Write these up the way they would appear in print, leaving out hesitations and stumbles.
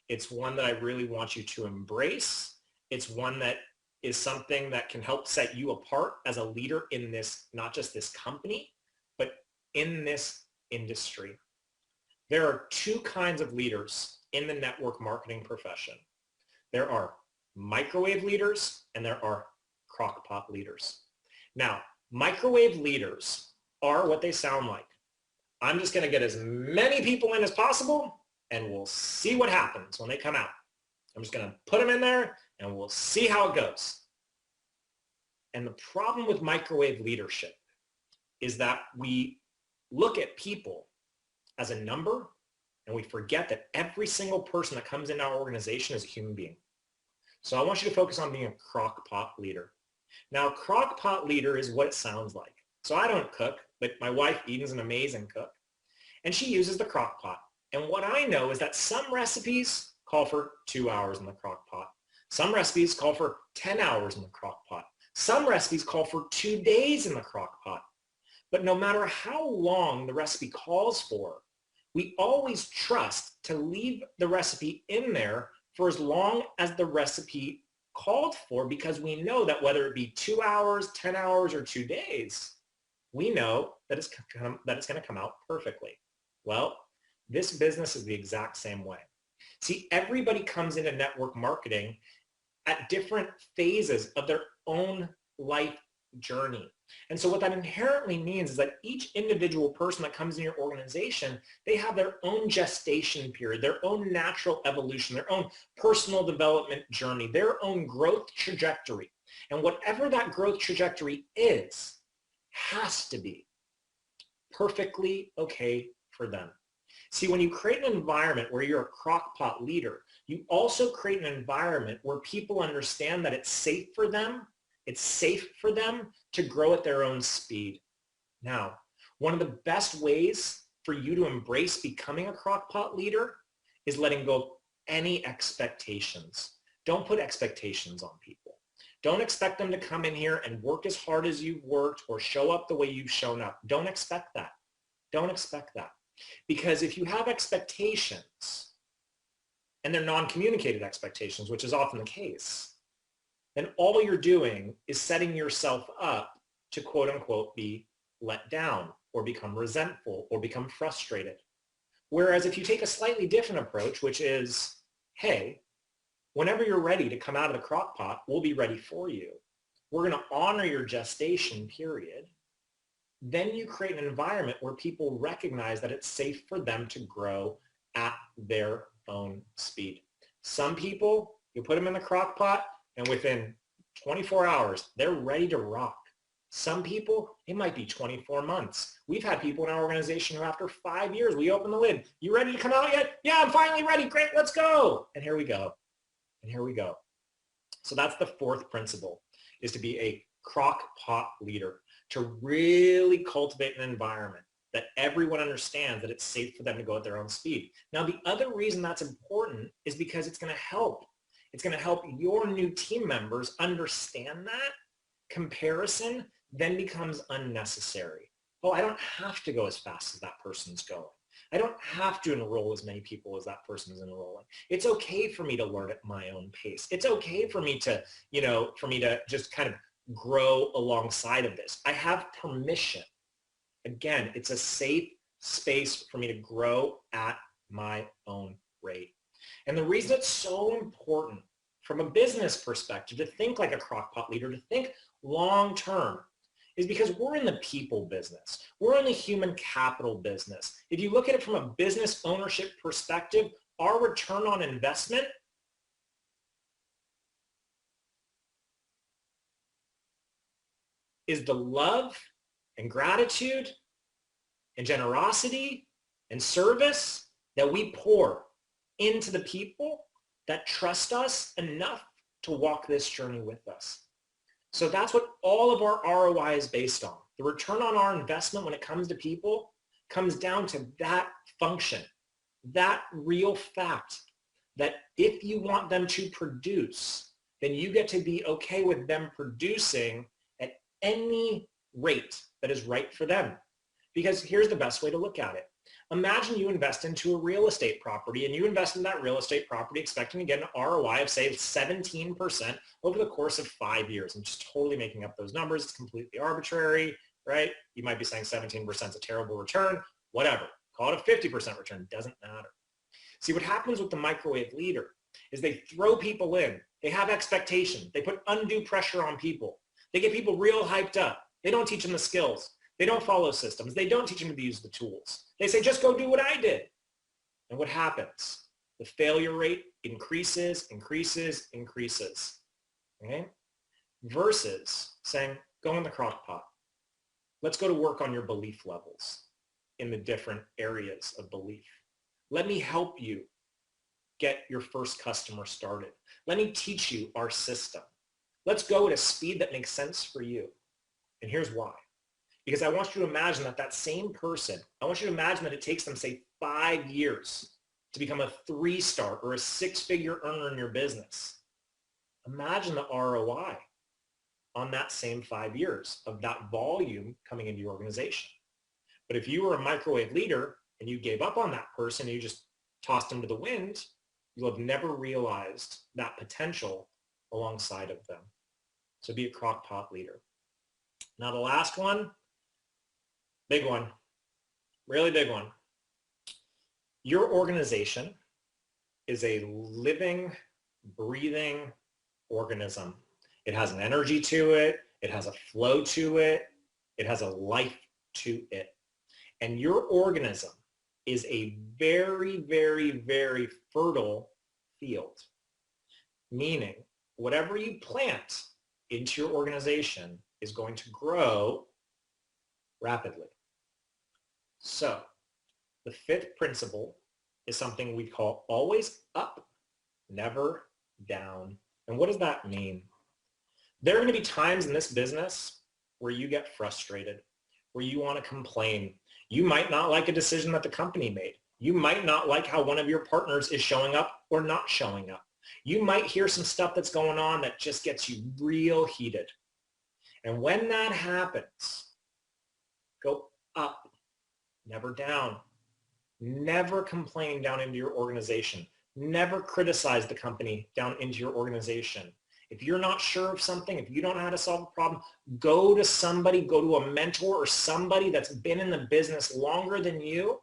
It's one that I really want you to embrace. It's one that is something that can help set you apart as a leader in this, not just this company, but in this industry. There are two kinds of leaders in the network marketing profession. There are microwave leaders and there are crockpot leaders. Now, microwave leaders are what they sound like. I'm just going to get as many people in as possible and we'll see what happens when they come out. I'm just going to put them in there and we'll see how it goes. And the problem with microwave leadership is that we look at people as a number and we forget that every single person that comes into our organization is a human being. So I want you to focus on being a crock-pot leader. Now, a crock-pot leader is what it sounds like. So I don't cook, but my wife Eden's an amazing cook, and she uses the crock-pot. And what I know is that some recipes call for 2 hours in the crock-pot. Some recipes call for 10 hours in the crock-pot. Some recipes call for 2 days in the crock-pot. But no matter how long the recipe calls for, we always trust to leave the recipe in there for as long as the recipe called for, because we know that whether it be 2 hours, 10 hours, or 2 days, we know that it's going to come out perfectly. Well, this business is the exact same way. See, everybody comes into network marketing at different phases of their own life journey. And so what that inherently means is that each individual person that comes in your organization, they have their own gestation period, their own natural evolution, their own personal development journey, their own growth trajectory. And whatever that growth trajectory is, has to be perfectly okay for them. See, when you create an environment where you're a crock-pot leader, you also create an environment where people understand that it's safe for them. It's safe for them to grow at their own speed. Now, one of the best ways for you to embrace becoming a crock-pot leader is letting go of any expectations. Don't put expectations on people. Don't expect them to come in here and work as hard as you've worked or show up the way you've shown up. Don't expect that. Don't expect that. Because if you have expectations, and they're non-communicated expectations, which is often the case, then all you're doing is setting yourself up to quote unquote be let down or become resentful or become frustrated. Whereas if you take a slightly different approach, which is, hey, whenever you're ready to come out of the crock pot, we'll be ready for you. We're going to honor your gestation period. Then you create an environment where people recognize that it's safe for them to grow at their own speed. Some people, you put them in the crock pot, and within 24 hours, they're ready to rock. Some people, it might be 24 months. We've had people in our organization who after 5 years, we open the lid. You ready to come out yet? Yeah, I'm finally ready. Great, let's go. And here we go. And here we go. So that's the fourth principle, is to be a crock pot leader, to really cultivate an environment that everyone understands that it's safe for them to go at their own speed. Now, the other reason that's important is because it's going to help. It's going to help your new team members understand that comparison then becomes unnecessary. Oh, I don't have to go as fast as that person's going. I don't have to enroll as many people as that person is enrolling. It's okay for me to learn at my own pace. It's okay for me to, just kind of grow alongside of this. I have permission. Again, it's a safe space for me to grow at my own rate. And the reason it's so important from a business perspective to think like a crock-pot leader, to think long-term, is because we're in the people business. We're in the human capital business. If you look at it from a business ownership perspective, our return on investment is the love and gratitude and generosity and service that we pour into the people that trust us enough to walk this journey with us. So that's what all of our ROI is based on. The return on our investment when it comes to people comes down to that function, that real fact that if you want them to produce, then you get to be okay with them producing at any rate that is right for them. Because here's the best way to look at it. Imagine you invest into a real estate property and you invest in that real estate property expecting to get an ROI of say 17% over the course of 5 years. I'm just totally making up those numbers. It's completely arbitrary, right? You might be saying 17% is a terrible return, whatever. Call it a 50% return, doesn't matter. See, what happens with the microwave leader is they throw people in. They have expectations. They put undue pressure on people. They get people real hyped up. They don't teach them the skills. They don't follow systems. They don't teach them to use the tools. They say, just go do what I did. And what happens? The failure rate increases, increases, increases. Okay? Versus saying, go in the crock pot. Let's go to work on your belief levels in the different areas of belief. Let me help you get your first customer started. Let me teach you our system. Let's go at a speed that makes sense for you. And here's why. Because I want you to imagine that same person, I want you to imagine that it takes them, say, 5 years to become a 3-star or a 6-figure earner in your business. Imagine the ROI on that same 5 years of that volume coming into your organization. But if you were a microwave leader and you gave up on that person and you just tossed them to the wind, you'll have never realized that potential alongside of them. So be a crock pot leader. Now the last one, big one, really big one. Your organization is a living, breathing organism. It has an energy to it. It has a flow to it. It has a life to it. And your organism is a very, very, very fertile field, meaning whatever you plant into your organization is going to grow rapidly. So the 5th principle is something we call always up, never down. And what does that mean? There are going to be times in this business where you get frustrated, where you want to complain. You might not like a decision that the company made. You might not like how one of your partners is showing up or not showing up. You might hear some stuff that's going on that just gets you real heated. And when that happens, go up, never down. Never complain down into your organization. Never criticize the company down into your organization. If you're not sure of something, if you don't know how to solve a problem, go to somebody, go to a mentor or somebody that's been in the business longer than you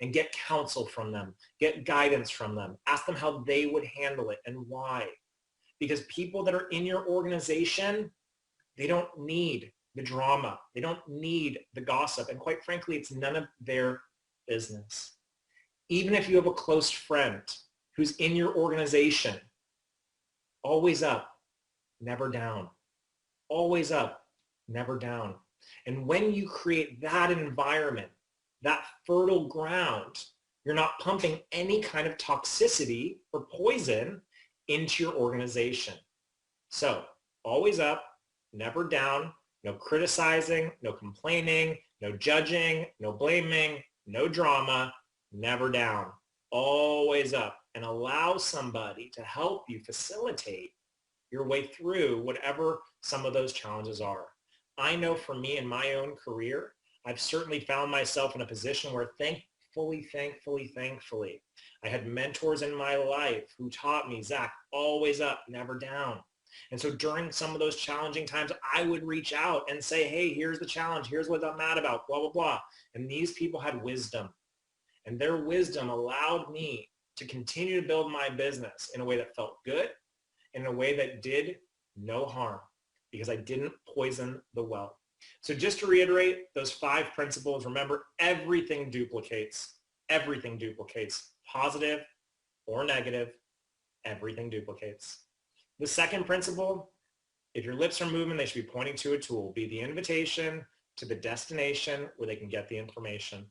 and get counsel from them, get guidance from them, ask them how they would handle it and why. Because people that are in your organization, they don't need the drama. They don't need the gossip. And quite frankly, it's none of their business. Even if you have a close friend who's in your organization, always up, never down. Always up, never down. And when you create that environment, that fertile ground, you're not pumping any kind of toxicity or poison into your organization. So always up, never down, no criticizing, no complaining, no judging, no blaming, no drama, never down, always up, and allow somebody to help you facilitate your way through whatever some of those challenges are. I know for me in my own career, I've certainly found myself in a position where thankfully, I had mentors in my life who taught me, Zach, always up, never down. And so during some of those challenging times, I would reach out and say, hey, here's the challenge. Here's what I'm mad about, blah, blah, blah. And these people had wisdom. And their wisdom allowed me to continue to build my business in a way that felt good, in a way that did no harm, because I didn't poison the well. So just to reiterate those 5 principles, remember everything duplicates. Everything duplicates. Positive or negative, everything duplicates. The second principle, if your lips are moving, they should be pointing to a tool. Be the invitation to the destination where they can get the information.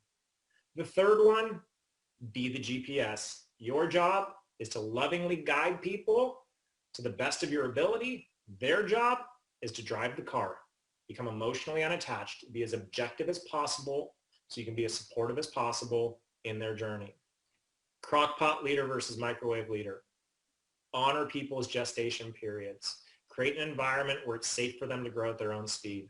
The third one, be the GPS. Your job is to lovingly guide people to the best of your ability. Their job is to drive the car, become emotionally unattached, be as objective as possible so you can be as supportive as possible in their journey. Crockpot leader versus microwave leader. Honor people's gestation periods. Create an environment where it's safe for them to grow at their own speed.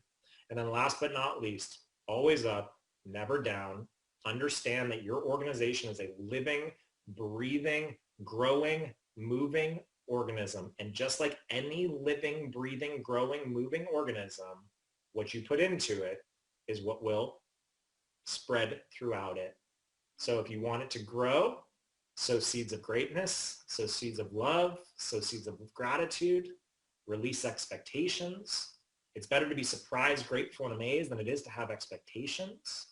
And then last but not least, always up, never down. Understand that your organization is a living, breathing, growing, moving organism. And just like any living, breathing, growing, moving organism, what you put into it is what will spread throughout it. So if you want it to grow, sow seeds of greatness, sow seeds of love, sow seeds of gratitude, release expectations. It's better to be surprised, grateful, and amazed than it is to have expectations.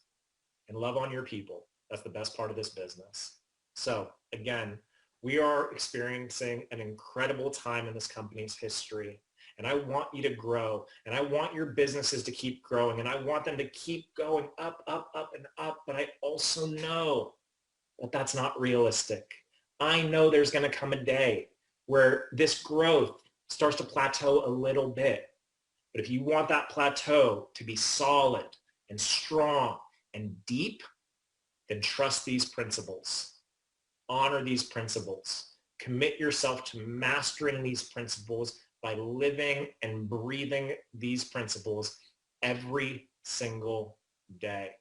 And love on your people. That's the best part of this business. So again, we are experiencing an incredible time in this company's history. And I want you to grow. And I want your businesses to keep growing. And I want them to keep going up, up, up, and up. But I also know that that's not realistic. I know there's going to come a day where this growth starts to plateau a little bit. But if you want that plateau to be solid and strong and deep, then trust these principles. Honor these principles. Commit yourself to mastering these principles by living and breathing these principles every single day.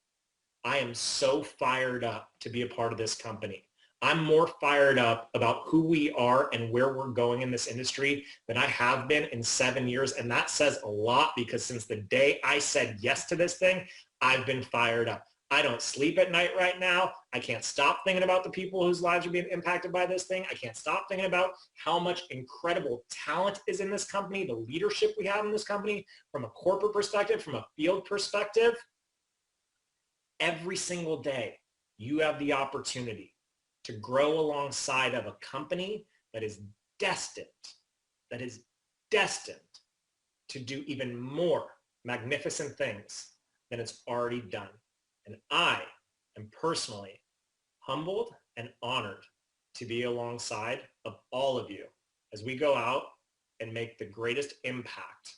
I am so fired up to be a part of this company. I'm more fired up about who we are and where we're going in this industry than I have been in 7 years. And that says a lot because since the day I said yes to this thing, I've been fired up. I don't sleep at night right now. I can't stop thinking about the people whose lives are being impacted by this thing. I can't stop thinking about how much incredible talent is in this company, the leadership we have in this company, from a corporate perspective, from a field perspective. Every single day, you have the opportunity to grow alongside of a company that is destined to do even more magnificent things than it's already done. And I am personally humbled and honored to be alongside of all of you as we go out and make the greatest impact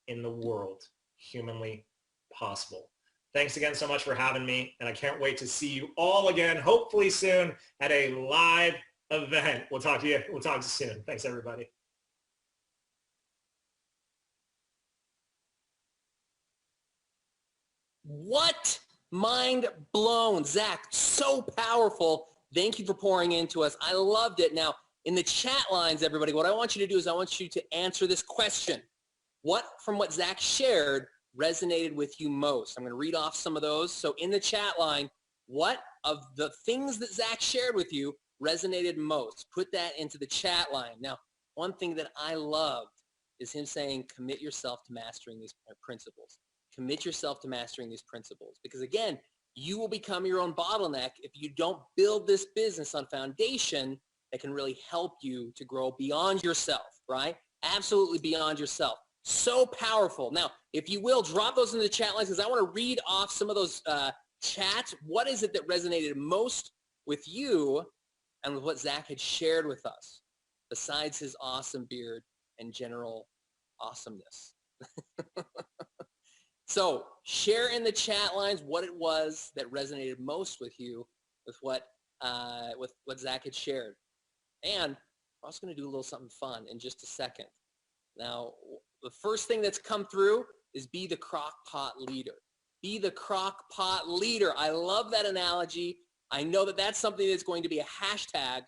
in the world humanly possible. Thanks again so much for having me, and I can't wait to see you all again, hopefully soon, at a live event. We'll talk to you soon. Thanks, everybody. What? Mind blown. Zach, so powerful. Thank you for pouring into us. I loved it. Now, in the chat lines, everybody, what I want you to do is I want you to answer this question. What from what Zach shared resonated with you most? I'm going to read off some of those. So in the chat line, what of the things that Zach shared with you resonated most? Put that into the chat line. Now, one thing that I loved is him saying, commit yourself to mastering these principles. Commit yourself to mastering these principles. Because again, you will become your own bottleneck if you don't build this business on foundation that can really help you to grow beyond yourself, right? Absolutely beyond yourself. So powerful. Now, if you will, drop those in the chat lines because I want to read off some of those chats. What is it that resonated most with you and with what Zach had shared with us, besides his awesome beard and general awesomeness? So share in the chat lines what it was that resonated most with you with what Zach had shared. And I'm also going to do a little something fun in just a second. Now, the first thing that's come through is be the crock pot leader. Be the crock pot leader. I love that analogy. I know that that's something that's going to be a hashtag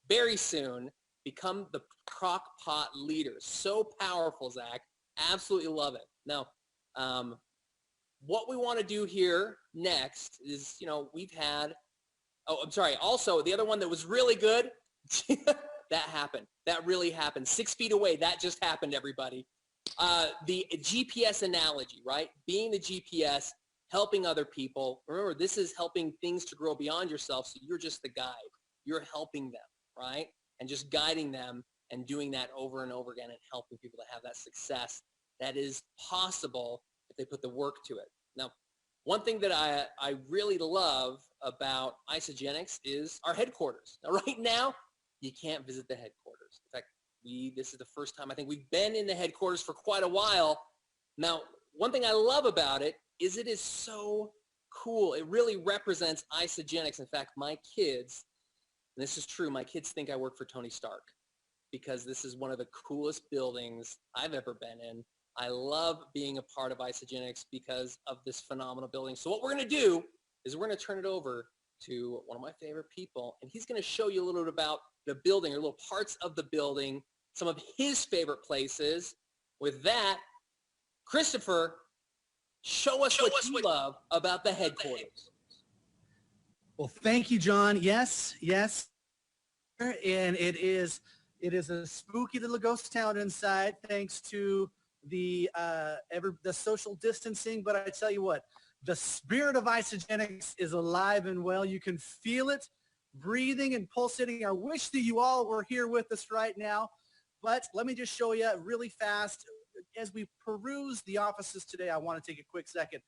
very soon. Become the crock pot leader. So powerful, Zach. Absolutely love it. Now, what we want to do here next is, we've had, also, the other one that was really good, that happened. That really happened. 6 feet away. That just happened, everybody. The GPS analogy, right? Being the GPS, helping other people. Remember, this is helping things to grow beyond yourself, so you're just the guide. You're helping them, right? And just guiding them and doing that over and over again and helping people to have that success that is possible if they put the work to it. Now, one thing that I really love about Isagenix is our headquarters. Now, right now, you can't visit the headquarters. In fact, this is the first time I think we've been in the headquarters for quite a while. Now, one thing I love about it is it is so cool. It really represents Isagenix. In fact, my kids, and this is true, my kids think I work for Tony Stark because this is one of the coolest buildings I've ever been in. I love being a part of Isagenix because of this phenomenal building. So what we're going to do is we're going to turn it over to one of my favorite people, and he's going to show you a little bit about the building, or little parts of the building, some of his favorite places. With that, Christopher, show us what you love about the headquarters. Well, thank you, John. Yes, yes. And it is a spooky little ghost town inside, thanks to the social distancing. But I tell you what, the spirit of Isagenix is alive and well. You can feel it breathing and pulsating. I wish that you all were here with us right now, but let me just show you really fast. As we peruse the offices today, I want to take a quick second.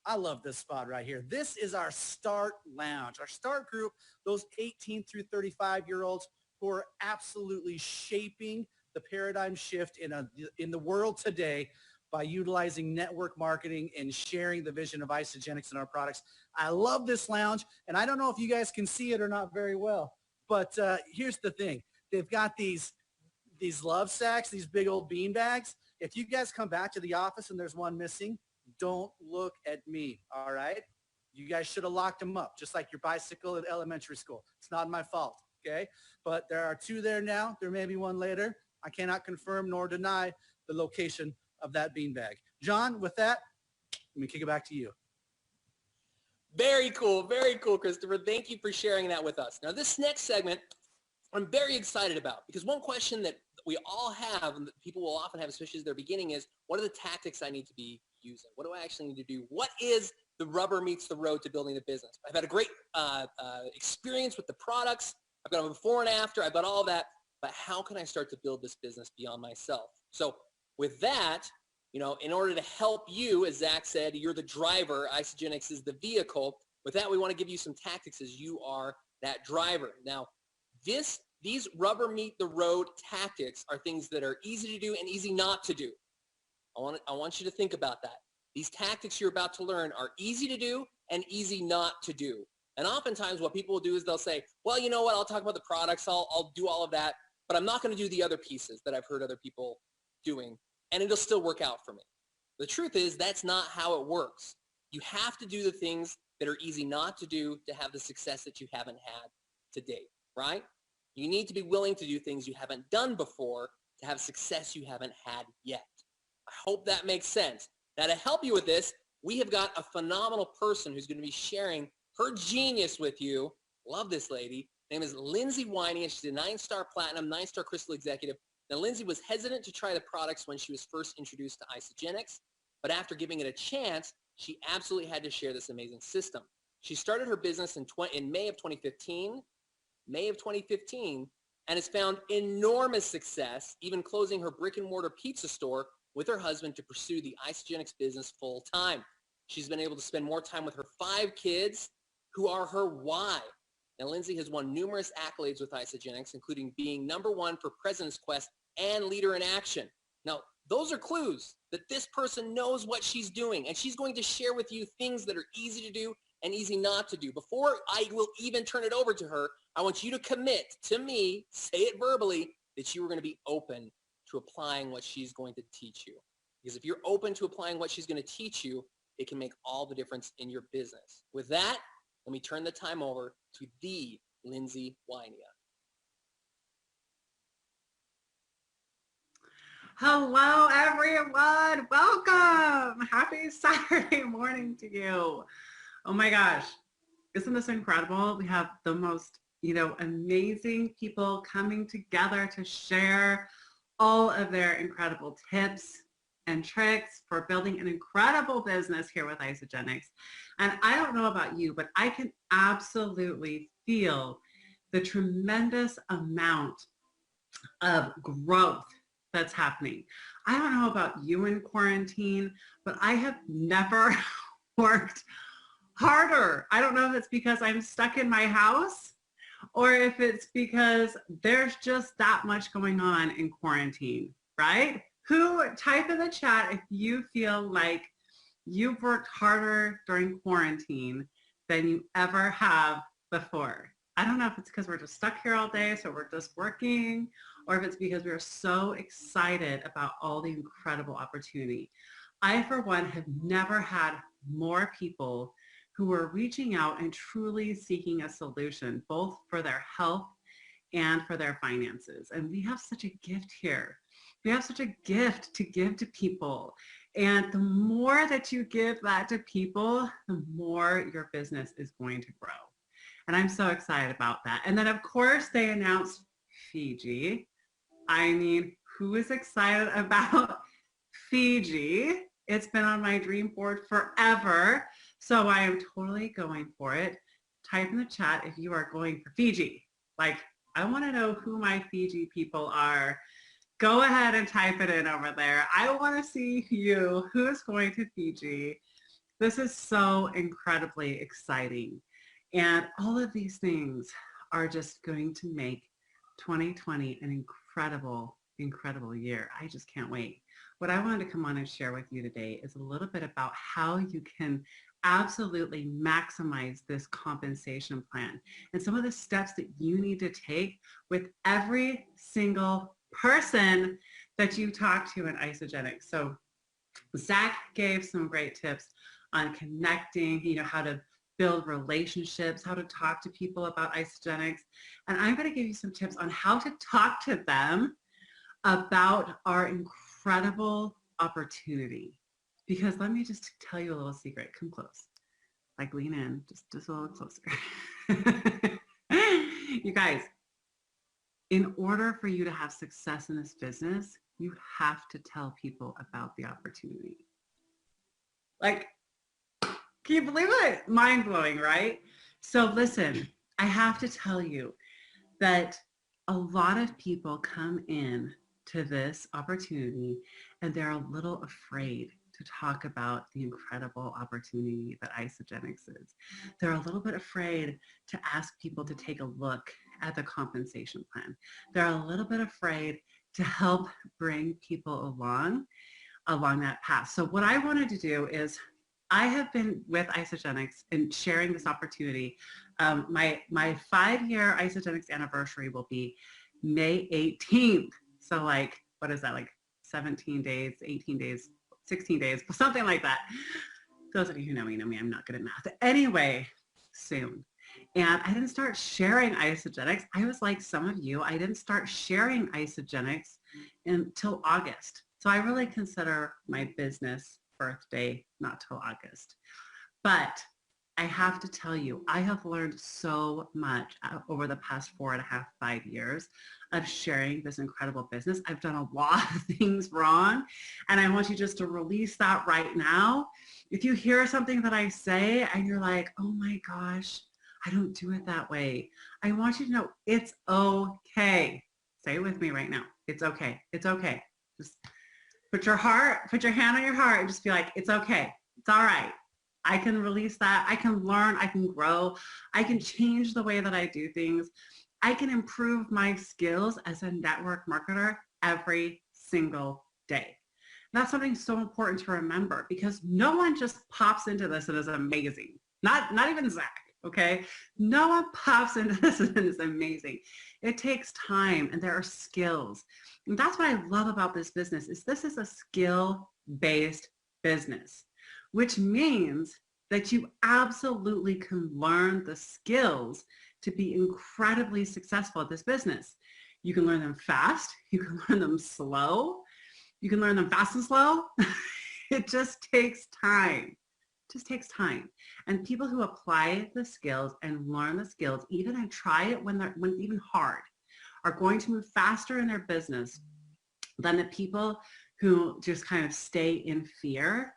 I love this spot right here. This is our Start Lounge, our Start group, those 18 through 35-year-olds who are absolutely shaping the paradigm shift in the world today by utilizing network marketing and sharing the vision of Isagenix and our products. I love this lounge, and I don't know if you guys can see it or not very well, but here's the thing. They've got these love sacks, these big old bean bags. If you guys come back to the office and there's one missing, don't look at me, all right? You guys should have locked them up, just like your bicycle at elementary school. It's not my fault, okay? But there are 2 there now. There may be 1 later. I cannot confirm nor deny the location of that beanbag. John, with that, let me kick it back to you. Very cool, Christopher. Thank you for sharing that with us. Now, this next segment, I'm very excited about, because one question that we all have, and that people will often have, especially as they're beginning, is what are the tactics I need to be using? What do I actually need to do? What is the rubber meets the road to building the business? I've had a great experience with the products. I've got a before and after. I've got all that. But how can I start to build this business beyond myself? So with that, in order to help you, as Zach said, you're the driver. Isagenix is the vehicle. With that, we want to give you some tactics as you are that driver. Now, these rubber meet the road tactics are things that are easy to do and easy not to do. I want you to think about that. These tactics you're about to learn are easy to do and easy not to do. And oftentimes what people will do is they'll say, well, you know what, I'll talk about the products, I'll do all of that, but I'm not going to do the other pieces that I've heard other people doing, and it'll still work out for me. The truth is that's not how it works. You have to do the things that are easy not to do to have the success that you haven't had to date, right? You need to be willing to do things you haven't done before to have success you haven't had yet. I hope that makes sense. Now, to help you with this, we have got a phenomenal person who's going to be sharing her genius with you. Love this lady. Her name is Lindsay Winey, and she's a 9-star platinum, 9-star crystal executive. Now, Lindsay was hesitant to try the products when she was first introduced to Isagenix, but after giving it a chance, she absolutely had to share this amazing system. She started her business in May of 2015, and has found enormous success, even closing her brick and mortar pizza store with her husband to pursue the Isagenix business full time. She's been able to spend more time with her 5 kids, who are her why. Now, Lindsay has won numerous accolades with Isagenix, including being #1 for President's Quest and Leader in Action. Now, those are clues that this person knows what she's doing, and she's going to share with you things that are easy to do and easy not to do. Before I will even turn it over to her, I want you to commit to me, say it verbally, that you are going to be open to applying what she's going to teach you. Because if you're open to applying what she's going to teach you, it can make all the difference in your business. With that, let me turn the time over to the Lindsay Winey. Hello, everyone. Welcome. Happy Saturday morning to you. Oh my gosh. Isn't this incredible? We have the most, amazing people coming together to share all of their incredible tips and tricks for building an incredible business here with Isagenix. And I don't know about you, but I can absolutely feel the tremendous amount of growth that's happening. I don't know about you in quarantine, but I have never worked harder. I don't know if it's because I'm stuck in my house or if it's because there's just that much going on in quarantine, right? Type in the chat if you feel like you've worked harder during quarantine than you ever have before. I don't know if it's because we're just stuck here all day, so we're just working, or if it's because we're so excited about all the incredible opportunity. I, for one, have never had more people who are reaching out and truly seeking a solution, both for their health and for their finances. And we have such a gift here. We have such a gift to give to people. And the more that you give that to people, the more your business is going to grow. And I'm so excited about that. And then of course they announced Fiji. I mean, who is excited about Fiji? It's been on my dream board forever. So I am totally going for it. Type in the chat if you are going for Fiji. Like, I want to know who my Fiji people are. Go ahead and type it in over there. I want to see you. Who is going to Fiji? This is so incredibly exciting. And all of these things are just going to make 2020 an incredible, incredible year. I just can't wait. What I wanted to come on and share with you today is a little bit about how you can absolutely maximize this compensation plan and some of the steps that you need to take with every single person that you talk to in Isagenix. So Zach gave some great tips on connecting, how to build relationships, how to talk to people about Isagenix. And I'm going to give you some tips on how to talk to them about our incredible opportunity. Because let me just tell you a little secret. Come close. Like lean in, just a little closer. You guys, in order for you to have success in this business, you have to tell people about the opportunity. Like, can you believe it? Mind-blowing, right? So listen, I have to tell you that a lot of people come in to this opportunity and they're a little afraid to talk about the incredible opportunity that Isagenix is. They're a little bit afraid to ask people to take a look at the compensation plan. They're a little bit afraid to help bring people along that path. So what I wanted to do is, I have been with Isagenix and sharing this opportunity. My 5-year Isagenix anniversary will be May 18th. So like, what is that, like 17 days, 18 days, 16 days, something like that. Those of you who know me, I'm not good at math. Anyway, soon. And I didn't start sharing Isagenix. I was like some of you, I didn't start sharing Isagenix until August. So I really consider my business birthday not till August. But I have to tell you, I have learned so much over the past 4.5, 5 years of sharing this incredible business. I've done a lot of things wrong, and I want you just to release that right now. If you hear something that I say and you're like, oh my gosh, I don't do it that way, I want you to know it's okay. Say it with me right now. It's okay. It's okay. Just put your hand on your heart and just be like, it's okay. It's all right. I can release that. I can learn. I can grow. I can change the way that I do things. I can improve my skills as a network marketer every single day. That's something so important to remember, because no one just pops into this and is amazing. Not even Zach, okay? No one pops into this and is amazing. It takes time, and there are skills. And that's what I love about this business, is this is a skill-based business, which means that you absolutely can learn the skills to be incredibly successful at this business. You can learn them fast. You can learn them slow. You can learn them fast and slow. It just takes time. It just takes time. And people who apply the skills and learn the skills, even and try it when it's even hard, are going to move faster in their business than the people who just kind of stay in fear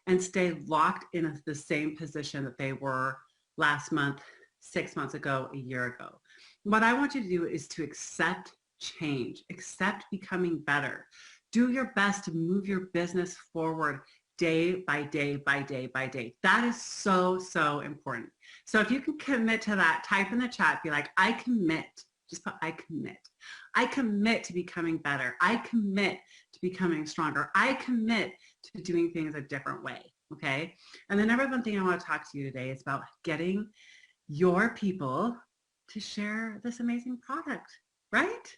and stay locked in the same position that they were last month, 6 months ago, a year ago. What I want you to do is to accept change, accept becoming better. Do your best to move your business forward day by day by day by day. That is so, so important. So if you can commit to that, type in the chat, be like, I commit. Just put, I commit. I commit to becoming better. I commit to becoming stronger. I commit to doing things a different way, okay? And the number one thing I want to talk to you today is about getting your people to share this amazing product, right?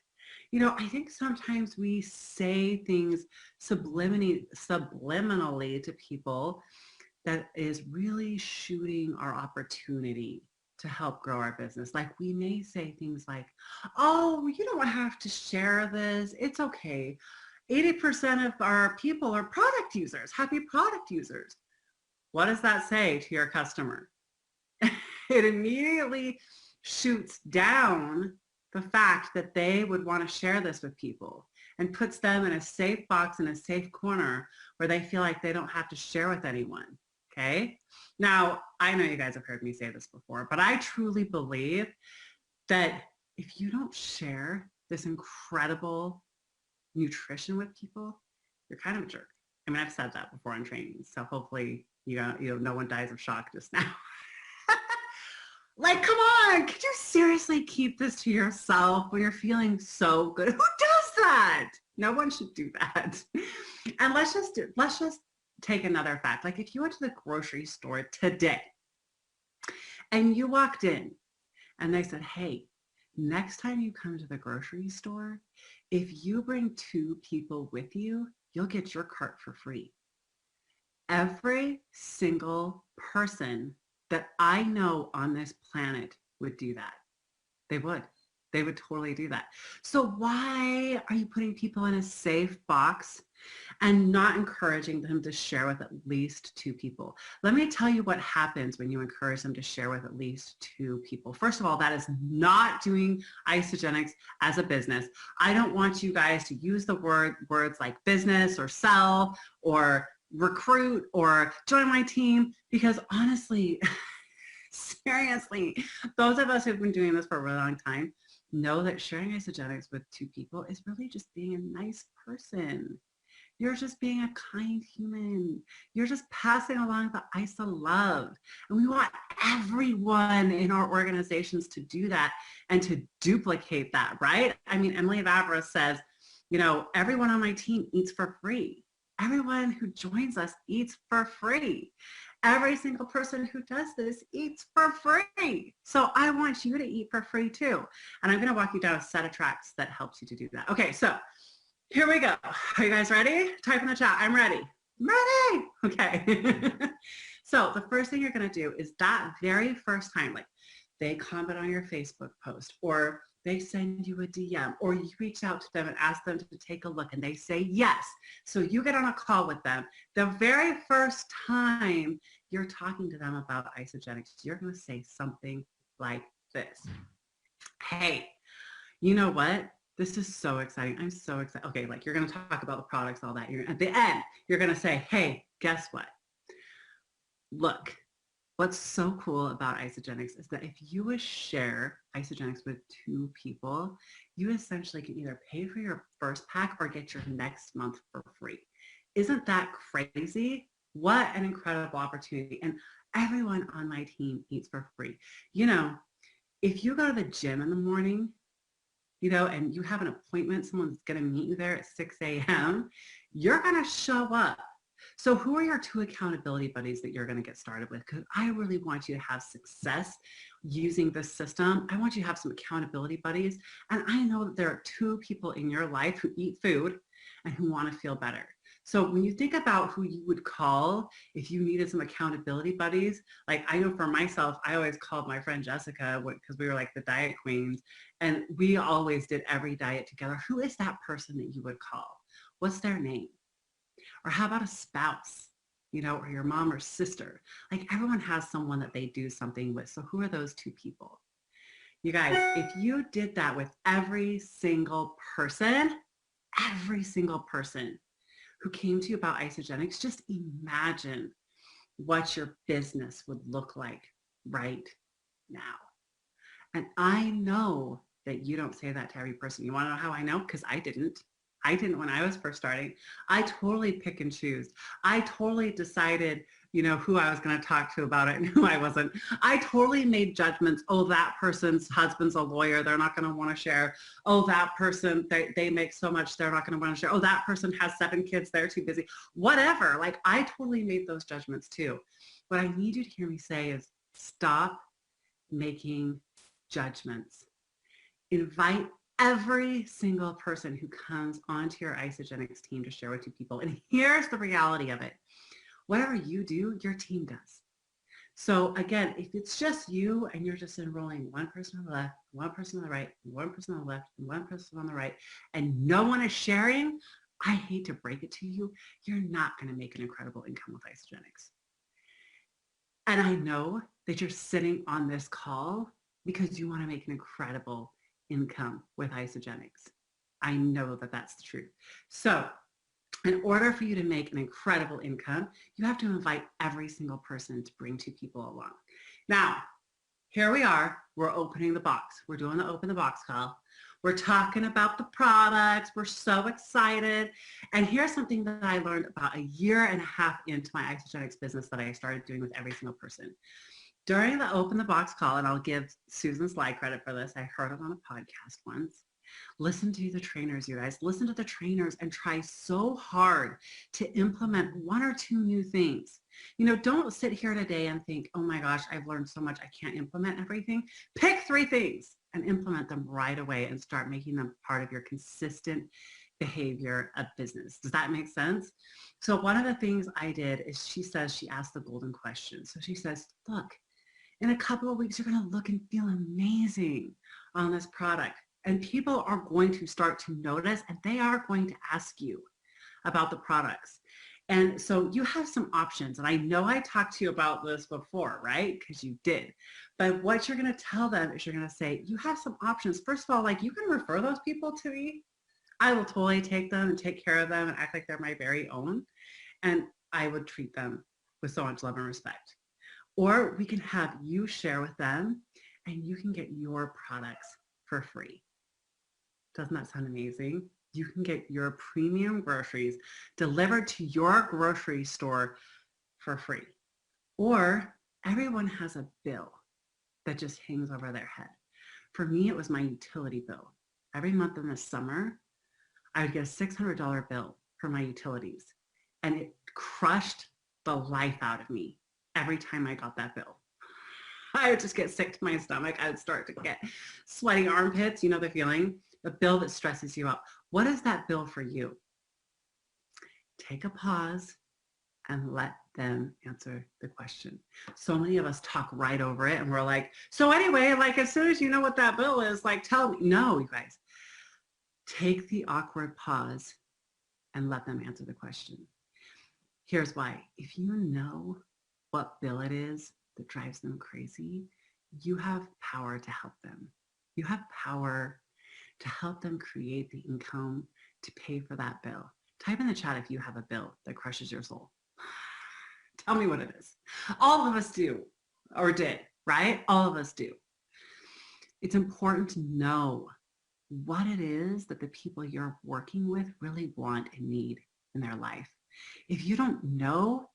You know, I think sometimes we say things subliminally to people that is really shooting our opportunity to help grow our business. Like we may say things like, oh, you don't have to share this. It's okay. 80% of our people are product users, happy product users. What does that say to your customer? It immediately shoots down the fact that they would want to share this with people and puts them in a safe box, in a safe corner where they feel like they don't have to share with anyone. Okay. Now, I know you guys have heard me say this before, but I truly believe that if you don't share this incredible nutrition with people, you're kind of a jerk. I mean, I've said that before in trainings, so hopefully no one dies of shock just now. Like, come on, could you seriously keep this to yourself when you're feeling so good? Who does that? No one should do that. And let's just take another fact. Like if you went to the grocery store today and you walked in and they said, hey, next time you come to the grocery store, if you bring 2 people with you, you'll get your cart for free. Every single person that I know on this planet would do that. They would. They would totally do that. So why are you putting people in a safe box and not encouraging them to share with at least 2 people? Let me tell you what happens when you encourage them to share with at least 2 people. First of all, that is not doing Isagenix as a business. I don't want you guys to use the words like business or sell or recruit or join my team, because honestly, seriously, those of us who've been doing this for a really long time know that sharing Isagenix with 2 people is really just being a nice person. You're just being a kind human. You're just passing along the ISA love. And we want everyone in our organizations to do that and to duplicate that, right? I mean, Emily Vavra says, everyone on my team eats for free. Everyone who joins us eats for free. Every single person who does this eats for free. So I want you to eat for free too. And I'm going to walk you down a set of tracks that helps you to do that. Okay, so here we go. Are you guys ready? Type in the chat. I'm ready. I'm ready. Okay. So the first thing you're going to do is that very first time, like they comment on your Facebook post or they send you a DM or you reach out to them and ask them to take a look and they say yes. So you get on a call with them. The very first time you're talking to them about Isagenix, you're going to say something like this. Hey, you know what? This is so exciting. I'm so excited. Okay, like you're going to talk about the products, all that. At the end, you're going to say, hey, guess what? Look, what's so cool about Isagenix is that if you share Isagenix with 2 people, you essentially can either pay for your first pack or get your next month for free. Isn't that crazy? What an incredible opportunity. And everyone on my team eats for free. If you go to the gym in the morning, and you have an appointment, someone's going to meet you there at 6 a.m., you're going to show up. So who are your 2 accountability buddies that you're going to get started with? Because I really want you to have success using this system. I want you to have some accountability buddies. And I know that there are 2 people in your life who eat food and who want to feel better. So when you think about who you would call if you needed some accountability buddies, like I know for myself, I always called my friend Jessica because we were like the diet queens and we always did every diet together. Who is that person that you would call? What's their name? Or how about a spouse, or your mom or sister? Like everyone has someone that they do something with. So who are those 2 people? You guys, if you did that with every single person who came to you about Isagenix, just imagine what your business would look like right now. And I know that you don't say that to every person. You want to know how I know? Because I didn't. When I was first starting. I totally pick and choose. I totally decided, who I was going to talk to about it and who I wasn't. I totally made judgments. Oh, that person's husband's a lawyer. They're not going to want to share. Oh, that person, they make so much. They're not going to want to share. Oh, that person has 7 kids. They're too busy. Whatever. Like I totally made those judgments too. What I need you to hear me say is stop making judgments. Invite every single person who comes onto your Isagenix team to share with 2 people. And here's the reality of it. Whatever you do, your team does. So again, if it's just you and you're just enrolling one person on the left, one person on the right, one person on the left, and one person on the right, and no one is sharing, I hate to break it to you, you're not going to make an incredible income with Isagenix. And I know that you're sitting on this call because you want to make an incredible income with Isagenix. I know that that's the truth. So in order for you to make an incredible income, you have to invite every single person to bring 2 people along. Now, here we are. We're opening the box. We're doing the open the box call. We're talking about the products. We're so excited. And here's something that I learned about a year and a half into my Isagenix business that I started doing with every single person. During the open the box call, and I'll give Susan Sly credit for this, I heard it on a podcast once. Listen to the trainers, you guys. Listen to the trainers and try so hard to implement 1 or 2 new things. You know, don't sit here today and think, oh my gosh, I've learned so much, I can't implement everything. Pick 3 things and implement them right away and start making them part of your consistent behavior of business. Does that make sense? So one of the things I did is she asked the golden question. So she says, look, in a couple of weeks, you're going to look and feel amazing on this product. And people are going to start to notice and they are going to ask you about the products. And so you have some options. And I know I talked to you about this before, right? Because you did. But what you're going to tell them is you're going to say, you have some options. First of all, like you can refer those people to me. I will totally take them and take care of them and act like they're my very own. And I would treat them with so much love and respect. Or we can have you share with them and you can get your products for free. Doesn't that sound amazing? You can get your premium groceries delivered to your grocery store for free. Or everyone has a bill that just hangs over their head. For me, it was my utility bill. Every month in the summer, I would get a $600 bill for my utilities. And it crushed the life out of me every time I got that bill. I would just get sick to my stomach. I would start to get sweaty armpits. You know the feeling? A bill that stresses you out. What is that bill for you? Take a pause and let them answer the question. So many of us talk right over it and we're like, so anyway, like as soon as you know what that bill is, like tell me. No, you guys, take the awkward pause and let them answer the question. Here's why. If you know what bill it is that drives them crazy, you have power to help them. You have power to help them create the income to pay for that bill. Type in the chat if you have a bill that crushes your soul. Tell me what it is. All of us do, or did, right? All of us do. It's important to know what it is that the people you're working with really want and need in their life. If you don't know,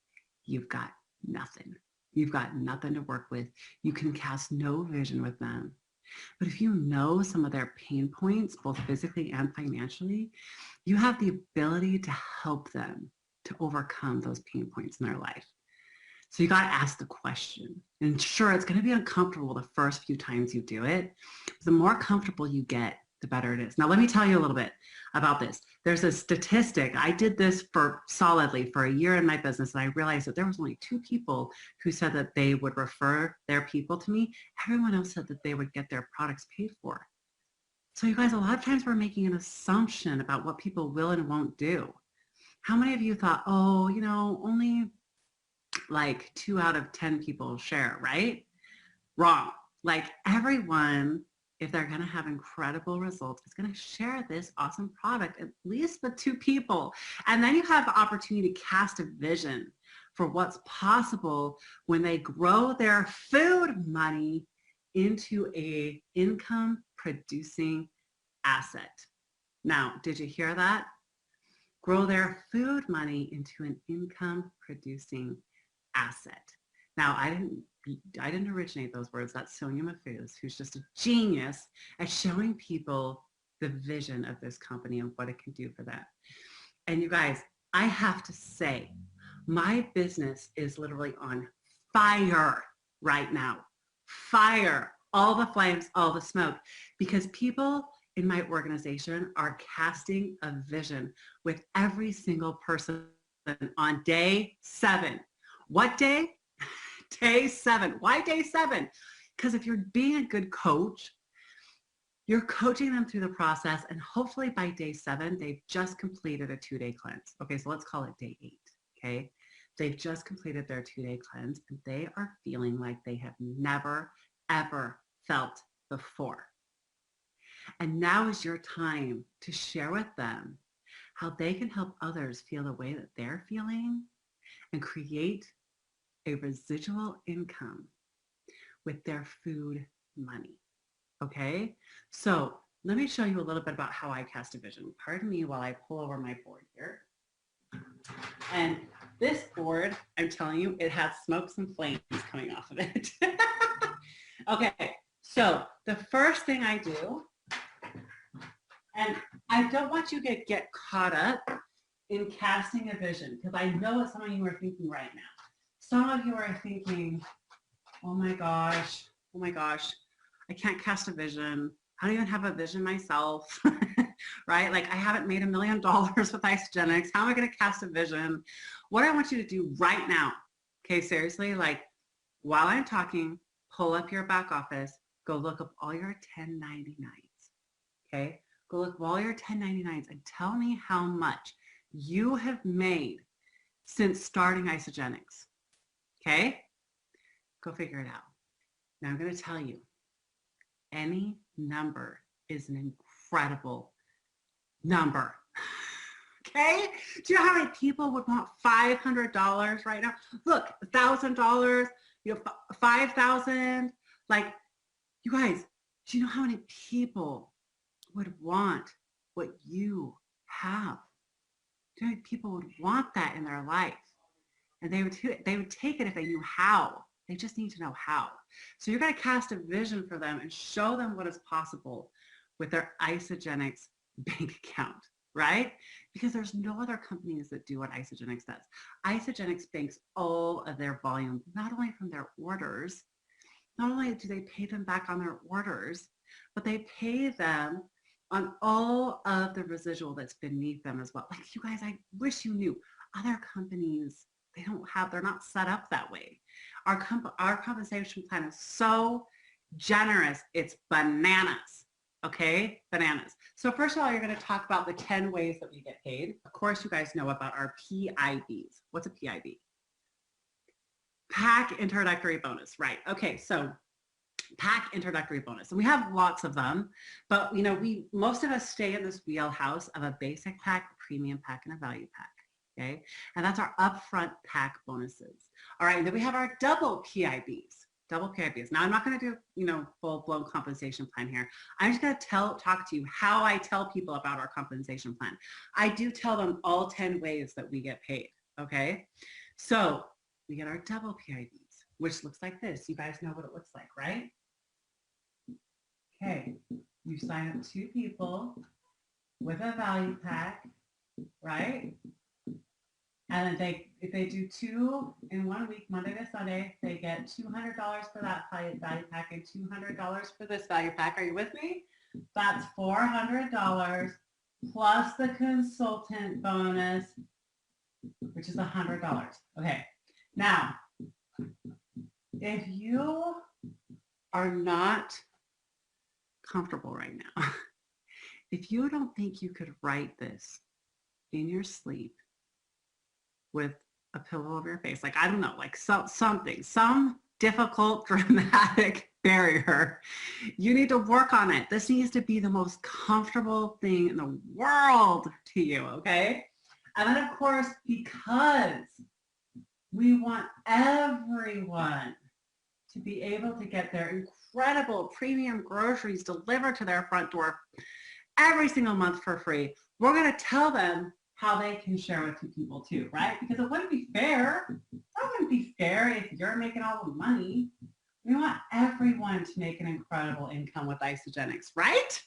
you've got nothing. You've got nothing to work with. You can cast no vision with them. But if you know some of their pain points, both physically and financially, you have the ability to help them to overcome those pain points in their life. So you got to ask the question. And sure, it's going to be uncomfortable the first few times you do it. The more comfortable you get, the better it is. Now, let me tell you a little bit about this. There's a statistic. I did this solidly for a year in my business, and I realized that there was only 2 people who said that they would refer their people to me. Everyone else said that they would get their products paid for. So you guys, a lot of times we're making an assumption about what people will and won't do. How many of you thought, oh, you know, only like 2 out of 10 people share, right? Wrong. Like everyone, if they're going to have incredible results, is going to share this awesome product at least with 2 people. And then you have the opportunity to cast a vision for what's possible when they grow their food money into a income producing asset. Now, did you hear that? Grow their food money into an income producing asset. Now, I didn't originate those words. That's Sonia Mafuz, who's just a genius at showing people the vision of this company and what it can do for them. And you guys, I have to say, my business is literally on fire right now. Fire, all the flames, all the smoke, because people in my organization are casting a vision with every single person on day 7. What day? Day 7. Why day 7? Because if you're being a good coach, you're coaching them through the process, and hopefully by day 7, they've just completed a 2-day cleanse. Okay, so let's call it day 8, okay? They've just completed their 2-day cleanse, and they are feeling like they have never, ever felt before. And now is your time to share with them how they can help others feel the way that they're feeling and create a residual income with their food money. Okay, so let me show you a little bit about how I cast a vision. Pardon me while I pull over my board here. And this board, I'm telling you, it has smokes and flames coming off of it. Okay, so the first thing I do, and I don't want you to get caught up in casting a vision, because I know what some of you are thinking right now. Some of you are thinking, oh my gosh, I can't cast a vision. I don't even have a vision myself, right? Like I haven't made $1 million with Isagenix. How am I going to cast a vision? What I want you to do right now, okay, seriously, like while I'm talking, pull up your back office, go look up all your 1099s, okay? Go look up all your 1099s and tell me how much you have made since starting Isagenix, okay? Go figure it out. Now I'm going to tell you, any number is an incredible number. Okay? Do you know how many people would want $500 right now? Look, $1,000, you know, $5,000. Like, you guys, do you know how many people would want what you have? Do you know how many people would want that in their life? And they would take it if they knew how. They just need to know how. So you're going to cast a vision for them and show them what is possible with their Isagenix bank account, right? Because there's no other companies that do what Isagenix does. Isagenix banks all of their volume, not only from their orders, not only do they pay them back on their orders, but they pay them on all of the residual that's beneath them as well. Like you guys, I wish you knew other companies, they're not set up that way. Our compensation plan is so generous. It's bananas, okay? Bananas. So first of all, you're going to talk about the 10 ways that we get paid. Of course, you guys know about our PIBs. What's a PIB? Pack Introductory Bonus, right? Okay, so Pack Introductory Bonus. And we have lots of them, but you know, most of us stay in this wheelhouse of a basic pack, a premium pack, and a value pack. Okay, and that's our upfront pack bonuses. All right, and then we have our double PIBs. Now I'm not going to do, you know, full-blown compensation plan here. I'm just going to talk to you how I tell people about our compensation plan. I do tell them all 10 ways that we get paid. Okay, so we get our double PIBs, which looks like this. You guys know what it looks like, right? Okay, you sign up 2 people with a value pack, right? And then if they do 2 in 1 week, Monday to Sunday, they get $200 for that value pack and $200 for this value pack. Are you with me? That's $400 plus the consultant bonus, which is $100. Okay. Now, if you are not comfortable right now, if you don't think you could write this in your sleep, with a pillow over your face, like, I don't know, like some difficult, dramatic barrier, you need to work on it. This needs to be the most comfortable thing in the world to you, okay? And then of course, because we want everyone to be able to get their incredible premium groceries delivered to their front door every single month for free, we're going to tell them how they can share with 2 people too, right? Because it wouldn't be fair. That wouldn't be fair if you're making all the money. We want everyone to make an incredible income with Isagenix, right?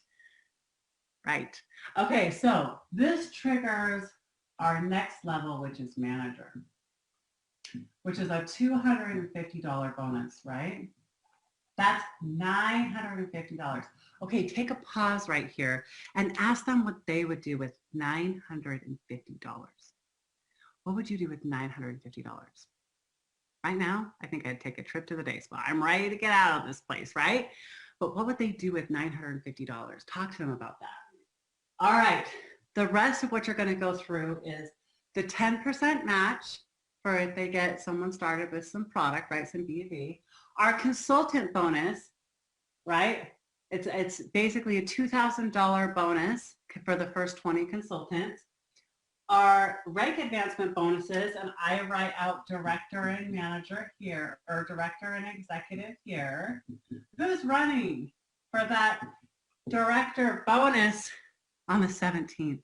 Right. Okay, so this triggers our next level, which is manager, which is a $250 bonus, right? That's $950. Okay, take a pause right here and ask them what they would do with $950. What would you do with $950? Right now, I think I'd take a trip to the day spa. I'm ready to get out of this place, right? But what would they do with $950? Talk to them about that. All right. The rest of what you're going to go through is the 10% match for if they get someone started with some product, right? Some B2B. Our consultant bonus, right? It's basically a $2,000 bonus for the first 20 consultants. Our rank advancement bonuses, and I write out director and manager here, or director and executive here. Who's running for that director bonus on the 17th?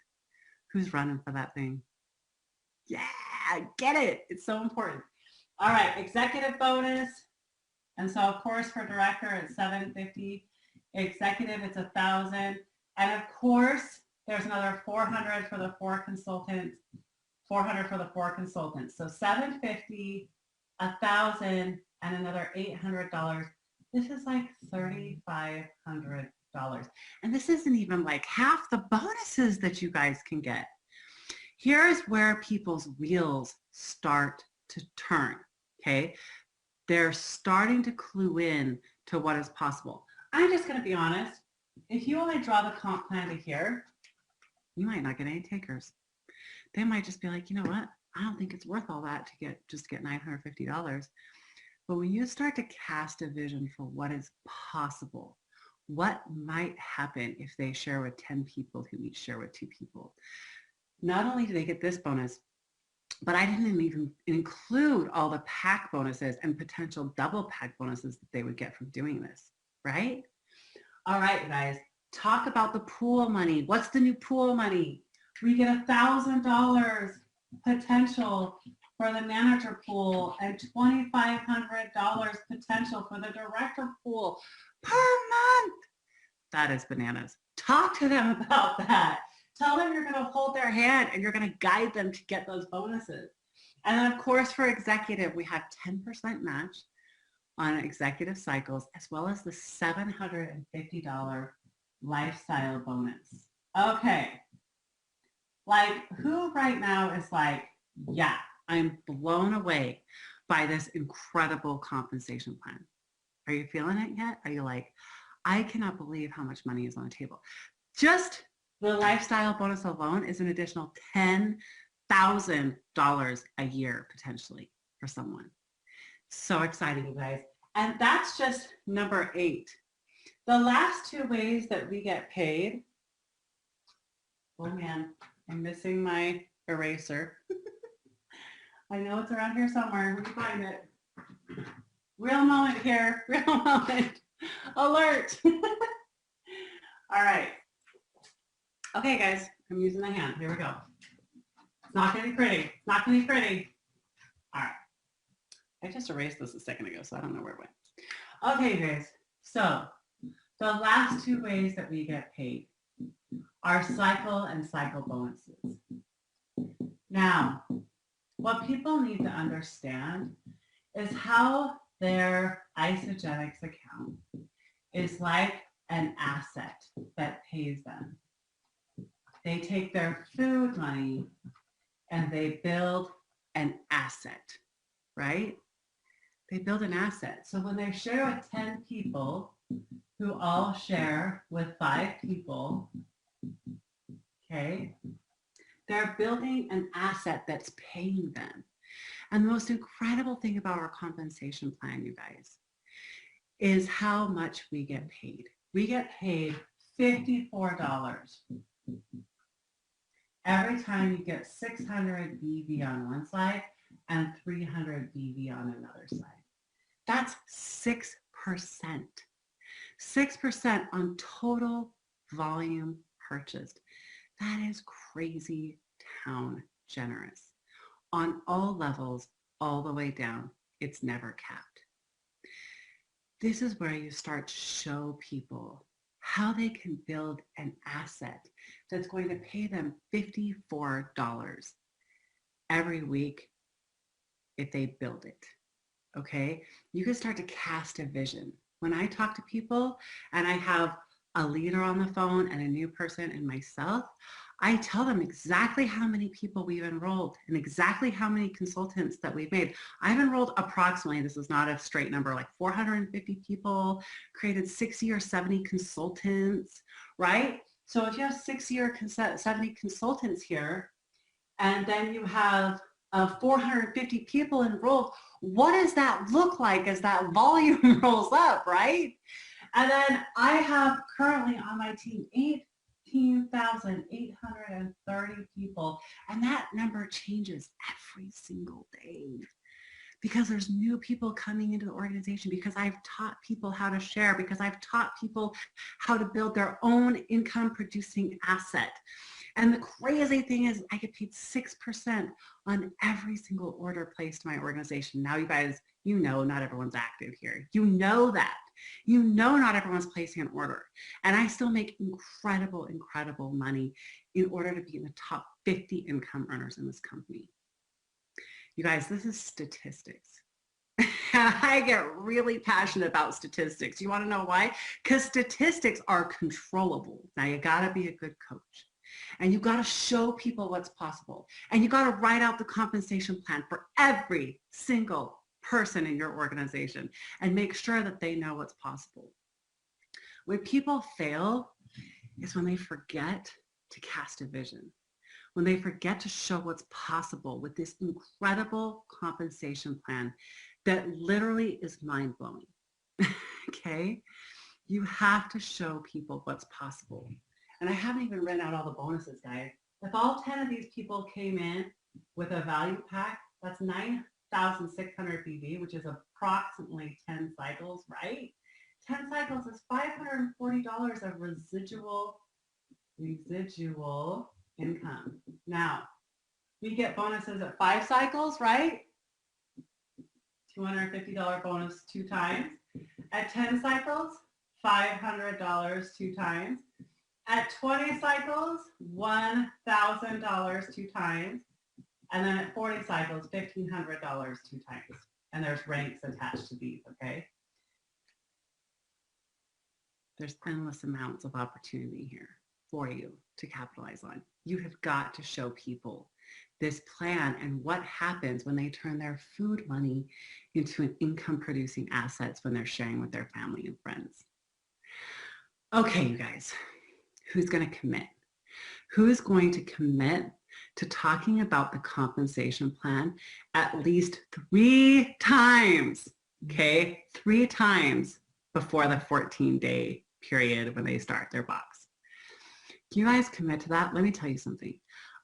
Who's running for that thing? Yeah, get it. It's so important. All right, executive bonus. And so of course for director it's $750. Executive it's $1,000. And of course there's another $400 for the 4 consultants. $400 for the 4 consultants. So $750, $1,000, and another $800. This is like $3,500. And this isn't even like half the bonuses that you guys can get. Here's where people's wheels start to turn, okay? They're starting to clue in to what is possible. I'm just going to be honest. If you only draw the comp plan to here, you might not get any takers. They might just be like, you know what? I don't think it's worth all that to just get $950. But when you start to cast a vision for what is possible, what might happen if they share with 10 people who each share with 2 people, not only do they get this bonus, but I didn't even include all the pack bonuses and potential double pack bonuses that they would get from doing this, right? All right, guys, talk about the pool money. What's the new pool money? We get $1,000 potential for the manager pool and $2,500 potential for the director pool per month. That is bananas. Talk to them about that. Tell them you're going to hold their hand and you're going to guide them to get those bonuses. And then of course for executive, we have 10% match on executive cycles, as well as the $750 lifestyle bonus. Okay. Like who right now is like, yeah, I'm blown away by this incredible compensation plan. Are you feeling it yet? Are you like, I cannot believe how much money is on the table. Just the lifestyle bonus alone is an additional $10,000 a year potentially for someone. So exciting, you guys. And that's just number 8. The last 2 ways that we get paid. Oh man, I'm missing my eraser. I know it's around here somewhere. Let me find it. Real moment here. Real moment. Alert. All right. Okay, guys, I'm using the hand. Here we go. It's not going to be pretty. It's not going to be pretty. All right. I just erased this a second ago, so I don't know where it went. Okay, guys. So the last 2 ways that we get paid are cycle and cycle bonuses. Now, what people need to understand is how their Isagenix account is like an asset that pays them. They take their food money and they build an asset, right? They build an asset. So when they share with 10 people who all share with 5 people, okay, they're building an asset that's paying them. And the most incredible thing about our compensation plan, you guys, is how much we get paid. We get paid $54 every time you get 600 BV on one side and 300 BV on another side. That's 6%. 6% on total volume purchased. That is crazy town generous. On all levels, all the way down, it's never capped. This is where you start to show people how they can build an asset that's going to pay them $54 every week if they build it, okay? You can start to cast a vision. When I talk to people and I have a leader on the phone and a new person and myself, I tell them exactly how many people we've enrolled and exactly how many consultants that we've made. I've enrolled approximately, this is not a straight number, like 450 people, created 60 or 70 consultants, right? So if you have 60 or 70 consultants here, and then you have 450 people enrolled, what does that look like as that volume rolls up, right? And then I have currently on my team 18,830 people, and that number changes every single day because there's new people coming into the organization, because I've taught people how to share, because I've taught people how to build their own income producing asset. And the crazy thing is I get paid 6% on every single order placed in my organization. Now you guys, you know not everyone's active here. You know that. You know not everyone's placing an order. And I still make incredible, incredible money in order to be in the top 50 income earners in this company. You guys, this is statistics. And I get really passionate about statistics. You want to know why? Because statistics are controllable. Now you got to be a good coach. And you got to show people what's possible. And you got to write out the compensation plan for every single person in your organization and make sure that they know what's possible. When people fail is when they forget to cast a vision, when they forget to show what's possible with this incredible compensation plan that literally is mind-blowing. Okay? You have to show people what's possible. And I haven't even written out all the bonuses, guys. If all 10 of these people came in with a value pack, that's 9,600 BV, which is approximately 10 cycles, right? 10 cycles is $540 of residual income. Now, we get bonuses at 5 cycles, right? $250 bonus 2 times. At 10 cycles, $500 2 times. At 20 cycles, $1,000 2 times. And then at 40 cycles, $1,500 2 times. And there's ranks attached to these, okay? There's endless amounts of opportunity here for you to capitalize on. You have got to show people this plan and what happens when they turn their food money into an income producing assets when they're sharing with their family and friends. Okay, you guys. Who's going to commit? Who is going to commit to talking about the compensation plan at least 3 times, okay? 3 times before the 14-day period when they start their box. Can you guys commit to that? Let me tell you something.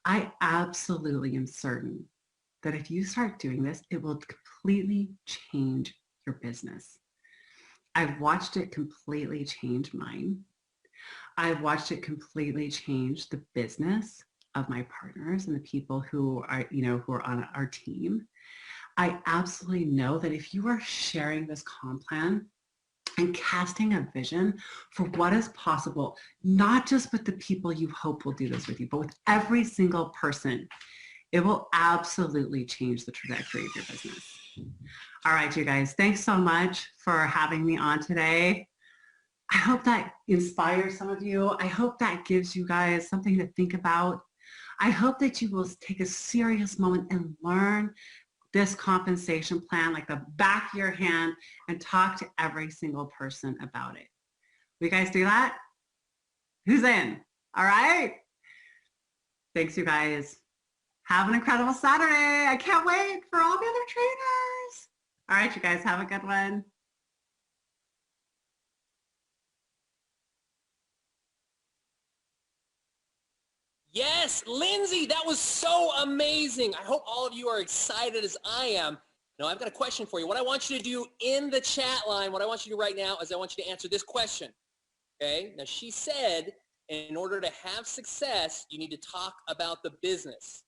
I absolutely am certain that if you start doing this, it will completely change your business. I've watched it completely change mine. I've watched it completely change the business of my partners and the people who are, who are on our team. I absolutely know that if you are sharing this comp plan and casting a vision for what is possible, not just with the people you hope will do this with you, but with every single person, it will absolutely change the trajectory of your business. All right, you guys, thanks so much for having me on today. I hope that inspires some of you. I hope that gives you guys something to think about. I hope that you will take a serious moment and learn this compensation plan like the back of your hand and talk to every single person about it. Will you guys do that? Who's in? All right. Thanks, you guys. Have an incredible Saturday. I can't wait for all the other trainers. All right, you guys, have a good one. Yes, Lindsay, that was so amazing. I hope all of you are excited as I am. Now, I've got a question for you. What I want you to do in the chat line, what I want you to do right now is I want you to answer this question, okay? Now, she said in order to have success, you need to talk about the business.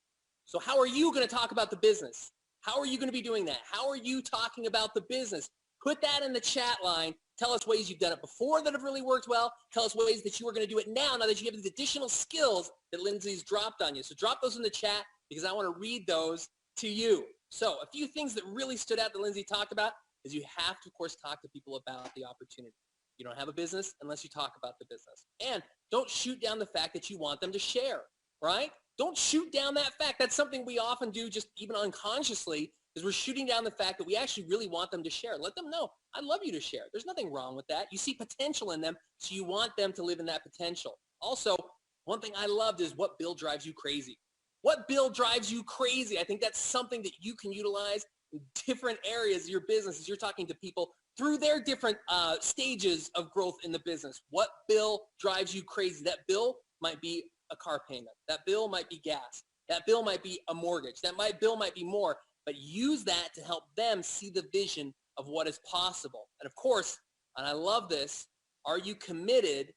So how are you going to talk about the business? How are you going to be doing that? How are you talking about the business? Put that in the chat line. Tell us ways you've done it before that have really worked well. Tell us ways that you are going to do it now that you have these additional skills that Lindsay's dropped on you. So drop those in the chat because I want to read those to you. So a few things that really stood out that Lindsay talked about is you have to, of course, talk to people about the opportunity. You don't have a business unless you talk about the business. And don't shoot down the fact that you want them to share. right? Don't shoot down that fact. That's something we often do just even unconsciously, is we're shooting down the fact that we actually really want them to share. Let them know, I'd love you to share. There's nothing wrong with that. You see potential in them, so you want them to live in that potential. Also, one thing I loved is what bill drives you crazy. What bill drives you crazy? I think that's something that you can utilize in different areas of your business as you're talking to people through their different stages of growth in the business. What bill drives you crazy? That bill might be a car payment. That bill might be gas. That bill might be a mortgage. Bill might be more, but use that to help them see the vision of what is possible. And of course, and I love this, are you committed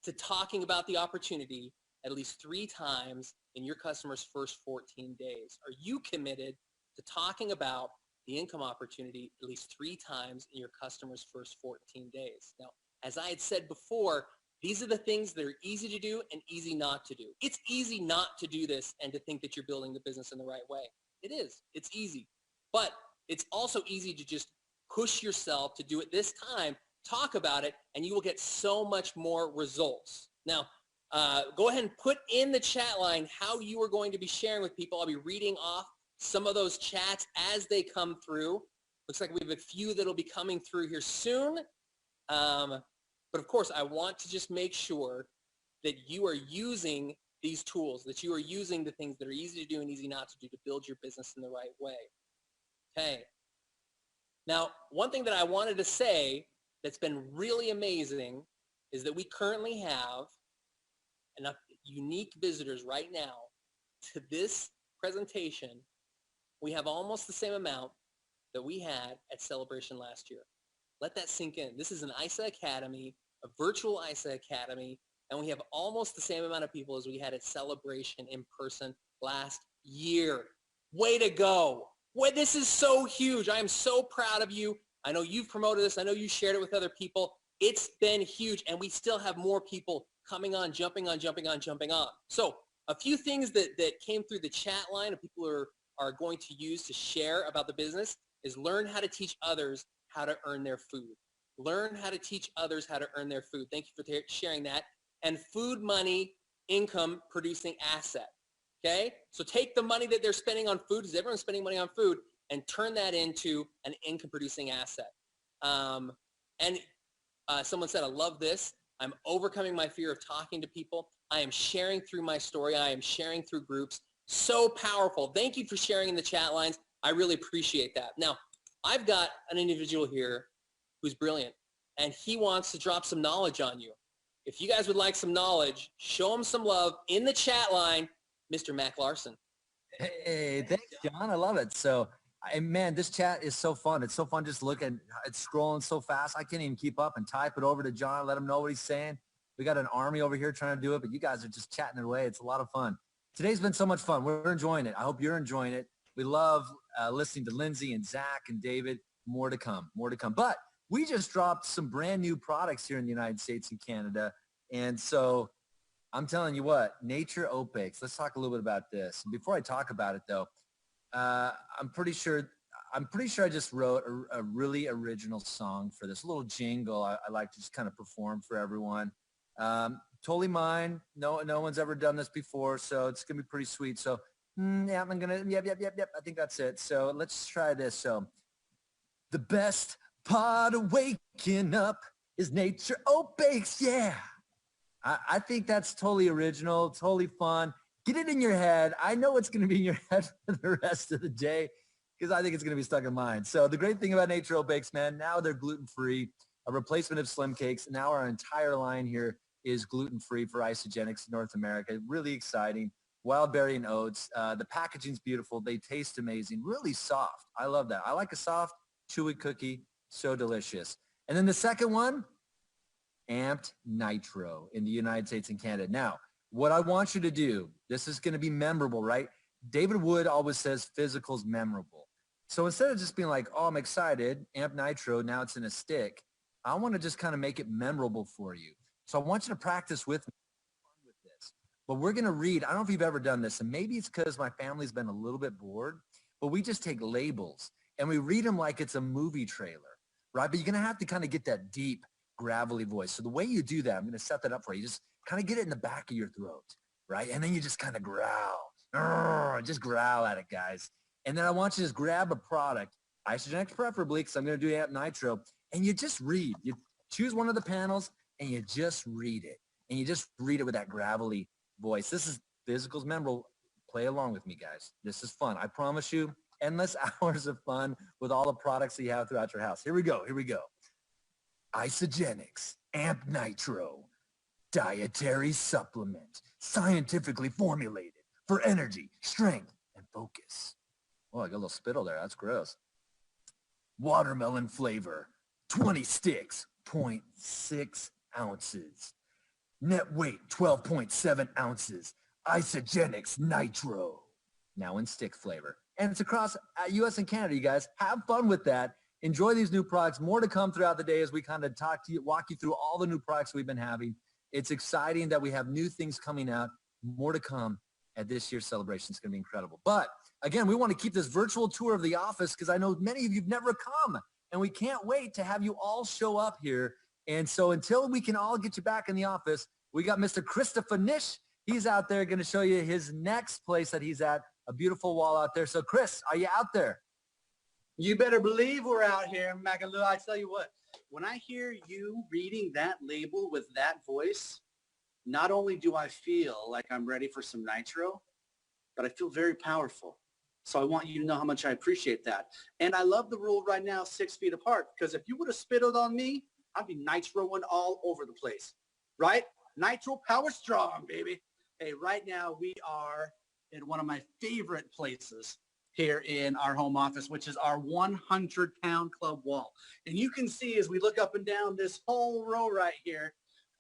to talking about the opportunity at least 3 times in your customer's first 14 days? Are you committed to talking about the income opportunity at least 3 times in your customer's first 14 days? Now, as I had said before, these are the things that are easy to do and easy not to do. It's easy not to do this and to think that you're building the business in the right way. It is. It's easy. But it's also easy to just push yourself to do it this time, talk about it, and you will get so much more results. Now, go ahead and put in the chat line how you are going to be sharing with people. I'll be reading off some of those chats as they come through. Looks like we have a few that'll be coming through here soon. But of course, I want to just make sure that you are using these tools, that you are using the things that are easy to do and easy not to do to build your business in the right way. Okay. Now, one thing that I wanted to say that's been really amazing is that we currently have enough unique visitors right now to this presentation. We have almost the same amount that we had at Celebration last year. Let that sink in. This is an ISA Academy, a virtual ISA Academy, and we have almost the same amount of people as we had at Celebration in person last year. Way to go. This is so huge. I am so proud of you. I know you've promoted this. I know you shared it with other people. It's been huge, and we still have more people coming on, jumping on. So a few things that came through the chat line of people are going to use to share about the business is learn how to teach others how to earn their food. Learn how to teach others how to earn their food. Thank you for sharing that. And food money, income producing asset. Okay? So take the money that they're spending on food, because everyone's spending money on food, and turn that into an income producing asset. Someone said, I love this. I'm overcoming my fear of talking to people. I am sharing through my story. I am sharing through groups. So powerful. Thank you for sharing in the chat lines. I really appreciate that. Now, I've got an individual here who's brilliant, and he wants to drop some knowledge on you. If you guys would like some knowledge, show him some love in the chat line, Mr. Mac Larson. Hey, thanks, John. I love it. So, man, this chat is so fun. It's so fun just looking. It's scrolling so fast. I can't even keep up and type it over to John, let him know what he's saying. We got an army over here trying to do it, but you guys are just chatting it away. It's a lot of fun. Today's been so much fun. We're enjoying it. I hope you're enjoying it. We love listening to Lindsay and Zach and David. More to come, more to come. But we just dropped some brand new products here in the United States and Canada. And so I'm telling you what, Nature Oat Bakes. Let's talk a little bit about this. And before I talk about it, though, I'm pretty sure I just wrote a really original song for this little jingle. I like to just kind of perform for everyone. Totally mine. No one's ever done this before, so it's gonna be pretty sweet. So yeah, I'm gonna yep. I think that's it. So let's try this. So the best part of waking up is Nature Oat Bakes. Yeah. I think that's totally original, totally fun. Get it in your head. I know it's going to be in your head for the rest of the day because I think it's going to be stuck in mine. So the great thing about Nature Oat Bakes, man, now they're gluten-free, a replacement of Slim Cakes. Now our entire line here is gluten-free for Isagenix in North America. Really exciting. Wild berry and oats. The packaging's beautiful. They taste amazing. Really soft. I love that. I like a soft, chewy cookie. So delicious. And then the second one, Amped Nitro in the United States and Canada. Now, what I want you to do, this is going to be memorable, right? David Wood always says physical's memorable. So instead of just being like, oh, I'm excited, Amped Nitro, now it's in a stick, I want to just kind of make it memorable for you. So I want you to practice with me with this. But we're going to read, I don't know if you've ever done this, and maybe it's because my family's been a little bit bored, but we just take labels and we read them like it's a movie trailer, right? But you're going to have to kind of get that deep, gravelly voice. So the way you do that, I'm going to set that up for you. Just kind of get it in the back of your throat. right? And then you just kind of growl. Just growl at it, guys. And then I want you to just grab a product, Isagenix preferably, because I'm going to do Amp Nitro, and you just read. You choose one of the panels, and you just read it. And you just read it with that gravelly voice. This is Physical's memorable. Play along with me, guys. This is fun. I promise you, endless hours of fun with all the products that you have throughout your house. Here we go. Here we go. Isagenix Amp Nitro. Dietary supplement. Scientifically formulated for energy, strength, and focus. Oh, I got a little spittle there. That's gross. Watermelon flavor. 20 sticks. 0.6 ounces. Net weight, 12.7 ounces. Isagenix Nitro. Now in stick flavor. And it's across US and Canada, you guys. Have fun with that. Enjoy these new products. More to come throughout the day as we kind of walk you through all the new products we've been having. It's exciting that we have new things coming out. More to come at this year's celebration. It's going to be incredible. But again, we want to keep this virtual tour of the office because I know many of you have never come. And we can't wait to have you all show up here. And so until we can all get you back in the office, we got Mr. Christopher Nish. He's out there going to show you his next place that he's at, a beautiful wall out there. So Chris, are you out there? You better believe we're out here, Magaloo. I tell you what, when I hear you reading that label with that voice, not only do I feel like I'm ready for some nitro, but I feel very powerful. So I want you to know how much I appreciate that. And I love the rule right now, 6 feet apart, because if you would have spittled on me, I'd be nitroing all over the place, right? Nitro Power Strong, baby. Hey, right now we are in one of my favorite places here in our home office, which is our 100-pound club wall. And you can see as we look up and down this whole row right here,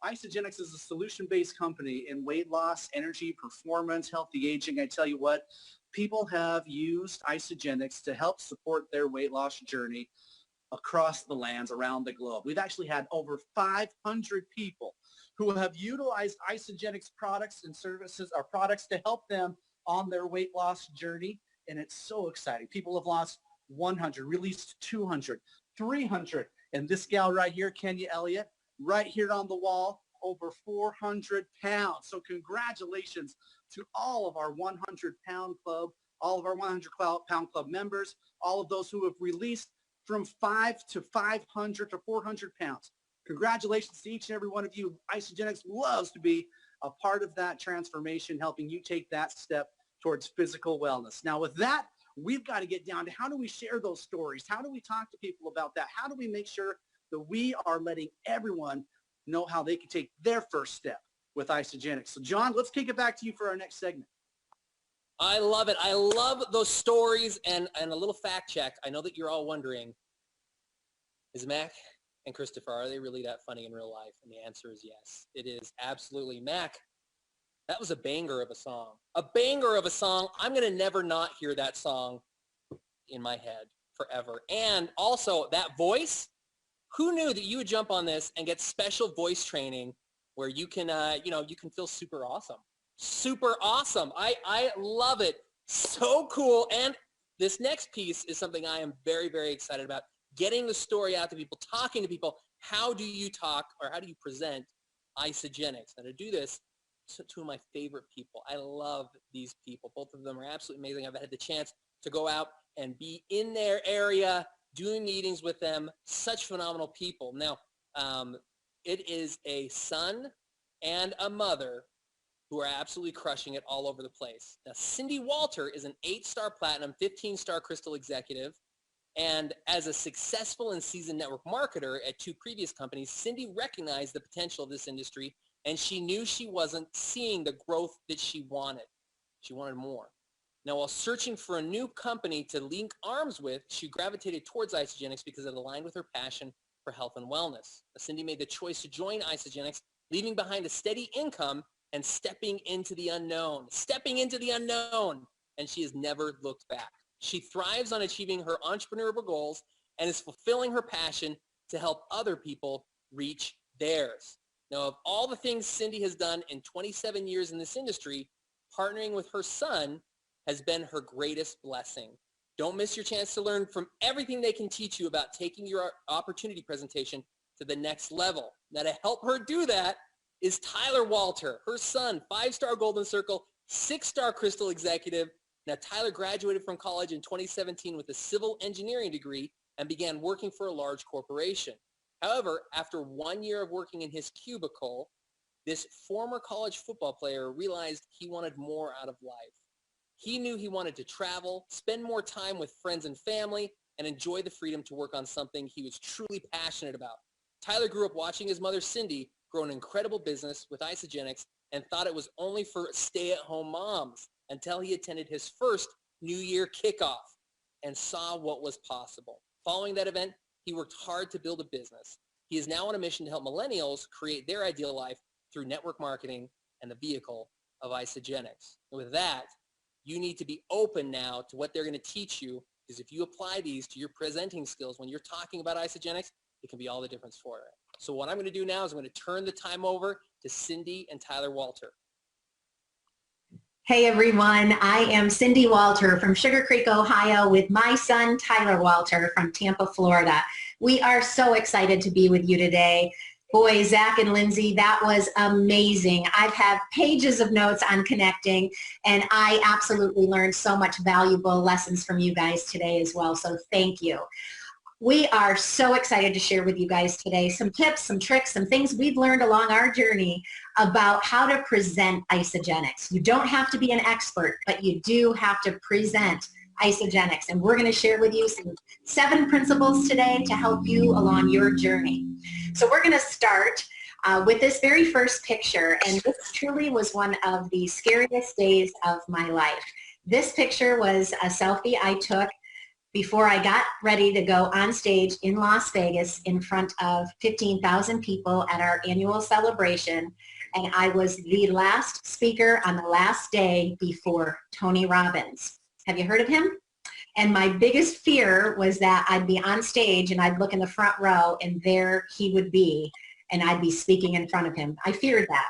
Isagenix is a solution-based company in weight loss, energy, performance, healthy aging. I tell you what, people have used Isagenix to help support their weight loss journey across the lands around the globe. We've actually had over 500 people who have utilized Isagenix products and services or products to help them on their weight loss journey. And it's so exciting. People have lost 100, released 200, 300. And this gal right here, Kenya Elliott, right here on the wall, over 400 pounds. So congratulations to all of our 100-pound club, all of our 100-pound club members, all of those who have released from 5 to 500 to 400 pounds. Congratulations to each and every one of you. Isagenix loves to be a part of that transformation, helping you take that step towards physical wellness. Now with that, we've got to get down to how do we share those stories? How do we talk to people about that? How do we make sure that we are letting everyone know how they can take their first step with Isagenix? So John, let's kick it back to you for our next segment. I love it. I love those stories and a little fact check. I know that you're all wondering, is Mac and Christopher, are they really that funny in real life? And the answer is yes. It is absolutely. Mac, that was a banger of a song. A banger of a song. I'm going to never not hear that song in my head forever. And also that voice, who knew that you would jump on this and get special voice training where you can, you can feel super awesome. Super awesome. I love it. So cool. And this next piece is something I am very, very excited about. Getting the story out to people, talking to people. How do you talk or how do you present Isagenix? And to do this, two of my favorite people. I love these people. Both of them are absolutely amazing. I've had the chance to go out and be in their area, doing meetings with them. Such phenomenal people. Now, it is a son and a mother who are absolutely crushing it all over the place. Now, Cindy Walter is an 8-star platinum, 15-star crystal executive. And as a successful and seasoned network marketer at 2 previous companies, Cindy recognized the potential of this industry, and she knew she wasn't seeing the growth that she wanted. She wanted more. Now, while searching for a new company to link arms with, she gravitated towards Isagenix because it aligned with her passion for health and wellness. Cindy made the choice to join Isagenix, leaving behind a steady income and stepping into the unknown. Stepping into the unknown. And she has never looked back. She thrives on achieving her entrepreneurial goals and is fulfilling her passion to help other people reach theirs. Now, of all the things Cindy has done in 27 years in this industry, partnering with her son has been her greatest blessing. Don't miss your chance to learn from everything they can teach you about taking your opportunity presentation to the next level. Now, to help her do that is Tyler Walter. Her son, 5-star Golden Circle, 6-star Crystal Executive. Now, Tyler graduated from college in 2017 with a civil engineering degree and began working for a large corporation. However, after 1 year of working in his cubicle, this former college football player realized he wanted more out of life. He knew he wanted to travel, spend more time with friends and family, and enjoy the freedom to work on something he was truly passionate about. Tyler grew up watching his mother, Cindy, grow an incredible business with Isagenix and thought it was only for stay-at-home moms until he attended his first New Year kickoff and saw what was possible. Following that event, he worked hard to build a business. He is now on a mission to help millennials create their ideal life through network marketing and the vehicle of Isagenix. And with that, you need to be open now to what they're going to teach you, because if you apply these to your presenting skills when you're talking about Isagenix, it can be all the difference for it. So what I'm going to do now is I'm going to turn the time over to Cindy and Tyler Walter. Hey everyone, I am Cindy Walter from Sugar Creek, Ohio with my son Tyler Walter from Tampa, Florida. We are so excited to be with you today. Boy, Zach and Lindsay, that was amazing. I've had pages of notes on connecting, and I absolutely learned so much valuable lessons from you guys today as well, so thank you. We are so excited to share with you guys today some tips, some tricks, some things we've learned along our journey about how to present Isagenix. You don't have to be an expert, but you do have to present Isagenix, and we're going to share with you some 7 principles today to help you along your journey. So we're going to start with this very first picture, and this truly was one of the scariest days of my life. This picture was a selfie I took before I got ready to go on stage in Las Vegas in front of 15,000 people at our annual celebration, and I was the last speaker on the last day before Tony Robbins. Have you heard of him? And my biggest fear was that I'd be on stage and I'd look in the front row and there he would be and I'd be speaking in front of him. I feared that.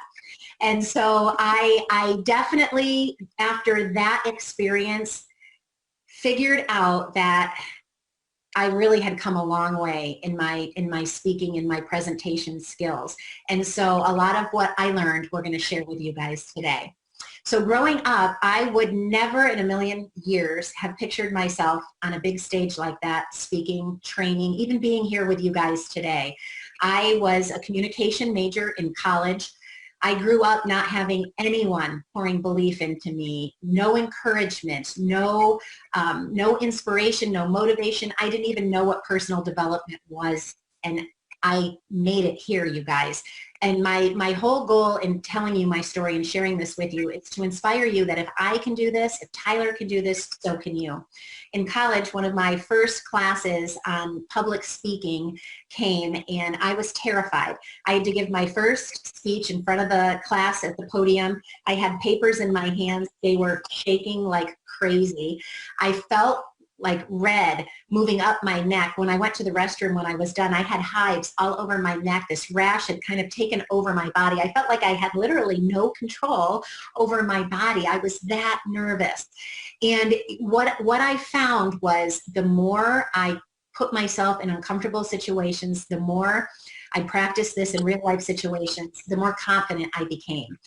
And so I definitely, after that experience, figured out that I really had come a long way in my speaking, in my presentation skills. And so a lot of what I learned, we're going to share with you guys today. So growing up, I would never in a million years have pictured myself on a big stage like that, speaking, training, even being here with you guys today. I was a communication major in college. I grew up not having anyone pouring belief into me, no encouragement, no inspiration, no motivation. I didn't even know what personal development was, and I made it here, you guys. And my whole goal in telling you my story and sharing this with you is to inspire you that if I can do this, if Tyler can do this, so can you. In college, one of my first classes on public speaking came, and I was terrified. I had to give my first speech in front of the class at the podium. I had papers in my hands. They were shaking like crazy. I felt like red moving up my neck. When I went to the restroom when I was done, I had hives all over my neck. This rash had kind of taken over my body. I felt like I had literally no control over my body. I was that nervous. And what I found was the more I put myself in uncomfortable situations, the more I practiced this in real life situations, the more confident I became.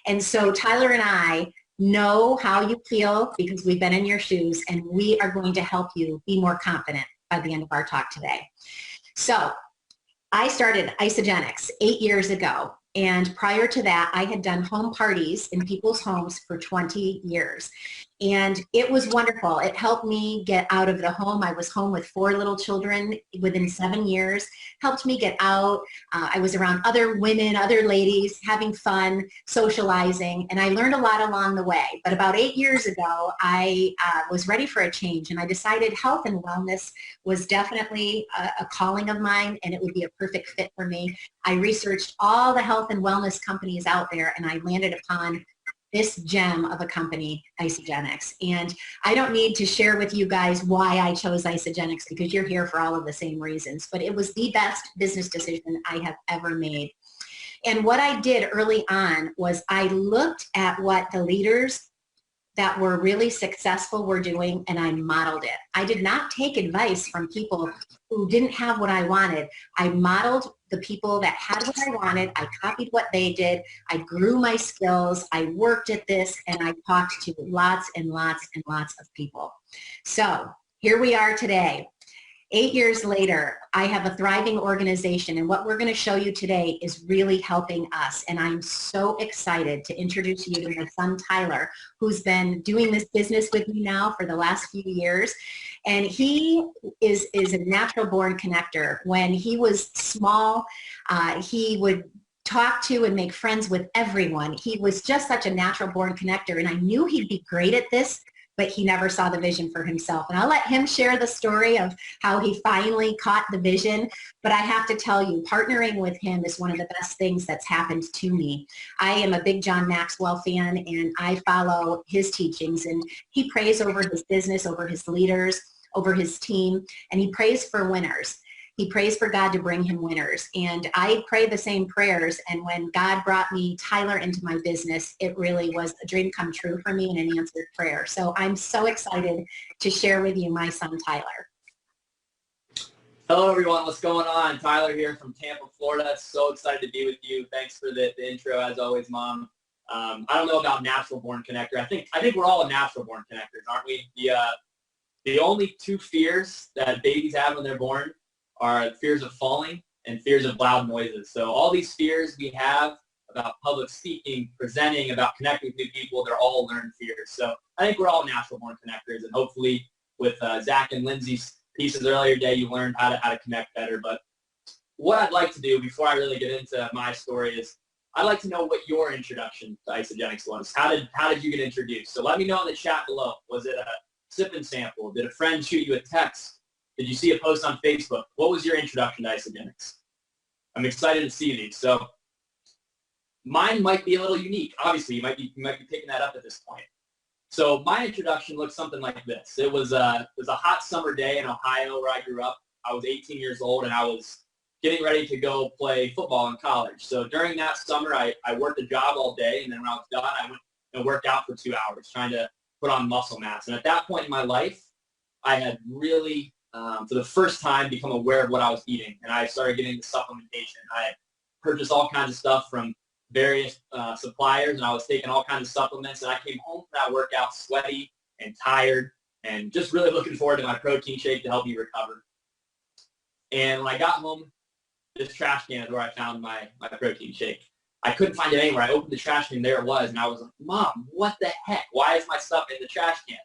And so Tyler and I know how you feel because we've been in your shoes, and we are going to help you be more confident by the end of our talk today. So I started Isagenix 8 years ago, and prior to that I had done home parties in people's homes for 20 years. And it was wonderful. It helped me get out of the home. I was home with 4 little children within 7 years. Helped me get out. I was around other women, other ladies, having fun, socializing, and I learned a lot along the way. But about 8 years ago, I was ready for a change, and I decided health and wellness was definitely a calling of mine, and it would be a perfect fit for me. I researched all the health and wellness companies out there, and I landed upon this gem of a company, Isagenix. And I don't need to share with you guys why I chose Isagenix because you're here for all of the same reasons, but it was the best business decision I have ever made. And what I did early on was I looked at what the leaders that were really successful were doing, and I modeled it. I did not take advice from people who didn't have what I wanted. I modeled the people that had what I wanted. I copied what they did. I grew my skills. I worked at this, and I talked to lots and lots and lots of people. So here we are today. 8 years later, I have a thriving organization, and what we're going to show you today is really helping us. And I'm so excited to introduce you to my son, Tyler, who's been doing this business with me now for the last few years. And he is a natural born connector. When he was small, he would talk to and make friends with everyone. He was just such a natural born connector, and I knew he'd be great at this, but he never saw the vision for himself. And I'll let him share the story of how he finally caught the vision. But I have to tell you, partnering with him is one of the best things that's happened to me. I am a big John Maxwell fan, and I follow his teachings. And he prays over his business, over his leaders, over his team, and he prays for winners. He prays for God to bring him winners. And I pray the same prayers. And when God brought me Tyler into my business, it really was a dream come true for me and an answered prayer. So I'm so excited to share with you my son, Tyler. Hello, everyone. What's going on? Tyler here from Tampa, Florida. So excited to be with you. Thanks for the intro, as always, Mom. I don't know about natural born connector. I think we're all natural born connectors, aren't we? The only two fears that babies have when they're born are fears of falling and fears of loud noises. So all these fears we have about public speaking, presenting, about connecting with new people, they're all learned fears. So I think we're all natural born connectors, and hopefully with Zach and Lindsay's pieces earlier today, you learned how to connect better. But what I'd like to do before I really get into my story is I'd like to know what your introduction to Isagenix was. How did you get introduced? So let me know in the chat below. Was it a sip and sample? Did a friend shoot you a text? Did you see a post on Facebook? What was your introduction to Isagenix? I'm excited to see these. So mine might be a little unique. Obviously, you might be picking that up at this point. So my introduction looks something like this. It was a hot summer day in Ohio where I grew up. I was 18 years old, and I was getting ready to go play football in college. So during that summer, I worked a job all day, and then when I was done, I went and worked out for 2 hours trying to put on muscle mass. And at that point in my life, I had really for the first time become aware of what I was eating, and I started getting into supplementation. I had purchased all kinds of stuff from various suppliers, and I was taking all kinds of supplements, and I came home from that workout sweaty and tired and just really looking forward to my protein shake to help me recover. And when I got home, this trash can is where I found my protein shake. I couldn't find it anywhere. I opened the trash can, there it was, and I was like, Mom, what the heck? Why is my stuff in the trash can?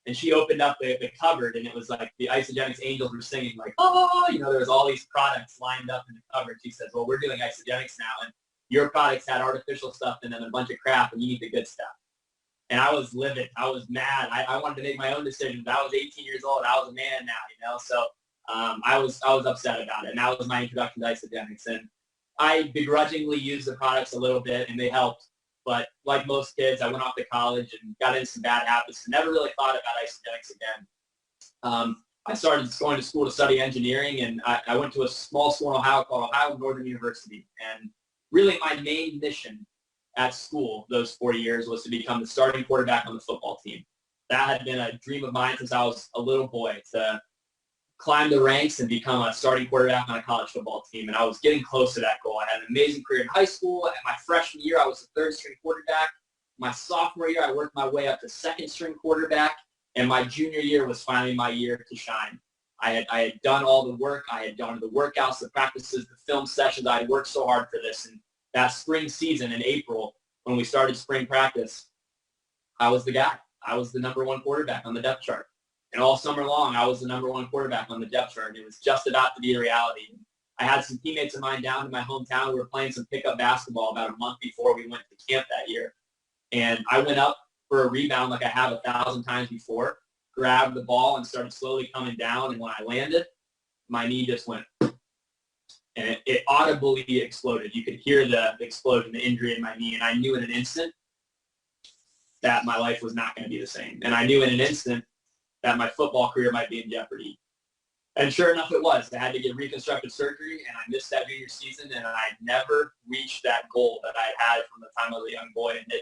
And she opened up the cupboard, and it was like the Isagenix angels were singing, like, oh, there was all these products lined up in the cupboard. She says, well, we're doing Isagenix now, and your products had artificial stuff in them and a bunch of crap, and you need the good stuff. And I was livid. I was mad. I wanted to make my own decisions. I was 18 years old. I was a man now, So I was upset about it, and that was my introduction to Isagenix. And I begrudgingly used the products a little bit, and they helped. But like most kids, I went off to college and got into some bad habits and never really thought about Isagenix again. I started going to school to study engineering, and I went to a small school in Ohio called Ohio Northern University. And really my main mission at school those 4 years was to become the starting quarterback on the football team. That had been a dream of mine since I was a little boy, to climb the ranks and become a starting quarterback on a college football team. And I was getting close to that goal. I had an amazing career in high school. At my freshman year, I was the third string quarterback. My sophomore year, I worked my way up to second string quarterback. And my junior year was finally my year to shine. I had done all the work. I had done the workouts, the practices, the film sessions. I had worked so hard for this. And that spring season in April, when we started spring practice, I was the guy. I was the number one quarterback on the depth chart. And all summer long, I was the number one quarterback on the depth chart. It was just about to be a reality. I had some teammates of mine down in my hometown. We were playing some pickup basketball about a month before we went to camp that year. And I went up for a rebound like I have 1,000 times before, grabbed the ball and started slowly coming down. And when I landed, my knee just went, and it audibly exploded. You could hear the explosion, the injury in my knee. And I knew in an instant that my life was not going to be the same. And I knew in an instant that my football career might be in jeopardy. And sure enough, it was. I had to get reconstructive surgery, and I missed that junior season, and I never reached that goal that I had from the time I was a young boy, and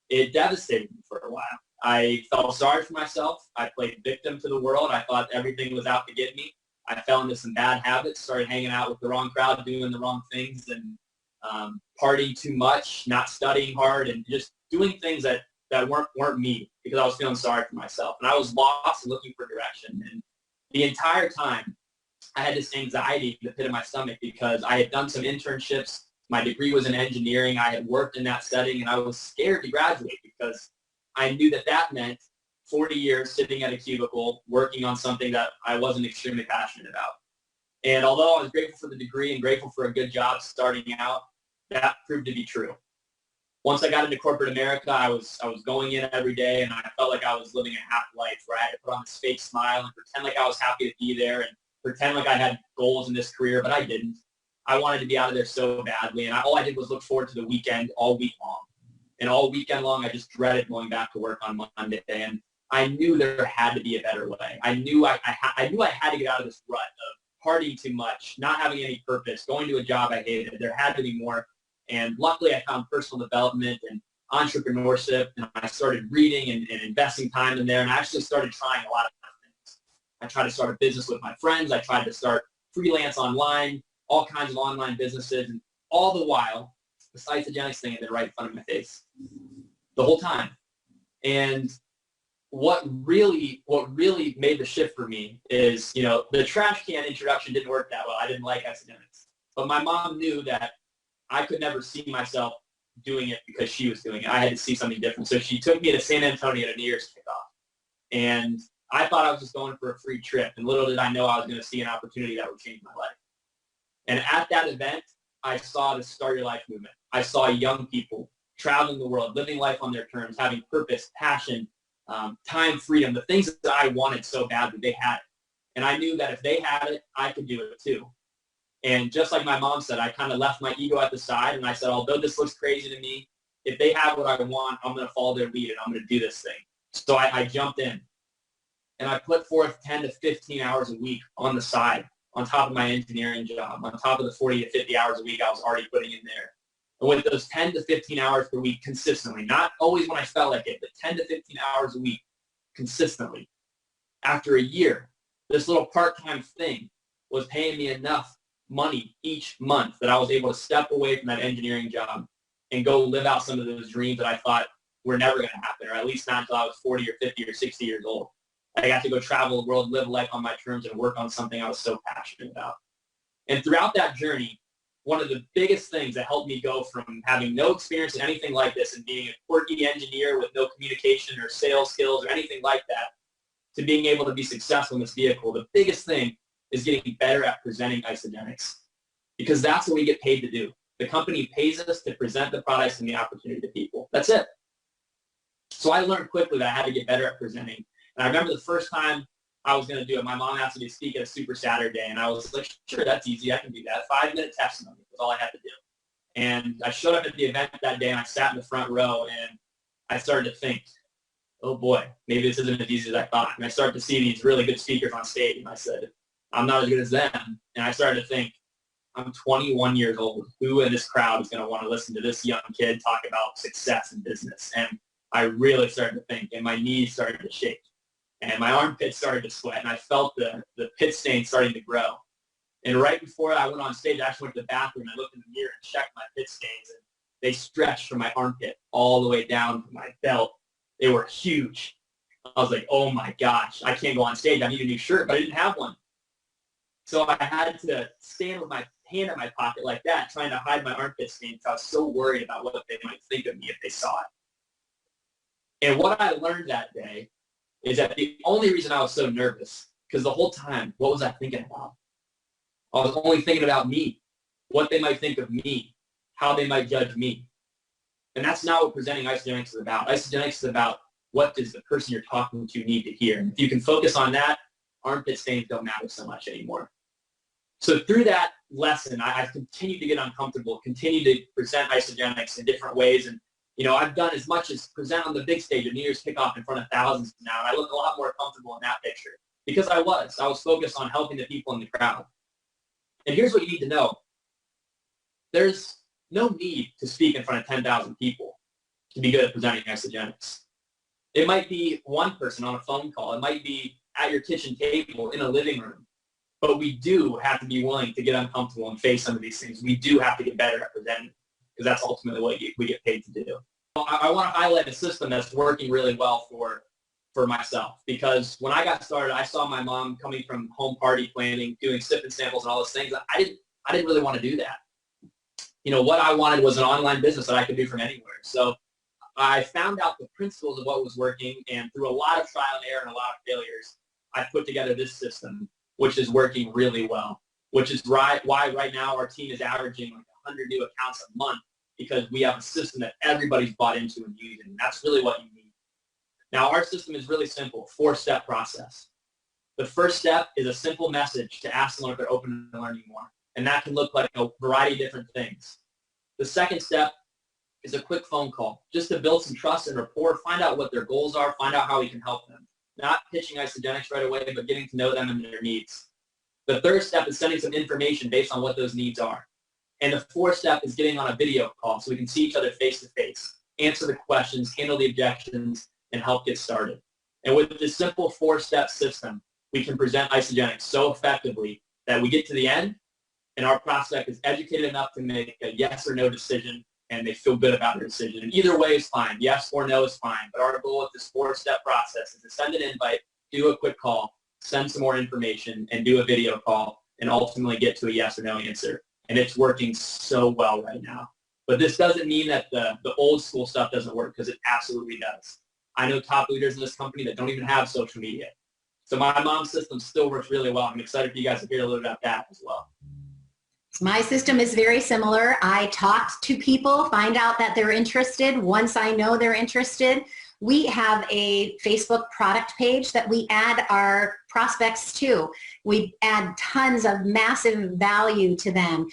it devastated me for a while. I felt sorry for myself. I played victim to the world. I thought everything was out to get me. I fell into some bad habits, started hanging out with the wrong crowd, doing the wrong things, and partying too much, not studying hard, and just doing things that weren't me because I was feeling sorry for myself. And I was lost and looking for direction. And the entire time, I had this anxiety in the pit of my stomach because I had done some internships. My degree was in engineering. I had worked in that setting, and I was scared to graduate because I knew that meant 40 years sitting at a cubicle working on something that I wasn't extremely passionate about. And although I was grateful for the degree and grateful for a good job starting out, that proved to be true. Once I got into corporate America, I was going in every day, and I felt like I was living a half life where I had to put on this fake smile and pretend like I was happy to be there and pretend like I had goals in this career, but I didn't. I wanted to be out of there so badly, and all I did was look forward to the weekend all week long. And all weekend long, I just dreaded going back to work on Monday. And I knew there had to be a better way. I knew I had to get out of this rut of partying too much, not having any purpose, going to a job I hated. There had to be more. And luckily, I found personal development and entrepreneurship, and I started reading and investing time in there. And I actually started trying a lot of things. I tried to start a business with my friends. I tried to start freelance online, all kinds of online businesses, and all the while, the Isagenix thing had been right in front of my face the whole time. And what really made the shift for me is, the trash can introduction didn't work that well. I didn't like Isagenix. But my mom knew that I could never see myself doing it because she was doing it. I had to see something different. So she took me to San Antonio at a New Year's kickoff. And I thought I was just going for a free trip. And little did I know I was going to see an opportunity that would change my life. And at that event, I saw the Start Your Life movement. I saw young people traveling the world, living life on their terms, having purpose, passion, time, freedom, the things that I wanted so badly, they had it. And I knew that if they had it, I could do it too. And just like my mom said, I kind of left my ego at the side, and I said, although this looks crazy to me, if they have what I want, I'm going to follow their lead, and I'm going to do this thing. So I jumped in, and I put forth 10 to 15 hours a week on the side, on top of my engineering job, on top of the 40 to 50 hours a week I was already putting in there. And with those 10 to 15 hours per week consistently, not always when I felt like it, but 10 to 15 hours a week consistently, after a year, this little part-time thing was paying me enough money each month that I was able to step away from that engineering job and go live out some of those dreams that I thought were never going to happen, or at least not until I was 40 or 50 or 60 years old. I got to go travel the world, live life on my terms, and work on something I was so passionate about. And throughout that journey, one of the biggest things that helped me go from having no experience in anything like this and being a quirky engineer with no communication or sales skills or anything like that to being able to be successful in this vehicle, the biggest thing is getting better at presenting Isagenix, because that's what we get paid to do. The company pays us to present the products and the opportunity to people. That's it. So I learned quickly that I had to get better at presenting. And I remember the first time I was going to do it, my mom asked me to speak at a Super Saturday, and I was like, sure, that's easy. I can do that. 5-minute testimony was all I had to do. And I showed up at the event that day, and I sat in the front row, and I started to think, oh boy, maybe this isn't as easy as I thought. And I started to see these really good speakers on stage, and I said, I'm not as good as them. And I started to think, I'm 21 years old. Who in this crowd is going to want to listen to this young kid talk about success in business? And I really started to think, and my knees started to shake, and my armpits started to sweat, and I felt the pit stain starting to grow. And right before I went on stage, I actually went to the bathroom, and I looked in the mirror and checked my pit stains, and they stretched from my armpit all the way down to my belt. They were huge. I was like, oh my gosh, I can't go on stage. I need a new shirt, but I didn't have one. So I had to stand with my hand in my pocket like that, trying to hide my armpit stain, because I was so worried about what they might think of me if they saw it. And what I learned that day is that the only reason I was so nervous, because the whole time, what was I thinking about? I was only thinking about me, what they might think of me, how they might judge me. And that's not what presenting Isagenix is about. Isagenix is about what does the person you're talking to need to hear. And if you can focus on that, armpit stains don't matter so much anymore. So through that lesson, I've continued to get uncomfortable, continued to present Isagenix in different ways. And, I've done as much as present on the big stage at New Year's kickoff in front of thousands now. And I look a lot more comfortable in that picture because I was focused on helping the people in the crowd. And here's what you need to know. There's no need to speak in front of 10,000 people to be good at presenting Isagenix. It might be one person on a phone call. It might be at your kitchen table in a living room. But we do have to be willing to get uncomfortable and face some of these things. We do have to get better at presenting because that's ultimately what we get paid to do. I want to highlight a system that's working really well for myself, because when I got started, I saw my mom coming from home party planning, doing sip and samples and all those things. I didn't really want to do that. You know, what I wanted was an online business that I could do from anywhere. So I found out the principles of what was working, and through a lot of trial and error and a lot of failures, I put together this system, which is working really well, which is why right now our team is averaging like 100 new accounts a month, because we have a system that everybody's bought into and using. That's really what you need. Now, our system is really simple, 4-step process. The first step is a simple message to ask them if they're open to learning more, and that can look like a variety of different things. The second step is a quick phone call, just to build some trust and rapport, find out what their goals are, find out how we can help them. Not pitching Isagenix right away, but getting to know them and their needs. The third step is sending some information based on what those needs are. And the fourth step is getting on a video call so we can see each other face to face, answer the questions, handle the objections, and help get started. And with this simple 4-step system, we can present Isagenix so effectively that we get to the end and our prospect is educated enough to make a yes or no decision, and they feel good about their decision. And either way is fine. Yes or no is fine. But our goal with this 4-step process is to send an invite, do a quick call, send some more information, and do a video call, and ultimately get to a yes or no answer. And it's working so well right now. But this doesn't mean that the old school stuff doesn't work, because it absolutely does. I know top leaders in this company that don't even have social media. So my mom's system still works really well. I'm excited for you guys to hear a little bit about that as well. My system is very similar. I talk to people, find out that they're interested. Once I know they're interested, we have a Facebook product page that we add our prospects to. We add tons of massive value to them.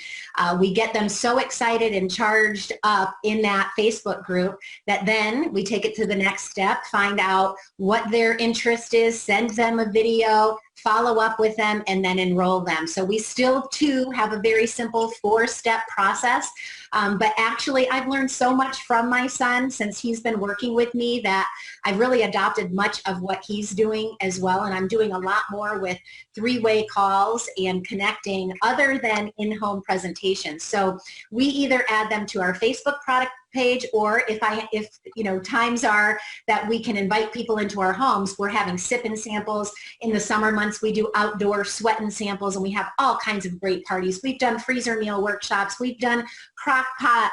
We get them so excited and charged up in that Facebook group that then we take it to the next step, find out what their interest is, send them a video, follow up with them, and then enroll them. So we still, too, have a very simple 4-step process. But actually, I've learned so much from my son since he's been working with me that I've really adopted much of what he's doing as well. And I'm doing a lot more with 3-way calls and connecting other than in-home presentations. So we either add them to our Facebook product page, or if you know, times are that we can invite people into our homes, we're having sip and samples. In the summer months, we do outdoor sweat and samples, and we have all kinds of great parties. We've done freezer meal workshops. We've done crock pot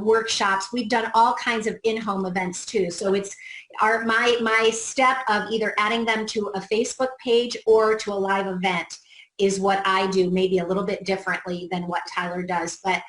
workshops. We've done all kinds of in-home events too. So it's my step of either adding them to a Facebook page or to a live event is what I do, maybe a little bit differently than what Tyler does. But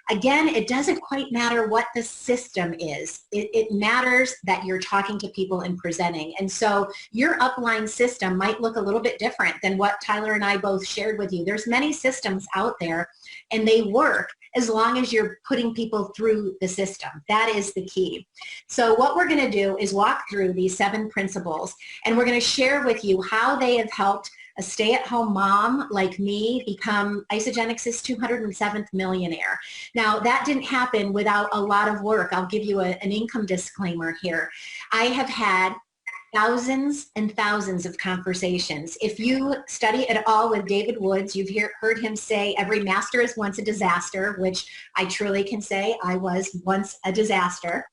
again, it doesn't quite matter what the system is. It matters that you're talking to people and presenting. And so your upline system might look a little bit different than what Tyler and I both shared with you. There's many systems out there, and they work as long as you're putting people through the system. That is the key. So what we're going to do is walk through these 7 principles, and we're going to share with you how they have helped a stay-at-home mom like me become Isagenix's 207th millionaire. Now, that didn't happen without a lot of work. I'll give you an income disclaimer here. I have had thousands and thousands of conversations. If you study at all with David Woods, you've heard him say every master is once a disaster, which I truly can say I was once a disaster.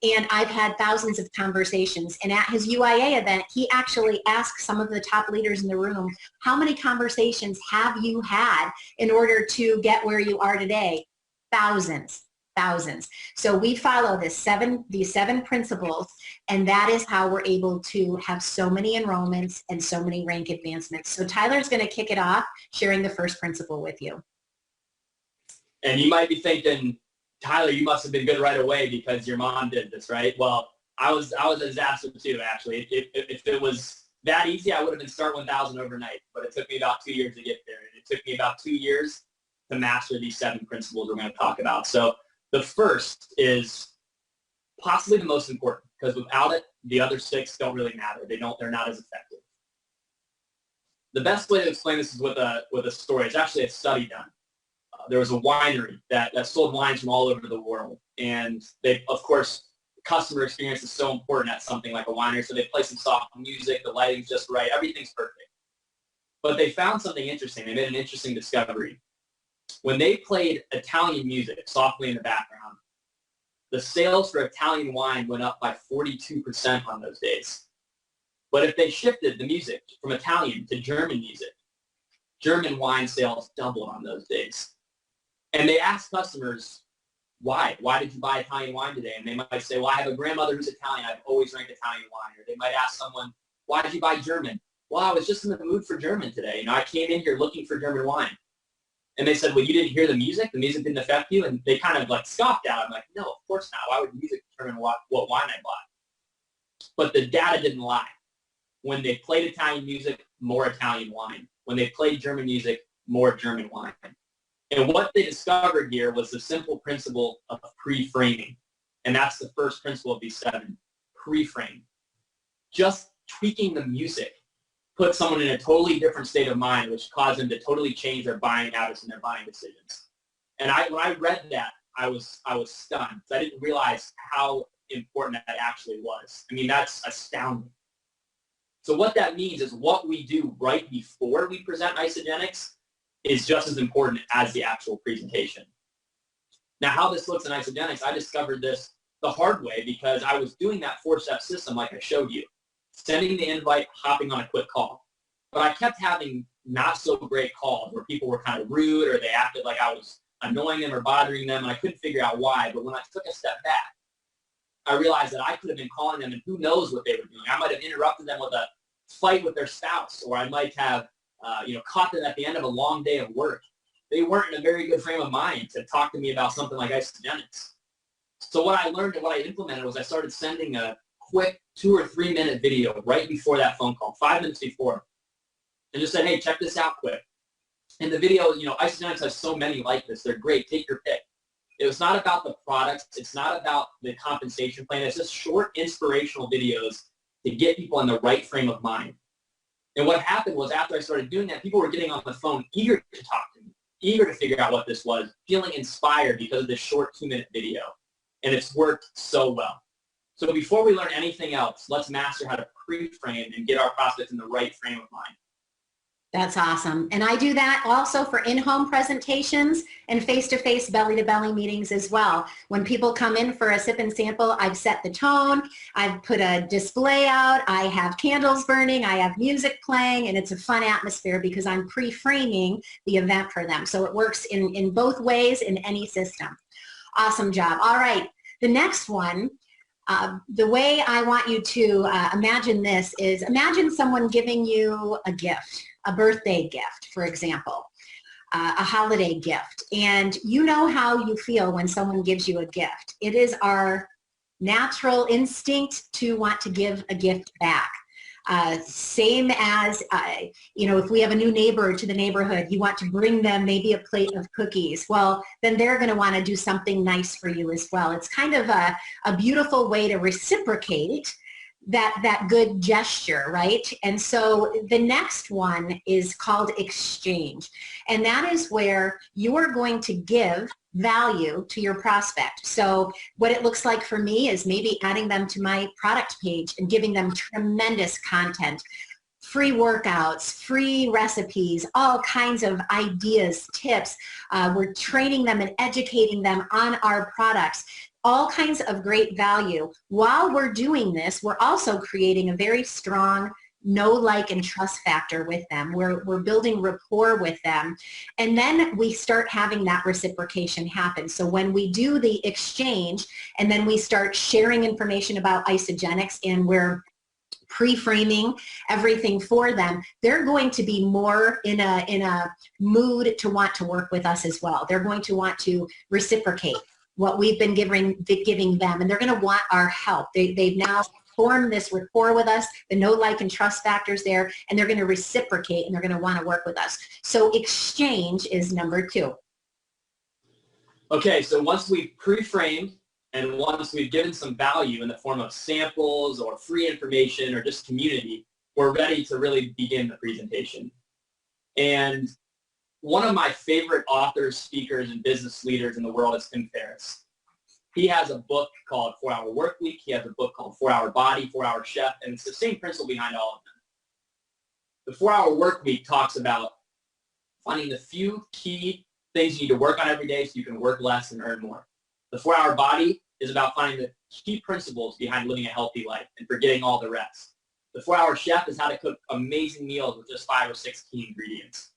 And I've had thousands of conversations. And at his UIA event, he actually asked some of the top leaders in the room, how many conversations have you had in order to get where you are today? Thousands. So we follow these 7 principles, and that is how we're able to have so many enrollments and so many rank advancements. So Tyler's going to kick it off, sharing the first principle with you. And you might be thinking, Tyler, you must have been good right away because your mom did this, right? Well, I was a disaster too, actually. If it was that easy, I would have been start 1,000 overnight, but it took me about 2 years to get there. And it took me about 2 years to master these 7 principles we're going to talk about. So the first is possibly the most important, because without it, the other 6 don't really matter. They're not as effective. The best way to explain this is with a story. It's actually a study done. There was a winery that sold wines from all over the world, and they, of course, customer experience is so important at something like a winery. So they play some soft music, the lighting's just right, everything's perfect. But they found something interesting. They made an interesting discovery. When they played Italian music softly in the background, the sales for Italian wine went up by 42% on those days. But if they shifted the music from Italian to German music, German wine sales doubled on those days. And they asked customers, why? Why did you buy Italian wine today? And they might say, well, I have a grandmother who's Italian. I've always drank Italian wine. Or they might ask someone, why did you buy German? Well, I was just in the mood for German today. I came in here looking for German wine. And they said, well, you didn't hear the music? The music didn't affect you? And they kind of like scoffed at it. I'm like, no, of course not. Why would music determine what wine I bought? But the data didn't lie. When they played Italian music, more Italian wine. When they played German music, more German wine. And what they discovered here was the simple principle of pre-framing. And that's the first principle of these 7, pre-frame. Just tweaking the music put someone in a totally different state of mind, which caused them to totally change their buying habits and their buying decisions. And when I read that, I was stunned. I didn't realize how important that actually was. I mean, that's astounding. So what that means is what we do right before we present Isagenix is just as important as the actual presentation. Now, how this looks in Isagenix, I discovered this the hard way because I was doing that 4-step system like I showed you. Sending the invite, hopping on a quick call. But I kept having not so great calls where people were kind of rude or they acted like I was annoying them or bothering them, and I couldn't figure out why. But when I took a step back, I realized that I could have been calling them and who knows what they were doing. I might have interrupted them with a fight with their spouse, or I might have caught them at the end of a long day of work. They weren't in a very good frame of mind to talk to me about something like Isagenix. So what I learned and what I implemented was I started sending a quick 2 or 3 minute video right before that phone call, 5 minutes before, and just said, hey, check this out quick. And the video, Isagenix has so many like this. They're great. Take your pick. It was not about the products. It's not about the compensation plan. It's just short, inspirational videos to get people in the right frame of mind. And what happened was after I started doing that, people were getting on the phone eager to talk to me, eager to figure out what this was, feeling inspired because of this short 2-minute video. And it's worked so well. So before we learn anything else, let's master how to pre-frame and get our prospects in the right frame of mind. That's awesome. And I do that also for in-home presentations and face-to-face belly-to-belly meetings as well. When people come in for a sip and sample, I've set the tone, I've put a display out, I have candles burning, I have music playing, and it's a fun atmosphere because I'm pre-framing the event for them. So it works in both ways in any system. Awesome job. All right, the next one. The way I want you to imagine this is imagine someone giving you a gift, a birthday gift, for example, a holiday gift. And you know how you feel when someone gives you a gift. It is our natural instinct to want to give a gift back. Same as, if we have a new neighbor to the neighborhood, you want to bring them maybe a plate of cookies. Well, then they're going to want to do something nice for you as well. It's kind of a beautiful way to reciprocate that good gesture, right? And so the next one is called exchange. And that is where you are going to give value to your prospect. So what it looks like for me is maybe adding them to my product page and giving them tremendous content, free workouts, free recipes, all kinds of ideas, tips. We're training them and educating them on our products. All kinds of great value. While we're doing this, we're also creating a very strong know, like, and trust factor with them. We're building rapport with them. And then we start having that reciprocation happen. So when we do the exchange and then we start sharing information about Isagenix and we're pre-framing everything for them, they're going to be more in a mood to want to work with us as well. They're going to want to reciprocate what we've been giving them, and they're going to want our help. They've now formed this rapport with us, the know, like, and trust factors there, and they're going to reciprocate, and they're going to want to work with us. So exchange is number 2. Okay, so once we've pre-framed and once we've given some value in the form of samples or free information or just community, we're ready to really begin the presentation. And one of my favorite authors, speakers, and business leaders in the world is Tim Ferriss. He has a book called 4-Hour Workweek. He has a book called 4-Hour Body, 4-Hour Chef, and it's the same principle behind all of them. The 4-Hour Workweek talks about finding the few key things you need to work on every day so you can work less and earn more. The 4-Hour Body is about finding the key principles behind living a healthy life and forgetting all the rest. The 4-Hour Chef is how to cook amazing meals with just 5 or 6 key ingredients.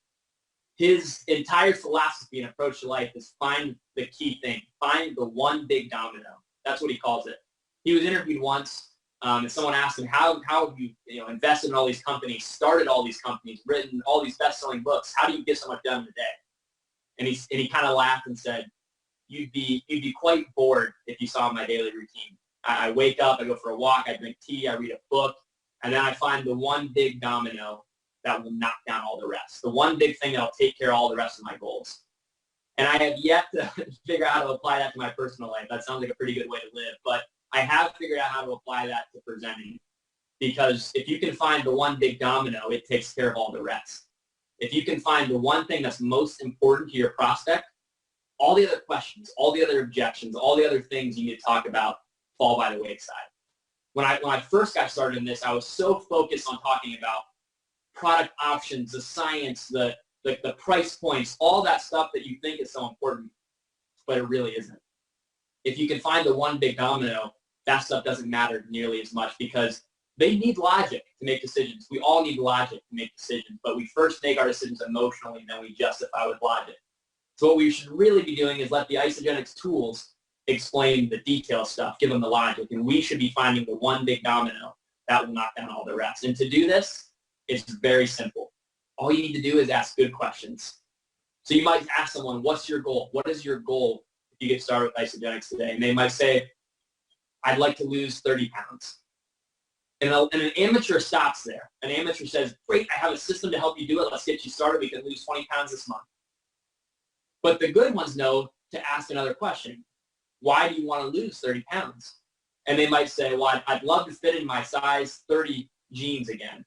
His entire philosophy and approach to life is find the key thing, find the one big domino. That's what he calls it. He was interviewed once, and someone asked him, how have you, invested in all these companies, started all these companies, written all these best-selling books? How do you get so much done in a day? And he kind of laughed and said, you'd be quite bored if you saw my daily routine. I wake up, I go for a walk, I drink tea, I read a book, and then I find the one big domino that will knock down all the rest. The one big thing that will take care of all the rest of my goals. And I have yet to figure out how to apply that to my personal life. That sounds like a pretty good way to live, but I have figured out how to apply that to presenting. Because if you can find the one big domino, it takes care of all the rest. If you can find the one thing that's most important to your prospect, all the other questions, all the other objections, all the other things you need to talk about fall by the wayside. When I first got started in this, I was so focused on talking about product options, the science, the price points, all that stuff that you think is so important, but it really isn't. If you can find the one big domino, that stuff doesn't matter nearly as much because they need logic to make decisions. We all need logic to make decisions, but we first make our decisions emotionally, and then we justify with logic. So what we should really be doing is let the Isagenix tools explain the detail stuff, give them the logic, and we should be finding the one big domino that will knock down all the rest. And to do this, it's very simple. All you need to do is ask good questions. So you might ask someone, what's your goal? What is your goal if you get started with Isagenix today? And they might say, I'd like to lose 30 pounds. And an amateur stops there. An amateur says, great, I have a system to help you do it. Let's get you started. We can lose 20 pounds this month. But the good ones know to ask another question. Why do you want to lose 30 pounds? And they might say, well, I'd love to fit in my size 30 jeans again.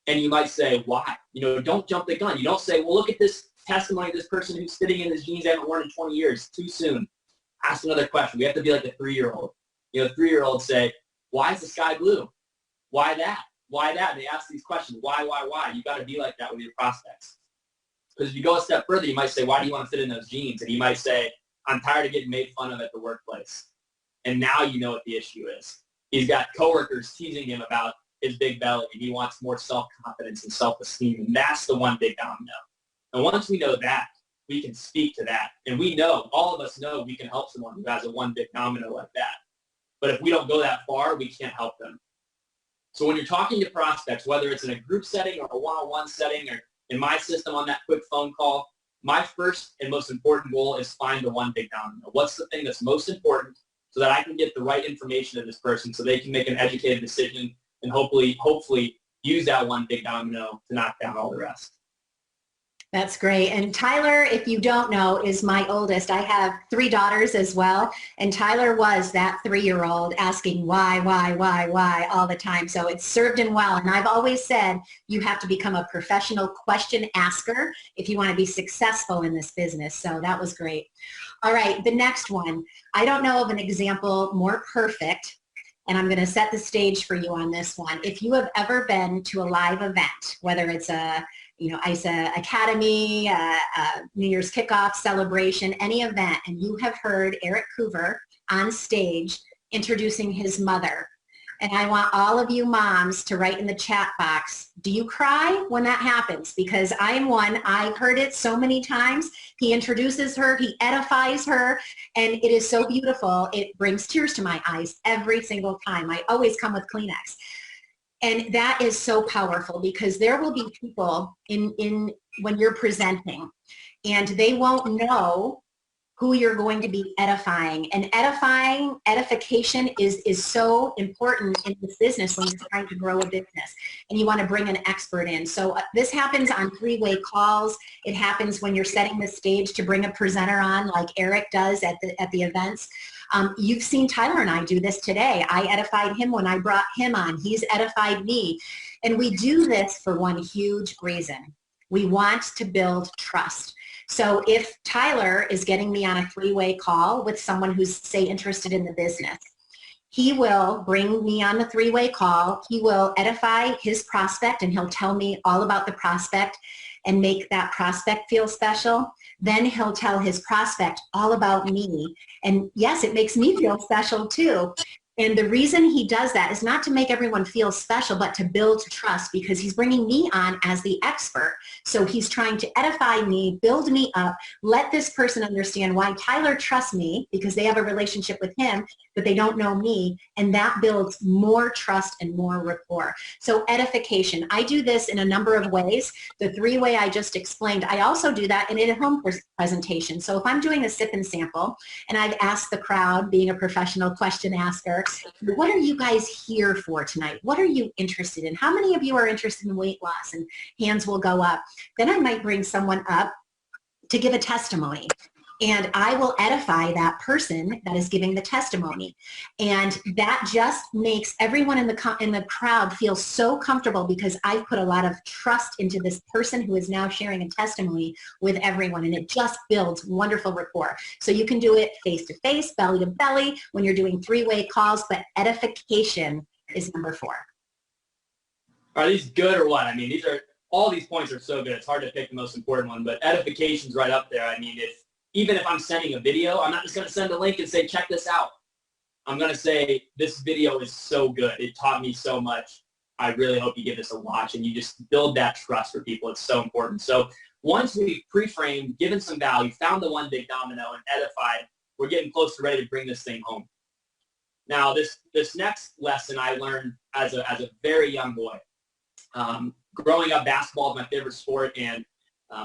And you might say, why? Don't jump the gun. You don't say, well, look at this testimony of this person who's fitting in his jeans they haven't worn in 20 years. Too soon. Ask another question. We have to be like a 3-year-old. 3-year-olds say, why is the sky blue? Why that? Why that? They ask these questions. Why? You got to be like that with your prospects. Because if you go a step further, you might say, why do you want to fit in those jeans? And you might say, I'm tired of getting made fun of at the workplace. And now you know what the issue is. He's got coworkers teasing him about his big belly, and he wants more self-confidence and self-esteem. And that's the one big domino. And once we know that, we can speak to that. And we know, all of us know we can help someone who has a one big domino like that. But if we don't go that far, we can't help them. So when you're talking to prospects, whether it's in a group setting or a one-on-one setting or in my system on that quick phone call, my first and most important goal is find the one big domino. What's the thing that's most important so that I can get the right information to this person so they can make an educated decision and hopefully use that one big domino to knock down all the rest. That's great. And Tyler, if you don't know, is my oldest. I have 3 daughters as well. And Tyler was that 3-year-old asking why all the time. So it served him well. And I've always said you have to become a professional question asker if you want to be successful in this business. So that was great. All right, the next one. I don't know of an example more perfect, and I'm going to set the stage for you on this one. If you have ever been to a live event, whether it's a ISA Academy, New Year's kickoff celebration, any event, and you have heard Eric Coover on stage introducing his mother. And I want all of you moms to write in the chat box, do you cry when that happens? Because I'm one, I've heard it so many times. He introduces her, he edifies her, and it is so beautiful. It brings tears to my eyes every single time. I always come with Kleenex. And that is so powerful because there will be people in when you're presenting and they won't know who you're going to be edifying. And edification is so important in this business when you're trying to grow a business and you want to bring an expert in. So this happens on 3-way calls. It happens when you're setting the stage to bring a presenter on like Eric does at the events. You've seen Tyler and I do this today. I edified him when I brought him on. He's edified me. And we do this for one huge reason. We want to build trust. So if Tyler is getting me on a three-way call with someone who's, say, interested in the business, he will bring me on the three-way call. He will edify his prospect, and he'll tell me all about the prospect and make that prospect feel special. Then he'll tell his prospect all about me. And yes, it makes me feel special too. And the reason he does that is not to make everyone feel special, but to build trust, because he's bringing me on as the expert. So he's trying to edify me, build me up, let this person understand why Tyler trusts me, because they have a relationship with him, but they don't know me. And that builds more trust and more rapport. So edification. I do this in a number of ways. The three-way I just explained, I also do that in a home presentation. So if I'm doing a sip and sample, and I've asked the crowd, being a professional question asker, what are you guys here for tonight? What are you interested in? How many of you are interested in weight loss? And hands will go up. Then I might bring someone up to give a testimony. And I will edify that person that is giving the testimony. And that just makes everyone in the crowd feel so comfortable, because I've put a lot of trust into this person who is now sharing a testimony with everyone. And it just builds wonderful rapport. So you can do it face-to-face, belly-to-belly, when you're doing three-way calls, but edification is number 4. Are these good or what? I mean, all these points are so good. It's hard to pick the most important one, but edification's right up there. I mean, even if I'm sending a video, I'm not just going to send a link and say, check this out. I'm going to say, this video is so good. It taught me so much. I really hope you give this a watch. And you just build that trust for people. It's so important. So once we've pre-framed, given some value, found the one big domino, and edified, we're getting close to ready to bring this thing home. Now, this next lesson I learned as a very young boy. Growing up, basketball is my favorite sport. And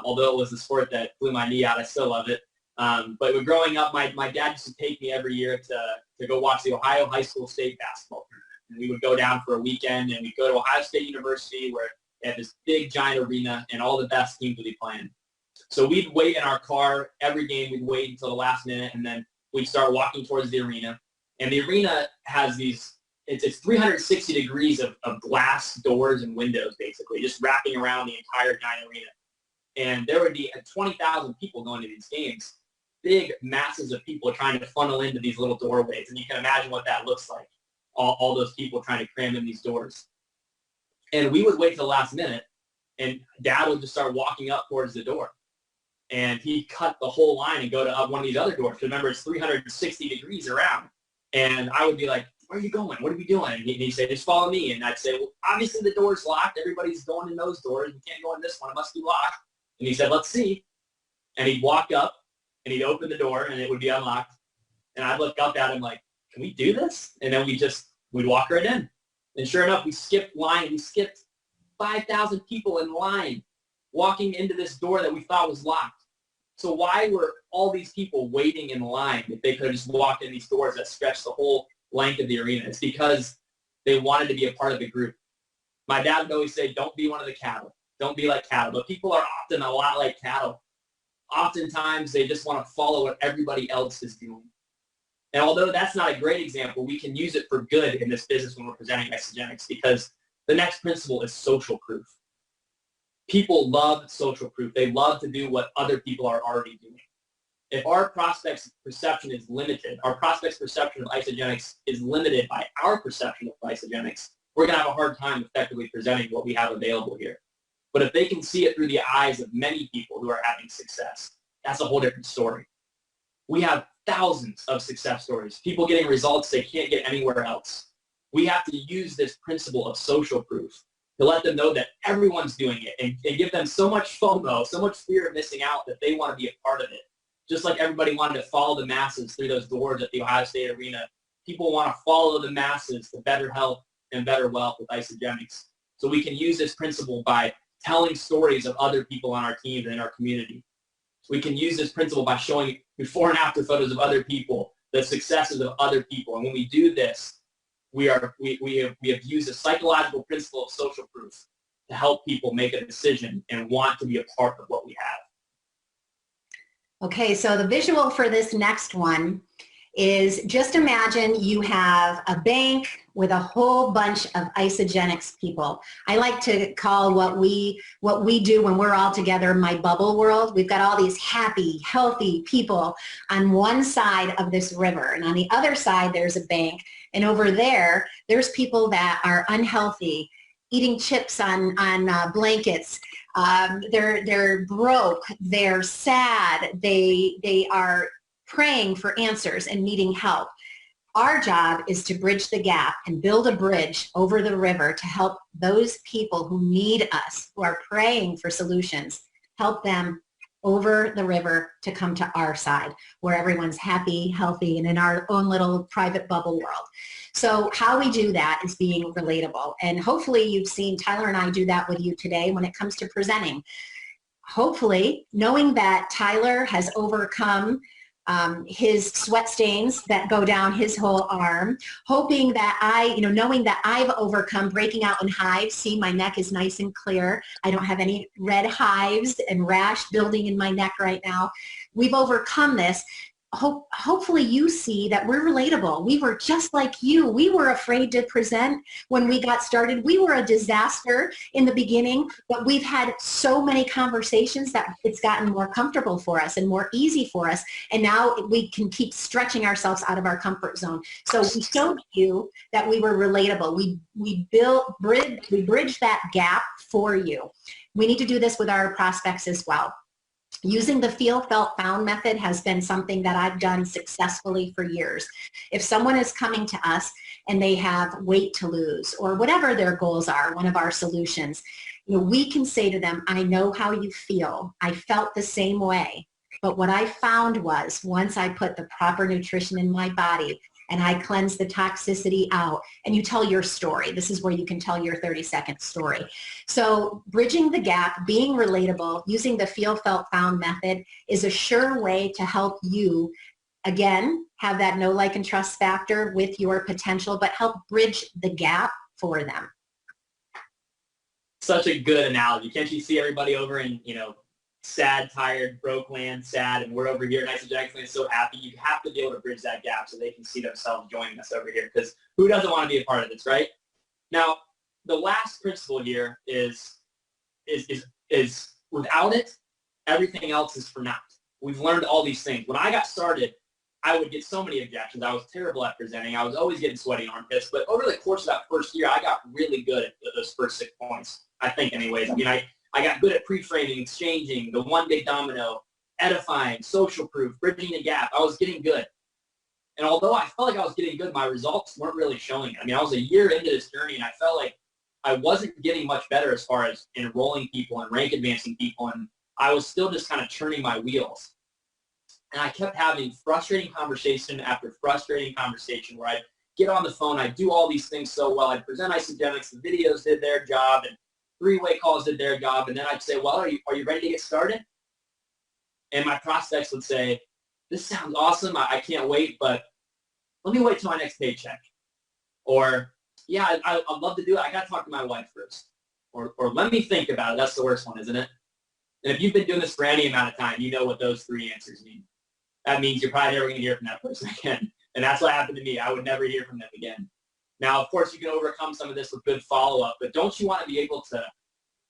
although it was the sport that blew my knee out, I still love it. But growing up, my dad used to take me every year to go watch the Ohio High School State basketball tournament. And we would go down for a weekend, and we'd go to Ohio State University, where they had this big, giant arena, and all the best teams would be playing. So we'd wait in our car every game. We'd wait until the last minute, and then we'd start walking towards the arena. And the arena has it's 360 degrees of glass doors and windows, basically, just wrapping around the entire giant arena. And there would be 20,000 people going to these games. Big masses of people trying to funnel into these little doorways. And you can imagine what that looks like, all those people trying to cram in these doors. And we would wait till the last minute, and Dad would just start walking up towards the door. And he'd cut the whole line and go to one of these other doors. Remember, it's 360 degrees around. And I would be like, where are you going? What are we doing? And he'd say, just follow me. And I'd say, well, obviously the door's locked. Everybody's going in those doors. You can't go in this one. It must be locked. And he said, let's see. And he'd walk up, and he'd open the door, and it would be unlocked. And I'd look up at him like, can we do this? And then we'd walk right in. And sure enough, we skipped line. We skipped 5,000 people in line walking into this door that we thought was locked. So why were all these people waiting in line if they could have just walked in these doors that stretched the whole length of the arena? It's because they wanted to be a part of the group. My dad would always say, don't be one of the cattle. Don't be like cattle. But people are often a lot like cattle. Oftentimes, they just want to follow what everybody else is doing. And although that's not a great example, we can use it for good in this business when we're presenting Isagenix, because the next principle is social proof. People love social proof. They love to do what other people are already doing. If our prospect's perception is limited, our prospect's perception of Isagenix is limited by our perception of Isagenix, we're going to have a hard time effectively presenting what we have available here. But if they can see it through the eyes of many people who are having success, that's a whole different story. We have thousands of success stories, people getting results they can't get anywhere else. We have to use this principle of social proof to let them know that everyone's doing it, and give them so much FOMO, so much fear of missing out, that they want to be a part of it. Just like everybody wanted to follow the masses through those doors at the Ohio State Arena, people want to follow the masses to better health and better wealth with Isagenix. So we can use this principle by telling stories of other people on our team and in our community. We can use this principle by showing before and after photos of other people, the successes of other people. And when we do this, we have used a psychological principle of social proof to help people make a decision and want to be a part of what we have. Okay, so the visual for this next one is just imagine you have a bank with a whole bunch of Isagenix people. I like to call what we do when we're all together my bubble world. We've got all these happy, healthy people on one side of this river, and on the other side there's a bank, and over there there's people that are unhealthy, eating chips on blankets. They're broke, they're sad, they are praying for answers and needing help. Our job is to bridge the gap and build a bridge over the river to help those people who need us, who are praying for solutions, help them over the river to come to our side where everyone's happy, healthy, and in our own little private bubble world. So how we do that is being relatable. And hopefully you've seen Tyler and I do that with you today when it comes to presenting. Hopefully, knowing that Tyler has overcome his sweat stains that go down his whole arm, hoping that knowing that I've overcome breaking out in hives, see my neck is nice and clear. I don't have any red hives and rash building in my neck right now. We've overcome this. Hopefully you see that we're relatable. We were just like you. We were afraid to present when we got started. We were a disaster in the beginning, but we've had so many conversations that it's gotten more comfortable for us and more easy for us. And now we can keep stretching ourselves out of our comfort zone. So we showed you that we were relatable. We bridged that gap for you. We need to do this with our prospects as well. Using the feel, felt, found method has been something that I've done successfully for years. If someone is coming to us and they have weight to lose or whatever their goals are, one of our solutions, we can say to them, I know how you feel. I felt the same way. But what I found was once I put the proper nutrition in my body and I cleanse the toxicity out, and you tell your story. This is where you can tell your 30-second story. So bridging the gap, being relatable, using the feel, felt, found method is a sure way to help you, again, have that know, like, and trust factor with your potential, but help bridge the gap for them. Such a good analogy. Can't you see everybody over in, sad, tired, broke land, sad, and we're over here in Isagenix land so happy? You have to be able to bridge that gap so they can see themselves joining us over here, because who doesn't want to be a part of this, right? Now, the last principle here is without it, everything else is for naught. We've learned all these things. When I got started, I would get so many objections. I was terrible at presenting. I was always getting sweaty armpits. But over the course of that first year, I got really good at those first 6 points, I think anyways. I mean, I got good at pre-framing, exchanging, the one big domino, edifying, social proof, bridging the gap. I was getting good. And although I felt like I was getting good, my results weren't really showing it. I mean, I was a year into this journey, and I felt like I wasn't getting much better as far as enrolling people and rank advancing people, and I was still just kind of churning my wheels. And I kept having frustrating conversation after frustrating conversation where I'd get on the phone, I'd do all these things so well, I'd present Isagenix, the videos did their job, and three-way calls did their job, and then I'd say, well, are you ready to get started? And my prospects would say, this sounds awesome, I can't wait, but let me wait till my next paycheck. Or, yeah, I'd love to do it, I got to talk to my wife first. Or let me think about it. That's the worst one, isn't it? And if you've been doing this for any amount of time, you know what those three answers mean. That means you're probably never going to hear from that person again. And that's what happened to me. I would never hear from them again. Now, of course, you can overcome some of this with good follow-up, but don't you want to be able to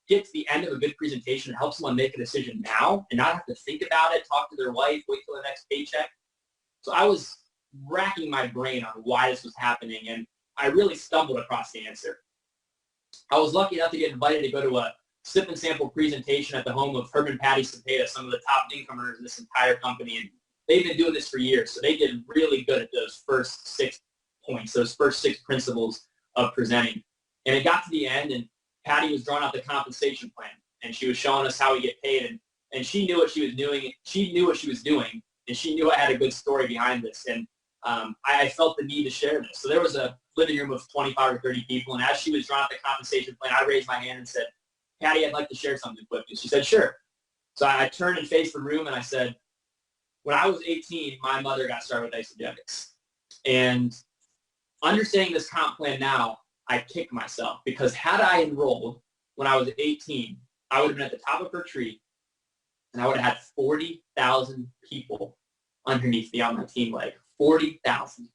get to the end of a good presentation and help someone make a decision now and not have to think about it, talk to their wife, wait till the next paycheck? So I was racking my brain on why this was happening, and I really stumbled across the answer. I was lucky enough to get invited to go to a sip and sample presentation at the home of Herb and Patty Cepeda, some of the top income earners in this entire company, and they've been doing this for years, so they did really good at those first 6 points, those first 6 principles of presenting. And it got to the end, and Patty was drawing out the compensation plan, and she was showing us how we get paid, and she knew what she was doing. She knew what she was doing, and she knew I had a good story behind this, and I felt the need to share this. So there was a living room of 25 or 30 people, and as she was drawing out the compensation plan, I raised my hand and said, Patty, I'd like to share something quick. And she said, sure. So I turned and faced the room, and I said, when I was 18, my mother got started with Isagenix. And understanding this comp plan now, I kick myself, because had I enrolled when I was 18, I would have been at the top of her tree, and I would have had 40,000 people underneath me on my team, like 40,000.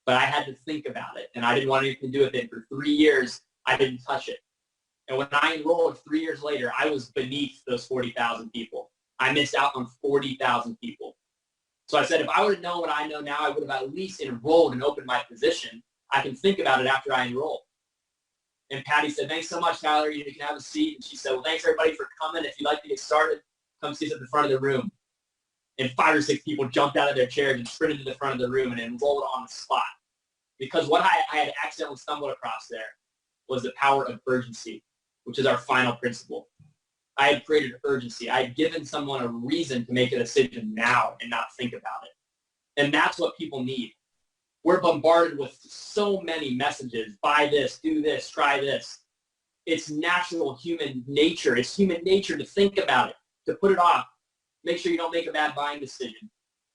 But I had to think about it, and I didn't want anything to do with it. For 3 years, I didn't touch it. And when I enrolled 3 years later, I was beneath those 40,000 people. I missed out on 40,000 people. So I said, if I would have known what I know now, I would have at least enrolled and opened my position. I can think about it after I enroll. And Patty said, thanks so much, Tyler. You can have a seat. And she said, well, thanks everybody for coming. If you'd like to get started, come see us at the front of the room. And 5 or 6 people jumped out of their chairs and sprinted to the front of the room and enrolled on the spot. Because what I had accidentally stumbled across there was the power of urgency, which is our final principle. I had created urgency. I had given someone a reason to make a decision now and not think about it. And that's what people need. We're bombarded with so many messages. Buy this, do this, try this. It's natural human nature. It's human nature to think about it, to put it off. Make sure you don't make a bad buying decision.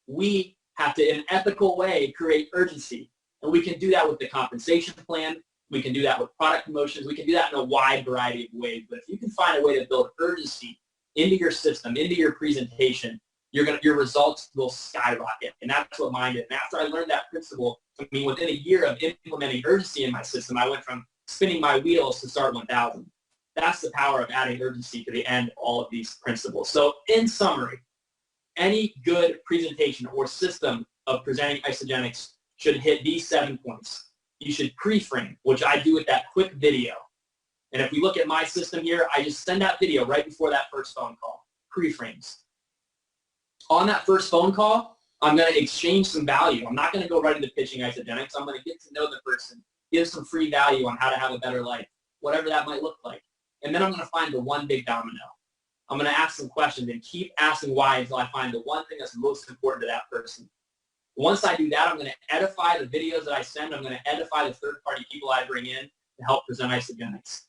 We have to, in an ethical way, create urgency. And we can do that with the compensation plan. We can do that with product promotions. We can do that in a wide variety of ways. But if you can find a way to build urgency into your system, into your presentation, your results will skyrocket. And that's what mine did. And after I learned that principle, I mean, within a year of implementing urgency in my system, I went from spinning my wheels to start 1,000. That's the power of adding urgency to the end of all of these principles. So in summary, any good presentation or system of presenting Isagenix should hit these 7 points. You should pre-frame, which I do with that quick video. And if we look at my system here, I just send that video right before that first phone call, pre-frames. On that first phone call, I'm going to exchange some value. I'm not going to go right into pitching Isagenix. I'm going to get to know the person, give some free value on how to have a better life, whatever that might look like. And then I'm going to find the one big domino. I'm going to ask some questions and keep asking why until I find the one thing that's most important to that person. Once I do that, I'm going to edify the videos that I send. I'm going to edify the third-party people I bring in to help present Isagenix.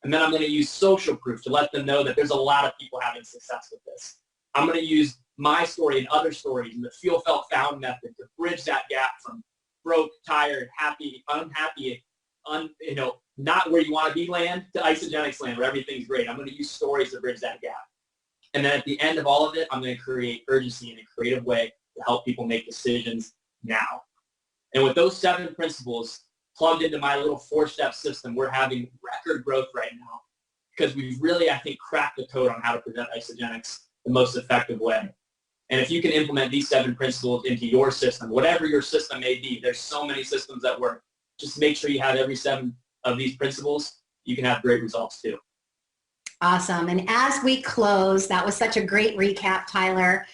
And then I'm going to use social proof to let them know that there's a lot of people having success with this. I'm going to use my story and other stories and the feel, felt, found method to bridge that gap from broke, tired, happy, unhappy, not where you want to be land to Isagenix land where everything's great. I'm going to use stories to bridge that gap. And then at the end of all of it, I'm going to create urgency in a creative way to help people make decisions now. And with those 7 principles plugged into my little 4-step system, we're having record growth right now because we've really, I think, cracked the code on how to present Isagenix the most effective way. And if you can implement these 7 principles into your system, whatever your system may be, there's so many systems that work. Just make sure you have every 7 of these principles. You can have great results too. Awesome. And as we close, that was such a great recap, Tyler.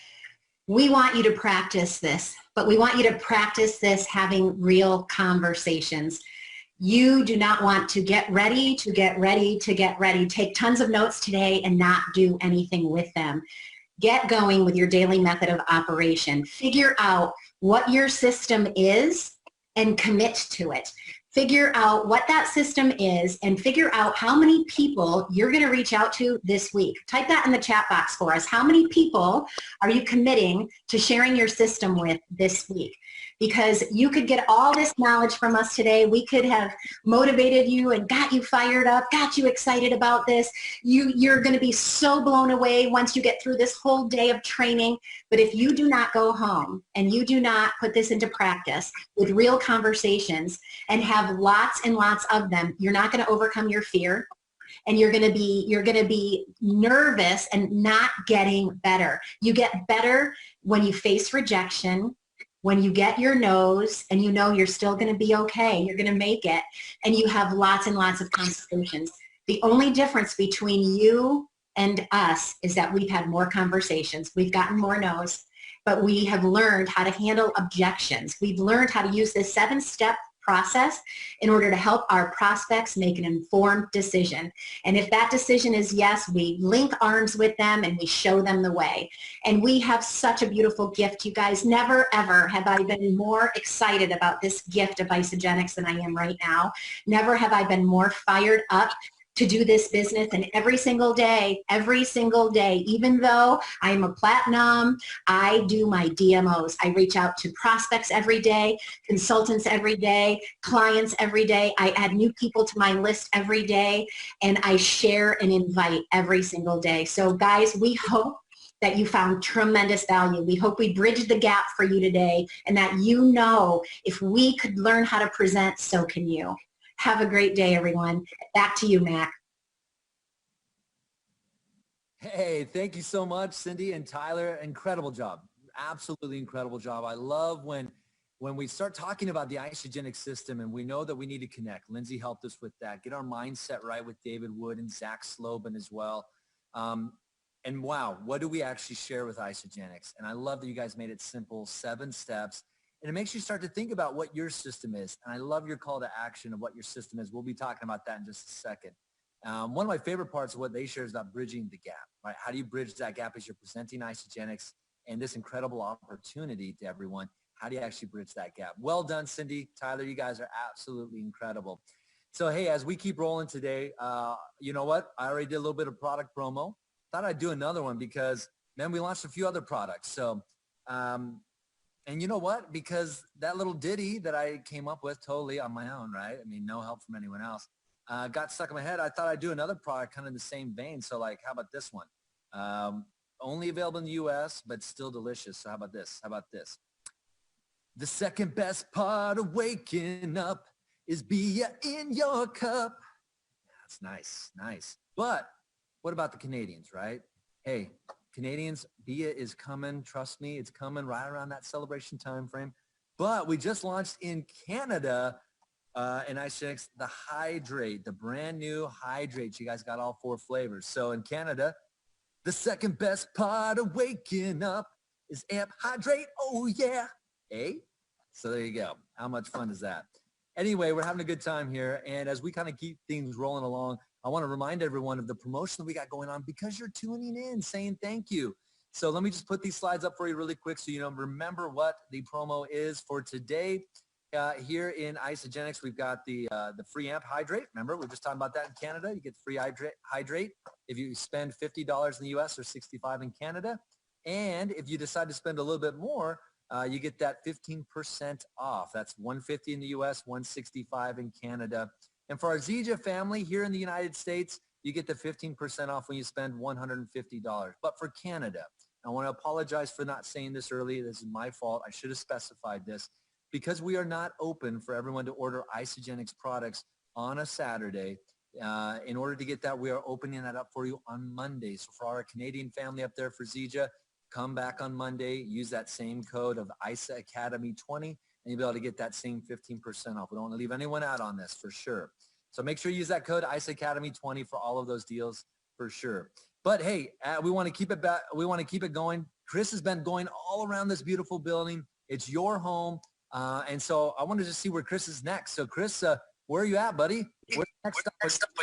We want you to practice this, but we want you to practice this having real conversations. You do not want to get ready, take tons of notes today and not do anything with them. Get going with your daily method of operation. Figure out what your system is and commit to it. Figure out what that system is and figure out how many people you're going to reach out to this week. Type that in the chat box for us. How many people are you committing to sharing your system with this week? Because you could get all this knowledge from us today. We could have motivated you and got you fired up, got you excited about this. You're going to be so blown away once you get through this whole day of training. But if you do not go home and you do not put this into practice with real conversations and have lots and lots of them, you're not going to overcome your fear. And you're going to be nervous and not getting better. You get better when you face rejection, when you get your no's and you know you're still going to be okay, you're going to make it, and you have lots and lots of conversations. The only difference between you and us is that we've had more conversations. We've gotten more no's, but we have learned how to handle objections. We've learned how to use this 7-step process in order to help our prospects make an informed decision. And if that decision is yes, we link arms with them and we show them the way. And we have such a beautiful gift, you guys. Never, ever have I been more excited about this gift of Isagenix than I am right now. Never have I been more fired up to do this business. And every single day, even though I am a platinum, I do my DMOs. I reach out to prospects every day, consultants every day, clients every day. I add new people to my list every day, and I share and invite every single day. So guys, we hope that you found tremendous value. We hope we bridged the gap for you today, and that you know if we could learn how to present, so can you. Have a great day, everyone. Back to you, Mac. Hey, thank you so much, Cindy and Tyler. Incredible job. Absolutely incredible job. I love when we start talking about the Isagenix system and we know that we need to connect. Lindsay helped us with that. Get our mindset right with David Wood and Zach Slobin as well. And wow, what do we actually share with Isagenix? And I love that you guys made it simple, 7 steps. And it makes you start to think about what your system is. And I love your call to action of what your system is. We'll be talking about that in just a second. One of my favorite parts of what they share is about bridging the gap, right? How do you bridge that gap as you're presenting Isagenix and this incredible opportunity to everyone? How do you actually bridge that gap? Well done, Cindy. Tyler, you guys are absolutely incredible. So, hey, as we keep rolling today, you know what? I already did a little bit of product promo. Thought I'd do another one because, man, we launched a few other products. So, and you know what? Because that little ditty that I came up with totally on my own, right? I mean, no help from anyone else. Got stuck in my head. I thought I'd do another product kind of in the same vein. So, like, how about this one? Only available in the U.S., but still delicious. So how about this? How about this? The second best part of waking up is beer in your cup. That's nice, nice. But what about the Canadians, right? Hey, Canadians, beer is coming. Trust me, it's coming right around that celebration time frame. But we just launched in Canada in Isagenix the Hydrate, the brand new Hydrate. You guys got all 4 flavors. So in Canada, the second best part of waking up is Amp Hydrate. Oh, yeah. Hey? So there you go. How much fun is that? Anyway, we're having a good time here. And as we kind of keep things rolling along, I want to remind everyone of the promotion that we got going on because you're tuning in, saying thank you. So let me just put these slides up for you really quick so you know, remember what the promo is for today. Here in Isagenix, we've got the free Amp Hydrate. Remember, we're just talking about that in Canada. You get the free Hydrate if you spend $50 in the U.S. or $65 in Canada. And if you decide to spend a little bit more, you get that 15% off. That's $150 in the U.S., $165 in Canada. And for our Zija family here in the United States, you get the 15% off when you spend $150. But for Canada, I want to apologize for not saying this earlier. This is my fault. I should have specified this. Because we are not open for everyone to order Isagenix products on a Saturday, in order to get that, we are opening that up for you on Monday. So for our Canadian family up there for Zija, come back on Monday, use that same code of ISA Academy 20, and you'll be able to get that same 15% off. We don't want to leave anyone out on this for sure. So make sure you use that code ISA Academy 20 for all of those deals for sure. But hey, we want to keep it back. We want to keep it going. Chris has been going all around this beautiful building. It's your home. And so I wanted to see where Chris is next. So Chris, where are you at, buddy? Where's next up?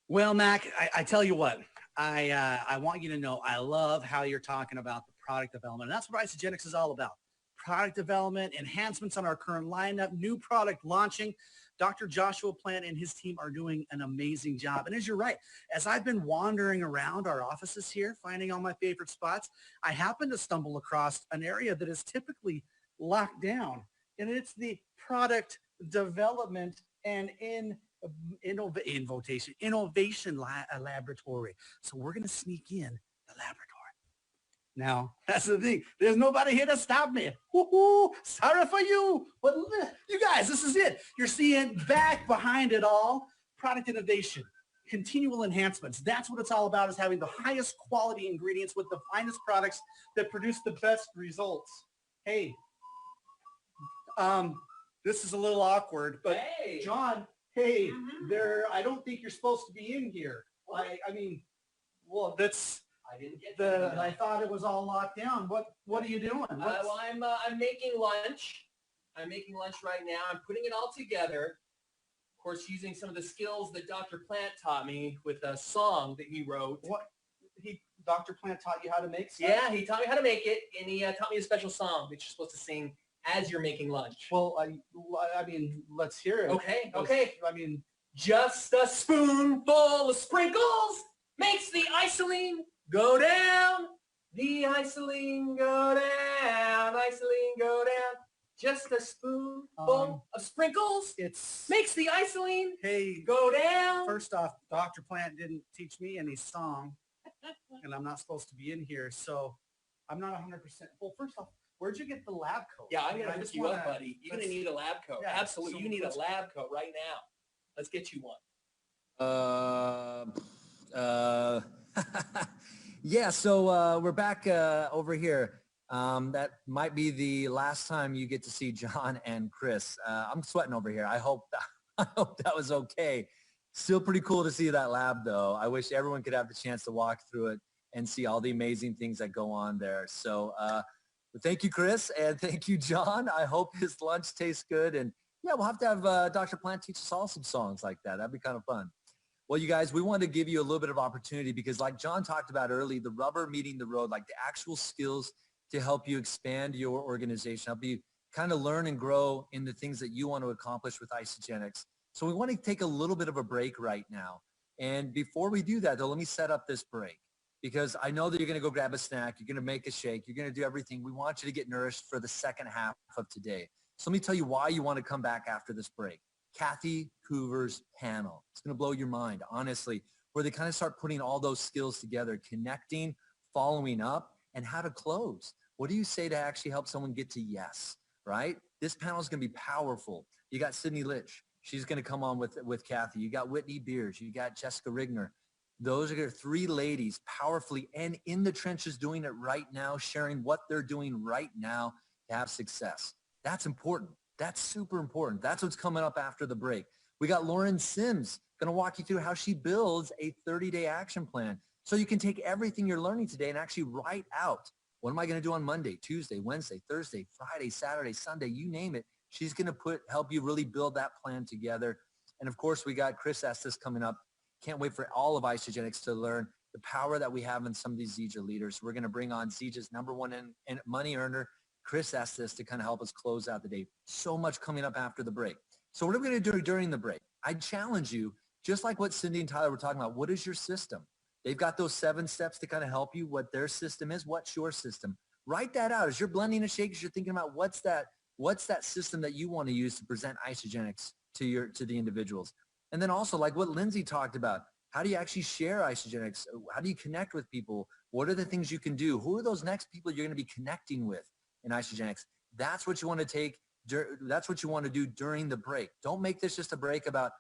Well, Mac, I tell you what, I want you to know I love how you're talking about the product development. And that's what Isagenix is all about. Product development, enhancements on our current lineup, new product launching. Dr. Joshua Plant and his team are doing an amazing job. And as you're right, as I've been wandering around our offices here, finding all my favorite spots, I happen to stumble across an area that is typically locked down. And it's the product development and innovation laboratory. So we're going to sneak in the laboratory. Now, that's the thing. There's nobody here to stop me. Woo-hoo, sorry for you. But you guys, this is it. You're seeing back behind it all, product innovation, continual enhancements. That's what it's all about, is having the highest quality ingredients with the finest products that produce the best results. Hey, this is a little awkward, but hey, John, hey, I don't think you're supposed to be in here. I mean, well, that's, I didn't get that. I thought it was all locked down. What are you doing? Well, I'm making lunch. I'm making lunch right now. I'm putting it all together. Of course, using some of the skills that Dr. Plant taught me with a song that he wrote. What? Dr. Plant taught you how to make stuff? Yeah, he taught me how to make it, and he taught me a special song that you're supposed to sing as you're making lunch. Well, I mean, let's hear it. Okay. I mean, just a spoonful of sprinkles makes the isoline go down. The isoline go down. Isoline go down. Just a spoonful of sprinkles makes the isoline hey, go down. First off, Dr. Plant didn't teach me any song. and I'm not supposed to be in here. So I'm not 100%. Well, first off, where'd you get the lab coat? Yeah, I'm I mean, going to hook you up, buddy. You're going to need a lab coat. Yeah, Absolutely. so You need a let's- lab coat right now. Let's get you one. Yeah, so we're back over here. That might be the last time you get to see John and Chris. I'm sweating over here. I hope that was okay. Still pretty cool to see that lab, though. I wish everyone could have the chance to walk through it and see all the amazing things that go on there. So thank you, Chris, and thank you, John. I hope his lunch tastes good. And yeah, we'll have to have Dr. Plant teach us all some songs like that. That'd be kind of fun. Well, you guys, we wanted to give you a little bit of opportunity because like John talked about early, the rubber meeting the road, like the actual skills to help you expand your organization, help you kind of learn and grow in the things that you want to accomplish with Isagenix. So we want to take a little bit of a break right now. And before we do that, though, let me set up this break because I know that you're going to go grab a snack. You're going to make a shake. You're going to do everything. We want you to get nourished for the second half of today. So let me tell you why you want to come back after this break. Kathy Hoover's panel. It's going to blow your mind, honestly, where they kind of start putting all those skills together, connecting, following up, and how to close. What do you say to actually help someone get to yes, right? This panel is going to be powerful. You got Sydney Litch. She's going to come on with Kathy. You got Whitney Beers. You got Jessica Rigner. Those are three ladies powerfully and in the trenches doing it right now, sharing what they're doing right now to have success. That's important. That's super important. That's what's coming up after the break. We got Lauren Sims going to walk you through how she builds a 30-day action plan so you can take everything you're learning today and actually write out, what am I going to do on Monday, Tuesday, Wednesday, Thursday, Friday, Saturday, Sunday, you name it. She's going to help you really build that plan together. And of course, we got Chris Estes coming up. Can't wait for all of Isagenix to learn the power that we have in some of these Zija leaders. We're going to bring on Zija's #1 money earner, Chris Estes, to kind of help us close out the day. So much coming up after the break. So what are we going to do during the break? I challenge you, just like what Cindy and Tyler were talking about, what is your system? They've got those 7 steps to kind of help you, what their system is. What's your system? Write that out. As you're blending a shake, as you're thinking about what's that system that you want to use to present Isagenix to the individuals. And then also like what Lindsay talked about, how do you actually share Isagenix? How do you connect with people? What are the things you can do? Who are those next people you're going to be connecting with in Isagenix? That's what you want to take. That's what you want to do during the break. Don't make this just a break about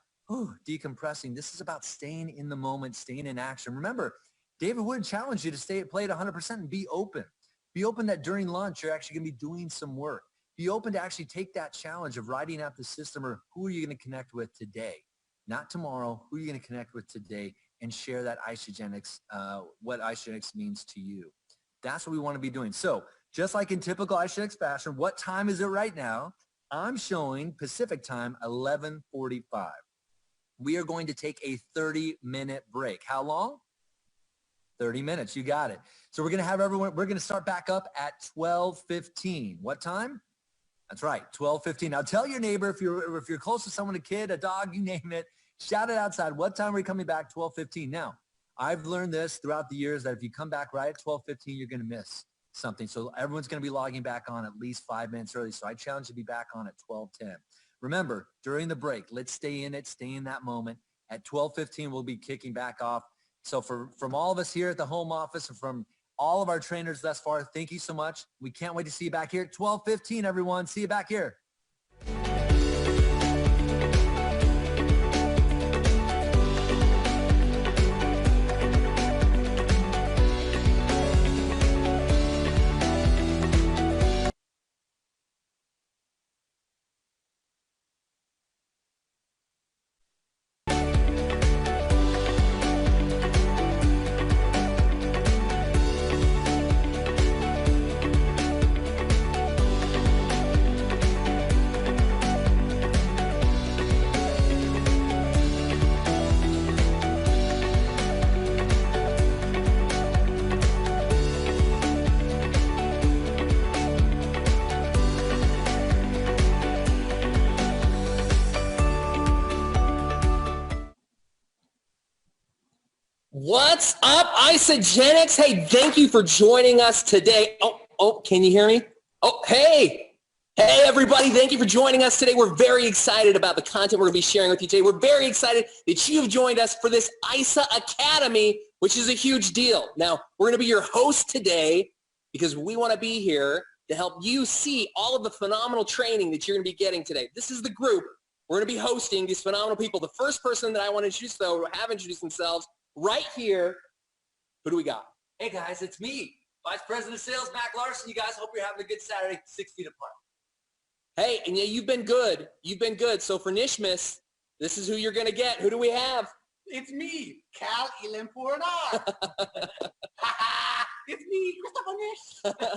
decompressing. This is about staying in the moment, staying in action. Remember, David Wood challenged you to play at 100% and be open. Be open that during lunch, you're actually going to be doing some work. Be open to actually take that challenge of writing out the system or who are you going to connect with today? Not tomorrow. Who are you going to connect with today and share that Isagenix, what Isagenix means to you. That's what we want to be doing. So just like in typical Isagenix fashion, what time is it right now? I'm showing Pacific time, 11:45. We are going to take a 30-minute break. How long? 30 minutes. You got it. So we're going to have everyone, we're going to start back up at 12:15. What time? That's right, 12:15. Now tell your neighbor, if you're close to someone, a kid, a dog, you name it, shout it outside. What time are we coming back? 12:15. Now, I've learned this throughout the years that if you come back right at 12:15, you're going to miss something. So everyone's going to be logging back on at least 5 minutes early. So I challenge you to be back on at 12:10. Remember, during the break, let's stay in it, stay in that moment. At 12:15, we'll be kicking back off. So from all of us here at the home office and from all of our trainers thus far, thank you so much. We can't wait to see you back here at 12:15, everyone. See you back here. What's up, Isagenix? Hey, thank you for joining us today. Oh, can you hear me? Oh, hey, Hey everybody, thank you for joining us today. We're very excited about the content we're going to be sharing with you today. We're very excited that you've joined us for this ISA Academy, which is a huge deal. Now, we're going to be your host today because we want to be here to help you see all of the phenomenal training that you're going to be getting today. This is the group. We're going to be hosting these phenomenal people. The first person that I want to introduce, though, have introduced themselves right here. Who do we got? Hey guys, it's me, Vice President of Sales, Mac Larson. You guys, hope you're having a good Saturday, 6 feet apart. Hey, and yeah, you've been good. You've been good. So for Nishmas, this is who you're going to get. Who do we have? It's me, Cal Ilampurna. It's me, Christopher Nish.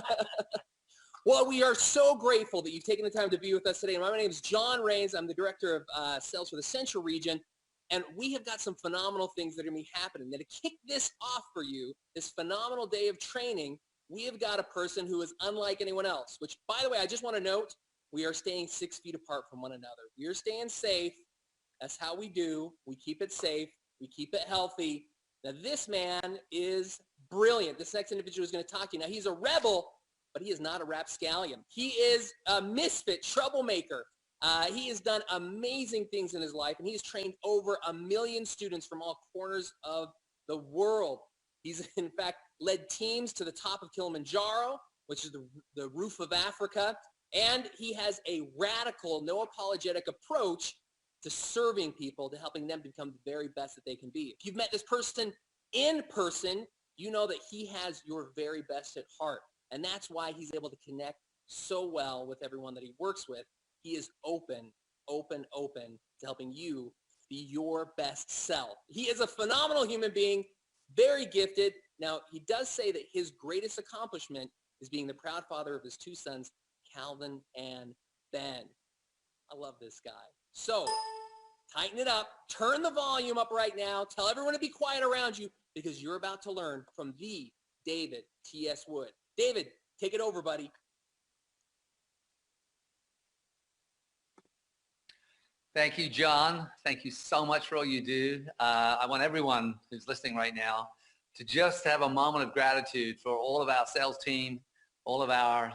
Well, we are so grateful that you've taken the time to be with us today. My name is John Raines. I'm the Director of Sales for the Central Region. And we have got some phenomenal things that are going to be happening. Now, to kick this off for you, this phenomenal day of training, we have got a person who is unlike anyone else, which, by the way, I just want to note, we are staying 6 feet apart from one another. We are staying safe. That's how we do. We keep it safe. We keep it healthy. Now, this man is brilliant. This next individual is going to talk to you. Now, he's a rebel, but he is not a rapscallion. He is a misfit, troublemaker. He has done amazing things in his life, and he has trained over 1 million students from all corners of the world. He's, in fact, led teams to the top of Kilimanjaro, which is the roof of Africa. And he has a radical, no apologetic approach to serving people, to helping them become the very best that they can be. If you've met this person in person, you know that he has your very best at heart. And that's why he's able to connect so well with everyone that he works with. He is open to helping you be your best self. He is a phenomenal human being, very gifted. Now, he does say that his greatest accomplishment is being the proud father of his 2 sons, Calvin and Ben. I love this guy. So, tighten it up. Turn the volume up right now. Tell everyone to be quiet around you because you're about to learn from the David T.S. Wood. David, take it over, buddy. Thank you, John. Thank you so much for all you do. I want everyone who's listening right now to just have a moment of gratitude for all of our sales team, all of our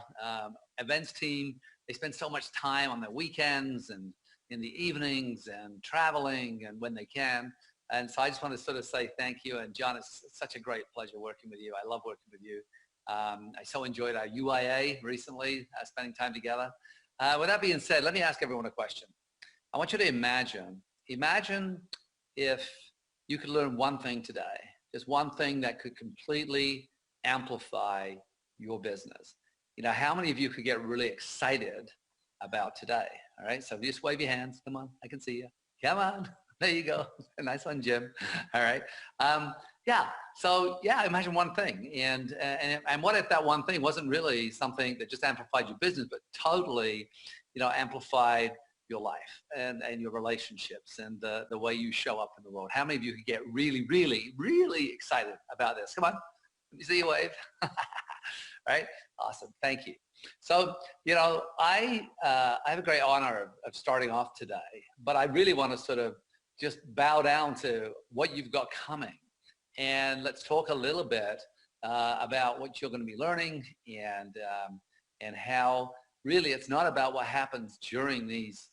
events team. They spend so much time on the weekends and in the evenings and traveling and when they can. And so I just want to sort of say thank you. And John, it's such a great pleasure working with you. I love working with you. I so enjoyed our UIA recently, spending time together. With that being said, let me ask everyone a question. I want you to imagine if you could learn one thing today, just one thing that could completely amplify your business. You know, how many of you could get really excited about today? All right, so just wave your hands. Come on, I can see you. Come on, there you go. Nice one, Jim. All right, yeah. So yeah, imagine one thing, and what if that one thing wasn't really something that just amplified your business, but totally, you know, amplified your life and your relationships and the way you show up in the world. How many of you could get really, really, really excited about this? Come on, let me see you wave. Right? Awesome. Thank you. So, you know, I have a great honor of starting off today, but I really want to sort of just bow down to what you've got coming. And let's talk a little bit about what you're going to be learning and how really it's not about what happens during this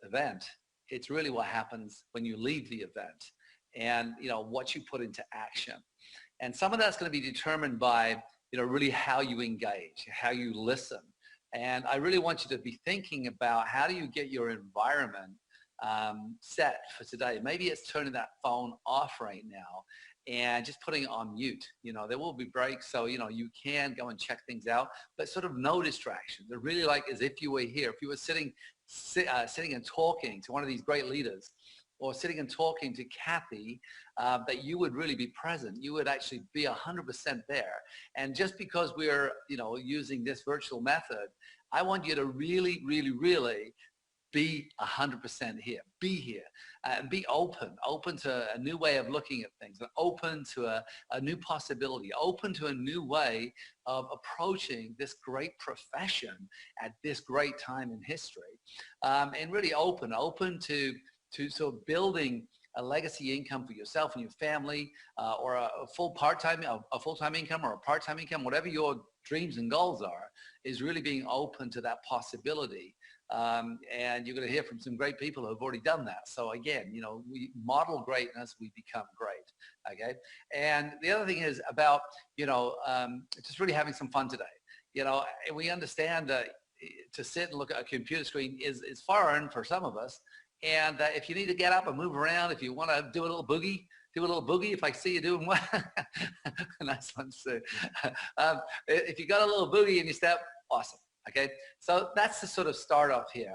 event. It's really what happens when you leave the event and, you know, what you put into action. And some of that's going to be determined by, you know, really how you engage, how you listen. And I really want you to be thinking about how do you get your environment set for today. Maybe it's turning that phone off right now and just putting it on mute. You know, there will be breaks, so, you know, you can go and check things out, but sort of no distractions. They're really like as if you were here, if you were sitting and talking to one of these great leaders, or sitting and talking to Kathy, that you would really be present. You would actually be 100% there. And just because we're, you know, using this virtual method, I want you to really, really, really be 100% here. Be here and be open to a new way of looking at things, and open to a new possibility, open to a new way of approaching this great profession at this great time in history, and really open to sort of building a legacy income for yourself and your family, or a full-time income or a part-time income, whatever your dreams and goals are, is really being open to that possibility. And you're going to hear from some great people who have already done that. So again, we model greatness, we become great. Okay. And the other thing is about, just really having some fun today. We understand that to sit and look at a computer screen is foreign for some of us. And if you need to get up and move around, if you want to do a little boogie, if I see you doing one. Nice one, Sue. If you got a little boogie in your step, awesome. Okay, so that's the sort of start off here.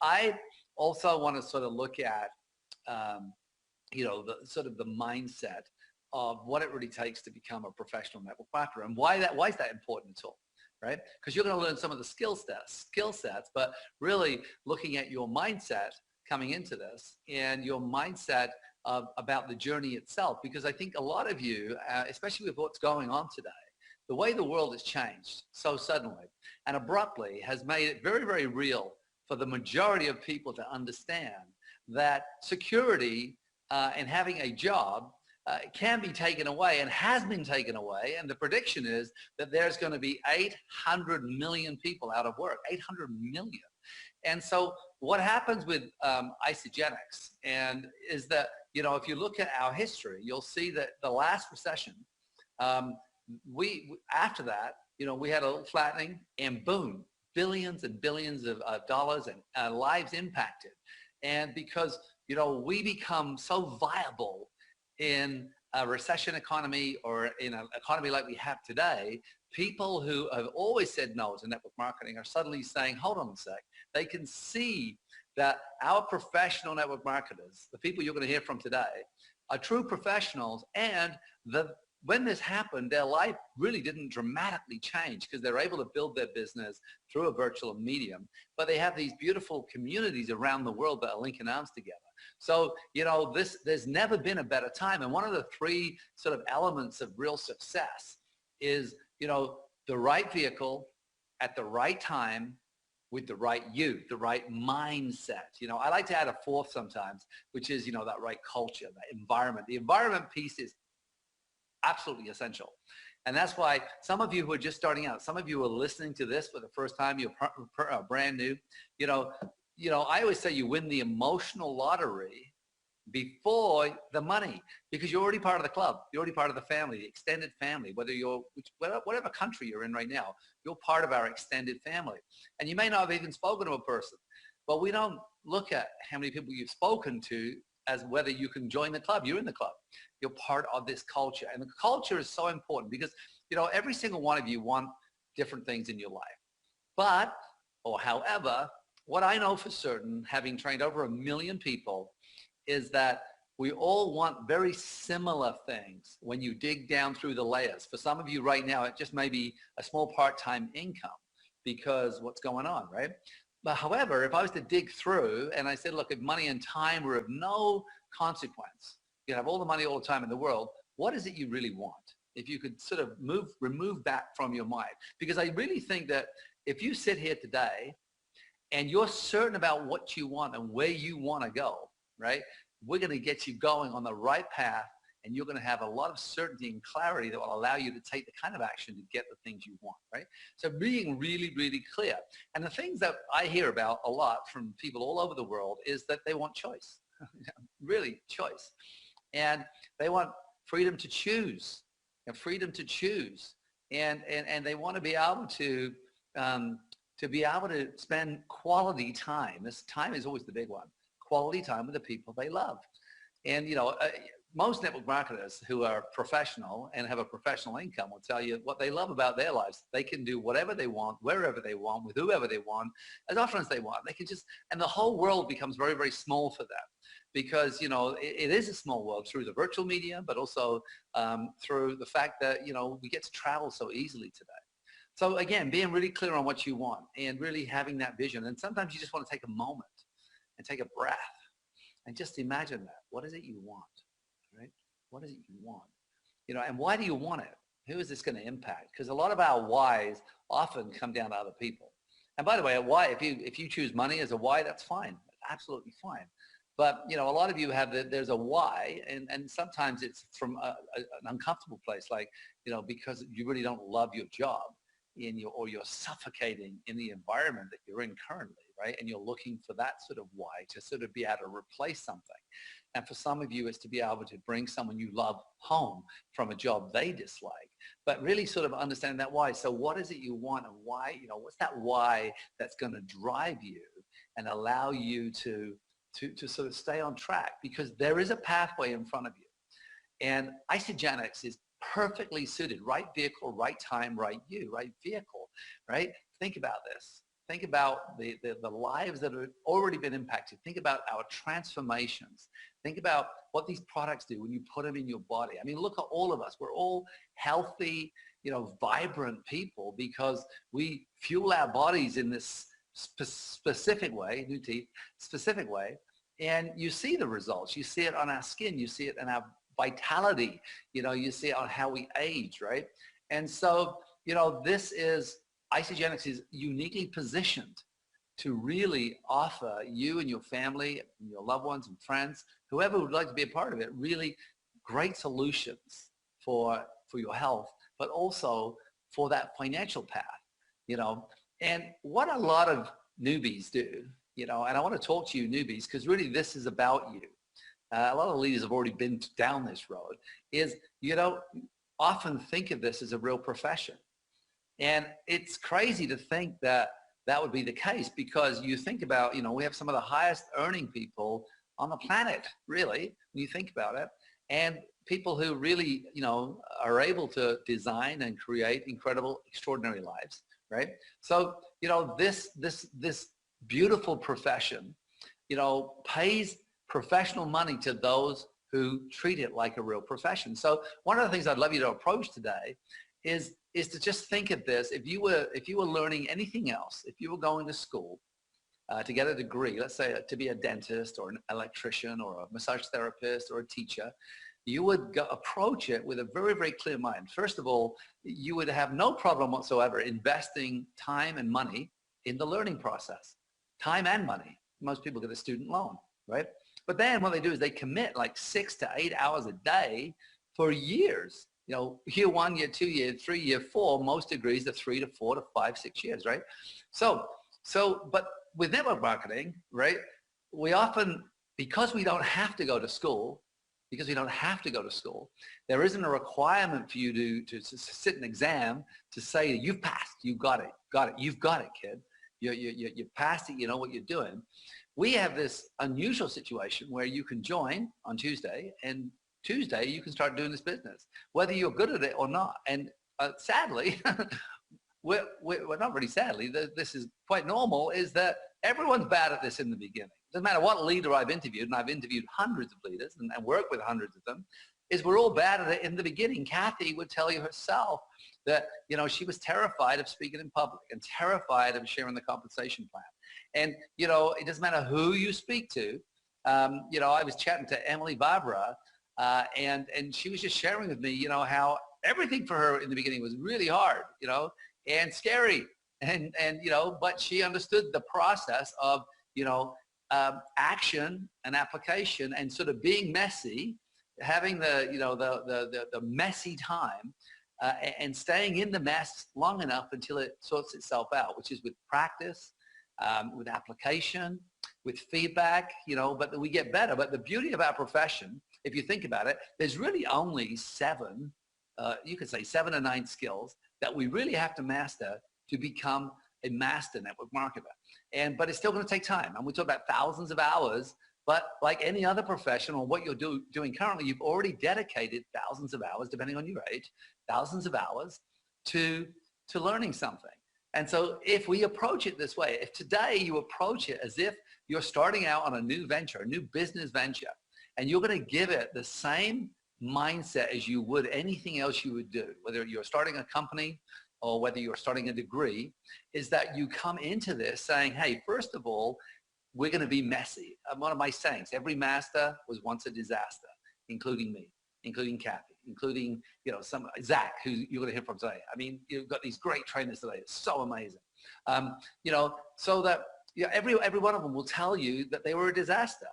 I also want to sort of look at, the sort of the mindset of what it really takes to become a professional network marketer, and why is that important at all, right? Because you're going to learn some of the skill sets, but really looking at your mindset coming into this and your mindset about the journey itself, because I think a lot of you, especially with what's going on today, the way the world has changed so suddenly and abruptly has made it very, very real for the majority of people to understand that security and having a job can be taken away and has been taken away. And the prediction is that there's going to be 800 million people out of work, 800 million. And so what happens with Isagenix and is that, if you look at our history, you'll see that the last recession, after that, we had a little flattening and boom, billions and billions of dollars and lives impacted. And because, we become so viable in a recession economy or in an economy like we have today, people who have always said no to network marketing are suddenly saying, hold on a sec. They can see that our professional network marketers, the people you're going to hear from today, are true professionals, and when this happened, their life really didn't dramatically change because they're able to build their business through a virtual medium, but they have these beautiful communities around the world that are linking arms together. So, there's never been a better time. And one of the three sort of elements of real success is, the right vehicle at the right time with the right youth, the right mindset. I like to add a fourth sometimes, which is, that right culture, that environment. The environment piece is absolutely essential. And that's why some of you who are just starting out, some of you are listening to this for the first time, you're brand new, I always say you win the emotional lottery before the money, because you're already part of the club. You're already part of the family, the extended family, whatever country you're in right now, you're part of our extended family. And you may not have even spoken to a person, but we don't look at how many people you've spoken to as whether you can join the club. You're in the club. You're part of this culture. And the culture is so important because, every single one of you want different things in your life. However, what I know for certain, having trained over 1 million people, is that we all want very similar things when you dig down through the layers. For some of you right now, it just may be a small part-time income because what's going on, right? But however, if I was to dig through and I said, look, if money and time were of no consequence, you have all the money all the time in the world, what is it you really want? If you could sort of remove that from your mind. Because I really think that if you sit here today and you're certain about what you want and where you want to go, right? We're going to get you going on the right path, and you're going to have a lot of certainty and clarity that will allow you to take the kind of action to get the things you want, right? So being really, really clear. And the things that I hear about a lot from people all over the world is that they want choice, really choice. And they want freedom to choose, and And they want to be able to spend quality time. This time is always the big one. Quality time with the people they love. And, most network marketers who are professional and have a professional income will tell you what they love about their lives. They can do whatever they want, wherever they want, with whoever they want, as often as they want. They can and the whole world becomes very, very small for them because, it is a small world through the virtual media, but also through the fact that, we get to travel so easily today. So again, being really clear on what you want and really having that vision. And sometimes you just want to take a moment and take a breath and just imagine that. What is it you want, right? What is it you want? And why do you want it? Who is this going to impact? Because a lot of our whys often come down to other people. And by the way, a why, if you choose money as a why, that's fine. Absolutely fine. But, you know, a lot of you have there's a why, and sometimes it's from an uncomfortable place, like, you know, because you really don't love your job or you're suffocating in the environment that you're in currently, right? And you're looking for that sort of why to sort of be able to replace something. And for some of you, it's to be able to bring someone you love home from a job they dislike, but really sort of understand that why. So what is it you want, and why, you know, what's that why that's going to drive you and allow you to sort of stay on track, because there is a pathway in front of you. And Isagenix is perfectly suited, right vehicle, right time, right vehicle, right? Think about this. Think about the lives that have already been impacted. Think about our transformations. Think about what these products do when you put them in your body. I mean, look at all of us. We're all healthy, you know, vibrant people because we fuel our bodies in this specific way, new teeth, specific way. And you see the results. You see it on our skin. You see it in our vitality. You know, you see it on how we age, right? And so, you know, Isagenix is uniquely positioned to really offer you and your family and your loved ones and friends, whoever would like to be a part of it, really great solutions for your health, but also for that financial path, you know. And what a lot of newbies do, you know, and I want to talk to you newbies because really this is about you. A lot of leaders have already been down this road, is you don't often think of this as a real profession. And it's crazy to think that that would be the case, because you think about, you know, we have some of the highest earning people on the planet, really, when you think about it. And people who really, you know, are able to design and create incredible, extraordinary lives, right? So, you know, this beautiful profession, you know, pays professional money to those who treat it like a real profession. So one of the things I'd love you to approach today is to just think of this. If you were learning anything else, if you were going to school to get a degree, let's say to be a dentist or an electrician or a massage therapist or a teacher, you would approach it with a very, very clear mind. First of all, you would have no problem whatsoever investing time and money in the learning process. Time and money. Most people get a student loan, right? But then what they do is they commit like 6 to 8 hours a day for years. You know, year 1, year 2, year 3, year 4, most degrees are 3 to 4 to 5, 6 years, right? So, but with network marketing, right, we often, because we don't have to go to school, there isn't a requirement for you to sit an exam to say you've passed, you've got it, you've got it, kid. You passed it, you know what you're doing. We have this unusual situation where you can join on Tuesday, and Tuesday you can start doing this business, whether you're good at it or not. And sadly, we're not really sadly, this is quite normal, is that everyone's bad at this in the beginning. Doesn't matter what leader I've interviewed, and I've interviewed hundreds of leaders and worked with hundreds of them, is we're all bad at it in the beginning. Kathy would tell you herself that, you know, she was terrified of speaking in public and terrified of sharing the compensation plan. And, you know, it doesn't matter who you speak to. You know, I was chatting to Emily Barbara, and she was just sharing with me, you know, how everything for her in the beginning was really hard, you know, and scary. And you know, but she understood the process of, you know, action and application and sort of being messy, having the, you know, the messy time, and staying in the mess long enough until it sorts itself out, which is with practice, with application, with feedback, you know, but we get better. But the beauty of our profession, if you think about it, there's really only 7, you could say 7 or 9 skills that we really have to master to become a master network marketer. But it's still going to take time. And we talk about thousands of hours, but like any other profession or what you're doing currently, you've already dedicated thousands of hours, depending on your age, thousands of hours to learning something. And so if we approach it this way, if today you approach it as if you're starting out on a new venture, a new business venture, and you're going to give it the same mindset as you would anything else you would do, whether you're starting a company or whether you're starting a degree, is that you come into this saying, hey, first of all, we're going to be messy. One of my sayings, every master was once a disaster, including me, including Kathy, including, you know, some Zach, who you're going to hear from today. I mean, you've got these great trainers today. It's so amazing. You know, so that, you know, every one of them will tell you that they were a disaster.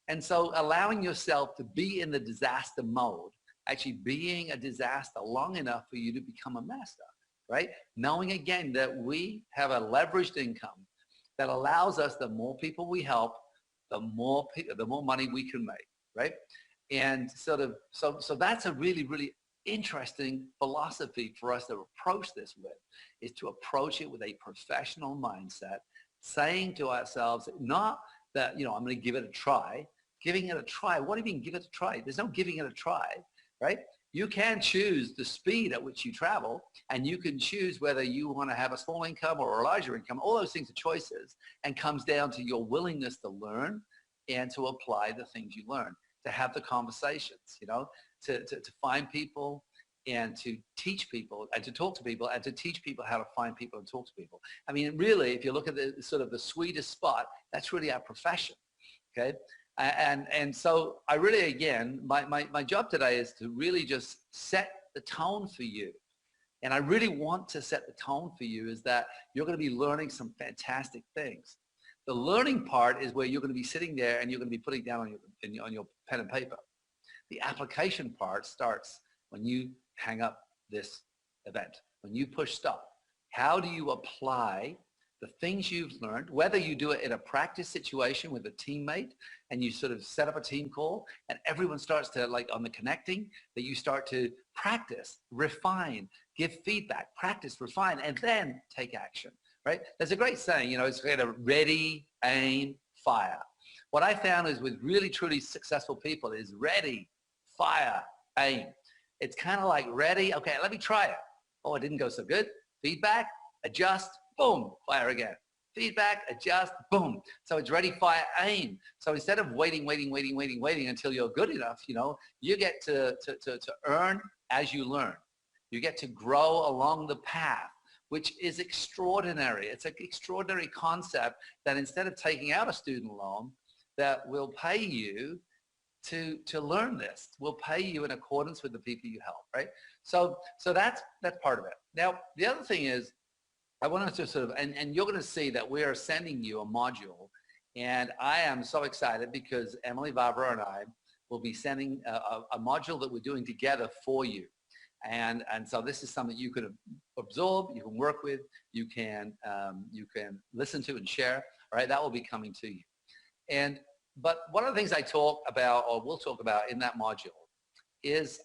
And so allowing yourself to be in the disaster mode, actually being a disaster long enough for you to become a master, right? Knowing again that we have a leveraged income that allows us, the more people we help, the more money we can make, right? And sort of, so that's a really, really interesting philosophy for us to approach this with, is to approach it with a professional mindset, saying to ourselves, not that, you know, I'm going to give it a try. Giving it a try. What do you mean give it a try? There's no giving it a try, right? You can choose the speed at which you travel, and you can choose whether you want to have a small income or a larger income. All those things are choices, and comes down to your willingness to learn and to apply the things you learn, to have the conversations, you know, to find people and to teach people and to talk to people and to teach people how to find people and talk to people. I mean, really, if you look at the sort of the sweetest spot, that's really our profession, okay? And so I really, again, my job today is to really just set the tone for you. And I really want to set the tone for you is that you're going to be learning some fantastic things. The learning part is where you're going to be sitting there and you're going to be putting down on your pen and paper. The application part starts when you hang up this event, when you push stop. How do you apply the things you've learned, whether you do it in a practice situation with a teammate and you sort of set up a team call and everyone starts to, like on the connecting, that you start to practice, refine, give feedback, practice, refine, and then take action, right? There's a great saying, you know, it's kind of ready, aim, fire. What I found is with really, truly successful people is ready, fire, aim. It's kind of like ready, okay, let me try it. Oh, it didn't go so good. Feedback, adjust, boom, fire again. Feedback, adjust, boom. So it's ready, fire, aim. So instead of waiting until you're good enough, you know, you get to earn as you learn. You get to grow along the path, which is extraordinary. It's an extraordinary concept that instead of taking out a student loan, that will pay you to learn this. Will pay you in accordance with the people you help, right? So that's part of it. Now, the other thing is, I want to sort of, and you're going to see that we are sending you a module, and I am so excited because Emily Vavra and I will be sending a module that we're doing together for you. And so this is something you can absorb, you can work with, you can listen to and share, all right? That will be coming to you. But one of the things I talk about, or we'll talk about in that module, is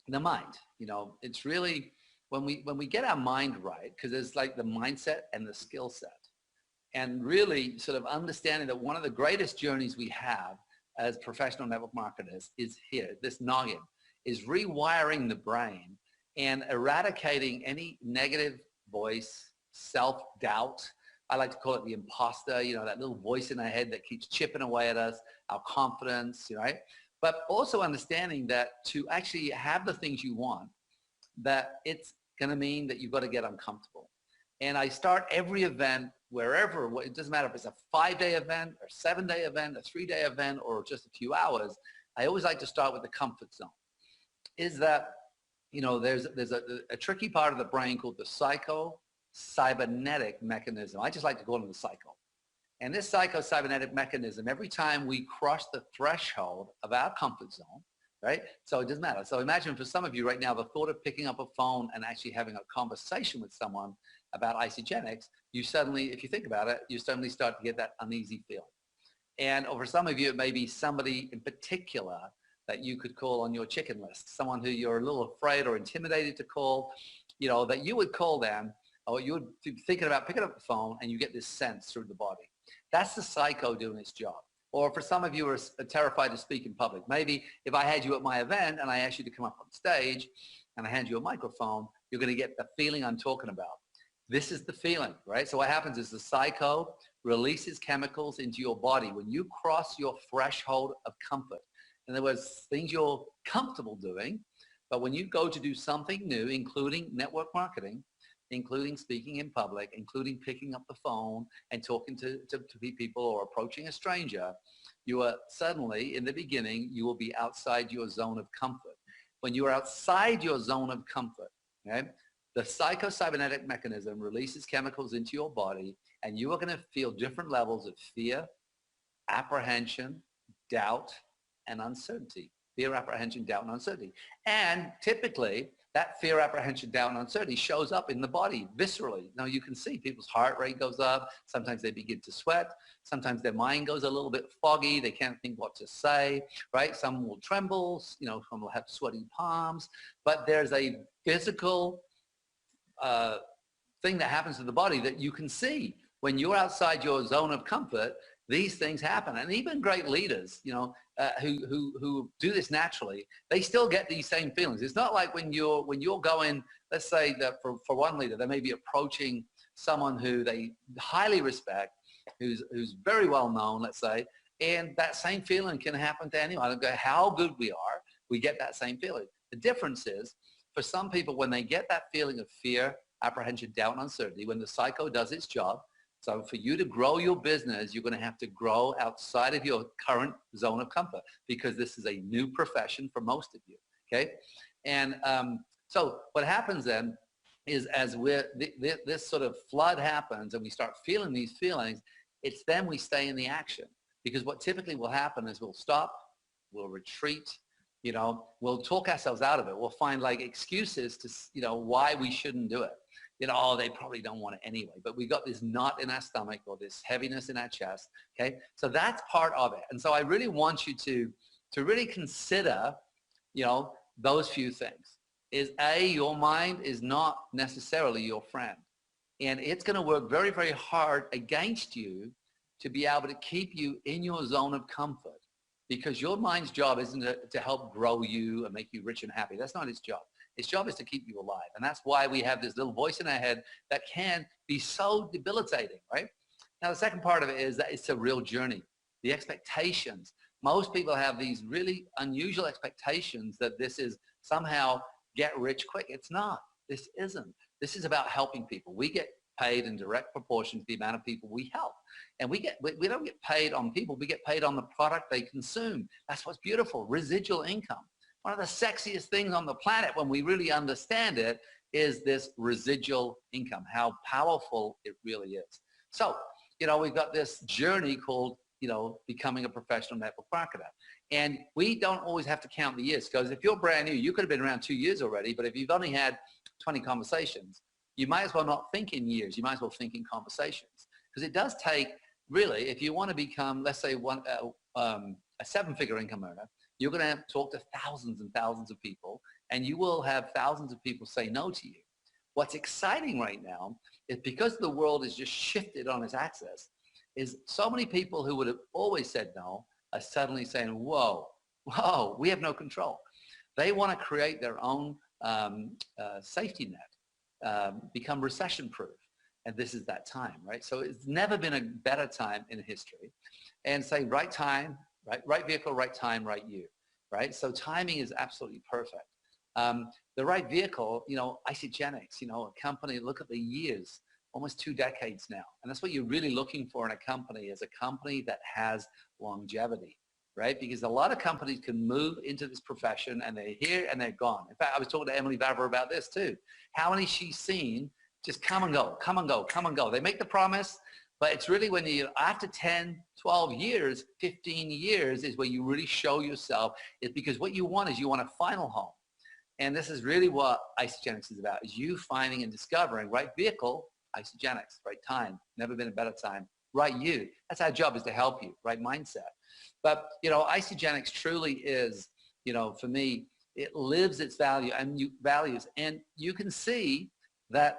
the mind. You know, it's really, when we get our mind right, because there's like the mindset and the skill set, and really sort of understanding that one of the greatest journeys we have as professional network marketers is here, this noggin, is rewiring the brain and eradicating any negative voice, self-doubt. I like to call it the imposter, you know, that little voice in our head that keeps chipping away at us, our confidence, you know, right? But also understanding that to actually have the things you want, that it's going to mean that you've got to get uncomfortable. And I start every event wherever, it doesn't matter if it's a 5-day event or 7-day event, a 3-day event, or just a few hours. I always like to start with the comfort zone. Is that, you know, there's a tricky part of the brain called the psycho-cybernetic mechanism. I just like to call it the psycho. And this psycho-cybernetic mechanism, every time we cross the threshold of our comfort zone, right? So it doesn't matter. So imagine for some of you right now, the thought of picking up a phone and actually having a conversation with someone about Isagenix, you suddenly, if you think about it, you suddenly start to get that uneasy feeling. And for some of you, it may be somebody in particular that you could call on your chicken list, someone who you're a little afraid or intimidated to call, you know, that you would call them, or you would be thinking about picking up the phone and you get this sense through the body. That's the psycho doing its job. Or for some of you who are terrified to speak in public, maybe if I had you at my event and I asked you to come up on stage and I hand you a microphone, you're going to get the feeling I'm talking about. This is the feeling, right? So what happens is the psycho releases chemicals into your body when you cross your threshold of comfort. In other words, things you're comfortable doing, but when you go to do something new, including network marketing, including speaking in public, including picking up the phone and talking to people or approaching a stranger, you are suddenly, in the beginning, you will be outside your zone of comfort. When you are outside your zone of comfort, okay, the psycho-cybernetic mechanism releases chemicals into your body, and you are going to feel different levels of fear, apprehension, doubt, and uncertainty. Fear, apprehension, doubt, and uncertainty. And typically, that fear, apprehension, doubt, and uncertainty shows up in the body viscerally. Now you can see people's heart rate goes up. Sometimes they begin to sweat. Sometimes their mind goes a little bit foggy. They can't think what to say, right? Some will tremble, some will have sweaty palms. But there's a physical thing that happens to the body that you can see. When you're outside your zone of comfort, these things happen. And even great leaders, who do this naturally, they still get these same feelings. It's not like when you're going, let's say that for one leader, they may be approaching someone who they highly respect, who's very well known, let's say, and that same feeling can happen to anyone. I don't care how good we are, we get that same feeling. The difference is, for some people, when they get that feeling of fear, apprehension, doubt, and uncertainty, when the psycho does its job, so for you to grow your business, you're going to have to grow outside of your current zone of comfort, because this is a new profession for most of you, okay? And so what happens then is, as this sort of flood happens and we start feeling these feelings, it's then we stay in the action. Because what typically will happen is we'll stop, we'll retreat, we'll talk ourselves out of it. We'll find like excuses to, why we shouldn't do it. Oh, they probably don't want it anyway, but we got this knot in our stomach or this heaviness in our chest, okay? So that's part of it. And so I really want you to really consider, those few things. Is A, your mind is not necessarily your friend. And it's going to work very, very hard against you to be able to keep you in your zone of comfort, because your mind's job isn't to help grow you and make you rich and happy. That's not its job. Its job is to keep you alive. And that's why we have this little voice in our head that can be so debilitating, right? Now, the second part of it is that it's a real journey. The expectations. Most people have these really unusual expectations that this is somehow get rich quick. It's not. This isn't. This is about helping people. We get paid in direct proportion to the amount of people we help. And we don't get paid on people. We get paid on the product they consume. That's what's beautiful. Residual income. One of the sexiest things on the planet, when we really understand it, is this residual income, how powerful it really is. So, we've got this journey called, becoming a professional network marketer. And we don't always have to count the years, because if you're brand new, you could have been around 2 years already, but if you've only had 20 conversations, you might as well not think in years. You might as well think in conversations. Because it does take, really, if you want to become, let's say, a seven-figure income earner, you're going to have to talk to thousands and thousands of people, and you will have thousands of people say no to you. What's exciting right now is, because the world is just shifted on its axis, is so many people who would have always said no are suddenly saying, whoa, we have no control. They want to create their own safety net, become recession-proof. And this is that time, right? So it's never been a better time in history. And say right time, right vehicle, right time, right you, right? So timing is absolutely perfect. The right vehicle, Isagenix, a company, look at the years, almost 2 decades now. And that's what you're really looking for in a company, is a company that has longevity, right? Because a lot of companies can move into this profession and they're here and they're gone. In fact, I was talking to Emily Vavra about this too. How many she's seen just come and go, come and go, come and go. They make the promise, but it's really when after 10, 12 years, 15 years is where you really show yourself. It's because what you want is you want a final home. And this is really what Isagenix is about, is you finding and discovering right vehicle, Isagenix, right time, never been a better time, right you. That's our job, is to help you, right mindset. But, Isagenix truly is, for me, it lives its values. And you can see that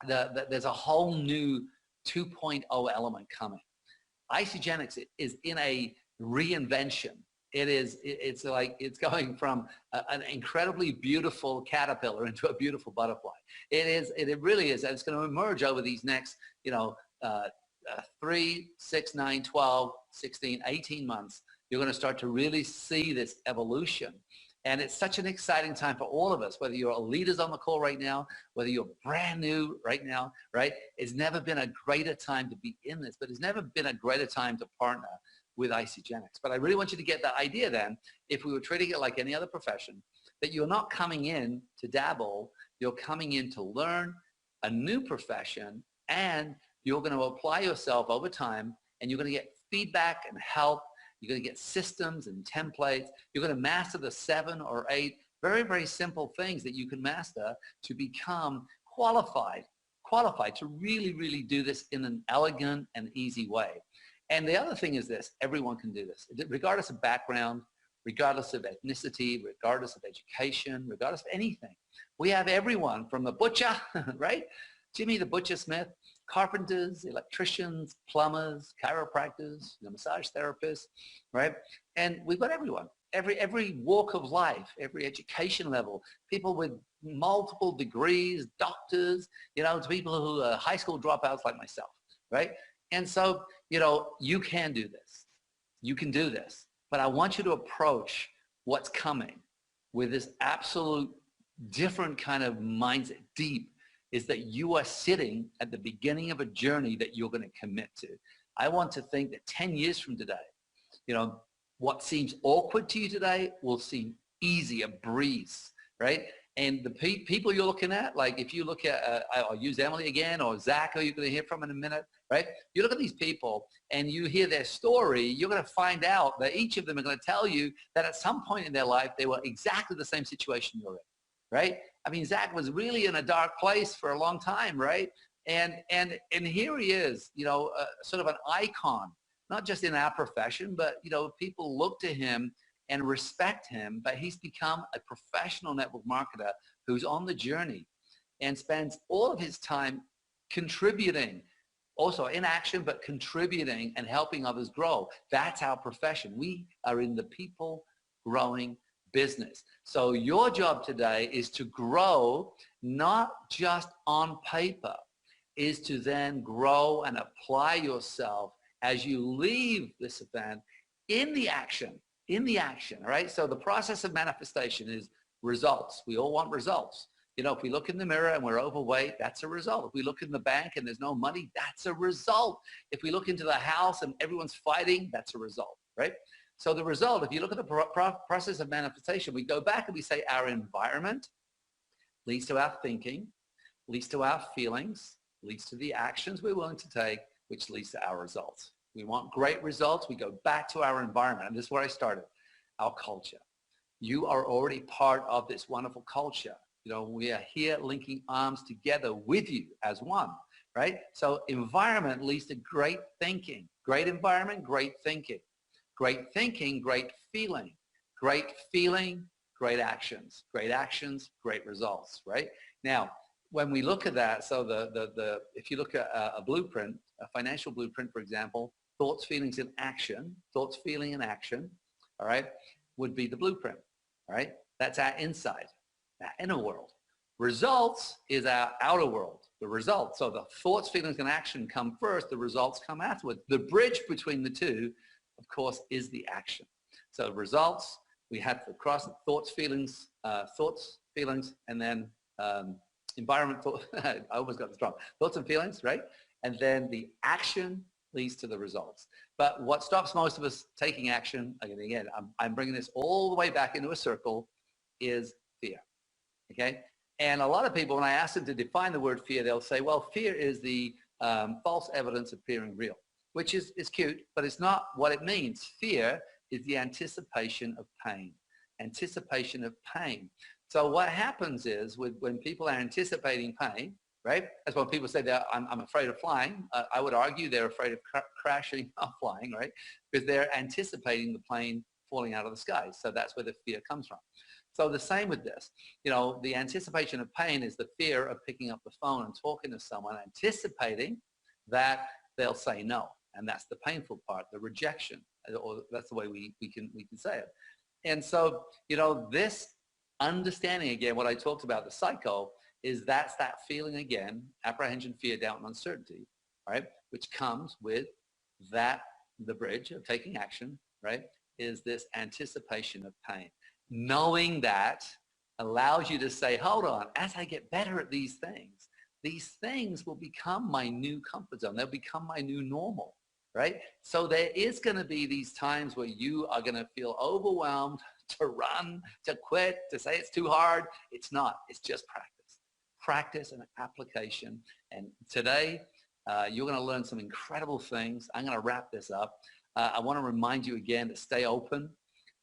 there's a whole new 2.0 element coming. Isagenix is in a reinvention. It's like it's going from an incredibly beautiful caterpillar into a beautiful butterfly. It really is. And it's going to emerge over these next, 3, 6, 9, 12, 16, 18 months. You're going to start to really see this evolution. And it's such an exciting time for all of us, whether you're leaders on the call right now, whether you're brand new right now, right? It's never been a greater time to be in this, but it's never been a greater time to partner with Isagenix. But I really want you to get that idea then, if we were treating it like any other profession, that you're not coming in to dabble, you're coming in to learn a new profession, and you're going to apply yourself over time, and you're going to get feedback and help. You're going to get systems and templates. You're going to master the 7 or 8 very, very simple things that you can master to become qualified to really, really do this in an elegant and easy way. And the other thing is this, everyone can do this, regardless of background, regardless of ethnicity, regardless of education, regardless of anything. We have everyone from the butcher, right? Jimmy the Butcher Smith, carpenters, electricians, plumbers, chiropractors, massage therapists, right? And we've got everyone, every walk of life, every education level, people with multiple degrees, doctors, to people who are high school dropouts like myself, right? And so, you can do this. You can do this. But I want you to approach what's coming with this absolute different kind of mindset. Deep is that you are sitting at the beginning of a journey that you're going to commit to. I want to think that 10 years from today, what seems awkward to you today will seem easy, a breeze, right? And the people you're looking at, like if you look at, I'll use Emily again, or Zach, who you're going to hear from in a minute, right? You look at these people and you hear their story, you're going to find out that each of them are going to tell you that at some point in their life, they were exactly the same situation you're in, right? I mean, Zach was really in a dark place for a long time, right? And here he is, sort of an icon, not just in our profession, but, people look to him and respect him, but he's become a professional network marketer who's on the journey and spends all of his time contributing, also in action, but contributing and helping others grow. That's our profession. We are in the people growing business. So your job today is to grow, not just on paper, is to then grow and apply yourself as you leave this event in the action, right? So the process of manifestation is results. We all want results. If we look in the mirror and we're overweight, that's a result. If we look in the bank and there's no money, that's a result. If we look into the house and everyone's fighting, that's a result, right? So the result, if you look at the process of manifestation, we go back and we say our environment leads to our thinking, leads to our feelings, leads to the actions we're willing to take, which leads to our results. We want great results. We go back to our environment. And this is where I started, our culture. You are already part of this wonderful culture. We are here linking arms together with you as one, right? So environment leads to great thinking. Great environment, great thinking. Great thinking, great feeling. Great feeling, great actions. Great actions, great results, right? Now, when we look at that, so if you look at a blueprint, a financial blueprint, for example, thoughts, feelings, and action, thoughts, feeling, and action, all right, would be the blueprint, all right? That's our inside, our inner world. Results is our outer world, the results. So the thoughts, feelings, and action come first, the results come afterwards. The bridge between the two, of course, is the action. So results, we have to cross thoughts, feelings, and then environment, I almost got this wrong. Thoughts and feelings, right? And then the action leads to the results. But what stops most of us taking action, again, I'm bringing this all the way back into a circle, is fear, okay? And a lot of people, when I ask them to define the word fear, they'll say, well, fear is the false evidence appearing real, which is cute, but it's not what it means. Fear is the anticipation of pain, anticipation of pain. So what happens is when people are anticipating pain, right? That's when people say that I'm afraid of flying. I would argue they're afraid of crashing, not flying, right? Because they're anticipating the plane falling out of the sky. So that's where the fear comes from. So the same with this, the anticipation of pain is the fear of picking up the phone and talking to someone, anticipating that they'll say no. And that's the painful part, the rejection, or that's the way we can say it. And so, this understanding, again, what I talked about, the cycle, is that's that feeling again, apprehension, fear, doubt, and uncertainty, right? Which comes with that, the bridge of taking action, right? Is this anticipation of pain. Knowing that allows you to say, hold on, as I get better at these things will become my new comfort zone. They'll become my new normal, right? So there is going to be these times where you are going to feel overwhelmed to run, to quit, to say it's too hard. It's not. It's just practice and application. And today, you're going to learn some incredible things. I'm going to wrap this up. I want to remind you again to stay open,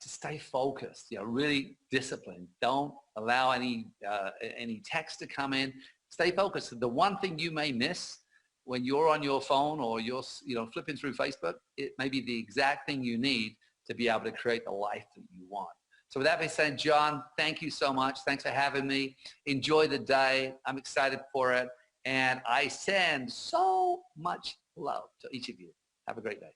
to stay focused, really disciplined. Don't allow any text to come in. Stay focused. The one thing you may miss when you're on your phone or you're flipping through Facebook, it may be the exact thing you need to be able to create the life that you want. So with that being said, John, thank you so much. Thanks for having me. Enjoy the day. I'm excited for it. And I send so much love to each of you. Have a great day.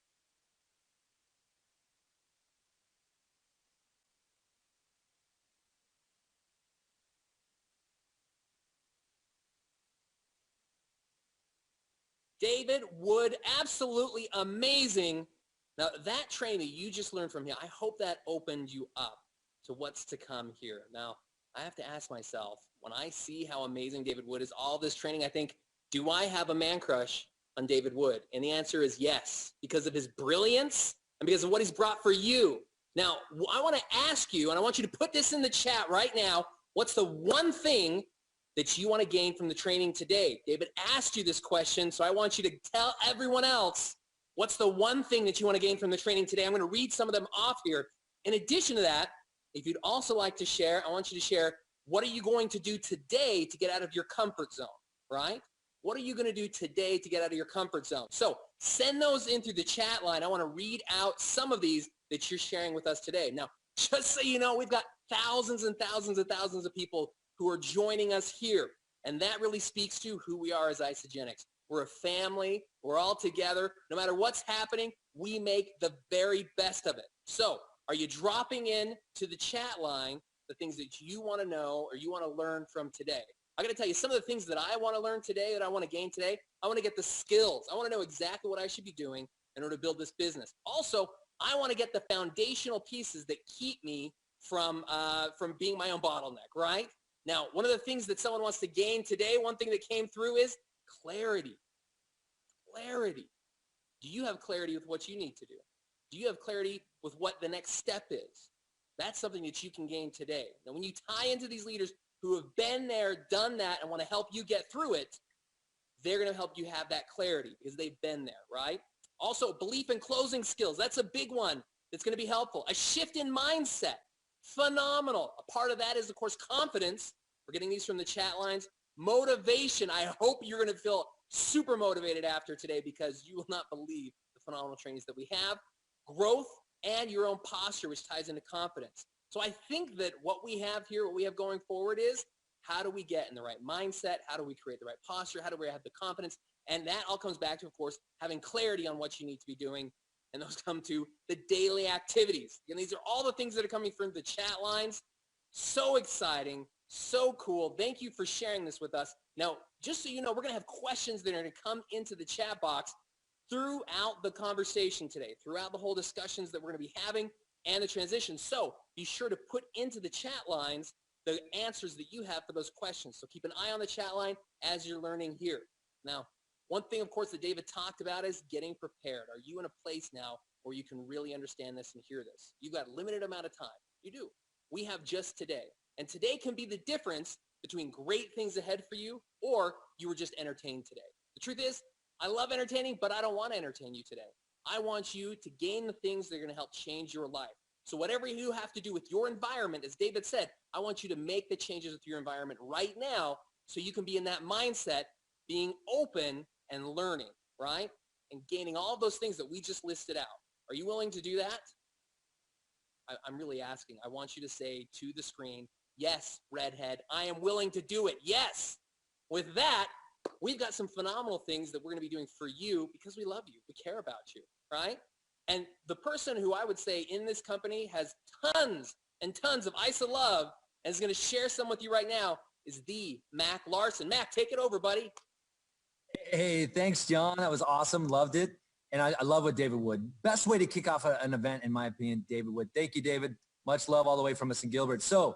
David Wood, absolutely amazing. Now, that training you just learned from him, I hope that opened you up to what's to come here. Now, I have to ask myself, when I see how amazing David Wood is, all this training, I think, do I have a man crush on David Wood? And the answer is yes, because of his brilliance and because of what he's brought for you. Now, I want to ask you, and I want you to put this in the chat right now, what's the one thing that you want to gain from the training today? David asked you this question, so I want you to tell everyone else what's the one thing that you want to gain from the training today. I'm going to read some of them off here. In addition to that, if you'd also like to share, I want you to share, what are you going to do today to get out of your comfort zone, right? What are you going to do today to get out of your comfort zone? So send those in through the chat line. I want to read out some of these that you're sharing with us today. Now, just so you know, we've got thousands and thousands and thousands of people who are joining us here. And that really speaks to who we are as Isagenix. We're a family. We're all together. No matter what's happening, we make the very best of it. So are you dropping in to the chat line the things that you want to know or you want to learn from today? I got to tell you some of the things that I want to learn today, that I want to gain today. I want to get the skills. I want to know exactly what I should be doing in order to build this business. Also, I want to get the foundational pieces that keep me from being my own bottleneck, right? Now, one of the things that someone wants to gain today, one thing that came through is clarity. Clarity. Do you have clarity with what you need to do? Do you have clarity with what the next step is? That's something that you can gain today. Now, when you tie into these leaders who have been there, done that, and want to help you get through it, they're going to help you have that clarity because they've been there, right? Also, belief and closing skills. That's a big one that's going to be helpful. A shift in mindset. Phenomenal. A part of that is, of course, confidence. We're getting these from the chat lines. Motivation. I hope you're going to feel super motivated after today because you will not believe the phenomenal trainings that we have. Growth and your own posture, which ties into confidence. So I think that what we have here, what we have going forward is, how do we get in the right mindset? How do we create the right posture? How do we have the confidence? And that all comes back to, of course, having clarity on what you need to be doing. And those come to the daily activities. And these are all the things that are coming from the chat lines. So exciting, so cool. Thank you for sharing this with us. Now, just so you know, we're going to have questions that are going to come into the chat box throughout the conversation today, throughout the whole discussions that we're going to be having and the transition. So be sure to put into the chat lines the answers that you have for those questions. So keep an eye on the chat line as you're learning here. Now, one thing, of course, that David talked about is getting prepared. Are you in a place now where you can really understand this and hear this? You've got a limited amount of time. You do. We have just today. And today can be the difference between great things ahead for you or you were just entertained today. The truth is, I love entertaining, but I don't want to entertain you today. I want you to gain the things that are going to help change your life. So whatever you have to do with your environment, as David said, I want you to make the changes with your environment right now so you can be in that mindset, being open and learning, right? And gaining all of those things that we just listed out. Are you willing to do that? I'm really asking. I want you to say to the screen, yes, redhead, I am willing to do it. Yes. With that, we've got some phenomenal things that we're going to be doing for you because we love you. We care about you, right? And the person who I would say in this company has tons and tons of Isa love and is going to share some with you right now is the Mac Larson. Mac, take it over, buddy. Hey, thanks, John. That was awesome. Loved it. And I love what David Wood. Best way to kick off an event, in my opinion, David Wood. Thank you, David. Much love all the way from us in Gilbert. So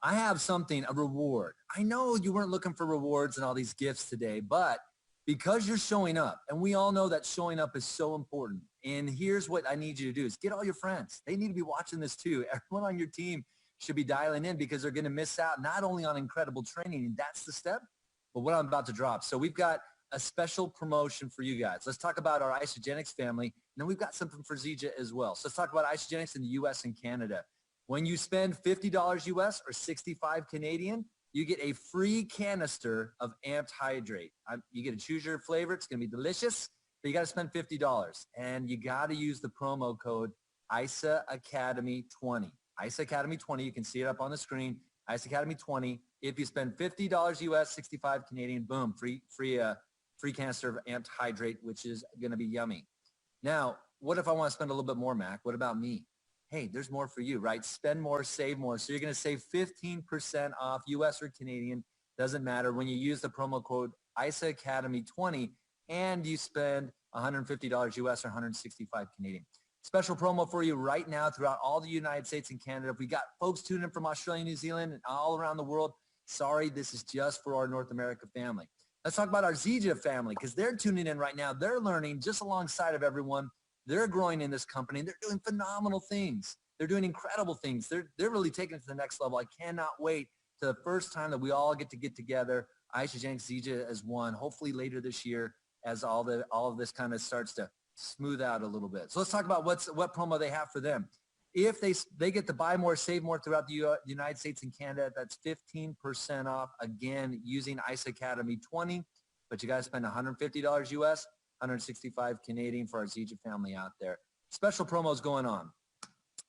I have something, a reward. I know you weren't looking for rewards and all these gifts today, but because you're showing up, and we all know that showing up is so important. And here's what I need you to do is get all your friends. They need to be watching this too. Everyone on your team should be dialing in because they're going to miss out not only on incredible training, and that's the step, but what I'm about to drop. So we've got a special promotion for you guys. Let's talk about our Isagenix family. then we've got something for Zija as well. So let's talk about Isagenix in the US and Canada. When you spend $50 US or 65 Canadian, you get a free canister of Amped Hydrate. You get to choose your flavor. It's going to be delicious, but you got to spend $50. And you got to use the promo code ISA Academy 20. ISA Academy 20. You can see it up on the screen. ISA Academy 20. If you spend $50 US, 65 Canadian, boom, free canister of Amped Hydrate, which is going to be yummy. Now, what if I want to spend a little bit more, Mac? What about me? Hey, there's more for you, right? Spend more, save more. So you're going to save 15% off US or Canadian. Doesn't matter when you use the promo code ISA Academy 20 and you spend $150 US or 165 Canadian. Special promo for you right now throughout all the United States and Canada. If we got folks tuning in from Australia, New Zealand, and all around the world, sorry, this is just for our North America family. Let's talk about our Zija family because they're tuning in right now. They're learning just alongside of everyone. They're growing in this company. And they're doing phenomenal things. They're doing incredible things. They're really taking it to the next level. I cannot wait to the first time that we all get together, Isagenix, Zija as one, hopefully later this year as all of this kind of starts to smooth out a little bit. So let's talk about what promo they have for them. If they get to buy more, save more throughout the United States and Canada, that's 15% off, again, using ISA Academy 20, but you got to spend $150 US, 165 Canadian for our Zija family out there. Special promos going on.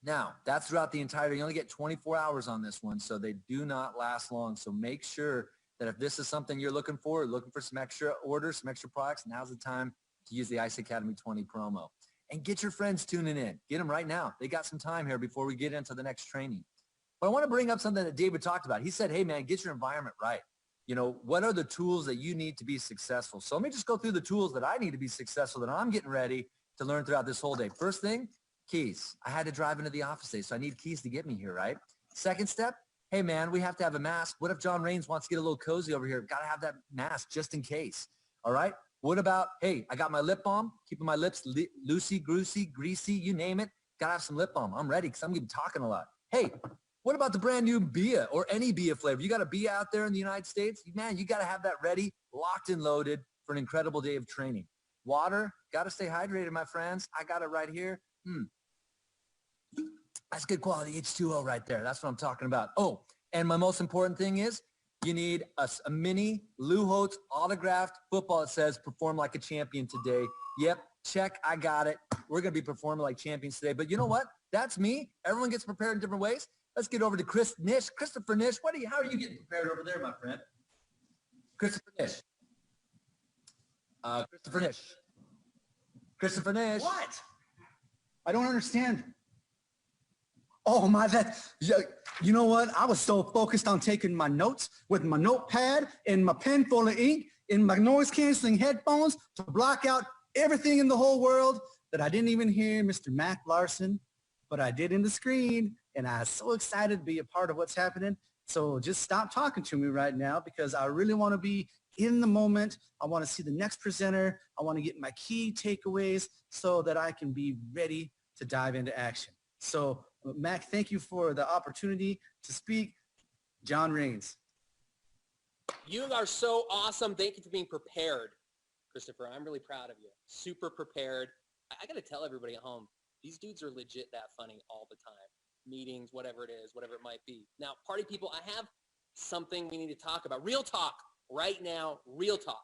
Now, that's throughout the entire, you only get 24 hours on this one, so they do not last long. So make sure that if this is something you're looking for some extra orders, some extra products, now's the time to use the ISA Academy 20 promo. And get your friends tuning in. Get them right now. They got some time here before we get into the next training. But I want to bring up something that David talked about. He said, hey, man, get your environment right. You know, what are the tools that you need to be successful? So let me just go through the tools that I need to be successful that I'm getting ready to learn throughout this whole day. First thing, keys. I had to drive into the office today, so I need keys to get me here, right? Second step, hey, man, we have to have a mask. What if John Raines wants to get a little cozy over here? Got to have that mask just in case, all right? What about, hey, I got my lip balm, keeping my lips loosey, greasy, you name it. Got to have some lip balm. I'm ready because I'm going to be talking a lot. Hey, what about the brand new Bia or any Bia flavor? You got a Bia out there in the United States? Man, you got to have that ready, locked and loaded for an incredible day of training. Water, got to stay hydrated, my friends. I got it right here. That's good quality H2O right there. That's what I'm talking about. Oh, and my most important thing is you need a mini Lou Holtz autographed football that says perform like a champion today. Yep, check, I got it. We're going to be performing like champions today. But you know what? That's me. Everyone gets prepared in different ways. Let's get over to Christopher Nish. How are you getting prepared over there, my friend? Christopher Nish. Christopher Nish. What? I don't understand. Oh my, you know what? I was so focused on taking my notes with my notepad and my pen full of ink and my noise canceling headphones to block out everything in the whole world that I didn't even hear Mr. Mac Larson, but I did in the screen. And I was so excited to be a part of what's happening. So just stop talking to me right now because I really want to be in the moment. I want to see the next presenter. I want to get my key takeaways so that I can be ready to dive into action. So Mac, thank you for the opportunity to speak. John Raines. You are so awesome. Thank you for being prepared, Christopher. I'm really proud of you. Super prepared. I got to tell everybody at home, these dudes are legit that funny all the time. Meetings, whatever it is, whatever it might be. Now, party people, I have something we need to talk about. Real talk right now, real talk.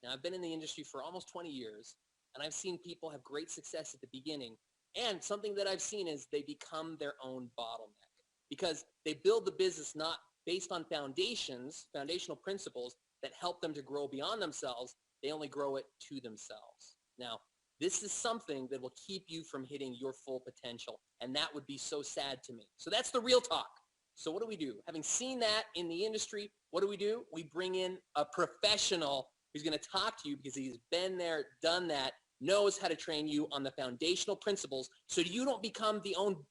Now, I've been in the industry for almost 20 years, and I've seen people have great success at the beginning. And something that I've seen is they become their own bottleneck because they build the business not based on foundational principles that help them to grow beyond themselves. They only grow it to themselves. Now, this is something that will keep you from hitting your full potential, and that would be so sad to me. So that's the real talk. So what do we do? Having seen that in the industry, what do? We bring in a professional who's going to talk to you because he's been there, done that, knows how to train you on the foundational principles so you don't become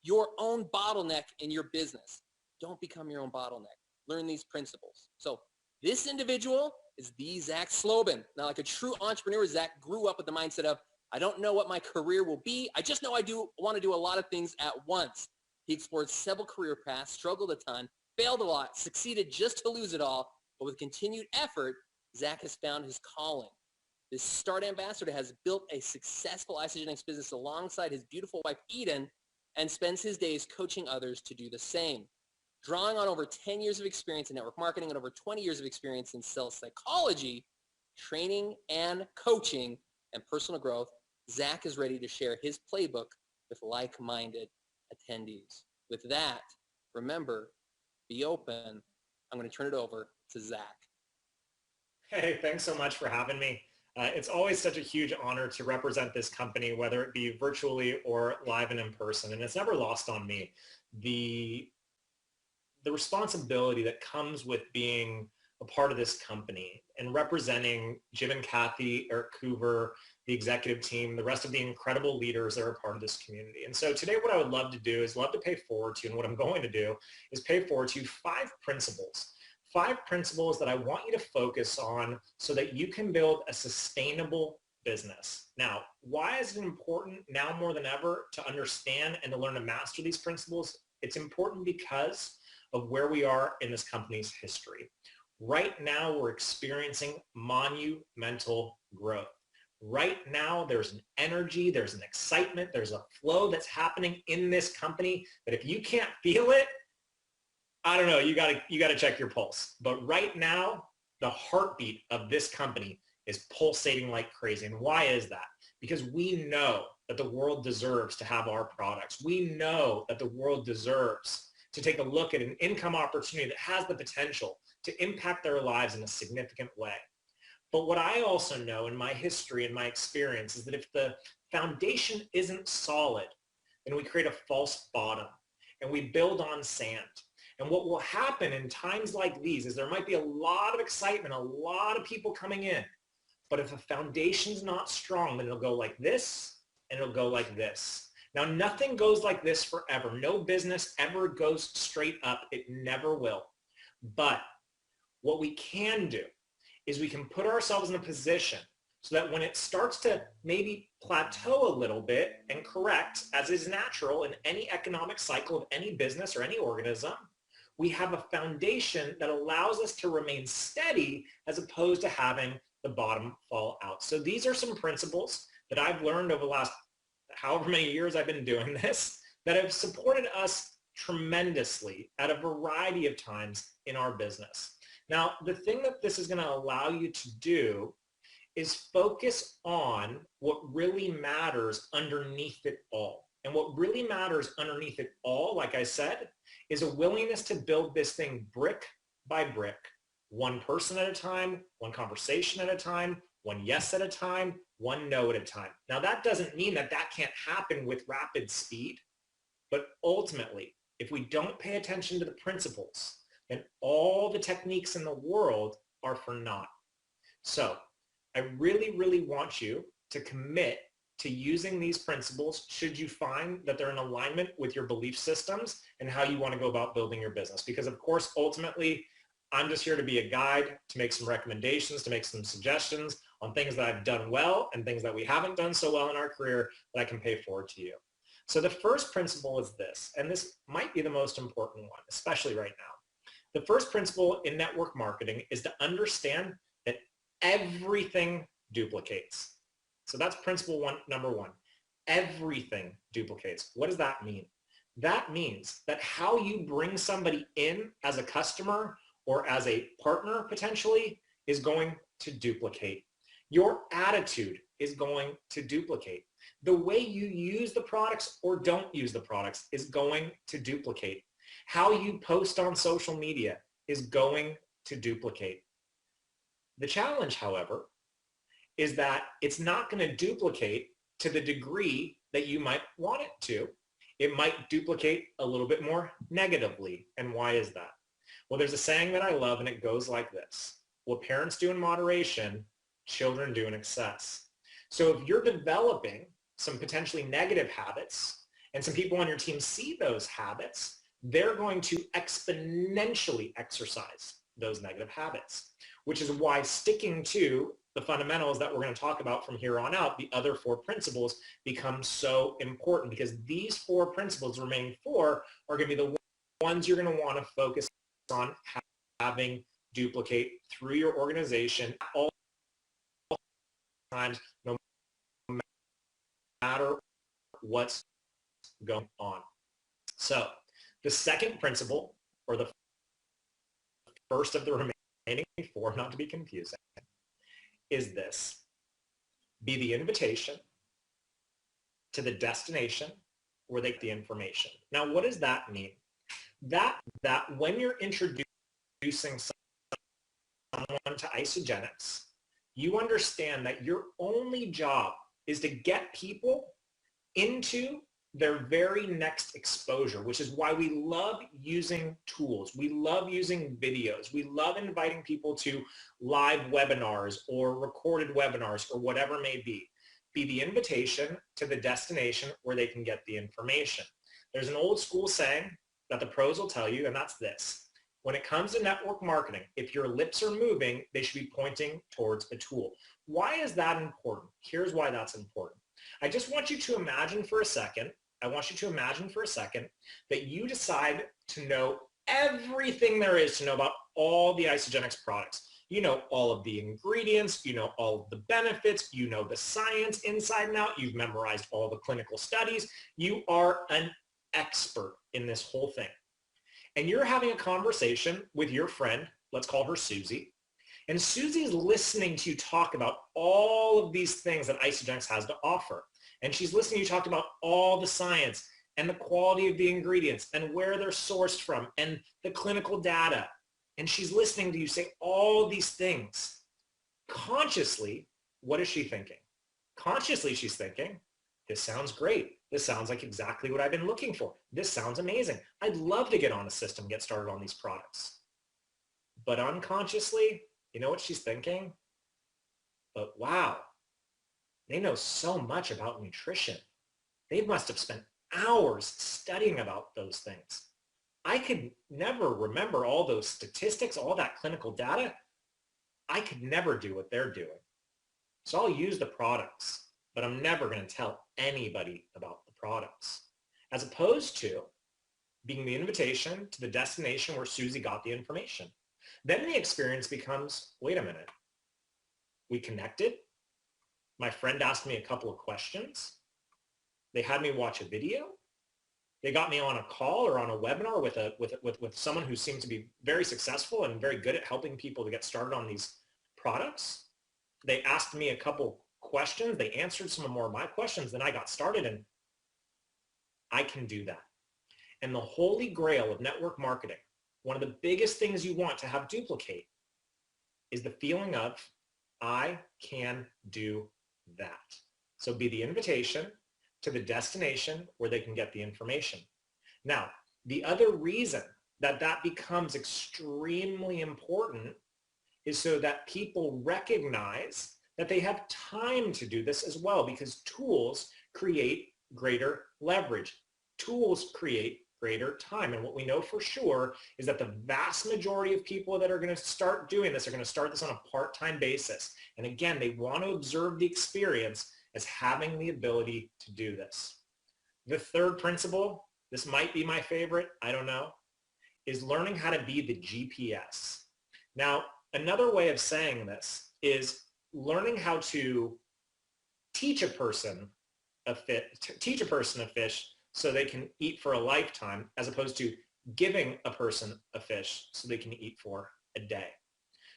your own bottleneck in your business. Don't become your own bottleneck. Learn these principles. So this individual is the Zach Slobin. Now, like a true entrepreneur, Zach grew up with the mindset of, I don't know what my career will be. I just know I want to do a lot of things at once. He explored several career paths, struggled a ton, failed a lot, succeeded just to lose it all. But with continued effort, Zach has found his calling. This Start ambassador has built a successful Isagenix business alongside his beautiful wife, Eden, and spends his days coaching others to do the same. Drawing on over 10 years of experience in network marketing and over 20 years of experience in sales psychology, training and coaching, and personal growth, Zach is ready to share his playbook with like-minded attendees. With that, remember, be open. I'm going to turn it over to Zach. Hey, thanks so much for having me. It's always such a huge honor to represent this company, whether it be virtually or live and in person. And it's never lost on me the responsibility that comes with being a part of this company and representing Jim and Kathy, Eric Coover, the executive team, the rest of the incredible leaders that are a part of this community. And so today what I would love to do is love to pay forward to, and what I'm going to do is pay forward to 5 principles. 5 principles that I want you to focus on so that you can build a sustainable business. Now, why is it important now more than ever to understand and to learn to master these principles? It's important because of where we are in this company's history. Right now, we're experiencing monumental growth. Right now, there's an energy, there's an excitement, there's a flow that's happening in this company that if you can't feel it, I don't know, you gotta check your pulse. But right now, the heartbeat of this company is pulsating like crazy. And why is that? Because we know that the world deserves to have our products. We know that the world deserves to take a look at an income opportunity that has the potential to impact their lives in a significant way. But what I also know in my history and my experience is that if the foundation isn't solid, then we create a false bottom and we build on sand. And what will happen in times like these is there might be a lot of excitement, a lot of people coming in. But if the foundation's not strong, then it'll go like this and it'll go like this. Now, nothing goes like this forever. No business ever goes straight up. It never will. But what we can do is we can put ourselves in a position so that when it starts to maybe plateau a little bit and correct, as is natural in any economic cycle of any business or any organism, we have a foundation that allows us to remain steady as opposed to having the bottom fall out. So these are some principles that I've learned over the last however many years I've been doing this that have supported us tremendously at a variety of times in our business. Now, the thing that this is going to allow you to do is focus on what really matters underneath it all. And what really matters underneath it all, like I said, is a willingness to build this thing brick by brick, one person at a time, one conversation at a time, one yes at a time, one no at a time. Now, that doesn't mean that that can't happen with rapid speed, but ultimately, if we don't pay attention to the principles, then all the techniques in the world are for naught. So I really, really want you to commit to using these principles should you find that they're in alignment with your belief systems and how you want to go about building your business. Because of course, ultimately, I'm just here to be a guide, to make some recommendations, to make some suggestions on things that I've done well and things that we haven't done so well in our career that I can pay forward to you. So the first principle is this, and this might be the most important one, especially right now. The first principle in network marketing is to understand that everything duplicates. So that's principle number one. Everything duplicates. What does that mean? That means that how you bring somebody in as a customer or as a partner potentially is going to duplicate. Your attitude is going to duplicate. The way you use the products or don't use the products is going to duplicate. How you post on social media is going to duplicate. The challenge, however, is that it's not going to duplicate to the degree that you might want it to. It might duplicate a little bit more negatively. And why is that? Well, there's a saying that I love, and it goes like this. What parents do in moderation, children do in excess. So if you're developing some potentially negative habits and some people on your team see those habits, they're going to exponentially exercise those negative habits, which is why sticking to the fundamentals that we're going to talk about from here on out, the other 4 principles, become so important, because these 4 principles, remaining 4, are going to be the ones you're going to want to focus on having duplicate through your organization. All times, no matter what's going on. So the second principle, or the first of the remaining four, not to be confusing, is this: be the invitation to the destination where they get the information. Now, what does that mean? That when you're introducing someone to Isagenix, you understand that your only job is to get people into their very next exposure, which is why we love using tools. We love using videos. We love inviting people to live webinars or recorded webinars or whatever it may be. Be the invitation to the destination where they can get the information. There's an old school saying that the pros will tell you, and that's this: when it comes to network marketing, if your lips are moving, they should be pointing towards a tool. Why is that important? Here's why that's important. I just want you to imagine for a second, that you decide to know everything there is to know about all the Isagenix products. You know all of the ingredients, you know all of the benefits, you know the science inside and out, you've memorized all the clinical studies, you are an expert in this whole thing. And you're having a conversation with your friend, let's call her Susie, and Susie's listening to you talk about all of these things that Isagenix has to offer. And she's listening to you talk about all the science and the quality of the ingredients and where they're sourced from and the clinical data. And she's listening to you say all these things. Consciously, what is she thinking? Consciously, she's thinking, this sounds great. This sounds like exactly what I've been looking for. This sounds amazing. I'd love to get on a system, get started on these products. But unconsciously, you know what she's thinking? But wow, they know so much about nutrition. They must have spent hours studying about those things. I could never remember all those statistics, all that clinical data. I could never do what they're doing. So I'll use the products, but I'm never going to tell anybody about the products. As opposed to being the invitation to the destination where Susie got the information. Then the experience becomes, wait a minute, we connected. My friend asked me a couple of questions. They had me watch a video. They got me on a call or on a webinar with someone who seemed to be very successful and very good at helping people to get started on these products. They asked me a couple questions. They answered some more of my questions. Then I got started, and I can do that. And the holy grail of network marketing, one of the biggest things you want to have duplicate, is the feeling of, I can do that. So be the invitation to the destination where they can get the information. Now, the other reason that that becomes extremely important is so that people recognize that they have time to do this as well, because tools create greater leverage. Tools create greater time. And what we know for sure is that the vast majority of people that are going to start doing this are going to start this on a part-time basis. And again, they want to observe the experience as having the ability to do this. The third principle, this might be my favorite, I don't know, is learning how to be the GPS. Now, another way of saying this is learning how to teach a person a fish so they can eat for a lifetime, as opposed to giving a person a fish so they can eat for a day.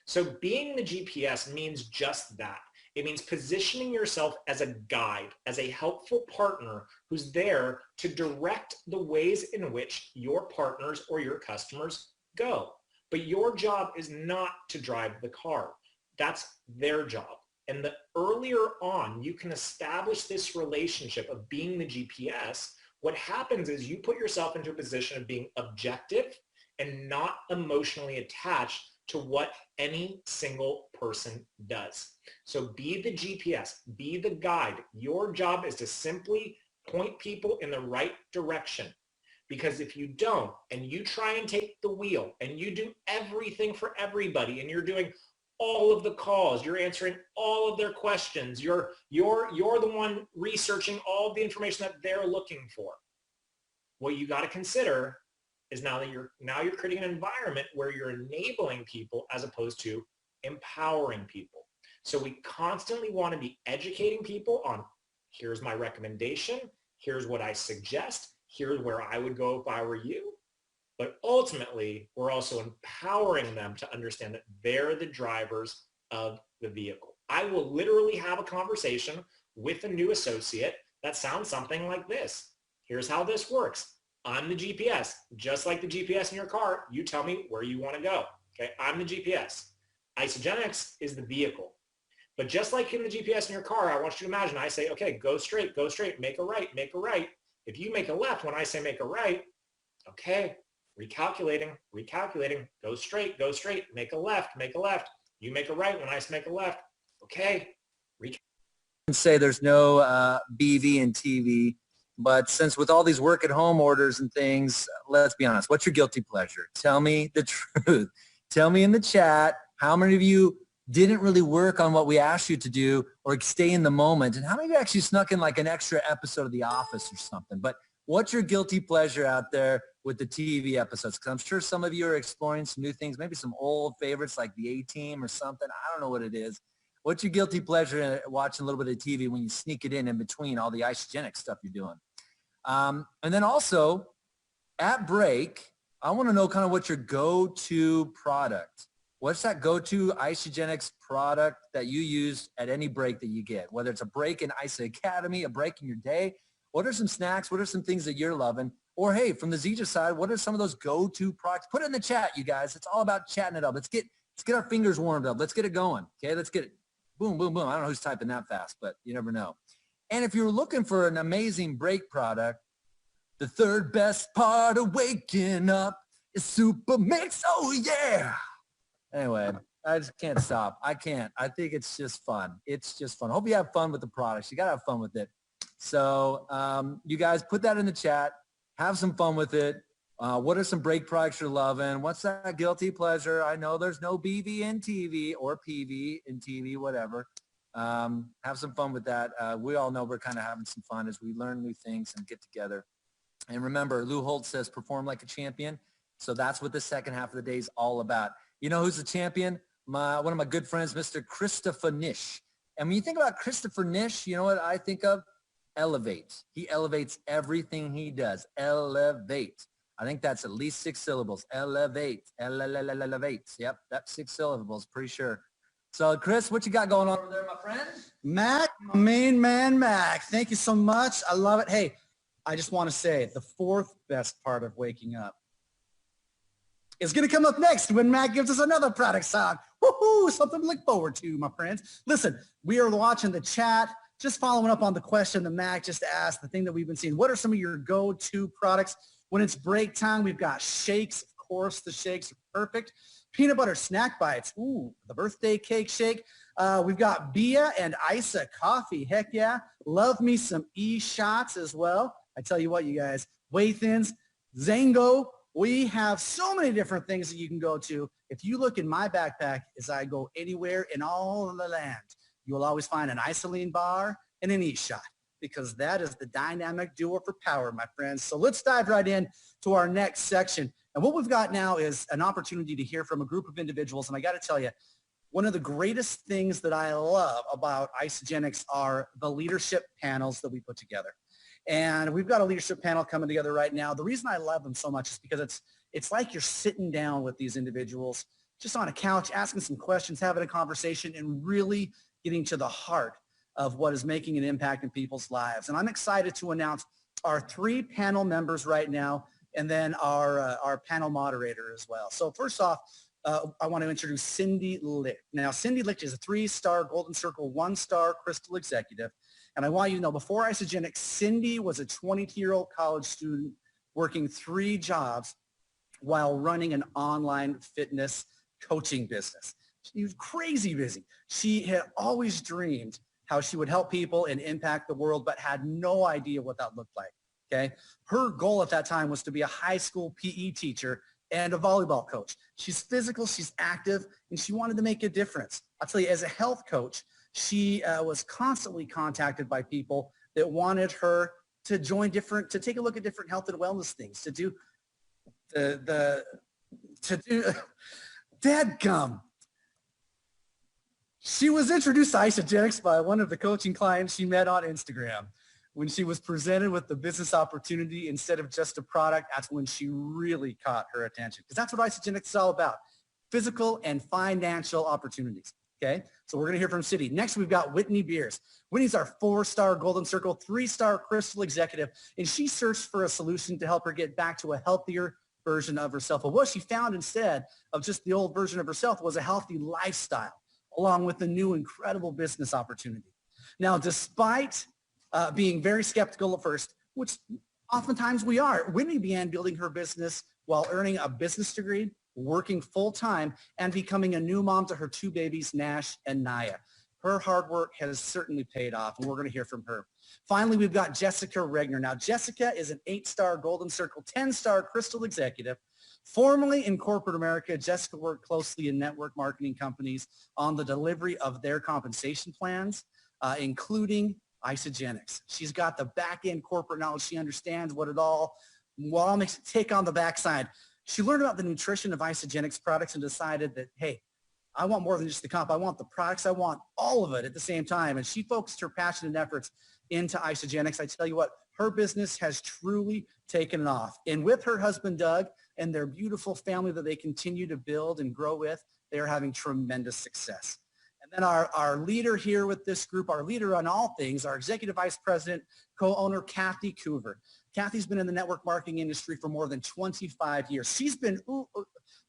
So being the GPS means just that. It means positioning yourself as a guide, as a helpful partner who's there to direct the ways in which your partners or your customers go. But your job is not to drive the car. That's their job. And the earlier on you can establish this relationship of being the GPS, what happens is you put yourself into a position of being objective and not emotionally attached to what any single person does. So be the GPS, be the guide. Your job is to simply point people in the right direction. Because if you don't, and you try and take the wheel, and you do everything for everybody, and you're doing all of the calls, you're answering all of their questions, you're the one researching all of the information that they're looking for. What you got to consider is now you're creating an environment where you're enabling people as opposed to empowering people. So we constantly want to be educating people on, here's my recommendation, here's what I suggest, here's where I would go if I were you. But ultimately, we're also empowering them to understand that they're the drivers of the vehicle. I will literally have a conversation with a new associate that sounds something like this. Here's how this works. I'm the GPS. Just like the GPS in your car, you tell me where you want to go. Okay, I'm the GPS. Isagenix is the vehicle. But just like in the GPS in your car, I want you to imagine I say, okay, go straight, make a right, make a right. If you make a left when I say make a right, okay, recalculating, go straight, make a left. You make a right when I say make a left, okay. Say there's no BV and TV, but since with all these work at home orders and things, let's be honest, what's your guilty pleasure? Tell me the truth. Tell me in the chat, how many of you didn't really work on what we asked you to do or stay in the moment? And how many of you actually snuck in like an extra episode of The Office or something? But what's your guilty pleasure out there with the TV episodes? Because I'm sure some of you are exploring some new things, maybe some old favorites like the A-Team or something. I don't know what it is. What's your guilty pleasure in watching a little bit of TV when you sneak it in between all the Isagenix stuff you're doing? And then also, at break, I want to know kind of what your go-to product. What's that go-to Isagenix product that you use at any break that you get? Whether it's a break in ISA Academy, a break in your day. What are some snacks? What are some things that you're loving? Or hey, from the Zija side, what are some of those go-to products? Put it in the chat, you guys. It's all about chatting it up. Let's get our fingers warmed up. Let's get it going. Okay, let's get it. Boom, boom, boom. I don't know who's typing that fast, but you never know. And if you're looking for an amazing break product, the third best part of waking up is Super Mix. Oh, yeah. Anyway, I just can't stop. I can't. I think it's just fun. It's just fun. Hope you have fun with the products. You got to have fun with it. So you guys put that in the chat. Have some fun with it. What are some break products you're loving? What's that guilty pleasure? I know there's no BV in TV or PV in TV, whatever. Have some fun with that. We all know we're kind of having some fun as we learn new things and get together. And remember, Lou Holt says, perform like a champion. So that's what the second half of the day is all about. You know who's the champion? One of my good friends, Mr. Christopher Nish. And when you think about Christopher Nish, you know what I think of? Elevate. He elevates everything he does. Elevate. I think that's at least 6 syllables. Elevate. Elevate. Yep, that's 6 syllables, pretty sure. So, Chris, what you got going on over there, my friend? Mac, my main man, Mac. Thank you so much. I love it. Hey, I just want to say the fourth best part of waking up is going to come up next when Mac gives us another product song. Woohoo! Something to look forward to, my friends. Listen, we are watching the chat, just following up on the question that Mac just asked, the thing that we've been seeing. What are some of your go-to products when it's break time? We've got shakes. Of course, the shakes are perfect. Peanut butter snack bites. Ooh, the birthday cake shake. We've got Bia and Isa coffee. Heck yeah. Love me some E-shots as well. I tell you what, you guys, Waythins, Zango. We have so many different things that you can go to. If you look in my backpack as I go anywhere in all of the land, you will always find an isoline bar and an E-shot, because that is the dynamic duo for power, my friends. So let's dive right in to our next section. And what we've got now is an opportunity to hear from a group of individuals. And I got to tell you, one of the greatest things that I love about Isagenix are the leadership panels that we put together. And we've got a leadership panel coming together right now. The reason I love them so much is because it's like you're sitting down with these individuals just on a couch, asking some questions, having a conversation, and really getting to the heart of what is making an impact in people's lives. And I'm excited to announce our 3 panel members right now, and then our panel moderator as well. So first off, I want to introduce Cindy Licht. Now, Cindy Licht is a 3-star Golden Circle, 1-star Crystal Executive. And I want you to know, before Isagenix, Cindy was a 22-year-old college student working 3 jobs while running an online fitness coaching business. She was crazy busy. She had always dreamed how she would help people and impact the world, but had no idea what that looked like. Okay. Her goal at that time was to be a high school PE teacher and a volleyball coach. She's physical, she's active, and she wanted to make a difference. I'll tell you, as a health coach, she was constantly contacted by people that wanted her to to take a look at different health and wellness things, to do dadgum. She was introduced to Isagenix by one of the coaching clients she met on Instagram. When she was presented with the business opportunity instead of just a product, that's when she really caught her attention, because that's what Isagenix is all about, physical and financial opportunities. Okay, so we're going to hear from City. Next, we've got Whitney Beers. Whitney's our 4-star Golden Circle, 3-star Crystal Executive, and she searched for a solution to help her get back to a healthier version of herself. But what she found instead of just the old version of herself was a healthy lifestyle, along with a new incredible business opportunity. Now, despite being very skeptical at first, which oftentimes we are, Whitney began building her business while earning a business degree, working full-time, and becoming a new mom to her 2 babies, Nash and Naya. Her hard work has certainly paid off, and we're going to hear from her. Finally, we've got Jessica Regner. Now, Jessica is an 8-star Golden Circle, 10-star Crystal Executive. Formerly in corporate America, Jessica worked closely in network marketing companies on the delivery of their compensation plans, including Isagenix. She's got the back-end corporate knowledge. She understands what all makes it tick on the backside. She learned about the nutrition of Isagenix products and decided that, hey, I want more than just the comp. I want the products. I want all of it at the same time. And she focused her passion and efforts into Isagenix. I tell you what, her business has truly taken off. And with her husband, Doug, and their beautiful family that they continue to build and grow with, they are having tremendous success. And then our leader here with this group, our leader on all things, our Executive Vice President, co-owner, Kathy Coover. Kathy's been in the network marketing industry for more than 25 years. She's been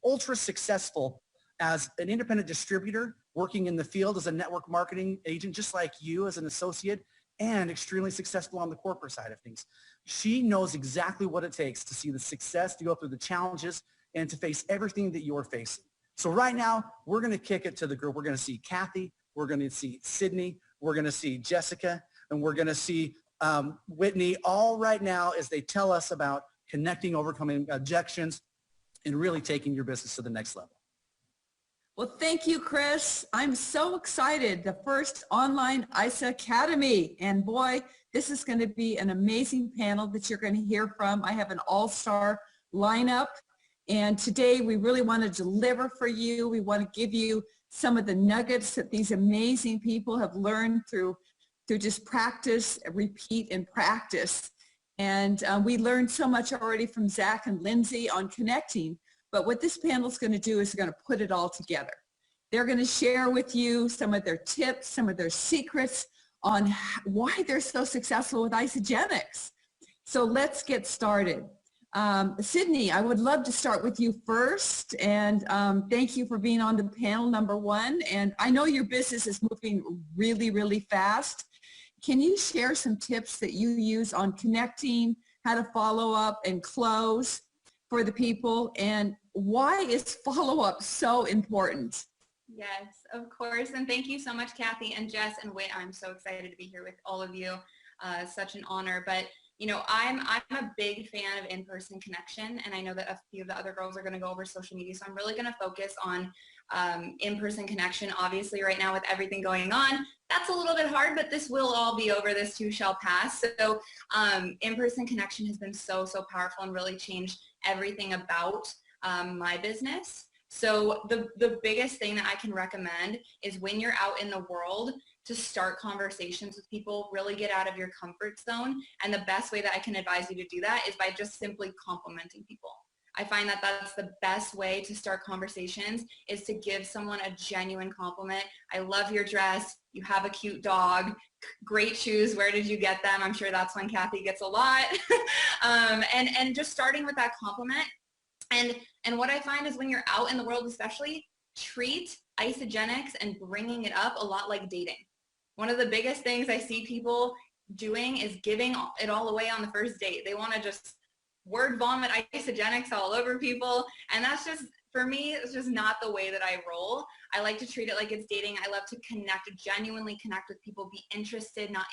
ultra successful as an independent distributor, working in the field as a network marketing agent, just like you as an associate, and extremely successful on the corporate side of things. She knows exactly what it takes to see the success, to go through the challenges, and to face everything that you're facing. So right now, we're going to kick it to the group. We're going to see Kathy, we're going to see Sydney, we're going to see Jessica, and we're going to see Whitney, all right now as they tell us about connecting, overcoming objections, and really taking your business to the next level. Well, thank you, Chris. I'm so excited. The first online ISA Academy. And boy, this is going to be an amazing panel that you're going to hear from. I have an all-star lineup. And today we really want to deliver for you. We want to give you some of the nuggets that these amazing people have learned through just practice, repeat, and practice. And we learned so much already from Zach and Lindsay on connecting. But what this panel is going to do is they're going to put it all together. They're going to share with you some of their tips, some of their secrets on why they're so successful with Isagenix. So let's get started. Sydney, I would love to start with you first. And thank you for being on the panel number 1. And I know your business is moving really, really fast. Can you share some tips that you use on connecting, how to follow up and close for the people, and why is follow-up so important? Yes, of course. And thank you so much, Kathy and Jess and Whit. I'm so excited to be here with all of you. Such an honor. But, you know, I'm a big fan of in-person connection, and I know that a few of the other girls are going to go over social media. So I'm really going to focus on in-person connection. Obviously, right now with everything going on, that's a little bit hard, but this will all be over. This too shall pass. So in-person connection has been so, so powerful and really changed everything about my business. So the biggest thing that I can recommend is when you're out in the world to start conversations with people, really get out of your comfort zone. And the best way that I can advise you to do that is by just simply complimenting people. I find that that's the best way to start conversations, is to give someone a genuine compliment. I love your dress. You have a cute dog. Great shoes. Where did you get them? I'm sure that's one Kathy gets a lot. And just starting with that compliment. And what I find is when you're out in the world especially, treat Isagenix and bringing it up a lot like dating. One of the biggest things I see people doing is giving it all away on the first date. They want to just word vomit Isagenix all over people, and that's just, for me, it's just not the way that I roll. I like to treat it like it's dating. I love to connect, genuinely connect with people, be interested, not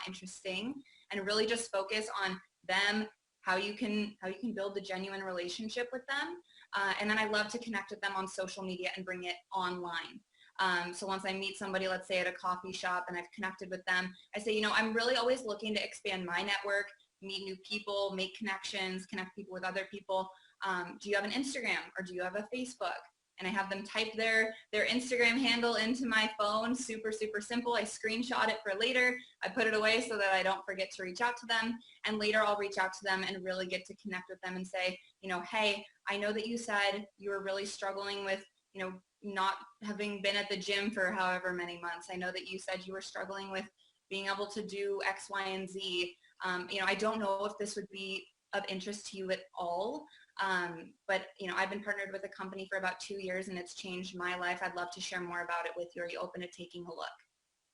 interesting, and really just focus on them, how you can build a genuine relationship with them. And then I love to connect with them on social media and bring it online. So once I meet somebody, let's say at a coffee shop, and I've connected with them, I say, you know, I'm really always looking to expand my network, meet new people, make connections, connect people with other people. Do you have an Instagram, or do you have a Facebook? and I have them type their Instagram handle into my phone. Super, super simple. I screenshot it for later. I put it away so that I don't forget to reach out to them. And later I'll reach out to them and really get to connect with them and say, you know, hey, I know that you said you were really struggling with, you know, not having been at the gym for however many months. I know that you said you were struggling with being able to do X, Y, and Z. You know, I don't know if this would be of interest to you at all. But, you know, I've been partnered with a company for about 2 years and it's changed my life. I'd love to share more about it with you. Are you open to taking a look?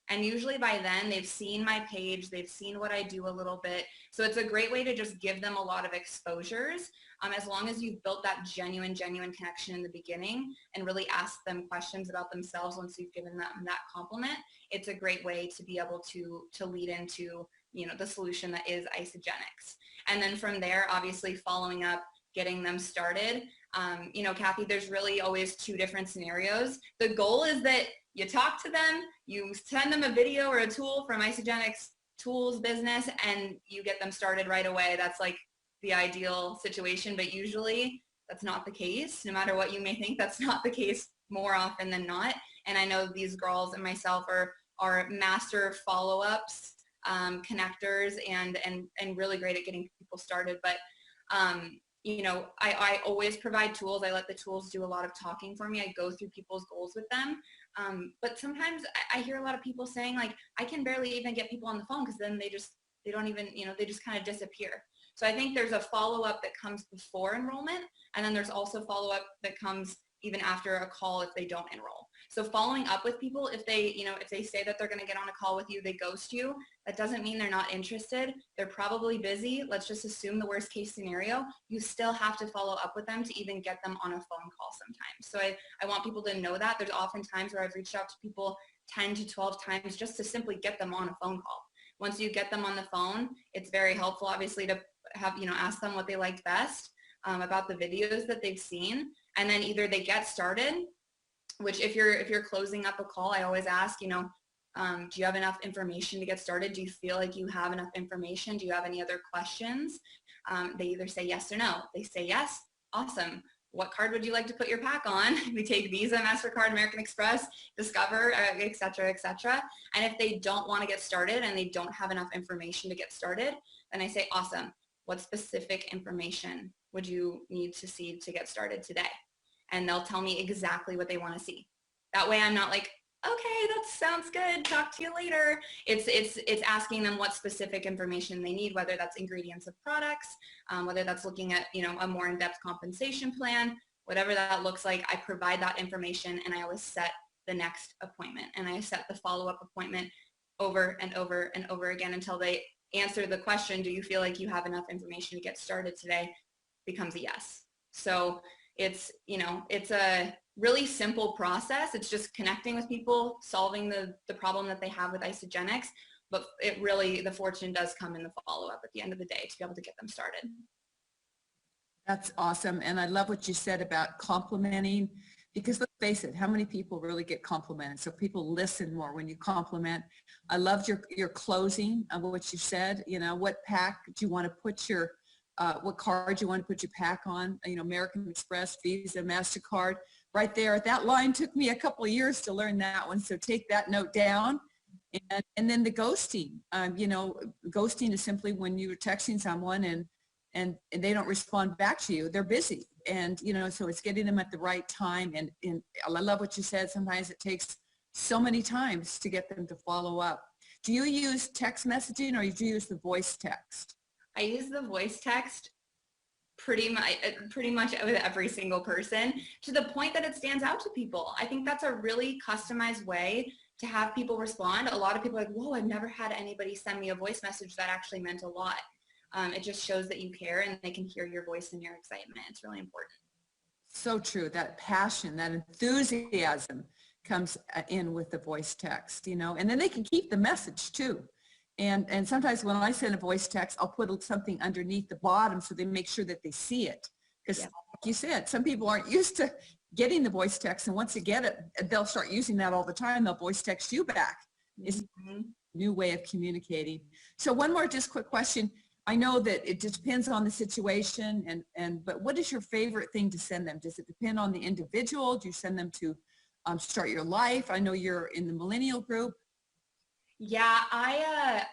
And usually by then they've seen my page, they've seen what I do a little bit. So it's a great way to just give them a lot of exposures. As long as you've built that genuine connection in the beginning and really ask them questions about themselves once you've given them that compliment, it's a great way to be able to lead into, you know, the solution that is Isagenix. And then from there, obviously following up, getting them started. You know, Kathy, there's really always 2 different scenarios. The goal is that you talk to them, you send them a video or a tool from Isagenix tools business, and you get them started right away. That's like the ideal situation, but usually that's not the case. No matter what you may think, that's not the case more often than not. And I know these girls and myself are master follow-ups, connectors, and really great at getting people started. But you know, I always provide tools. I let the tools do a lot of talking for me. I go through people's goals with them. But sometimes I hear a lot of people saying, like, I can barely even get people on the phone because then they don't even, you know, they just kind of disappear. So I think there's a follow-up that comes before enrollment, and then there's also follow-up that comes even after a call if they don't enroll. So following up with people, if they, you know, if they say that they're going to get on a call with you, they ghost you, that doesn't mean they're not interested. They're probably busy. Let's just assume the worst case scenario. You still have to follow up with them to even get them on a phone call sometimes. So I want people to know that. There's often times where I've reached out to people 10 to 12 times just to simply get them on a phone call. Once you get them on the phone, it's very helpful, obviously, to have, you know, ask them what they liked best about the videos that they've seen. And then either they get started, which if you're closing up a call, I always ask, you know, do you have enough information to get started? Do you feel like you have enough information? Do you have any other questions? They either say yes or no. They say yes, awesome. What card would you like to put your pack on? We take Visa, MasterCard, American Express, Discover, et cetera, et cetera. And if they don't want to get started and they don't have enough information to get started, then I say, awesome. What specific information would you need to see to get started today? And they'll tell me exactly what they want to see. That way I'm not like, okay, that sounds good, talk to you later. It's asking them what specific information they need, whether that's ingredients of products, whether that's looking at, you know, a more in-depth compensation plan, whatever that looks like. I provide that information and I always set the next appointment, and I set the follow-up appointment over and over and over again until they answer the question, do you feel like you have enough information to get started today? Becomes a yes. So it's, you know, it's a really simple process. It's just connecting with people, solving the problem that they have with Isagenix, but it really, the fortune does come in the follow-up at the end of the day to be able to get them started. That's awesome. And I love what you said about complimenting, because let's face it, how many people really get complimented? So people listen more when you compliment. I loved your closing of what you said. You know, what pack do you want to put your, what card you want to put your pack on? You know, American Express, Visa, MasterCard, right there. That line took me a couple of years to learn that one. So take that note down. And then the ghosting. You know, ghosting is simply when you're texting someone and they don't respond back to you. They're busy. And, you know, so it's getting them at the right time. And I love what you said. Sometimes it takes so many times to get them to follow up. Do you use text messaging or do you use the voice text? I use the voice text pretty much with every single person, to the point that it stands out to people. I think that's a really customized way to have people respond. A lot of people are like, whoa, I've never had anybody send me a voice message that actually meant a lot. It just shows that you care and they can hear your voice and your excitement. It's really important. So true. That passion, that enthusiasm comes in with the voice text, you know, and then they can keep the message too. And sometimes when I send a voice text, I'll put something underneath the bottom so they make sure that they see it. Because like you said, some people aren't used to getting the voice text, and once they get it, they'll start using that all the time. They'll voice text you back. It's a new way of communicating. So one more just quick question. I know that it just depends on the situation, but what is your favorite thing to send them? Does it depend on the individual? Do you send them to Start Your Life? I know you're in the millennial group. Yeah, I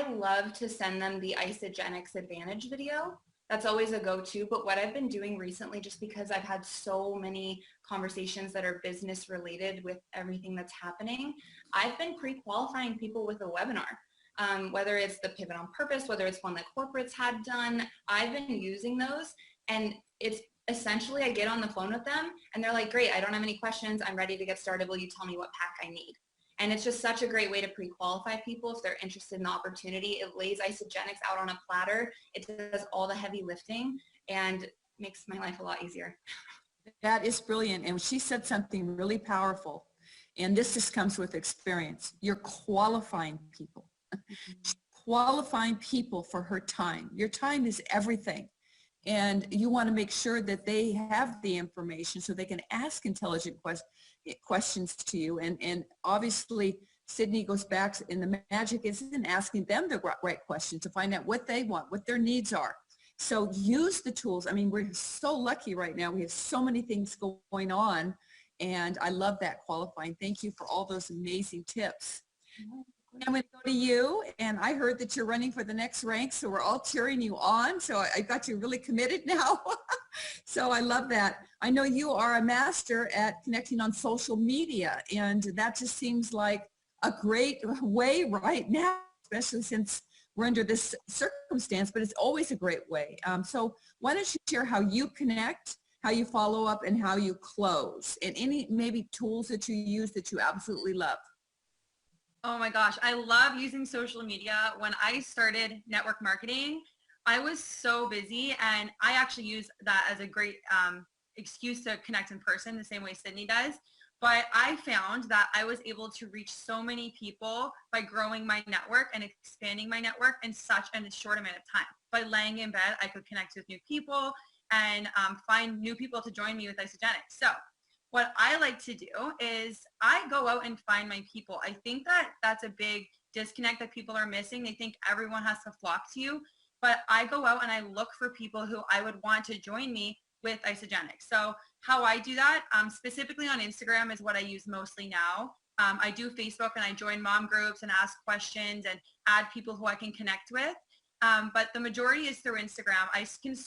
love to send them the Isagenix Advantage video. That's always a go-to, but what I've been doing recently, just because I've had so many conversations that are business related with everything that's happening, I've been pre-qualifying people with a webinar. Whether it's the Pivot on Purpose, whether it's one that corporates had done, I've been using those, and it's essentially I get on the phone with them and they're like, great, I don't have any questions, I'm ready to get started, will you tell me what pack I need? And it's just such a great way to pre-qualify people if they're interested in the opportunity. It lays Isagenix out on a platter, it does all the heavy lifting, and makes my life a lot easier. That is brilliant, and she said something really powerful, and this just comes with experience. You're qualifying people. Qualifying people for her time. Your time is everything. And you want to make sure that they have the information so they can ask intelligent questions to you. And obviously, Sydney goes back, and the magic is in asking them the right questions to find out what they want, what their needs are. So use the tools. I mean, we're so lucky right now. We have so many things going on. And I love that qualifying. Thank you for all those amazing tips. I'm going to go to you, and I heard that you're running for the next rank, so we're all cheering you on. So I got you really committed now. So I love that. I know you are a master at connecting on social media, and that just seems like a great way right now, especially since we're under this circumstance, but it's always a great way. So why don't you share how you connect, how you follow up, and how you close, and any maybe tools that you use that you absolutely love. Oh my gosh, I love using social media. When I started network marketing, I was so busy, and I actually use that as a great excuse to connect in person the same way Sydney does. But I found that I was able to reach so many people by growing my network and expanding my network in such a short amount of time. By laying in bed, I could connect with new people and find new people to join me with Isagenix. So what I like to do is I go out and find my people. I think that that's a big disconnect that people are missing. They think everyone has to flock to you, but I go out and I look for people who I would want to join me with Isagenix. So how I do that, specifically on Instagram, is what I use mostly now. I do Facebook, and I join mom groups and ask questions and add people who I can connect with. But the majority is through Instagram.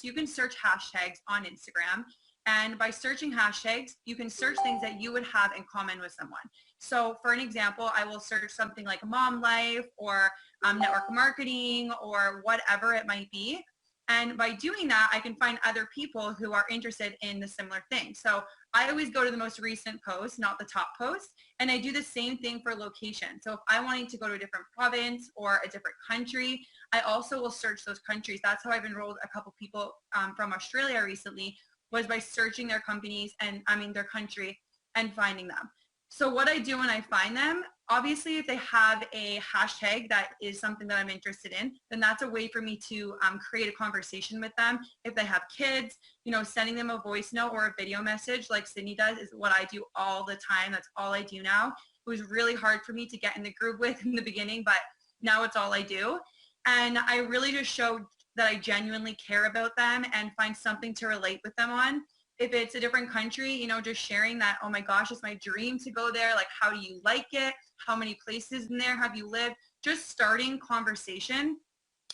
You can search hashtags on Instagram. And by searching hashtags, you can search things that you would have in common with someone. So for an example, I will search something like mom life or network marketing or whatever it might be. And by doing that, I can find other people who are interested in the similar thing. So I always go to the most recent post, not the top post. And I do the same thing for location. So if I wanted to go to a different province or a different country, I also will search those countries. That's how I've enrolled a couple people from Australia recently, was by searching their companies and their country and finding them. So what I do when I find them, obviously if they have a hashtag that is something that I'm interested in, then that's a way for me to create a conversation with them. If they have kids, sending them a voice note or a video message like Sydney does is what I do all the time. That's all I do now. It was really hard for me to get in the group with in the beginning, but now it's all I do. And I really just show that I genuinely care about them and find something to relate with them on. If it's a different country, just sharing that, oh my gosh, it's my dream to go there. Like, how do you like it? How many places in there have you lived? Just starting conversation.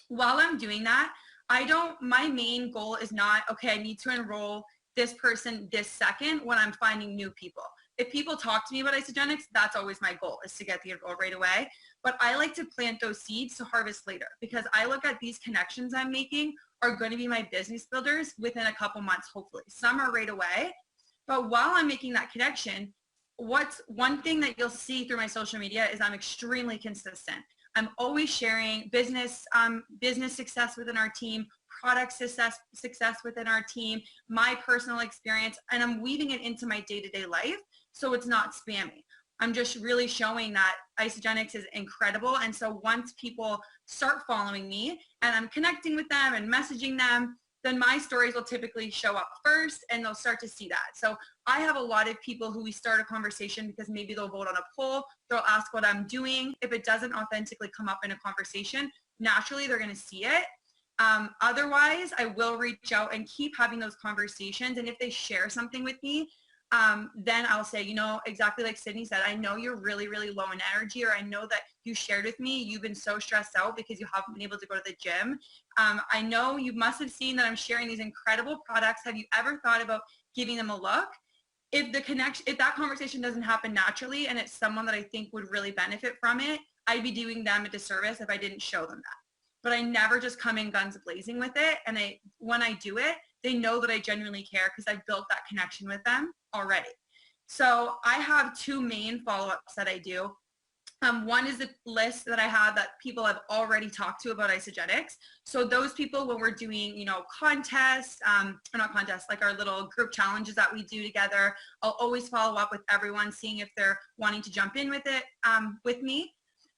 While I'm doing that, my main goal is not, okay, I need to enroll this person this second when I'm finding new people. If people talk to me about Isagenix, that's always my goal, is to get the enroll right away. But I like to plant those seeds to harvest later, because I look at these connections I'm making are going to be my business builders within a couple months, hopefully. Some are right away. But while I'm making that connection, what's one thing that you'll see through my social media is I'm extremely consistent. I'm always sharing business success within our team, product success within our team, my personal experience, and I'm weaving it into my day-to-day life so it's not spammy. I'm just really showing that Isagenix is incredible. And so once people start following me and I'm connecting with them and messaging them, then my stories will typically show up first and they'll start to see that. So I have a lot of people who we start a conversation because maybe they'll vote on a poll, they'll ask what I'm doing. If it doesn't authentically come up in a conversation, naturally they're going to see it. Otherwise, I will reach out and keep having those conversations. And if they share something with me, then I'll say, exactly like Sydney said, I know you're really, really low in energy, or I know that you shared with me, you've been so stressed out because you haven't been able to go to the gym. I know you must have seen that I'm sharing these incredible products. Have you ever thought about giving them a look? If that conversation doesn't happen naturally and it's someone that I think would really benefit from it, I'd be doing them a disservice if I didn't show them that. But I never just come in guns blazing with it. And when I do it, they know that I genuinely care because I've built that connection with them already. So I have two main follow-ups that I do. One is a list that I have that people have already talked to about Isagenix. So those people, when we're doing, contests, or not contests, like our little group challenges that we do together, I'll always follow up with everyone, seeing if they're wanting to jump in with it with me.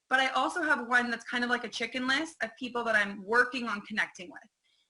But I also have one that's kind of like a chicken list of people that I'm working on connecting with.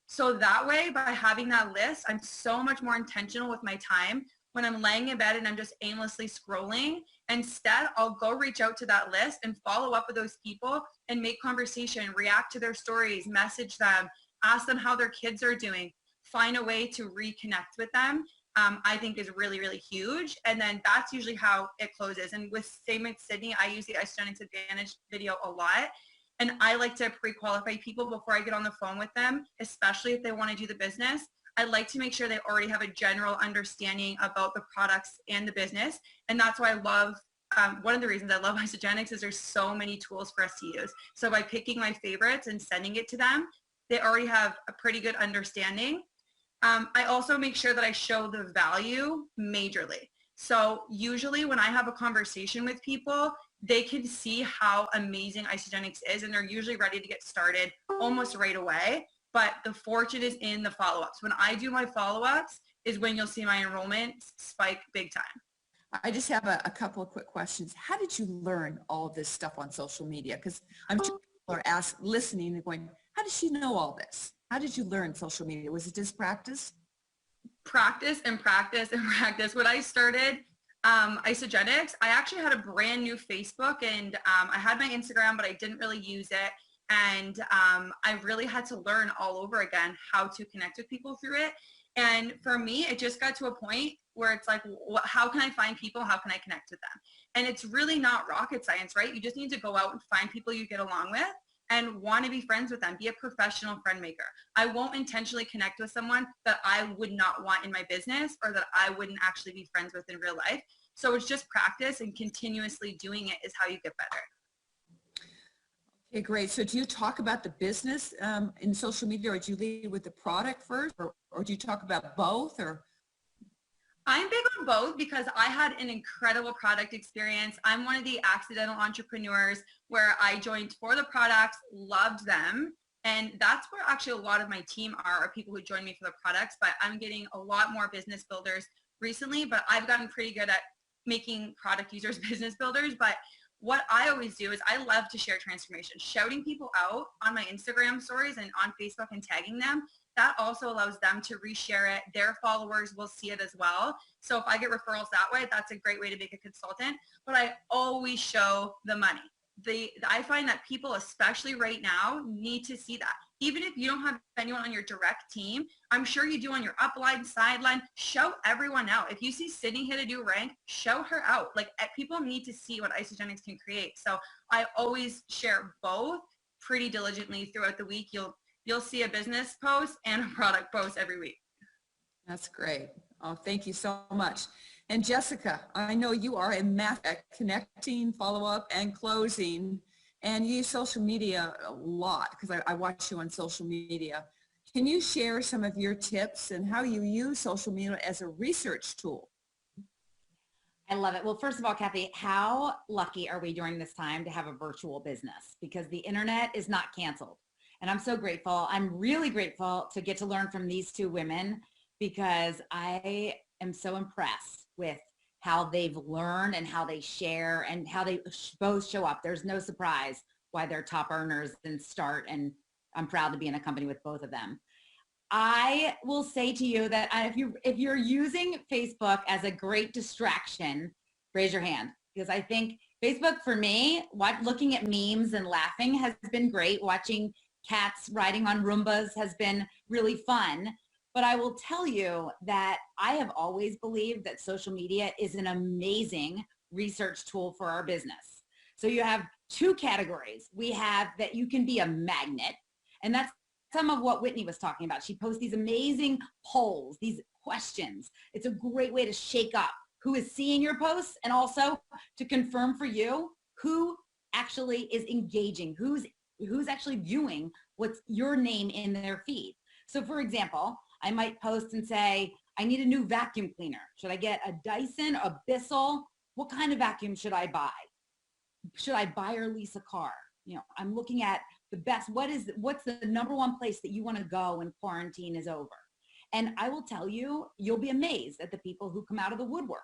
So that way, by having that list, I'm so much more intentional with my time. When I'm laying in bed and I'm just aimlessly scrolling, instead, I'll go reach out to that list and follow up with those people and make conversation, react to their stories, message them, ask them how their kids are doing, find a way to reconnect with them. I think is really, really huge. And then that's usually how it closes. And same with Sydney, I use the Isagenix Advantage video a lot. And I like to pre-qualify people before I get on the phone with them, especially if they want to do the business. I like to make sure they already have a general understanding about the products and the business. And that's why I love, one of the reasons I love Isagenix is there's so many tools for us to use. So by picking my favorites and sending it to them, they already have a pretty good understanding. I also make sure that I show the value majorly. So usually when I have a conversation with people, they can see how amazing Isagenix is, and they're usually ready to get started almost right away. But the fortune is in the follow-ups. When I do my follow-ups is when you'll see my enrollment spike big time. I just have a couple of quick questions. How did you learn all of this stuff on social media? Because I'm sure people are listening and going, how does she know all this? How did you learn social media? Was it just practice? Practice and practice and practice. When I started Isagenix, I actually had a brand new Facebook, and I had my Instagram, but I didn't really use it. And I really had to learn all over again how to connect with people through it. And for me, it just got to a point where it's like, how can I find people? How can I connect with them? And it's really not rocket science, right? You just need to go out and find people you get along with and want to be friends with them. Be a professional friend maker. I won't intentionally connect with someone that I would not want in my business or that I wouldn't actually be friends with in real life. So it's just practice, and continuously doing it is how you get better. Okay, great. So do you talk about the business in social media, or do you lead with the product first, or do you talk about both? Or I'm big on both because I had an incredible product experience. I'm one of the accidental entrepreneurs where I joined for the products, loved them. And that's where actually a lot of my team are people who join me for the products. But I'm getting a lot more business builders recently, but I've gotten pretty good at making product users business builders. But what I always do is I love to share transformation, shouting people out on my Instagram stories and on Facebook and tagging them. That also allows them to reshare it. Their followers will see it as well. So if I get referrals that way, that's a great way to make a consultant. But I always show the money. I find that people, especially right now, need to see that. Even if you don't have anyone on your direct team, I'm sure you do on your upline, sideline, show everyone out. If you see Sydney hit a new rank, show her out. Like, people need to see what Isagenix can create. So I always share both pretty diligently throughout the week. You'll see a business post and a product post every week. That's great. Oh, thank you so much. And Jessica, I know you are a master at connecting, follow-up, and closing, and you use social media a lot because I watch you on social media. Can you share some of your tips and how you use social media as a research tool? I love it. Well, first of all, Kathy, how lucky are we during this time to have a virtual business? Because the internet is not canceled. And I'm so grateful. I'm really grateful to get to learn from these two women because I am so impressed with how they've learned and how they share and how they both show up. There's no surprise why they're top earners and start, and I'm proud to be in a company with both of them. I will say to you that if you're using Facebook as a great distraction, raise your hand, because I think Facebook for me, looking at memes and laughing has been great. Watching cats riding on Roombas has been really fun. But I will tell you that I have always believed that social media is an amazing research tool for our business. So you have two categories. We have that you can be a magnet, and that's some of what Whitney was talking about. She posts these amazing polls, these questions. It's a great way to shake up who is seeing your posts, and also to confirm for you who actually is engaging, who's actually viewing what's your name in their feed. So for example, I might post and say, I need a new vacuum cleaner. Should I get a Dyson, a Bissell? What kind of vacuum should I buy? Should I buy or lease a car? You know, I'm looking at the best, what's the number one place that you want to go when quarantine is over? And I will tell you, you'll be amazed at the people who come out of the woodwork.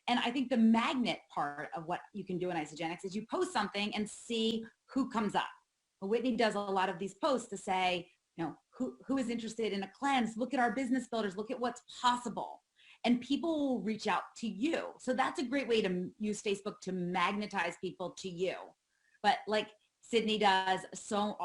And I think the magnet part of what you can do in Isagenix is you post something and see who comes up. Well, Whitney does a lot of these posts to say, you know, who is interested in a cleanse? Look at our business builders, look at what's possible. And people will reach out to you. So that's a great way to use Facebook to magnetize people to you. But like Sydney does so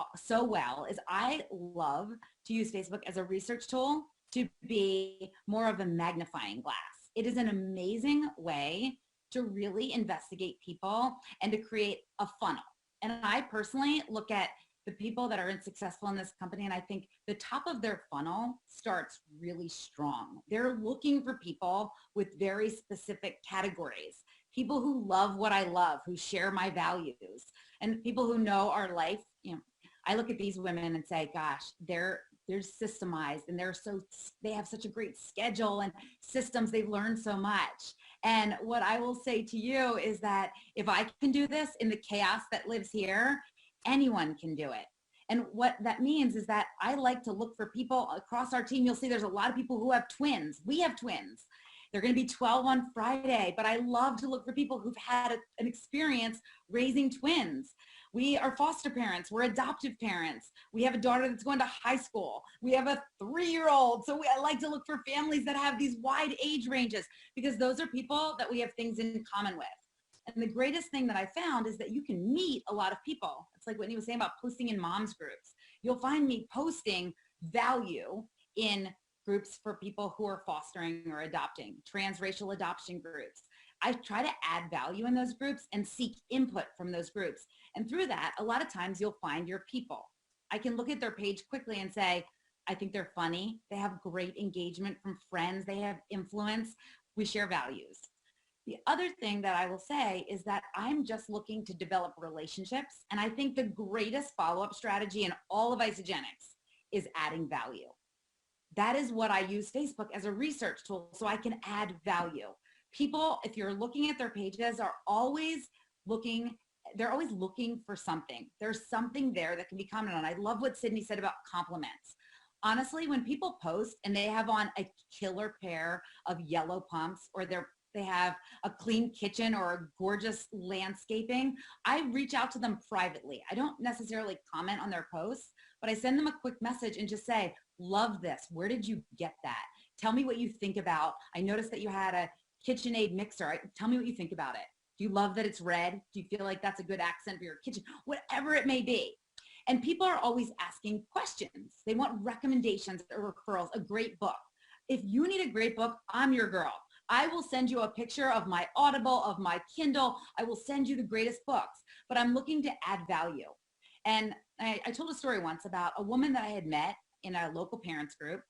well, is I love to use Facebook as a research tool to be more of a magnifying glass. It is an amazing way to really investigate people and to create a funnel. And I personally look at the people that are successful in this company, and I think the top of their funnel starts really strong. They're looking for people with very specific categories, people who love what I love, who share my values, and people who know our life. You know, I look at these women and say, gosh, they're systemized, and they have such a great schedule and systems. They've learned so much. And what I will say to you is that if I can do this in the chaos that lives here, anyone can do it. And what that means is that I like to look for people across our team. You'll see there's a lot of people who have twins. We have twins. They're going to be 12 on Friday, but I love to look for people who've had an experience raising twins. We are foster parents. We're adoptive parents. We have a daughter that's going to high school. We have a 3-year-old. So I like to look for families that have these wide age ranges, because those are people that we have things in common with. And the greatest thing that I found is that you can meet a lot of people. It's like Whitney was saying about posting in moms groups. You'll find me posting value in groups for people who are fostering or adopting, transracial adoption groups. I try to add value in those groups and seek input from those groups. And through that, a lot of times you'll find your people. I can look at their page quickly and say, I think they're funny. They have great engagement from friends. They have influence. We share values. The other thing that I will say is that I'm just looking to develop relationships. And I think the greatest follow-up strategy in all of Isagenix is adding value. That is what I use Facebook as a research tool, so I can add value. People, if you're looking at their pages, are always looking, they're always looking for something. There's something there that can be commented on. I love what Sydney said about compliments. Honestly, when people post and they have on a killer pair of yellow pumps, or they have a clean kitchen or a gorgeous landscaping, I reach out to them privately. I don't necessarily comment on their posts, but I send them a quick message and just say, love this. Where did you get that? Tell me what you think about. I noticed that you had a KitchenAid mixer. Tell me what you think about it. Do you love that it's red? Do you feel like that's a good accent for your kitchen? Whatever it may be. And people are always asking questions. They want recommendations or referrals, a great book. If you need a great book, I'm your girl. I will send you a picture of my Audible, of my Kindle. I will send you the greatest books, but I'm looking to add value. And I told a story once about a woman that I had met in a local parents group,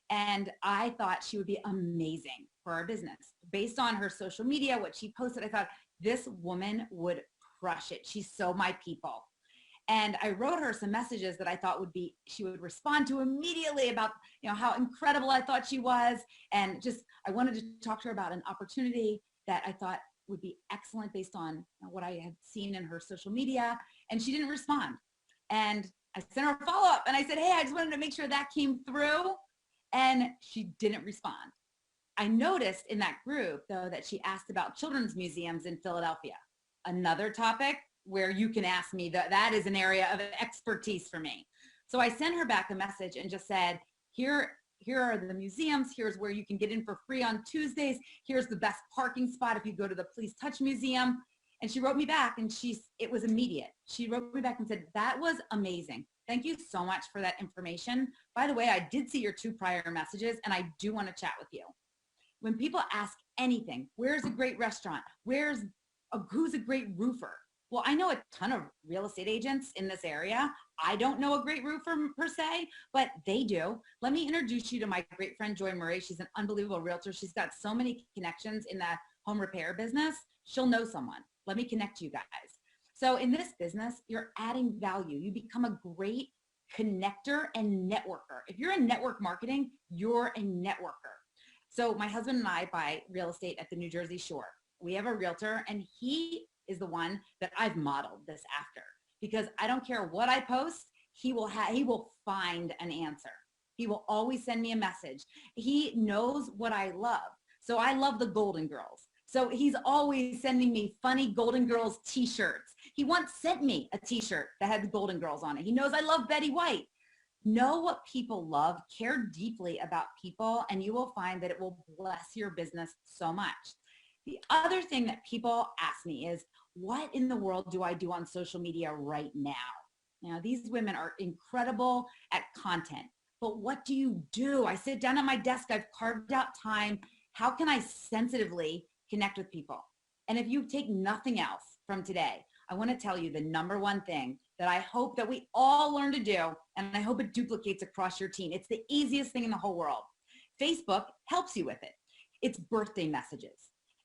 and I thought she would be amazing for our business. Based on her social media, what she posted, I thought this woman would crush it. She's so my people. And I wrote her some messages that I thought she would respond to immediately about, how incredible I thought she was. And just, I wanted to talk to her about an opportunity that I thought would be excellent based on what I had seen in her social media. And she didn't respond. And I sent her a follow-up and I said, hey, I just wanted to make sure that came through. And she didn't respond. I noticed in that group, though, that she asked about children's museums in Philadelphia. Another topic where you can ask me, that is an area of expertise for me. So I sent her back a message and just said, here are the museums. Here's where you can get in for free on Tuesdays. Here's the best parking spot if you go to the Please Touch Museum. And she wrote me back, and it was immediate. She wrote me back and said, that was amazing. Thank you so much for that information. By the way, I did see your 2 prior messages and I do want to chat with you. When people ask anything, where's a great restaurant? Who's a great roofer? Well, I know a ton of real estate agents in this area. I don't know a great roofer per se, but they do. Let me introduce you to my great friend, Joy Murray. She's an unbelievable realtor. She's got so many connections in the home repair business. She'll know someone. Let me connect you guys. So in this business, you're adding value. You become a great connector and networker. If you're in network marketing, you're a networker. So my husband and I buy real estate at the New Jersey Shore. We have a realtor and he is the one that I've modeled this after, because I don't care what I post, he will find an answer. He will always send me a message. He knows what I love. So I love the Golden Girls. So he's always sending me funny Golden Girls t-shirts. He once sent me a t-shirt that had the Golden Girls on it. He knows I love Betty White. Know what people love, care deeply about people, and you will find that it will bless your business so much. The other thing that people ask me is, what in the world do I do on social media right now? Now, these women are incredible at content, but what do you do? I sit down at my desk, I've carved out time. How can I sensitively connect with people? And if you take nothing else from today, I want to tell you the number one thing that I hope that we all learn to do, and I hope it duplicates across your team. It's the easiest thing in the whole world. Facebook helps you with it. It's birthday messages.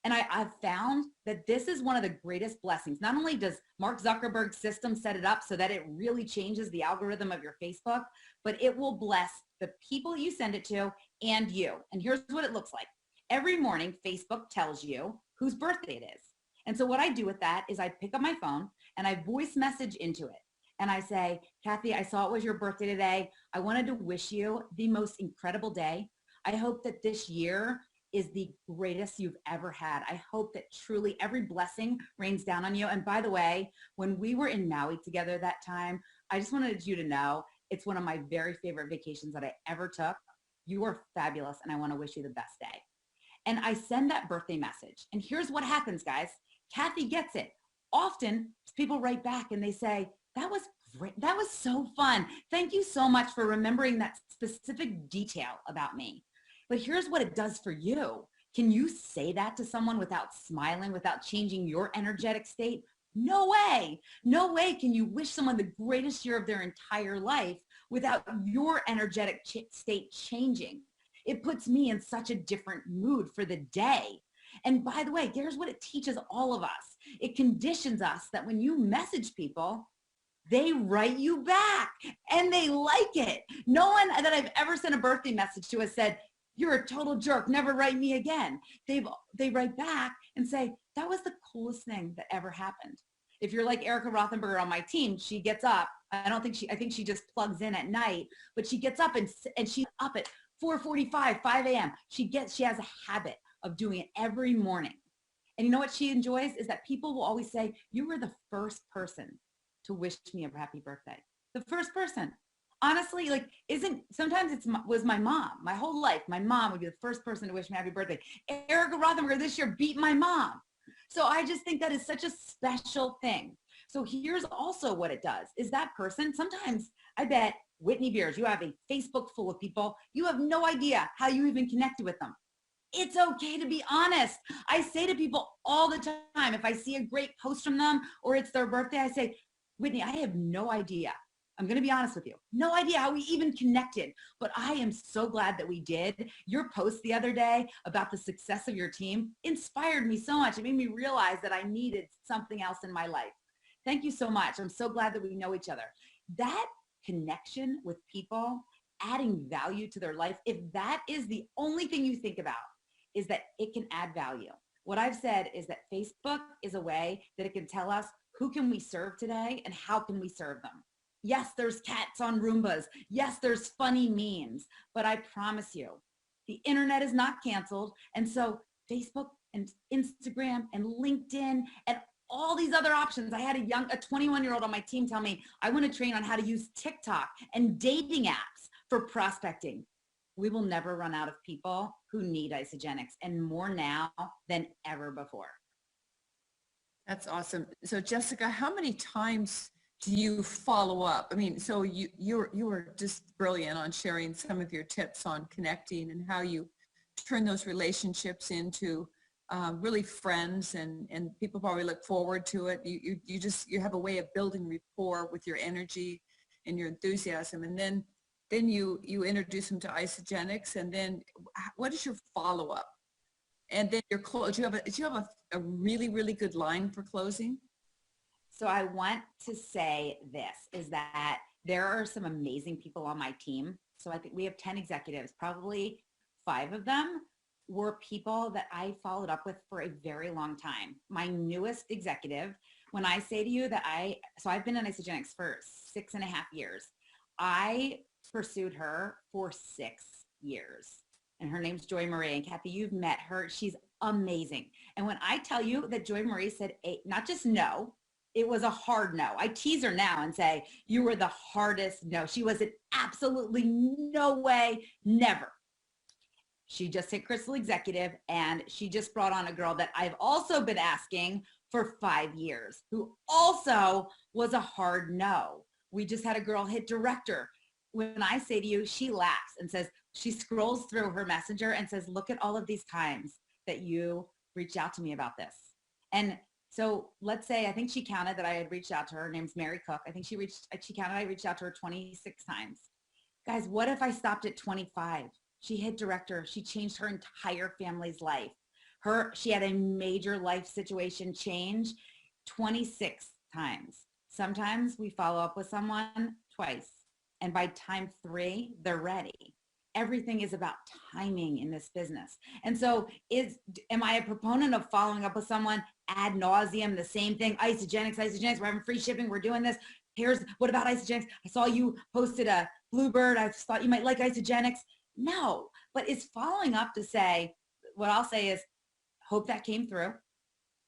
And I've found that this is one of the greatest blessings. Not only does Mark Zuckerberg's system set it up so that it really changes the algorithm of your Facebook, but it will bless the people you send it to and you. And here's what it looks like. Every morning, Facebook tells you whose birthday it is. And so what I do with that is I pick up my phone and I voice message into it. And I say, Kathy, I saw it was your birthday today. I wanted to wish you the most incredible day. I hope that this year is the greatest you've ever had. I hope that truly every blessing rains down on you. And by the way, when we were in Maui together that time, I just wanted you to know it's one of my very favorite vacations that I ever took. You are fabulous and I want to wish you the best day. And I send that birthday message. And here's what happens, guys. Kathy gets it. Often people write back and they say, that was great. That was so fun. Thank you so much for remembering that specific detail about me. But here's what it does for you. Can you say that to someone without smiling, without changing your energetic state? No way. No way can you wish someone the greatest year of their entire life without your energetic state changing. It puts me in such a different mood for the day. And by the way, here's what it teaches all of us. It conditions us that when you message people, they write you back and they like it. No one that I've ever sent a birthday message to has said, you're a total jerk, never write me again. They write back and say, that was the coolest thing that ever happened. If you're like Erica Rothenberger on my team, she gets up. I think she just plugs in at night, but she gets up and she's up at 4:45, 5 a.m. She has a habit of doing it every morning. And you know what she enjoys is that people will always say, you were the first person to wish me a happy birthday. The first person. Honestly, like, sometimes was my mom. My whole life, my mom would be the first person to wish me happy birthday. Erica Rothenberger this year beat my mom. So I just think that is such a special thing. So here's also what it does is that person, sometimes I bet Whitney Beers, you have a Facebook full of people. You have no idea how you even connected with them. It's okay to be honest. I say to people all the time, if I see a great post from them or it's their birthday, I say, Whitney, I have no idea. I'm going to be honest with you. No idea how we even connected, but I am so glad that we did. Your post the other day about the success of your team inspired me so much. It made me realize that I needed something else in my life. Thank you so much. I'm so glad that we know each other. That connection with people, adding value to their life, if that is the only thing you think about, is that it can add value. What I've said is that Facebook is a way that it can tell us who can we serve today and how can we serve them. Yes, there's cats on Roombas. Yes, there's funny memes, but I promise you, the internet is not canceled. And so Facebook and Instagram and LinkedIn and all these other options. I had a 21-year-old on my team tell me, I want to train on how to use TikTok and dating apps for prospecting. We will never run out of people who need Isagenix, and more now than ever before. That's awesome. So Jessica, how many times do you follow up? I mean, so you were just brilliant on sharing some of your tips on connecting and how you turn those relationships into really friends, and people probably look forward to it. You have a way of building rapport with your energy and your enthusiasm, and then you introduce them to Isagenix, and then what is your follow-up? And then your close. Do you have a really, really good line for closing? So I want to say this, is that there are some amazing people on my team. So I think we have 10 executives, probably 5 of them were people that I followed up with for a very long time. My newest executive, when I say to you that I've been in Isagenix for 6.5 years. I pursued her for 6 years. And her name's Joy Marie. And Kathy, you've met her. She's amazing. And when I tell you that Joy Marie said, not just no, it was a hard no. I tease her now and say, you were the hardest no. She was an absolutely no way, never. She just hit Crystal Executive, and she just brought on a girl that I've also been asking for 5 years, who also was a hard no. We just had a girl hit Director. When I say to you, she laughs and says, she scrolls through her messenger and says, look at all of these times that you reached out to me about this. And so let's say, I think she counted that I had reached out to her. Her name's Mary Cook. I think she counted I reached out to her 26 times. Guys, what if I stopped at 25? She hit Director. She changed her entire family's life. She had a major life situation change 26 times. Sometimes we follow up with someone twice, and by time 3, they're ready. Everything is about timing in this business. And so am I a proponent of following up with someone ad nauseum, the same thing, Isagenix, we're having free shipping, we're doing this. What about Isagenix? I saw you posted a Bluebird. I thought you might like Isagenix. No, but it's following up to say, what I'll say is, hope that came through.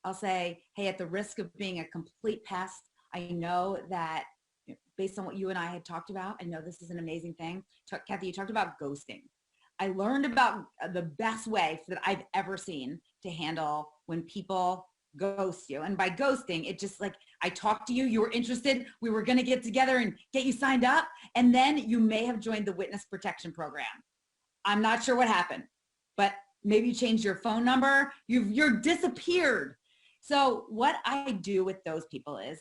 I'll say, hey, at the risk of being a complete pest, I know that based on what you and I had talked about, I know this is an amazing thing. Kathy, you talked about ghosting. I learned about the best way that I've ever seen to handle when people ghost you. And by ghosting, it just like, I talked to you, you were interested, we were going to get together and get you signed up, and then you may have joined the witness protection program. I'm not sure what happened, but maybe you changed your phone number, you're disappeared. So what I do with those people is,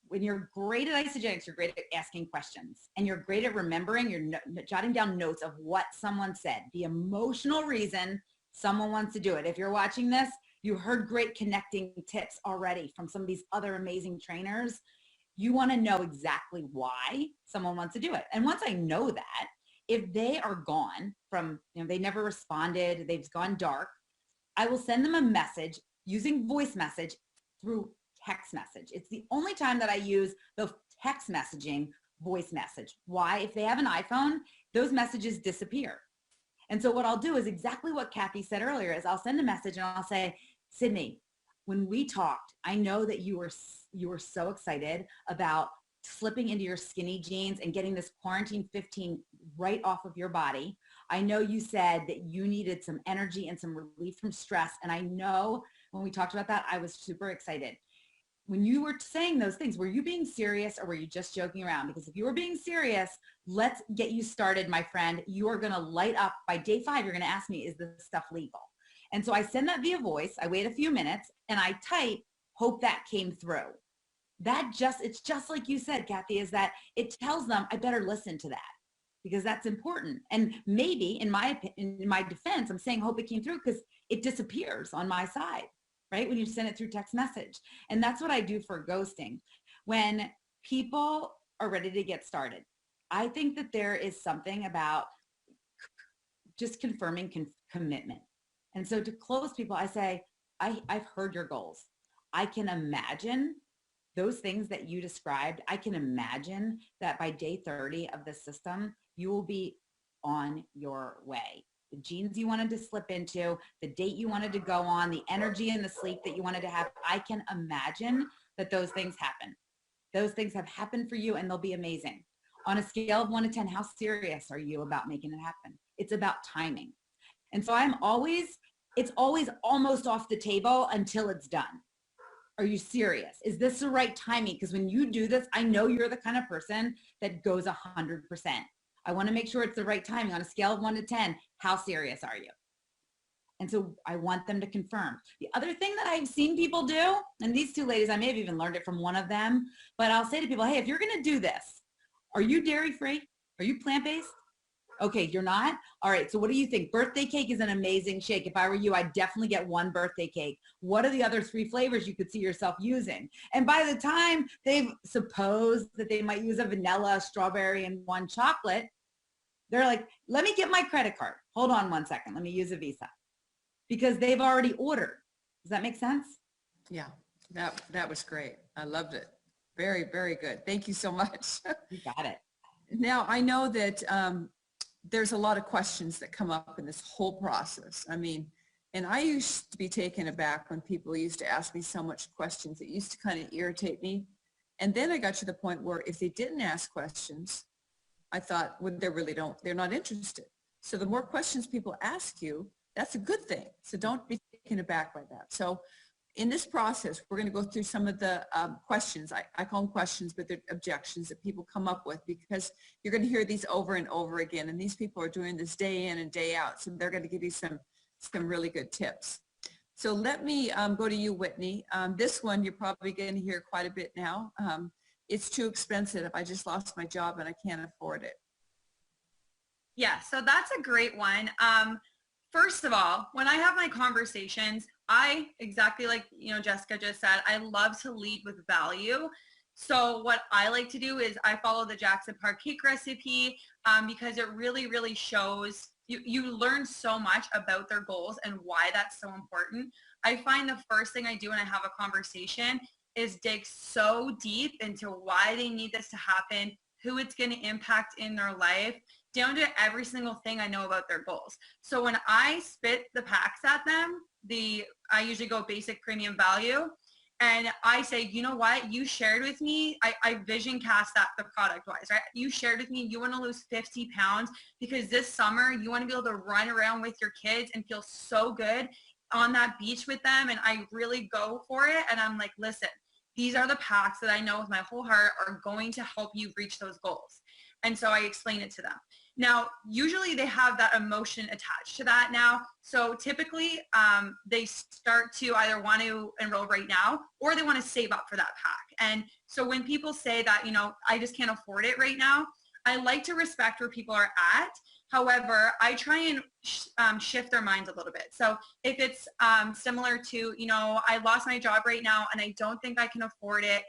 when you're great at Isagenix, you're great at asking questions, and you're great at remembering, you're jotting down notes of what someone said, the emotional reason someone wants to do it. If you're watching this, you heard great connecting tips already from some of these other amazing trainers. You want to know exactly why someone wants to do it. And once I know that, if they are gone from, they never responded, they've gone dark, I will send them a message using voice message through text message. It's the only time that I use the text messaging voice message. Why? If they have an iPhone, those messages disappear. And so what I'll do is exactly what Kathy said earlier, is I'll send a message and I'll say, Sydney, when we talked, I know that you were so excited about slipping into your skinny jeans and getting this quarantine 15 right off of your body. I know you said that you needed some energy and some relief from stress. And I know when we talked about that, I was super excited. When you were saying those things, were you being serious or were you just joking around? Because if you were being serious, let's get you started, my friend. You are going to light up. By day 5, you're going to ask me, is this stuff legal? And so I send that via voice. I wait a few minutes and I type, hope that came through. It's just like you said, Kathy, is that it tells them I better listen to that because that's important. And maybe in my defense, I'm saying hope it came through because it disappears on my side, right? When you send it through text message. And that's what I do for ghosting. When people are ready to get started, I think that there is something about just confirming commitment. And so to close people, I say, I've heard your goals. I can imagine those things that you described. I can imagine that by day 30 of the system, you will be on your way. The jeans you wanted to slip into, the date you wanted to go on, the energy and the sleep that you wanted to have. I can imagine that those things happen. Those things have happened for you and they'll be amazing. On a scale of 1 to 10, how serious are you about making it happen? It's about timing. And so it's always almost off the table until it's done. Are you serious? Is this the right timing? Because when you do this, I know you're the kind of person that goes 100%. I want to make sure it's the right timing. On a scale of 1 to 10, how serious are you? And so I want them to confirm. The other thing that I've seen people do, and these two ladies, I may have even learned it from one of them, but I'll say to people, hey, if you're going to do this, are you dairy-free? Are you plant-based? Okay, you're not? All right, so what do you think? Birthday cake is an amazing shake. If I were you, I'd definitely get one birthday cake. What are the other 3 flavors you could see yourself using? And by the time they've supposed that they might use a vanilla, strawberry, and 1 chocolate, they're like, let me get my credit card. Hold on 1 second. Let me use a Visa. Because they've already ordered. Does that make sense? Yeah, that was great. I loved it. Very, very good. Thank you so much. You got it. Now, I know that there's a lot of questions that come up in this whole process. I mean, and I used to be taken aback when people used to ask me so much questions. It used to kind of irritate me. And then I got to the point where if they didn't ask questions, I thought, well, they're not interested. So the more questions people ask you, that's a good thing. So don't be taken aback by that. So in this process, we're going to go through some of the questions. I call them questions, but they're objections that people come up with, because you're going to hear these over and over again. And these people are doing this day in and day out. So they're going to give you some really good tips. So let me go to you, Whitney. This one, you're probably going to hear quite a bit now. It's too expensive. I just lost my job and I can't afford it. Yeah, so that's a great one. First of all, when I have my conversations, I, exactly like, Jessica just said, I love to lead with value. So what I like to do is I follow the Jackson Park cake recipe because it really, really shows, you learn so much about their goals and why that's so important. I find the first thing I do when I have a conversation is dig so deep into why they need this to happen, who it's going to impact in their life, down to every single thing I know about their goals. So when I spit the packs at them, I usually go basic, premium, value. And I say, you know what, you shared with me, I vision cast that the product wise, right? You shared with me, you want to lose 50 pounds because this summer you want to be able to run around with your kids and feel so good on that beach with them. And I really go for it. And I'm like, listen, these are the packs that I know with my whole heart are going to help you reach those goals. And so I explain it to them. Now, usually they have that emotion attached to that now. So typically they start to either want to enroll right now or they want to save up for that pack. And so when people say that, I just can't afford it right now, I like to respect where people are at. However, I try and shift their minds a little bit. So if it's similar to, I lost my job right now and I don't think I can afford it,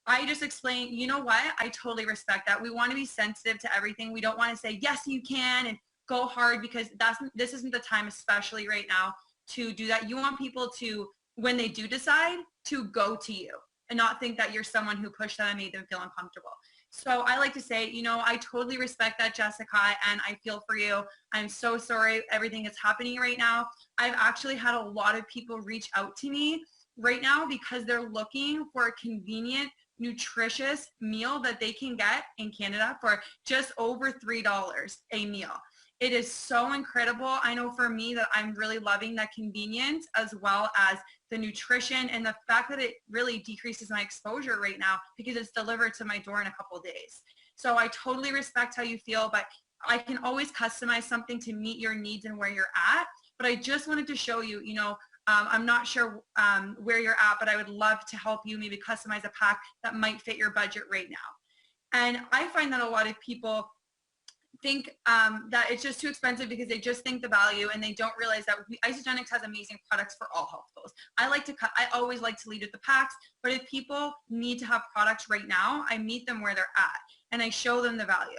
I just explain, you know what? I totally respect that. We want to be sensitive to everything. We don't want to say, yes, you can, and go hard, because this isn't the time, especially right now, to do that. You want people to, when they do decide, to go to you and not think that you're someone who pushed them and made them feel uncomfortable. So I like to say, I totally respect that, Jessica, and I feel for you. I'm so sorry everything is happening right now. I've actually had a lot of people reach out to me right now because they're looking for a convenient, nutritious meal that they can get in Canada for just over $3 a meal. It is so incredible. I know for me that I'm really loving that convenience as well as the nutrition and the fact that it really decreases my exposure right now because it's delivered to my door in a couple of days. So I totally respect how you feel, but I can always customize something to meet your needs and where you're at. But I just wanted to show you, I'm not sure where you're at, but I would love to help you maybe customize a pack that might fit your budget right now. And I find that a lot of people think that it's just too expensive because they just think the value and they don't realize that Isagenix has amazing products for all health goals. I always like to lead with the packs, but if people need to have products right now, I meet them where they're at and I show them the value.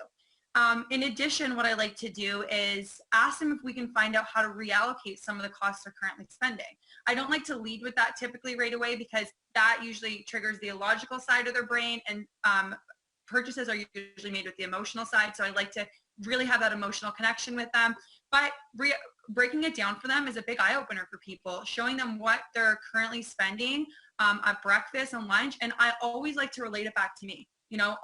In addition, what I like to do is ask them if we can find out how to reallocate some of the costs they're currently spending. I don't like to lead with that typically right away because that usually triggers the illogical side of their brain, and purchases are usually made with the emotional side. So I like to really have that emotional connection with them. But breaking it down for them is a big eye-opener for people, showing them what they're currently spending at breakfast and lunch. And I always like to relate it back to me.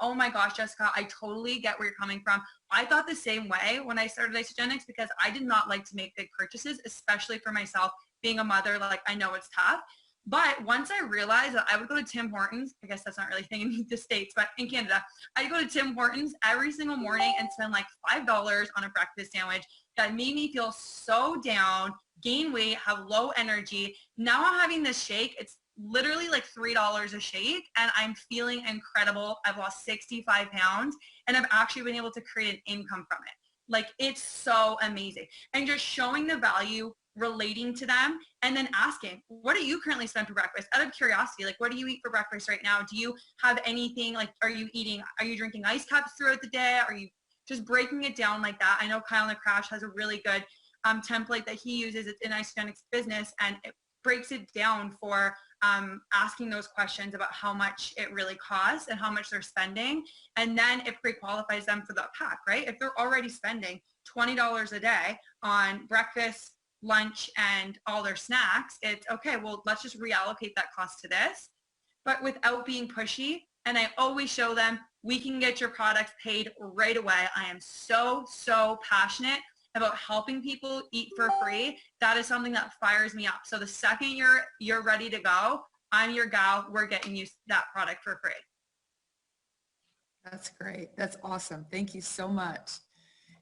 Oh my gosh, Jessica, I totally get where you're coming from. I thought the same way when I started Isagenix because I did not like to make big purchases, especially for myself. Being a mother, like I know it's tough. But once I realized that I would go to Tim Hortons, I guess that's not really a thing in the States, but in Canada, I go to Tim Hortons every single morning and spend like $5 on a breakfast sandwich. That made me feel so down, gain weight, have low energy. Now I'm having this shake. It's literally like $3 a shake, and I'm feeling incredible. I've lost 65 pounds, and I've actually been able to create an income from it. Like, it's so amazing. And just showing the value, relating to them, and then asking, what do you currently spend for breakfast? Out of curiosity, like, what do you eat for breakfast right now? Do you have anything, like, are you drinking ice cups throughout the day? Are you just breaking it down like that? I know Kyle in the Crash has a really good template that he uses. It's in Isagenix Business, and it breaks it down for asking those questions about how much it really costs and how much they're spending. And then it pre-qualifies them for the pack, right? If they're already spending $20 a day on breakfast, lunch, and all their snacks, it's okay, well, let's just reallocate that cost to this, but without being pushy. And I always show them, we can get your products paid right away. I am so, so passionate about helping people eat for free. That is something that fires me up. So the second you're ready to go, I'm your gal. We're getting you that product for free. That's great. That's awesome. Thank you so much.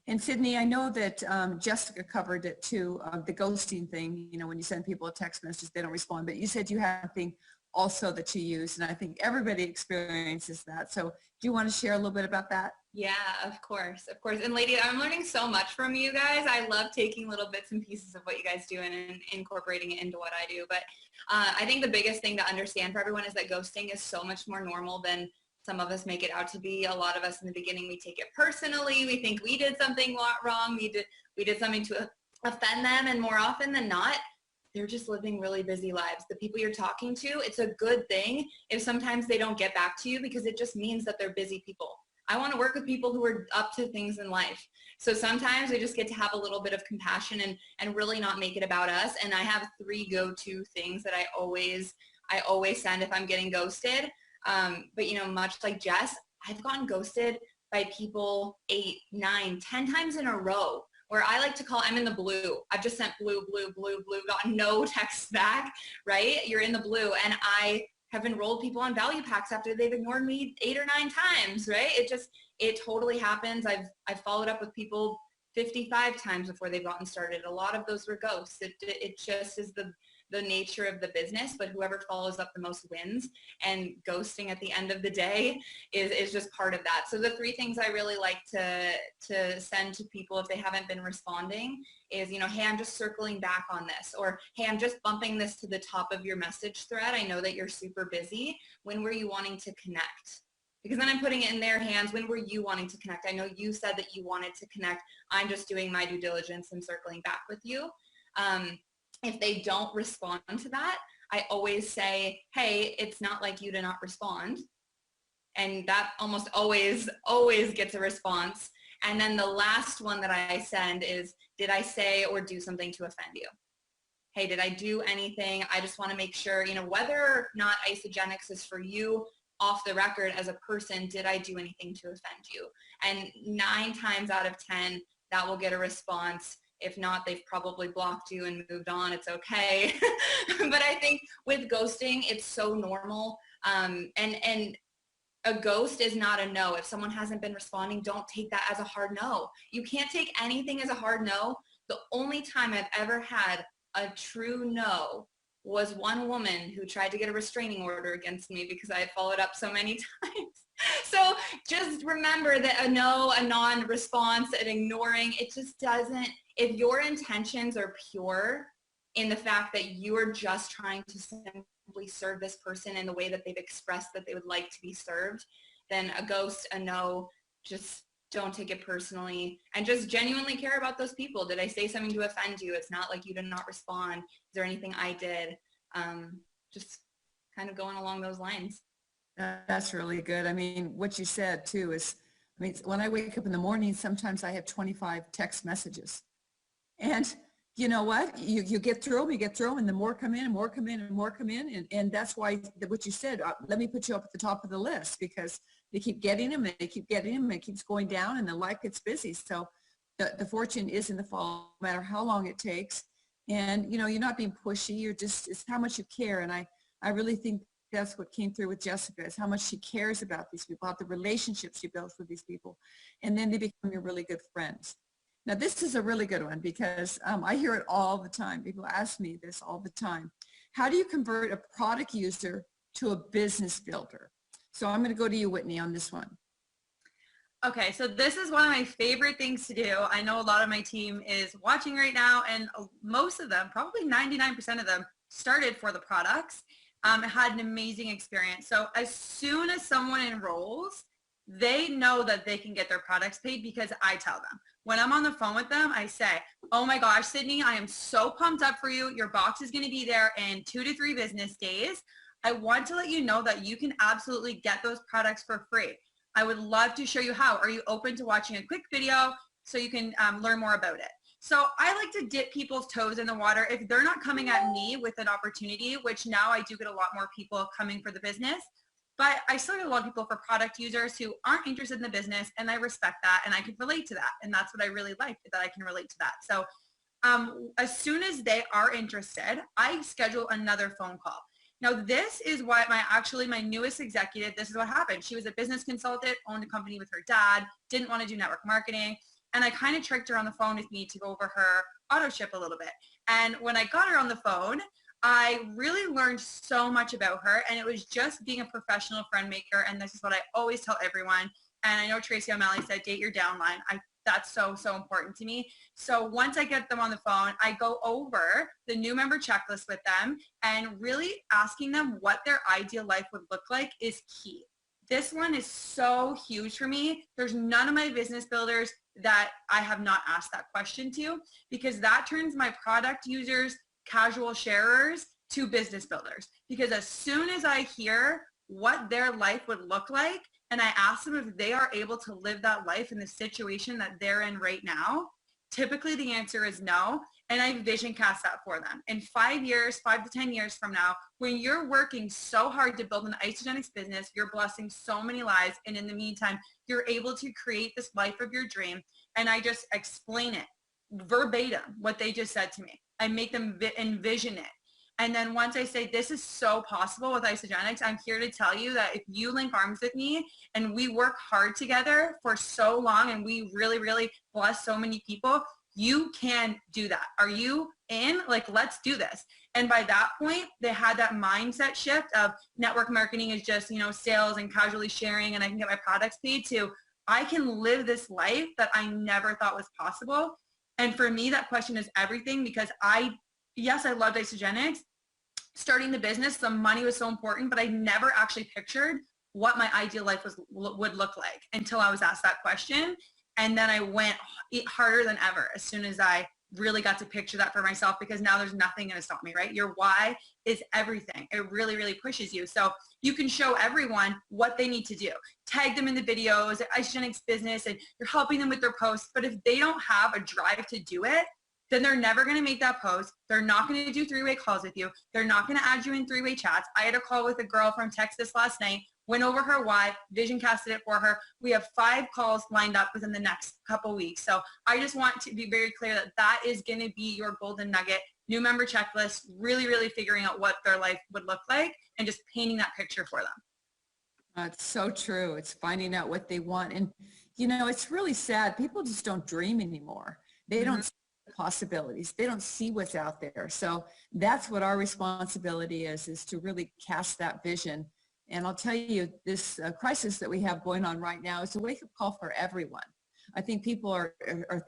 And Sydney, I know that Jessica covered it too, the ghosting thing, you know, when you send people a text message, they don't respond, but you said you have something also that you use, and I think everybody experiences that. So do you want to share a little bit about that? Yeah, of course, of course. And lady, I'm learning so much from you guys. I love taking little bits and pieces of what you guys do and incorporating it into what I do. But I think the biggest thing to understand for everyone is that ghosting is so much more normal than some of us make it out to be. A lot of us in the beginning, we take it personally. We think we did something wrong. We did something to offend them. And more often than not, they're just living really busy lives. The people you're talking to, it's a good thing if sometimes they don't get back to you, because it just means that they're busy people. I want to work with people who are up to things in life. So sometimes we just get to have a little bit of compassion and really not make it about us. And I have 3 go-to things that I always send if I'm getting ghosted. But you know, much like Jess, I've gotten ghosted by people 8, 9, 10 times in a row, where I like to call, I'm in the blue. I've just sent blue, gotten no texts back, right? You're in the blue. And I have enrolled people on value packs after they've ignored me 8 or 9 times, right? It totally happens. I've followed up with people 55 times before they've gotten started. A lot of those were ghosts. It just is the nature of the business, but whoever follows up the most wins, and ghosting at the end of the day is just part of that. So the 3 things I really like to send to people if they haven't been responding is, you know, hey, I'm just circling back on this, or hey, I'm just bumping this to the top of your message thread. I know that you're super busy. When were you wanting to connect? Because then I'm putting it in their hands. When were you wanting to connect? I know you said that you wanted to connect. I'm just doing my due diligence and circling back with you. If they don't respond to that, I always say, hey, it's not like you to not respond. And that almost always gets a response. And then the last one that I send is, did I say or do something to offend you? Hey, did I do anything? I just want to make sure, you know, whether or not Isagenix is for you, off the record as a person, did I do anything to offend you? And 9 times out of 10, that will get a response. If not, they've probably blocked you and moved on. It's okay. But I think with ghosting, it's so normal. And a ghost is not a no. If someone hasn't been responding, don't take that as a hard no. You can't take anything as a hard no. The only time I've ever had a true no was one woman who tried to get a restraining order against me because I had followed up so many times. So just remember that a no, a non-response, an ignoring, it just doesn't, if your intentions are pure in the fact that you are just trying to simply serve this person in the way that they've expressed that they would like to be served, then a ghost, a no, just don't take it personally and just genuinely care about those people. Did I say something to offend you? It's not like you did not respond. Is there anything I did? Just kind of going along those lines. That's really good. I mean, what you said too is, I mean, when I wake up in the morning, sometimes I have 25 text messages. And you know what? You get through them, and the more come in and more come in and more come in. And that's why what you said, let me put you up at the top of the list, because they keep getting them and they keep getting them and it keeps going down and the life gets busy. So the fortune is in the fall, no matter how long it takes. And, you know, you're not being pushy. You're just, it's how much you care. And I I really think that's what came through with Jessica, is how much she cares about these people, about the relationships she builds with these people, and then they become your really good friends. Now, this is a really good one because I hear it all the time. People ask me this all the time. How do you convert a product user to a business builder? So I'm going to go to you, Whitney, on this one. Okay, so this is one of my favorite things to do. I know a lot of my team is watching right now, and most of them, probably 99% of them, started for the products. Had an amazing experience. So as soon as someone enrolls, they know that they can get their products paid because I tell them. When I'm on the phone with them, I say, oh my gosh, Sydney, I am so pumped up for you. Your box is going to be there in 2 to 3 business days. I want to let you know that you can absolutely get those products for free. I would love to show you how. Are you open to watching a quick video so you can learn more about it? So I like to dip people's toes in the water. If they're not coming at me with an opportunity, which now I do get a lot more people coming for the business, but I still get a lot of people for product users who aren't interested in the business, and I respect that, and I can relate to that. And that's what I really like, that I can relate to that. So as soon as they are interested, I schedule another phone call. Now, this is what my newest executive, this is what happened. She was a business consultant, owned a company with her dad, didn't want to do network marketing. And I kind of tricked her on the phone with me to go over her auto ship a little bit. And when I got her on the phone, I really learned so much about her, and it was just being a professional friend maker. And this is what I always tell everyone. And I know Tracy O'Malley said, date your downline. That's so, so important to me. So once I get them on the phone, I go over the new member checklist with them, and really asking them what their ideal life would look like is key. This one is so huge for me. There's none of my business builders that I have not asked that question to, because that turns my product users, casual sharers, to business builders. Because as soon as I hear what their life would look like, and I ask them if they are able to live that life in the situation that they're in right now, typically the answer is no. And I vision cast that for them. In 5 years, 5 to 10 years from now, when you're working so hard to build an Isagenix business, you're blessing so many lives. And in the meantime, you're able to create this life of your dream. And I just explain it verbatim, what they just said to me. I make them envision it. And then once I say, this is so possible with Isagenix, I'm here to tell you that if you link arms with me and we work hard together for so long, and we really, really bless so many people, you can do that. Are you in? Like, let's do this. And by that point, they had that mindset shift of network marketing is just, sales and casually sharing, and I can get my products paid, to I can live this life that I never thought was possible. And for me, that question is everything, because yes, I loved Isagenix. Starting the business, the money was so important, but I never actually pictured what my ideal life would look like until I was asked that question. And then I went harder than ever as soon as I really got to picture that for myself, because now there's nothing going to stop me, right? Your why is everything. It really, really pushes you. So you can show everyone what they need to do. Tag them in the videos, Isagenix business, and you're helping them with their posts. But if they don't have a drive to do it, then they're never going to make that post. They're not going to do 3-way calls with you. They're not going to add you in 3-way chats. I had a call with a girl from Texas last night, went over her why, vision casted it for her. We have 5 calls lined up within the next couple weeks. So I just want to be very clear that that is going to be your golden nugget. New member checklist, really, really figuring out what their life would look like and just painting that picture for them. It's so true. It's finding out what they want. And, it's really sad. People just don't dream anymore. They don't see possibilities. They don't see what's out there. So that's what our responsibility is to really cast that vision. And I'll tell you, this crisis that we have going on right now is a wake-up call for everyone. I think people are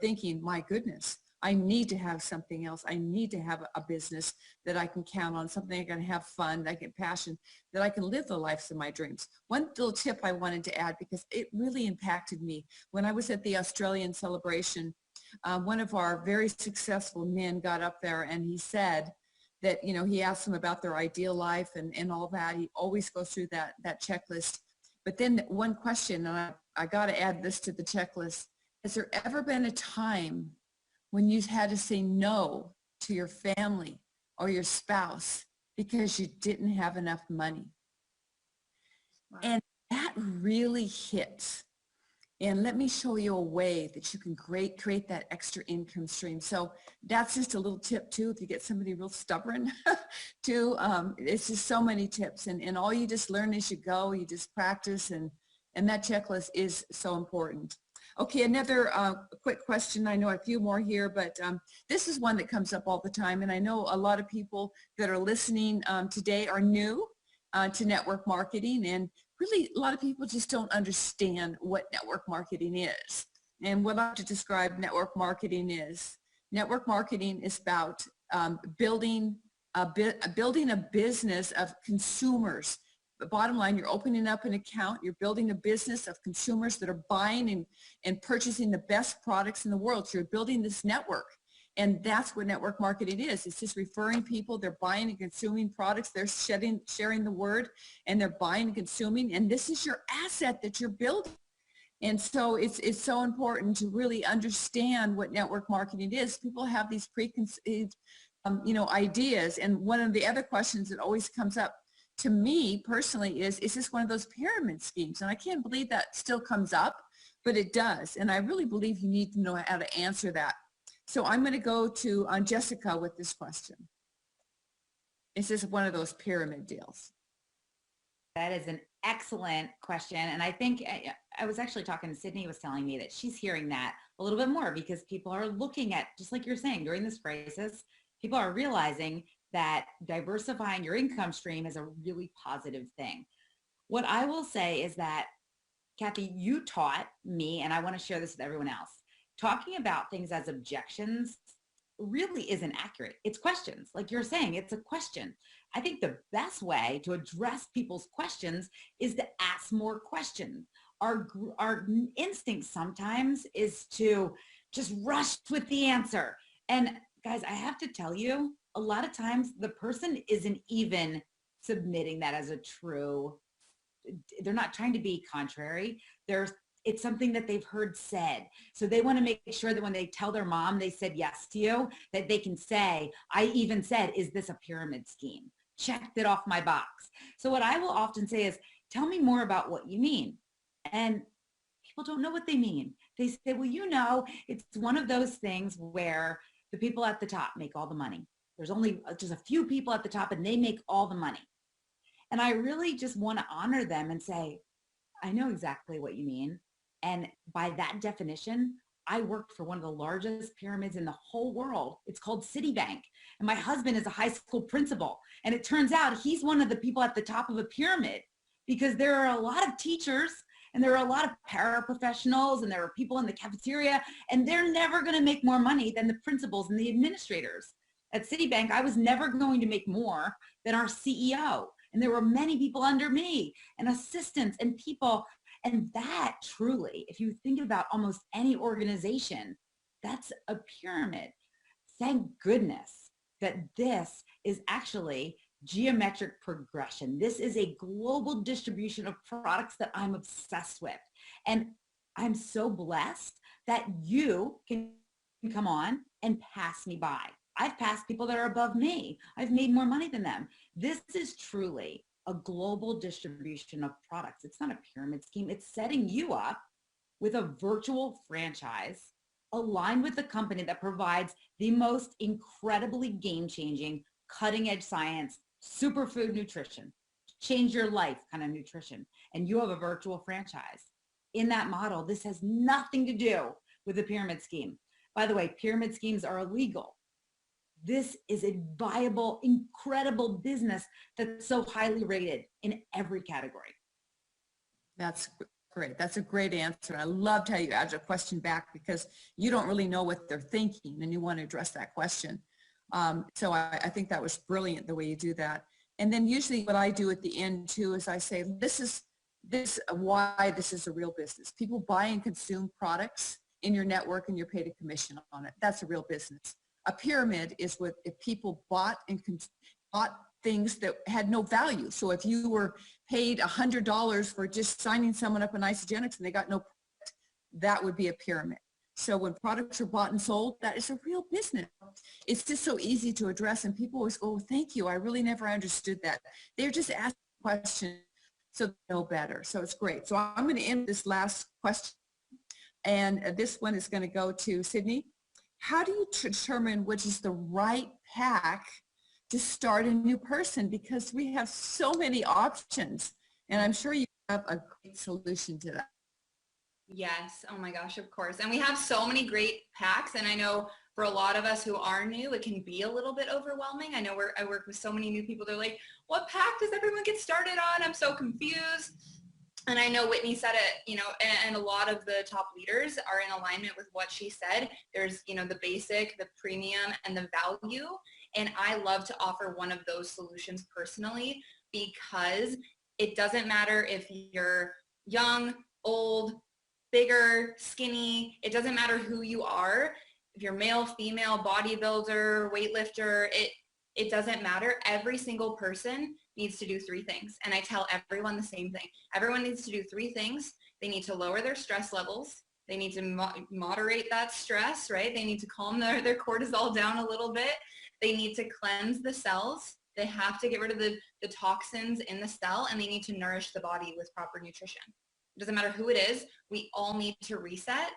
thinking, my goodness, I need to have something else. I need to have a business that I can count on, something I can have fun, that I get passion, that I can live the lives of my dreams. One little tip I wanted to add, because it really impacted me. When I was at the Australian celebration, one of our very successful men got up there and he said that, he asked them about their ideal life and all that. He always goes through that checklist. But then one question, and I got to add this to the checklist: has there ever been a time when you had to say no to your family or your spouse because you didn't have enough money? Wow. And that really hits. And let me show you a way that you can create that extra income stream. So that's just a little tip too, if you get somebody real stubborn too. It's just so many tips, and all you just learn as you go, you just practice, and that checklist is so important. Okay, another quick question. I know a few more here, but this is one that comes up all the time, and I know a lot of people that are listening today are new to network marketing, and really a lot of people just don't understand what network marketing is. And what I like to describe network marketing is about building a business of consumers. But bottom line, you're opening up an account, you're building a business of consumers that are buying and purchasing the best products in the world. So you're building this network. And that's what network marketing is. It's just referring people. They're buying and consuming products. They're sharing the word, and they're buying and consuming. And this is your asset that you're building. And so it's so important to really understand what network marketing is. People have these preconceived, ideas. And one of the other questions that always comes up to me personally is this one of those pyramid schemes? And I can't believe that still comes up, but it does. And I really believe you need to know how to answer that. So I'm going to go to Jessica with this question. Is this one of those pyramid deals? That is an excellent question. And I think I was actually talking to Sydney, was telling me that she's hearing that a little bit more because people are looking at, just like you're saying, during this crisis, people are realizing that diversifying your income stream is a really positive thing. What I will say is that, Kathy, you taught me, and I want to share this with everyone else, talking about things as objections really isn't accurate. It's questions. Like you're saying, it's a question. I think the best way to address people's questions is to ask more questions. Our instinct sometimes is to just rush with the answer. And guys, I have to tell you, a lot of times the person isn't even submitting that as a true, they're not trying to be contrary. It's something that they've heard said. So they want to make sure that when they tell their mom they said yes to you, that they can say, I even said, is this a pyramid scheme? Checked it off my box. So what I will often say is, tell me more about what you mean. And people don't know what they mean. They say, well, it's one of those things where the people at the top make all the money. There's only just a few people at the top and they make all the money. And I really just want to honor them and say, I know exactly what you mean. And by that definition, I worked for one of the largest pyramids in the whole world. It's called Citibank. And my husband is a high school principal. And it turns out he's one of the people at the top of a pyramid because there are a lot of teachers and there are a lot of paraprofessionals and there are people in the cafeteria, and they're never going to make more money than the principals and the administrators. At Citibank, I was never going to make more than our CEO. And there were many people under me and assistants and people. And that truly, if you think about almost any organization, that's a pyramid. Thank goodness that this is actually geometric progression. This is a global distribution of products that I'm obsessed with. And I'm so blessed that you can come on and pass me by. I've passed people that are above me. I've made more money than them. This is truly a global distribution of products. It's not a pyramid scheme. It's setting you up with a virtual franchise aligned with the company that provides the most incredibly game-changing, cutting-edge science, superfood nutrition, change your life kind of nutrition, and you have a virtual franchise. In that model, this has nothing to do with the pyramid scheme. By the way, pyramid schemes are illegal. This is a viable, incredible business that's so highly rated in every category. That's great. That's a great answer. I loved how you added a question back because you don't really know what they're thinking and you want to address that question. So I think that was brilliant the way you do that. And then usually what I do at the end too is I say, this is why this is a real business. People buy and consume products in your network and you're paid a commission on it. That's a real business. A pyramid is what if people bought things that had no value. So if you were paid $100 for just signing someone up in Isagenix and they got no product, that would be a pyramid. So when products are bought and sold, that is a real business. It's just so easy to address, and people always go, oh, thank you. I really never understood that. They're just asking questions so they know better. So it's great. So I'm going to end this last question. And this one is going to go to Sydney. How do you determine which is the right pack to start a new person? Because we have so many options, and I'm sure you have a great solution to that. Yes. Oh my gosh, of course. And we have so many great packs. And I know for a lot of us who are new, it can be a little bit overwhelming. I know I work with so many new people. They're like, what pack does everyone get started on? I'm so confused. And I know Whitney said it, you know, and a lot of the top leaders are in alignment with what she said. There's, you know, the basic, the premium, and the value. And I love to offer one of those solutions personally, because it doesn't matter if you're young, old, bigger, skinny. It doesn't matter who you are. If you're male, female, bodybuilder, weightlifter, it doesn't matter. Every single person needs to do three things. And I tell everyone the same thing. Everyone needs to do three things. They need to lower their stress levels. They need to moderate that stress, right? They need to calm their cortisol down a little bit. They need to cleanse the cells. They have to get rid of the toxins in the cell, and they need to nourish the body with proper nutrition. It doesn't matter who it is. We all need to reset.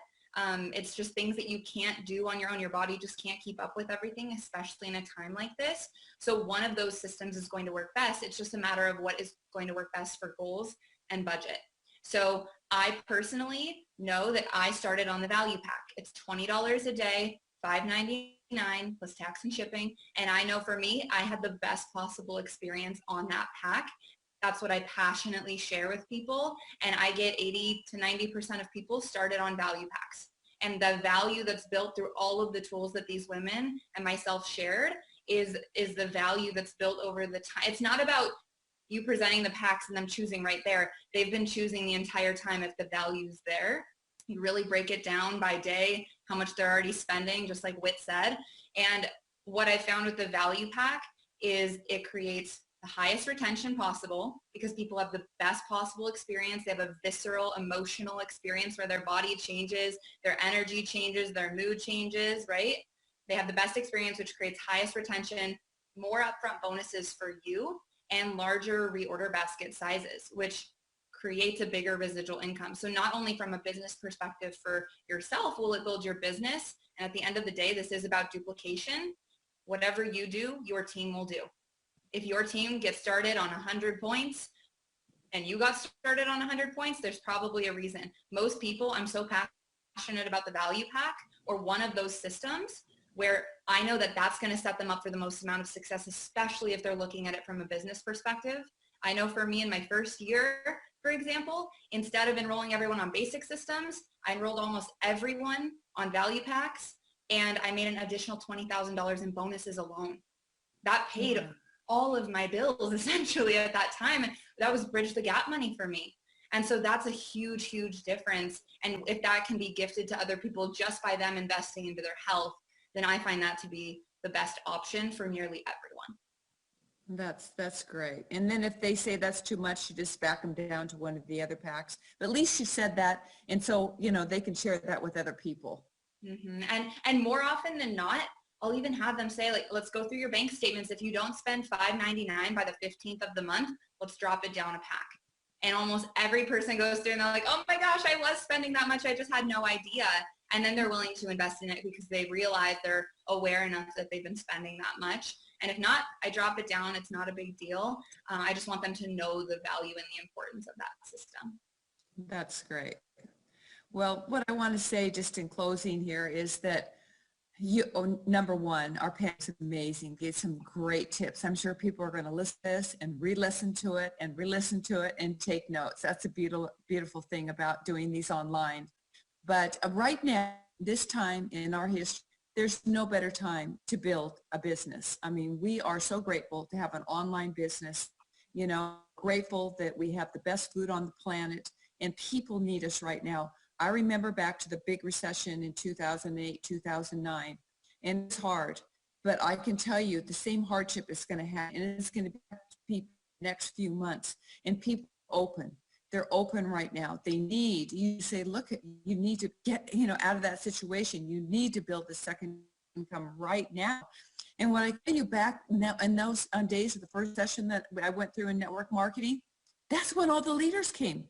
It's just things that you can't do on your own. Your body just can't keep up with everything, especially in a time like this. So one of those systems is going to work best. It's just a matter of what is going to work best for goals and budget. So I personally know that I started on the value pack. It's $20 a day, $5.99 plus tax and shipping. And I know for me, I had the best possible experience on that pack. That's what I passionately share with people. And I get 80 to 90% of people started on value packs. And the value that's built through all of the tools that these women and myself shared is the value that's built over the time. It's not about you presenting the packs and them choosing right there. They've been choosing the entire time if the value's there. You really break it down by day, how much they're already spending, just like Whit said. And what I found with the value pack is it creates the highest retention possible, because people have the best possible experience. They have a visceral, emotional experience where their body changes, their energy changes, their mood changes, right? They have the best experience, which creates highest retention, more upfront bonuses for you, and larger reorder basket sizes, which creates a bigger residual income. So not only from a business perspective for yourself will it build your business, and at the end of the day, this is about duplication. Whatever you do, your team will do. If your team gets started on 100 points and you got started on 100 points, there's probably a reason. Most people, I'm so passionate about the value pack or one of those systems where I know that that's going to set them up for the most amount of success, especially if they're looking at it from a business perspective. I know for me in my first year, for example, instead of enrolling everyone on basic systems, I enrolled almost everyone on value packs, and I made an additional $20,000 in bonuses alone. That paid all of my bills essentially at that time. And that was bridge the gap money for me. And so that's a huge, huge difference. And if that can be gifted to other people just by them investing into their health, then I find that to be the best option for nearly everyone. That's great. And then if they say that's too much, you just back them down to one of the other packs. But at least you said that. And so, you know, they can share that with other people. Mm-hmm. And more often than not, I'll even have them say, like, let's go through your bank statements. If you don't spend $5.99 by the 15th of the month, let's drop it down a pack. And almost every person goes through and they're like, oh my gosh, I was spending that much. I just had no idea. And then they're willing to invest in it because they realize they're aware enough that they've been spending that much. And if not, I drop it down. It's not a big deal. I just want them to know the value and the importance of that system. That's great. Well, what I want to say just in closing here is that number one, our pack is amazing. Get some great tips. I'm sure people are going to listen to this and re-listen to it and re-listen to it and take notes. That's a beautiful, beautiful thing about doing these online. But right now, this time in our history, there's no better time to build a business. I mean, we are so grateful to have an online business, you know, grateful that we have the best food on the planet, and people need us right now. I remember back to the big recession in 2008, 2009, and it's hard, but I can tell you the same hardship is going to happen, and it's going to be next few months, and people open. They're open right now. They need, you say, look, you need to get, you know, out of that situation. You need to build the second income right now. And when I tell you back now, in those days of the first session that I went through in network marketing, that's when all the leaders came.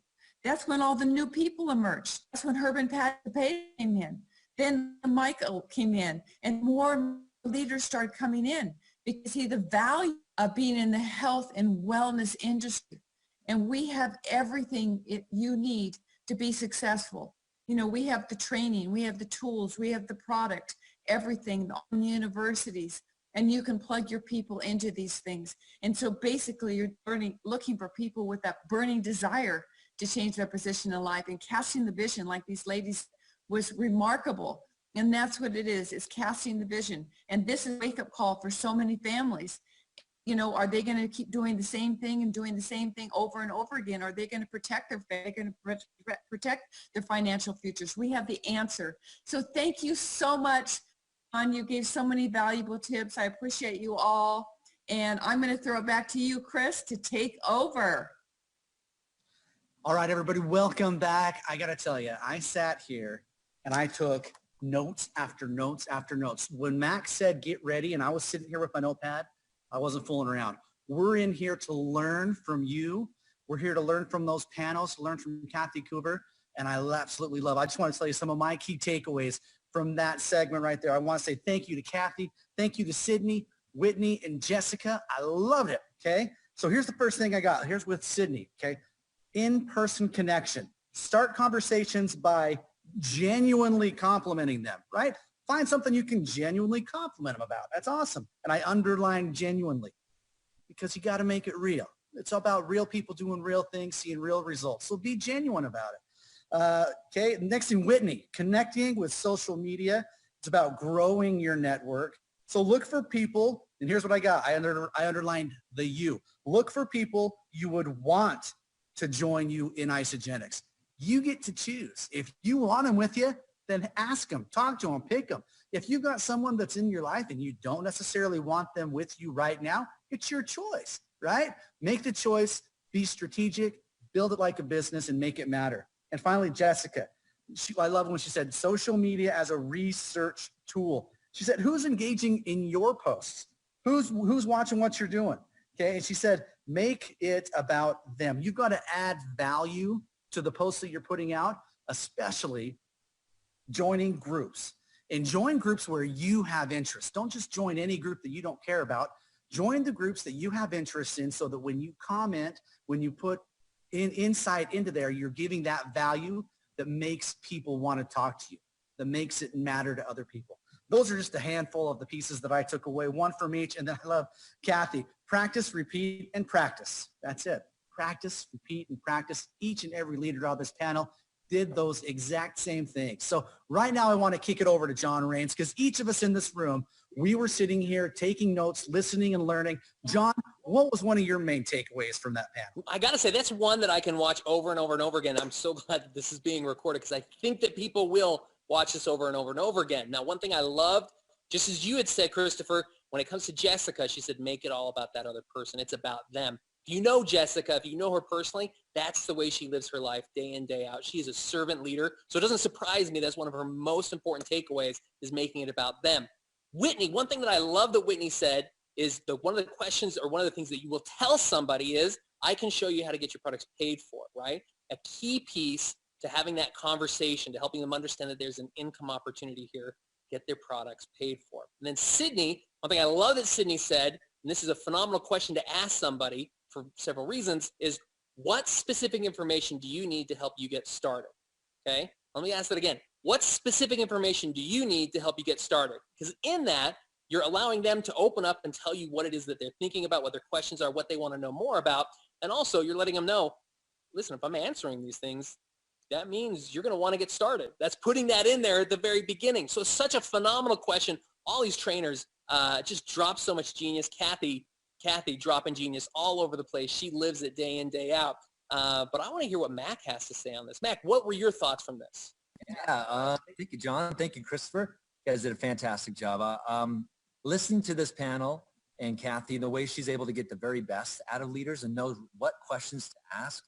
That's when all the new people emerged. That's when Herb and Pat came in. Then Michael came in, and more leaders started coming in because see the value of being in the health and wellness industry. And we have everything you need to be successful. You know, we have the training, we have the tools, we have the product, everything, the universities, and you can plug your people into these things. And so basically you're looking for people with that burning desire to change their position in life, and casting the vision like these ladies was remarkable. And that's what it is casting the vision. And this is a wake-up call for so many families. You know, are they going to keep doing the same thing and doing the same thing over and over again? Are they going to protect their financial futures? We have the answer. So thank you so much, John. You gave so many valuable tips. I appreciate you all. And I'm going to throw it back to you, Chris, to take over. All right, everybody, welcome back. I got to tell you, I sat here and I took notes after notes after notes. When Max said, get ready, and I was sitting here with my notepad, I wasn't fooling around. We're in here to learn from you. We're here to learn from those panels, to learn from Kathy Cooper, and I absolutely love it. I just want to tell you some of my key takeaways from that segment right there. I want to say thank you to Kathy. Thank you to Sydney, Whitney, and Jessica. I love it, okay? So here's the first thing I got. Here's with Sydney, okay? In-person connection. Start conversations by genuinely complimenting them, right? Find something you can genuinely compliment them about. That's awesome. And I underline genuinely because you got to make it real. It's about real people doing real things, seeing real results. So be genuine about it. Okay, next thing, Whitney, connecting with social media. It's about growing your network. So look for people, and here's what I got. I underlined the you. Look for people you would want to join you in Isagenix. You get to choose. If you want them with you, then ask them, talk to them, pick them. If you've got someone that's in your life and you don't necessarily want them with you right now, it's your choice, right? Make the choice, be strategic, build it like a business, and make it matter. And finally, Jessica, I love when she said social media as a research tool. She said, who's engaging in your posts? Who's watching what you're doing? Okay, and she said, make it about them. You've got to add value to the posts that you're putting out, especially joining groups. And join groups where you have interest. Don't just join any group that you don't care about. Join the groups that you have interest in so that when you comment, when you put insight into there, you're giving that value that makes people want to talk to you, that makes it matter to other people. Those are just a handful of the pieces that I took away, one from each. And then I love Kathy, practice, repeat, and practice. That's it. Practice, repeat, and practice. Each and every leader on this panel did those exact same things. So right now I want to kick it over to John Rains because each of us in this room, we were sitting here taking notes, listening and learning. John, what was one of your main takeaways from that panel? I got to say, that's one that I can watch over and over and over again. I'm so glad that this is being recorded because I think that people will watch this over and over and over again. Now, one thing I loved, just as you had said, Christopher, when it comes to Jessica, she said, make it all about that other person. It's about them. If you know Jessica, if you know her personally, that's the way she lives her life day in, day out. She is a servant leader. So it doesn't surprise me that's one of her most important takeaways is making it about them. Whitney, one thing that I love that Whitney said is one of the questions or one of the things that you will tell somebody is, I can show you how to get your products paid for, right? A key piece to having that conversation, to helping them understand that there's an income opportunity here, get their products paid for. And then Sydney, one thing I love that Sydney said, and this is a phenomenal question to ask somebody for several reasons, is what specific information do you need to help you get started? Okay, let me ask that again. What specific information do you need to help you get started? Because in that, you're allowing them to open up and tell you what it is that they're thinking about, what their questions are, what they want to know more about. And also you're letting them know, listen, if I'm answering these things, that means you're going to want to get started. That's putting that in there at the very beginning. So it's such a phenomenal question. All these trainers just drop so much genius. Kathy dropping genius all over the place. She lives it day in, day out. But I want to hear what Mac has to say on this. Mac, what were your thoughts from this? Yeah, thank you, John. Thank you, Christopher. You guys did a fantastic job. Listening to this panel and Kathy, the way she's able to get the very best out of leaders and know what questions to ask.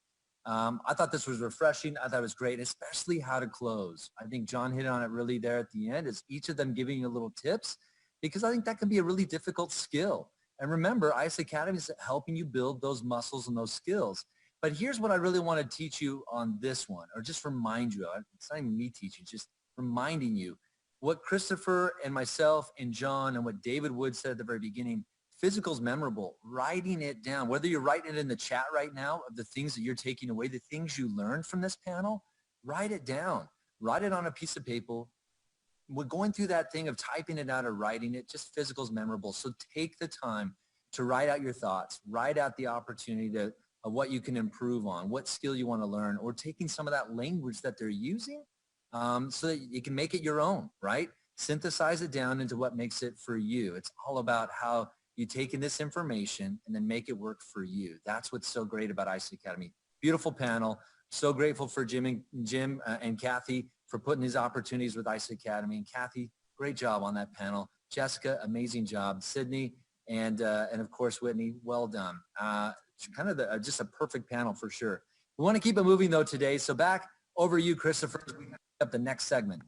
I thought this was refreshing. I thought it was great, especially how to close. I think John hit on it really there at the end, is each of them giving you little tips, because I think that can be a really difficult skill. And remember, ICE Academy is helping you build those muscles and those skills. But here's what I really want to teach you on this one, or just remind you of. It's not even me teaching, just reminding you what Christopher and myself and John and what David Wood said at the very beginning. Physical's memorable. Writing it down, whether you're writing it in the chat right now of the things that you're taking away, the things you learned from this panel, write it down. Write it on a piece of paper. We're going through that thing of typing it out or writing it. Just physical's memorable. So take the time to write out your thoughts. Write out the opportunity of what you can improve on, what skill you want to learn, or taking some of that language that they're using so that you can make it your own, right? Synthesize it down into what makes it for you. It's all about how you take in this information and then make it work for you. That's what's so great about ICE Academy. Beautiful panel. So grateful for Jim and Kathy for putting these opportunities with ICE Academy. And Kathy, great job on that panel. Jessica, amazing job. Sydney, and of course, Whitney, well done. Kind of just a perfect panel for sure. We want to keep it moving though today. So back over you, Christopher, as we up the next segment.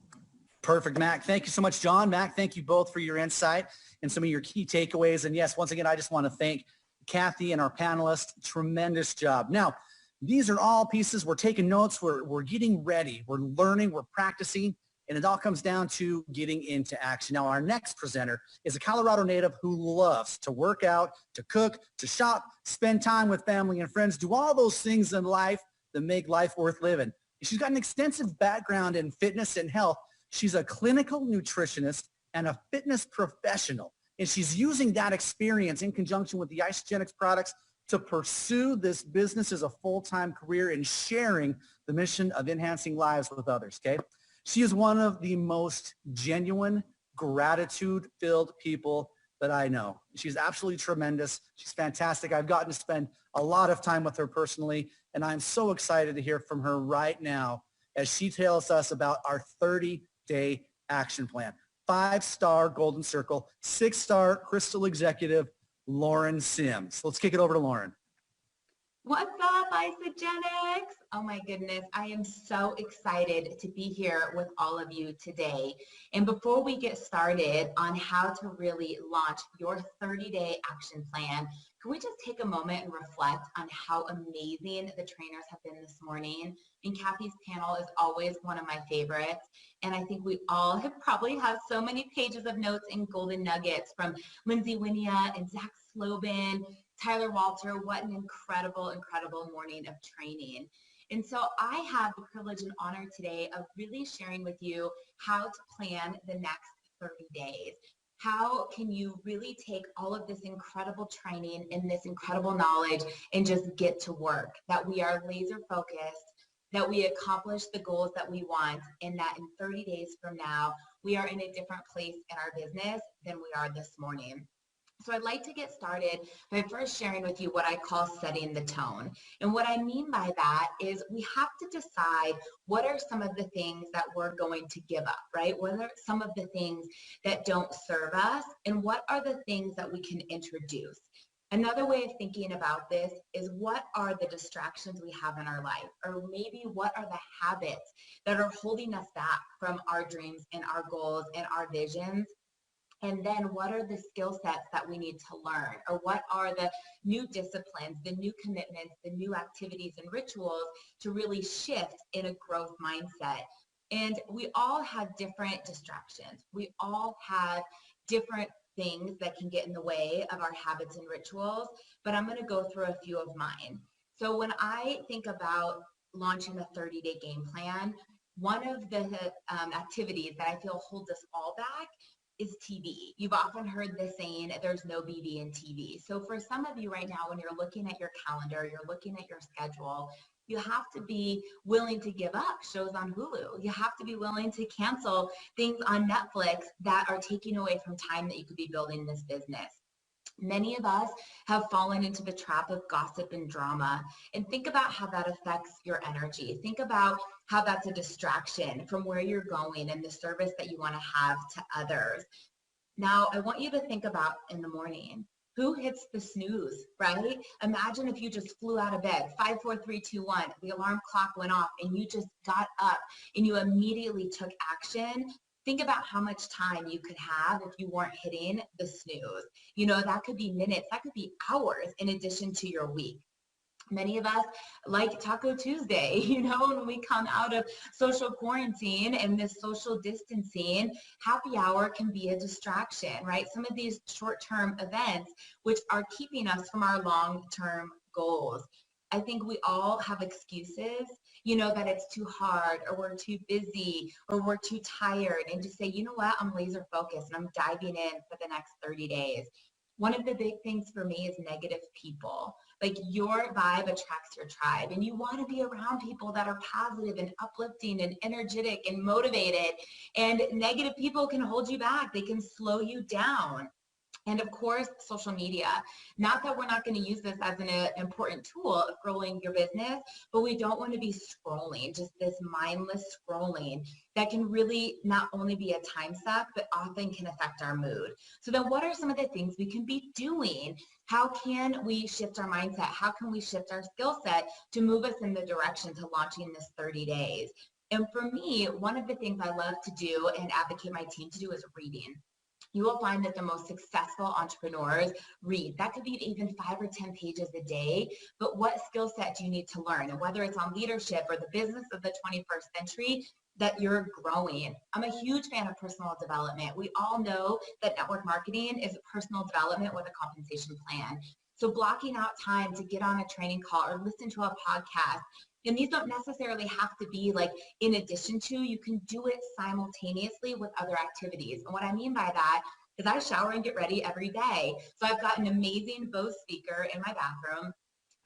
Perfect, Mac. Thank you so much, John. Mac, thank you both for your insight and some of your key takeaways. And yes, once again, I just want to thank Kathy and our panelists. Tremendous job. Now, these are all pieces. We're taking notes. We're getting ready. We're learning. We're practicing. And it all comes down to getting into action. Now, our next presenter is a Colorado native who loves to work out, to cook, to shop, spend time with family and friends, do all those things in life that make life worth living. She's got an extensive background in fitness and health. She's a clinical nutritionist and a fitness professional. And she's using that experience in conjunction with the Isagenix products to pursue this business as a full-time career and sharing the mission of enhancing lives with others, okay? She is one of the most genuine, gratitude-filled people that I know. She's absolutely tremendous. She's fantastic. I've gotten to spend a lot of time with her personally, and I'm so excited to hear from her right now as she tells us about our 30-day action plan. 5-star Golden Circle, 6-star Crystal Executive, Lauren Sims. Let's kick it over to Lauren. What's up, Isagenix? Oh my goodness, I am so excited to be here with all of you today. And before we get started on how to really launch your 30-day action plan, can we just take a moment and reflect on how amazing the trainers have been this morning? And Kathy's panel is always one of my favorites. And I think we all have probably have so many pages of notes and golden nuggets from Lindsay Winia and Zach Slobin, Tyler Walter. What an incredible, incredible morning of training. And so I have the privilege and honor today of really sharing with you how to plan the next 30 days. How can you really take all of this incredible training and this incredible knowledge and just get to work? That we are laser focused, that we accomplish the goals that we want, and that in 30 days from now, we are in a different place in our business than we are this morning. So I'd like to get started by first sharing with you what I call setting the tone. And what I mean by that is we have to decide what are some of the things that we're going to give up, right? What are some of the things that don't serve us, and what are the things that we can introduce? Another way of thinking about this is what are the distractions we have in our life, or maybe what are the habits that are holding us back from our dreams and our goals and our visions? And then what are the skill sets that we need to learn, or what are the new disciplines, the new commitments, the new activities and rituals to really shift in a growth mindset? And we all have different distractions. We all have different things that can get in the way of our habits and rituals, but I'm going to go through a few of mine. So when I think about launching a 30-day game plan, one of the activities that I feel holds us all back is TV. You've often heard the saying, there's no BB in TV. So for some of you right now, when you're looking at your calendar, you're looking at your schedule, you have to be willing to give up shows on Hulu. You have to be willing to cancel things on Netflix that are taking away from time that you could be building this business. Many of us have fallen into the trap of gossip and drama. And think about how that affects your energy. Think about how that's a distraction from where you're going and the service that you want to have to others. Now, I want you to think about in the morning, who hits the snooze, right? Imagine if you just flew out of bed, 5, 4, 3, 2, 1, the alarm clock went off and you just got up and you immediately took action. Think about how much time you could have if you weren't hitting the snooze. You know, that could be minutes, that could be hours in addition to your week. Many of us like Taco Tuesday, you know, when we come out of social quarantine and this social distancing, happy hour can be a distraction, right? Some of these short-term events which are keeping us from our long-term goals. I think we all have excuses, you know, that it's too hard or we're too busy or we're too tired, and just say, you know what, I'm laser focused and I'm diving in for the next 30 days. One of the big things for me is negative people. Like, your vibe attracts your tribe, and you want to be around people that are positive and uplifting and energetic and motivated. And negative people can hold you back. They can slow you down. And of course, social media. Not that we're not going to use this as an important tool of growing your business, but we don't want to be scrolling, just this mindless scrolling that can really not only be a time suck, but often can affect our mood. So then what are some of the things we can be doing? How can we shift our mindset? How can we shift our skill set to move us in the direction to launching this 30 days? And for me, one of the things I love to do and advocate my team to do is reading. You will find that the most successful entrepreneurs read. That could be even 5 or 10 pages a day, but what skill set do you need to learn? And whether it's on leadership or the business of the 21st century, that you're growing. I'm a huge fan of personal development. We all know that network marketing is personal development with a compensation plan. So blocking out time to get on a training call or listen to a podcast. And these don't necessarily have to be like in addition to, you can do it simultaneously with other activities. And what I mean by that is I shower and get ready every day. So I've got an amazing Bose speaker in my bathroom.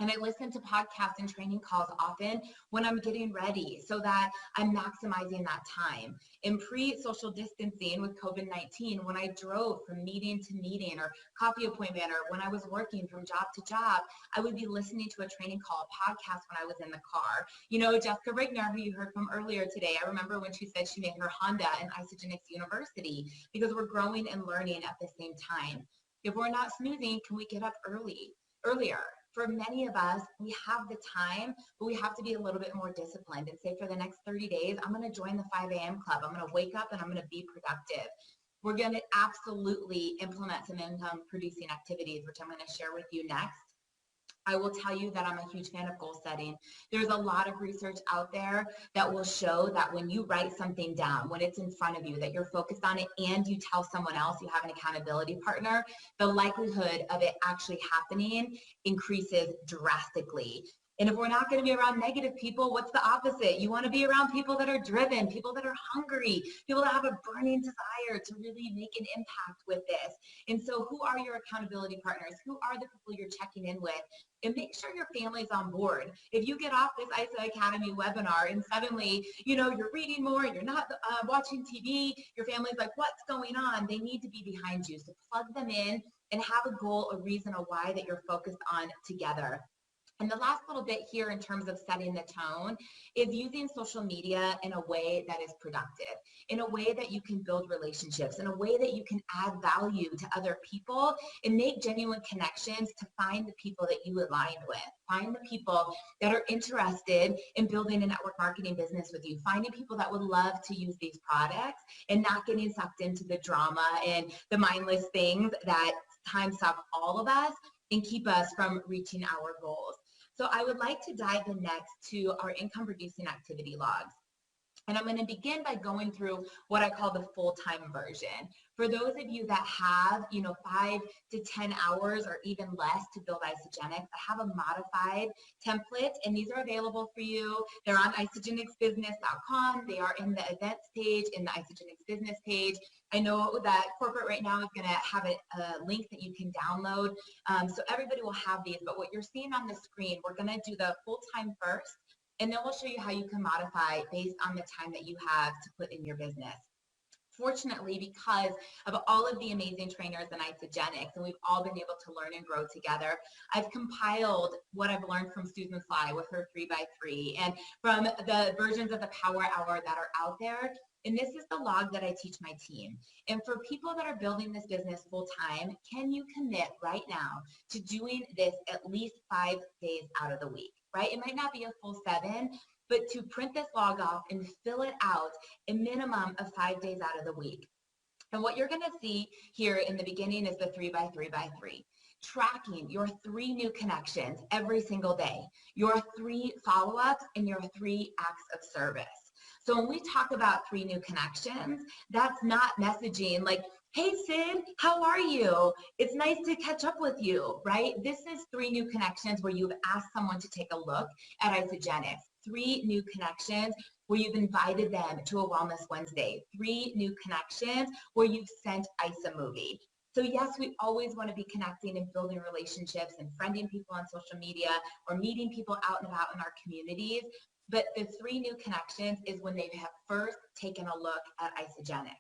And I listen to podcasts and training calls often when I'm getting ready so that I'm maximizing that time. In pre-social distancing with COVID-19, when I drove from meeting to meeting or coffee appointment, or when I was working from job to job, I would be listening to a training call, a podcast when I was in the car. You know, Jessica Rigner, who you heard from earlier today, I remember when she said she made her Honda in Isagenix University because we're growing and learning at the same time. If we're not snoozing, can we get up earlier? For many of us, we have the time, but we have to be a little bit more disciplined and say, for the next 30 days, I'm going to join the 5 a.m. club. I'm going to wake up and I'm going to be productive. We're going to absolutely implement some income producing activities, which I'm going to share with you next. I will tell you that I'm a huge fan of goal setting. There's a lot of research out there that will show that when you write something down, when it's in front of you, that you're focused on it, and you tell someone else, you have an accountability partner, the likelihood of it actually happening increases drastically. And if we're not going to be around negative people, what's the opposite? You want to be around people that are driven, people that are hungry, people that have a burning desire to really make an impact with this. And so who are your accountability partners? Who are the people you're checking in with? And make sure your family's on board. If you get off this ISA Academy webinar and suddenly, you know, you're reading more, you're not watching TV, your family's like, what's going on? They need to be behind you. So plug them in and have a goal, a reason, a why that you're focused on together. And the last little bit here in terms of setting the tone is using social media in a way that is productive, in a way that you can build relationships, in a way that you can add value to other people and make genuine connections to find the people that you align with. Find the people that are interested in building a network marketing business with you. Finding people that would love to use these products and not getting sucked into the drama and the mindless things that time suck all of us and keep us from reaching our goals. So I would like to dive in next to our income producing activity logs. And I'm going to begin by going through what I call the full-time version. For those of you that have, 5 to 10 hours or even less to build Isagenix, I have a modified template, and these are available for you. They're on isagenixbusiness.com. They are in the events page, in the Isagenix business page. I know that corporate right now is going to have a link that you can download. So everybody will have these, but what you're seeing on the screen, we're going to do the full-time first. And then we'll show you how you can modify based on the time that you have to put in your business. Fortunately, because of all of the amazing trainers in Isagenix, and we've all been able to learn and grow together, I've compiled what I've learned from Susan Fly with her 3x3 and from the versions of the Power Hour that are out there. And this is the log that I teach my team. And for people that are building this business full time, can you commit right now to doing this at least 5 days out of the week, right? It might not be a full 7, but to print this log off and fill it out a minimum of 5 days out of the week. And what you're going to see here in the beginning is the 3x3x3. tracking your 3 new connections every single day, your 3 follow-ups, and your 3 acts of service. So when we talk about 3 new connections, that's not messaging like, hey Sid, how are you? It's nice to catch up with you, right? This is 3 new connections where you've asked someone to take a look at Isagenix. 3 new connections where you've invited them to a Wellness Wednesday. 3 new connections where you've sent Isa a movie. So yes, we always want to be connecting and building relationships and friending people on social media or meeting people out and about in our communities. But the 3 new connections is when they have first taken a look at Isagenix.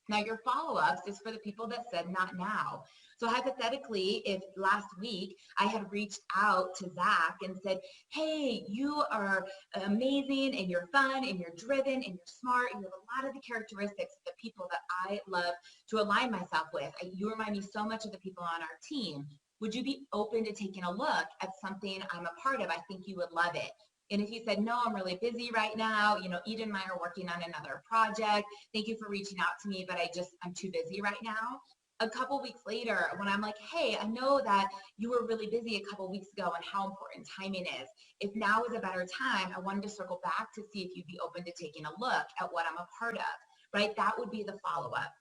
Now your follow-ups is for the people that said not now. So hypothetically, if last week I had reached out to Zach and said, hey, you are amazing and you're fun and you're driven and you're smart and you have a lot of the characteristics of the people that I love to align myself with. You remind me so much of the people on our team. Would you be open to taking a look at something I'm a part of? I think you would love it. And if you said, no, I'm really busy right now, you know, Eden and I are working on another project. Thank you for reaching out to me, but I'm too busy right now. A couple weeks later, when I'm like, hey, I know that you were really busy a couple weeks ago and how important timing is. If now is a better time, I wanted to circle back to see if you'd be open to taking a look at what I'm a part of, right? That would be the follow-up.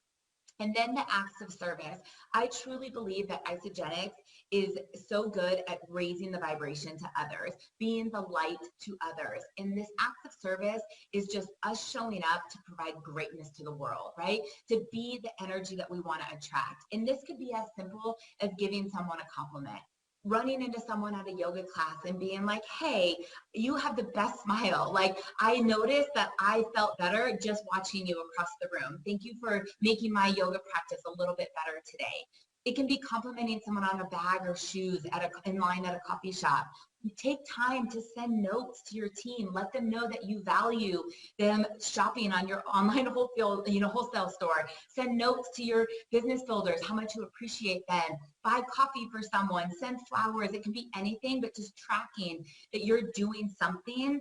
And then the acts of service. I truly believe that Isagenix is so good at raising the vibration to others, being the light to others. And this act of service is just us showing up to provide greatness to the world, right? To be the energy that we want to attract. And this could be as simple as giving someone a compliment. Running into someone at a yoga class and being like, hey, you have the best smile. Like, I noticed that I felt better just watching you across the room. Thank you for making my yoga practice a little bit better today. It can be complimenting someone on a bag or shoes in line at a coffee shop. Take time to send notes to your team. Let them know that you value them shopping on your online wholesale store. Send notes to your business builders, how much you appreciate them. Buy coffee for someone, send flowers. It can be anything, but just tracking that you're doing something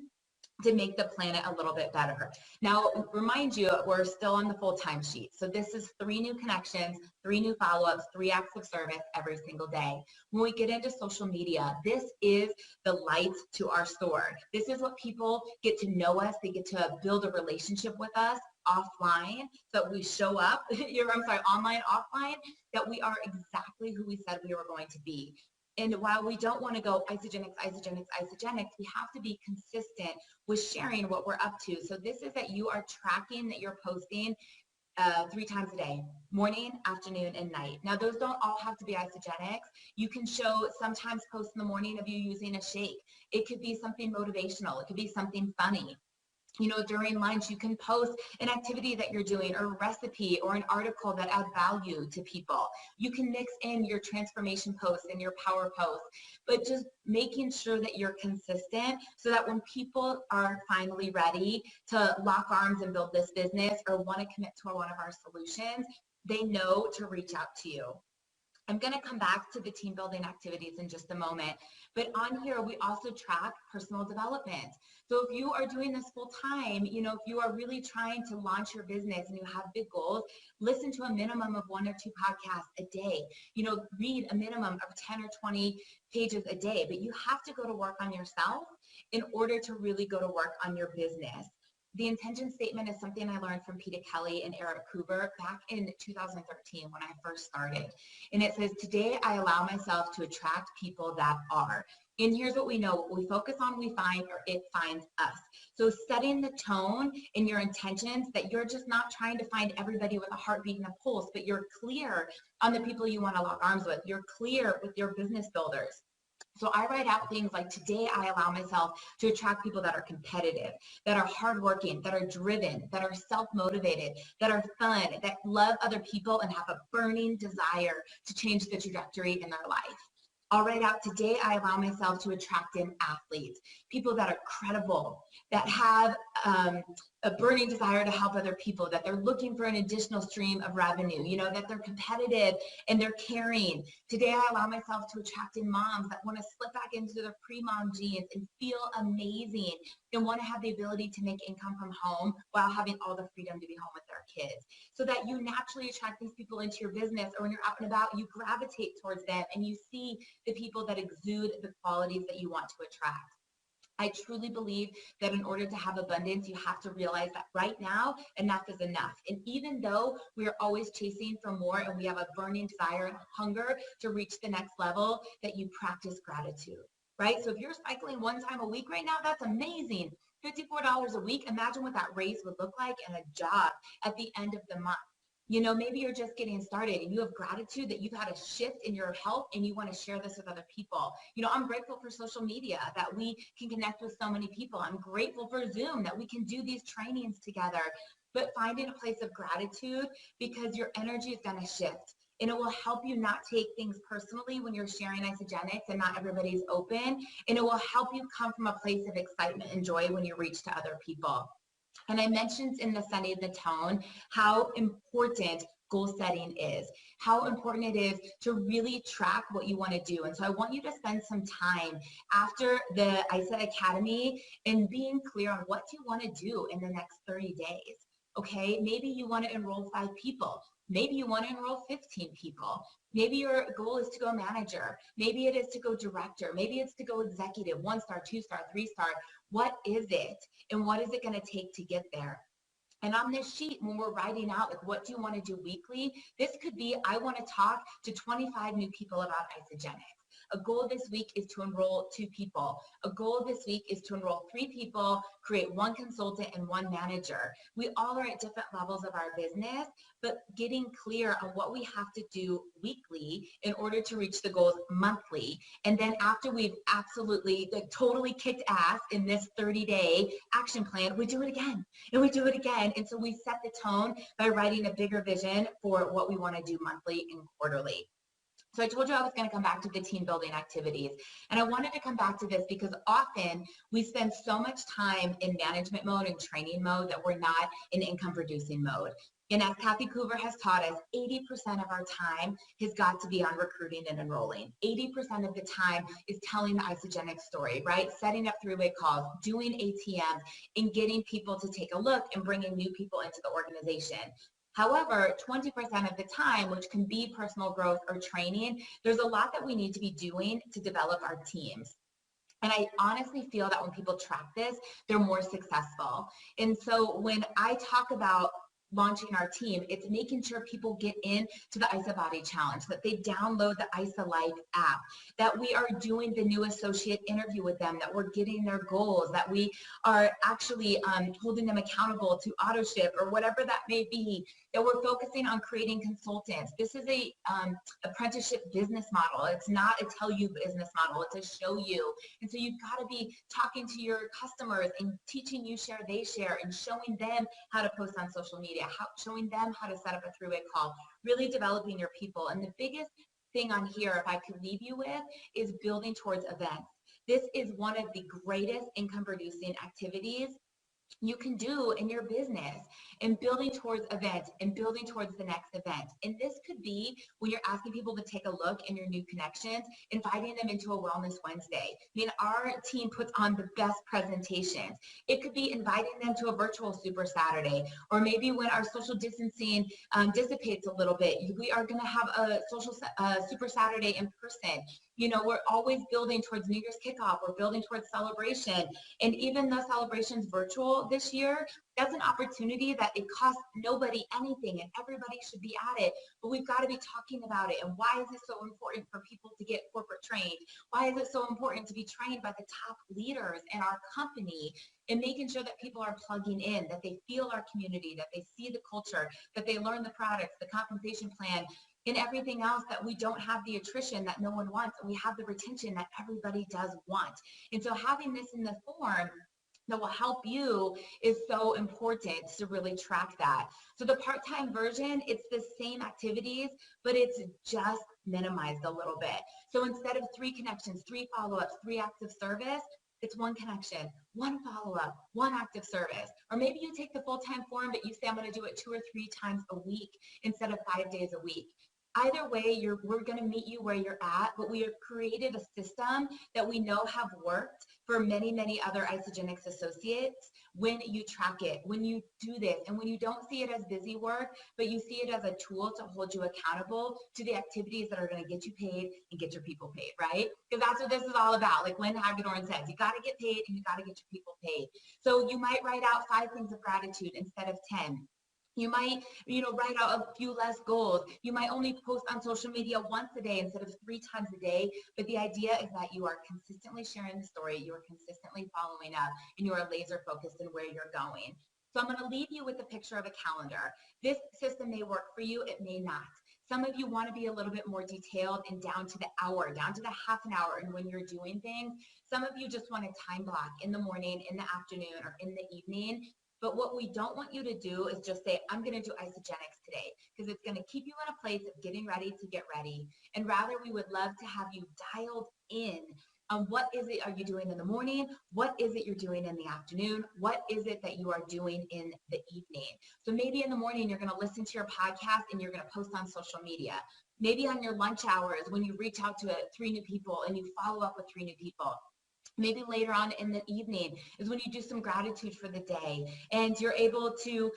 to make the planet a little bit better. Now, remind you, we're still on the full-time sheet. So this is 3 new connections, 3 new follow-ups, 3 acts of service every single day. When we get into social media, this is the light to our store. This is what people get to know us. They get to build a relationship with us offline, so that we show up, online, offline, that we are exactly who we said we were going to be. And while we don't want to go Isagenix, Isagenix, Isagenix, we have to be consistent with sharing what we're up to. So this is that you are tracking that you're posting 3 times a day, morning, afternoon, and night. Now, those don't all have to be Isagenix. You can sometimes post in the morning of you using a shake. It could be something motivational. It could be something funny. You know, during lunch, you can post an activity that you're doing or a recipe or an article that adds value to people. You can mix in your transformation posts and your power posts, but just making sure that you're consistent so that when people are finally ready to lock arms and build this business or want to commit to one of our solutions, they know to reach out to you. I'm going to come back to the team building activities in just a moment, but on here we also track personal development. So if you are doing this full time, you know, if you are really trying to launch your business and you have big goals, listen to a minimum of 1 or 2 podcasts a day. You know, read a minimum of 10 or 20 pages a day, but you have to go to work on yourself in order to really go to work on your business. The intention statement is something I learned from Peter Kelly and Eric Kruger back in 2013 when I first started. And it says, today I allow myself to attract people that are. And here's what we know, what we focus on, we find, or it finds us. So setting the tone in your intentions that you're just not trying to find everybody with a heartbeat and a pulse, but you're clear on the people you want to lock arms with. You're clear with your business builders. So I write out things like, today I allow myself to attract people that are competitive, that are hardworking, that are driven, that are self-motivated, that are fun, that love other people and have a burning desire to change the trajectory in their life. I'll write out, today I allow myself to attract in athletes, people that are credible, that have a burning desire to help other people, that they're looking for an additional stream of revenue, you know, that they're competitive and they're caring. Today, I allow myself to attract in moms that want to slip back into their pre-mom genes and feel amazing and want to have the ability to make income from home while having all the freedom to be home with their kids. So that you naturally attract these people into your business, or when you're out and about, you gravitate towards them and you see the people that exude the qualities that you want to attract. I truly believe that in order to have abundance, you have to realize that right now, enough is enough. And even though we are always chasing for more and we have a burning desire and hunger to reach the next level, that you practice gratitude, right? So if you're cycling one time a week right now, that's amazing. $54 a week, imagine what that raise would look like and a job at the end of the month. You know, maybe you're just getting started and you have gratitude that you've had a shift in your health and you want to share this with other people. You know, I'm grateful for social media that we can connect with so many people. I'm grateful for Zoom that we can do these trainings together. But finding a place of gratitude, because your energy is going to shift. And it will help you not take things personally when you're sharing Isagenix and not everybody's open. And it will help you come from a place of excitement and joy when you reach to other people. And I mentioned in the Setting the Tone how important goal setting is, how important it is to really track what you want to do. And so I want you to spend some time after the ISA Academy in being clear on what you want to do in the next 30 days. Okay, maybe you want to enroll 5 people. Maybe you want to enroll 15 people. Maybe your goal is to go manager. Maybe it is to go director. Maybe it's to go executive, 1-star, 2-star, 3-star. What is it? And what is it going to take to get there? And on this sheet, when we're writing out, like, what do you want to do weekly? This could be, I want to talk to 25 new people about Isagenix. A goal this week is to enroll 2 people. A goal this week is to enroll 3 people, create 1 consultant and 1 manager. We all are at different levels of our business, but getting clear on what we have to do weekly in order to reach the goals monthly. And then after we've absolutely, like, totally kicked ass in this 30-day action plan, we do it again and we do it again. And so we set the tone by writing a bigger vision for what we want to do monthly and quarterly. So I told you I was going to come back to the team building activities. And I wanted to come back to this because often we spend so much time in management mode and training mode that we're not in income producing mode. And as Kathy Coover has taught us, 80% of our time has got to be on recruiting and enrolling. 80% of the time is telling the Isagenix story, right? Setting up 3-way calls, doing ATMs, and getting people to take a look and bringing new people into the organization. However, 20% of the time, which can be personal growth or training, there's a lot that we need to be doing to develop our teams. And I honestly feel that when people track this, they're more successful. And so when I talk about launching our team, it's making sure people get into the ISA Body Challenge, that they download the ISA Life app, that we are doing the new associate interview with them, that we're getting their goals, that we are actually holding them accountable to auto ship or whatever that may be, that we're focusing on creating consultants. This is a apprenticeship business model. It's not a tell you business model, it's a show you. And so you've got to be talking to your customers and teaching you share, they share, and showing them how to post on social media, showing them how to set up a 3-way call, really developing your people. And the biggest thing on here, if I could leave you with, is building towards events. This is one of the greatest income producing activities you can do in your business, and building towards events and building towards the next event. And this could be when you're asking people to take a look in your new connections, inviting them into a Wellness Wednesday. I mean, our team puts on the best presentations. It could be inviting them to a virtual Super Saturday, or maybe when our social distancing dissipates a little bit, we are going to have a social Super Saturday in person. You know, we're always building towards New Year's kickoff. We're building towards celebration. And even though celebration's virtual this year, that's an opportunity that it costs nobody anything and everybody should be at it. But we've got to be talking about it. And why is it so important for people to get corporate trained? Why is it so important to be trained by the top leaders in our company? And making sure that people are plugging in, that they feel our community, that they see the culture, that they learn the products, the compensation plan, and everything else, that we don't have the attrition that no one wants, and we have the retention that everybody does want. And so having this in the form that will help you is so important to really track that. So the part-time version, it's the same activities, but it's just minimized a little bit. So instead of 3 connections, 3 follow-ups, 3 acts of service, It's one connection, one follow-up, one active service. Or maybe you take the full-time form, but you say, I'm going to do it 2 or 3 times a week instead of 5 days a week. Either way, we're going to meet you where you're at, but we have created a system that we know have worked for many, many other Isagenix associates when you track it, when you do this, and when you don't see it as busy work, but you see it as a tool to hold you accountable to the activities that are going to get you paid and get your people paid, right? Because that's what this is all about. Like Lynn Hagedorn says, you got to get paid and you got to get your people paid. So you might write out 5 things of gratitude instead of 10. You might, write out a few less goals. You might only post on social media once a day instead of 3 times a day. But the idea is that you are consistently sharing the story, you are consistently following up, and you are laser focused in where you're going. So I'm going to leave you with a picture of a calendar. This system may work for you, it may not. Some of you want to be a little bit more detailed and down to the hour, down to the half an hour and when you're doing things. Some of you just want a time block in the morning, in the afternoon, or in the evening. But what we don't want you to do is just say, I'm going to do Isagenix today, because it's going to keep you in a place of getting ready to get ready. And rather, we would love to have you dialed in on what is it are you doing in the morning? What is it you're doing in the afternoon? What is it that you are doing in the evening? So maybe in the morning, you're going to listen to your podcast and you're going to post on social media. Maybe on your lunch hours when you reach out to 3 new people and you follow up with 3 new people. Maybe later on in the evening is when you do some gratitude for the day and you're able to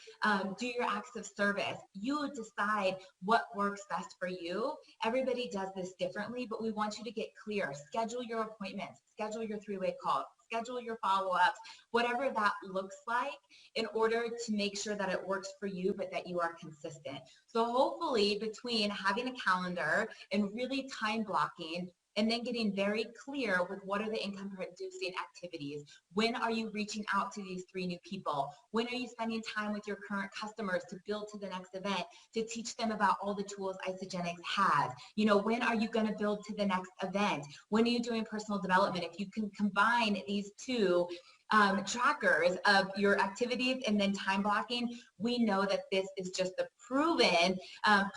do your acts of service. You decide what works best for you. Everybody does this differently, but we want you to get clear. Schedule your appointments, schedule your 3-way calls, schedule your follow-ups, whatever that looks like, in order to make sure that it works for you, but that you are consistent. So hopefully between having a calendar and really time blocking, and then getting very clear with what are the income producing activities. When are you reaching out to these 3 new people? When are you spending time with your current customers to build to the next event, to teach them about all the tools Isagenix has? When are you going to build to the next event? When are you doing personal development? If you can combine these 2 trackers of your activities and then time blocking, we know that this is just the proven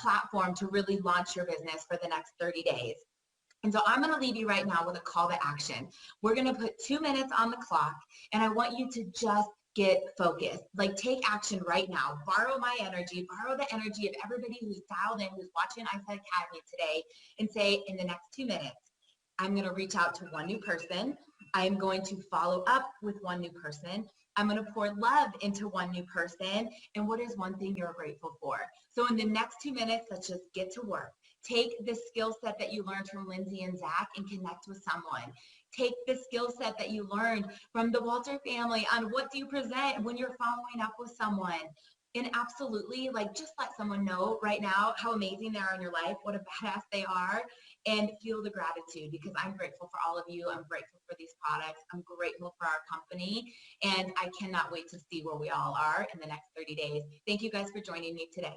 platform to really launch your business for the next 30 days. And so I'm going to leave you right now with a call to action. We're going to put 2 minutes on the clock, and I want you to just get focused. Like, take action right now. Borrow my energy, borrow the energy of everybody who's dialed in, who's watching ISA Academy today, and say, in the next 2 minutes, I'm going to reach out to 1 new person. I'm going to follow up with 1 new person. I'm going to pour love into 1 new person. And what is one thing you're grateful for? So in the next 2 minutes, let's just get to work. Take the skill set that you learned from Lindsay and Zach and connect with someone. Take the skill set that you learned from the Walter family on what do you present when you're following up with someone. And absolutely, just let someone know right now how amazing they are in your life, what a badass they are, and feel the gratitude, because I'm grateful for all of you. I'm grateful for these products. I'm grateful for our company, and I cannot wait to see where we all are in the next 30 days. Thank you guys for joining me today.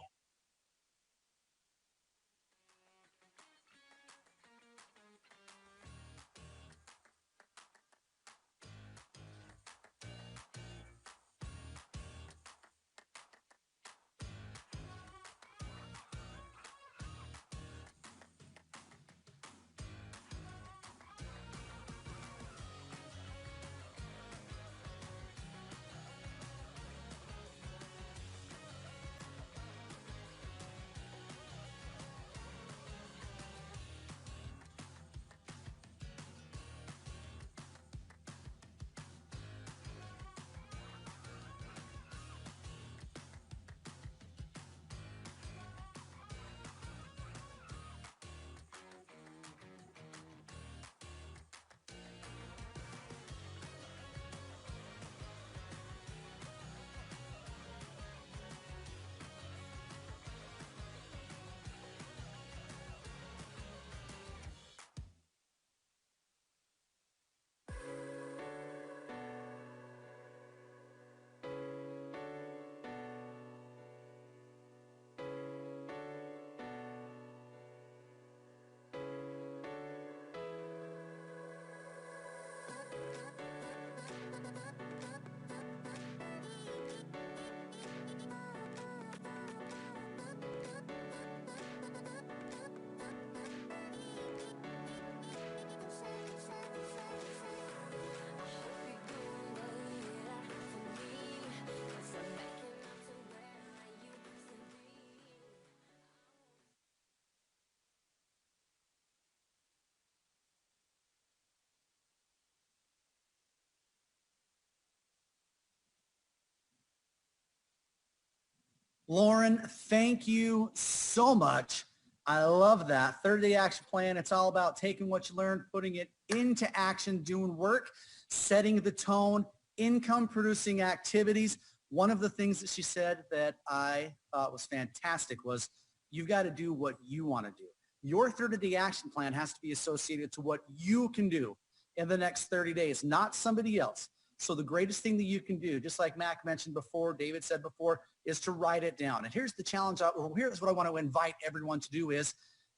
Lauren, thank you so much. I love that. 30-day action plan. It's all about taking what you learned, putting it into action, doing work, setting the tone, income producing activities. One of the things that she said that I thought was fantastic was you've got to do what you want to do. Your 30-day action plan has to be associated to what you can do in the next 30 days, not somebody else. So the greatest thing that you can do, just like Mac mentioned before, David said before, is to write it down. And here's the challenge, or here's what I want to invite everyone to do is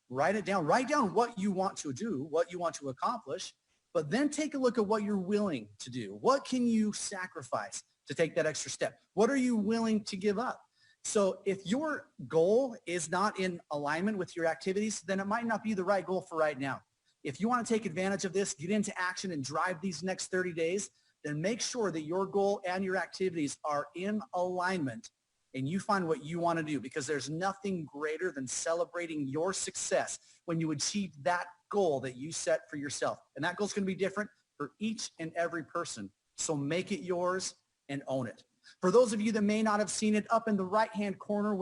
write it down. Write down what you want to do, what you want to accomplish, but then take a look at what you're willing to do. What can you sacrifice to take that extra step? What are you willing to give up? So if your goal is not in alignment with your activities, then it might not be the right goal for right now. If you want to take advantage of this, get into action and drive these next 30 days, then make sure that your goal and your activities are in alignment and you find what you want to do, because there's nothing greater than celebrating your success when you achieve that goal that you set for yourself. And that goal is going to be different for each and every person. So make it yours and own it. For those of you that may not have seen it, up in the right-hand corner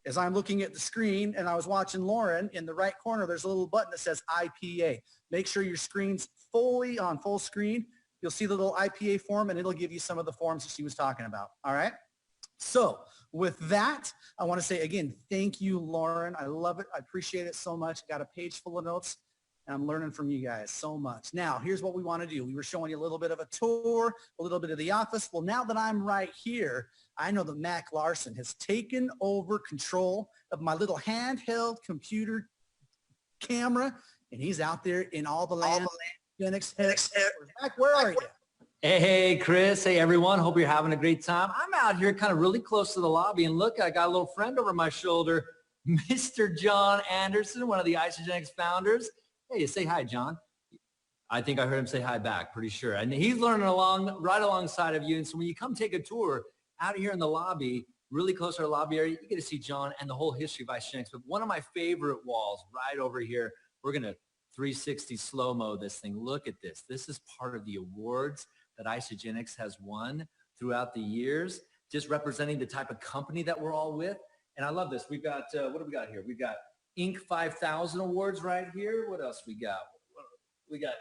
as I'm looking at the screen and I was watching Lauren, in the right corner, there's a little button that says IPA. Make sure your screen's fully on full screen. You'll see the little IPA form and it'll give you some of the forms that she was talking about. All right. So with that, I want to say again, thank you, Lauren. I love it. I appreciate it so much. Got a page full of notes and I'm learning from you guys so much. Now, here's what we want to do. We were showing you a little bit of a tour, a little bit of the office. Well, now that I'm right here, I know that Mac Larson has taken over control of my little handheld computer camera, and he's out there in all the land. Mac, where are you? Hey, Chris. Hey, everyone. Hope you're having a great time. I'm out here kind of really close to the lobby, and look, I got a little friend over my shoulder, Mr. John Anderson, one of the Isagenix founders. Hey, say hi, John. I think I heard him say hi back, pretty sure. And he's learning right alongside of you. And so when you come take a tour out here in the lobby, really close to our lobby area, you get to see John and the whole history of Isagenix. But one of my favorite walls right over here, we're going to 360 slow-mo this thing. Look at this. This is part of the awards that Isagenix has won throughout the years, just representing the type of company that we're all with. And I love this. We've got, what do we got here? We've got Inc. 5000 awards right here. What else we got? We got,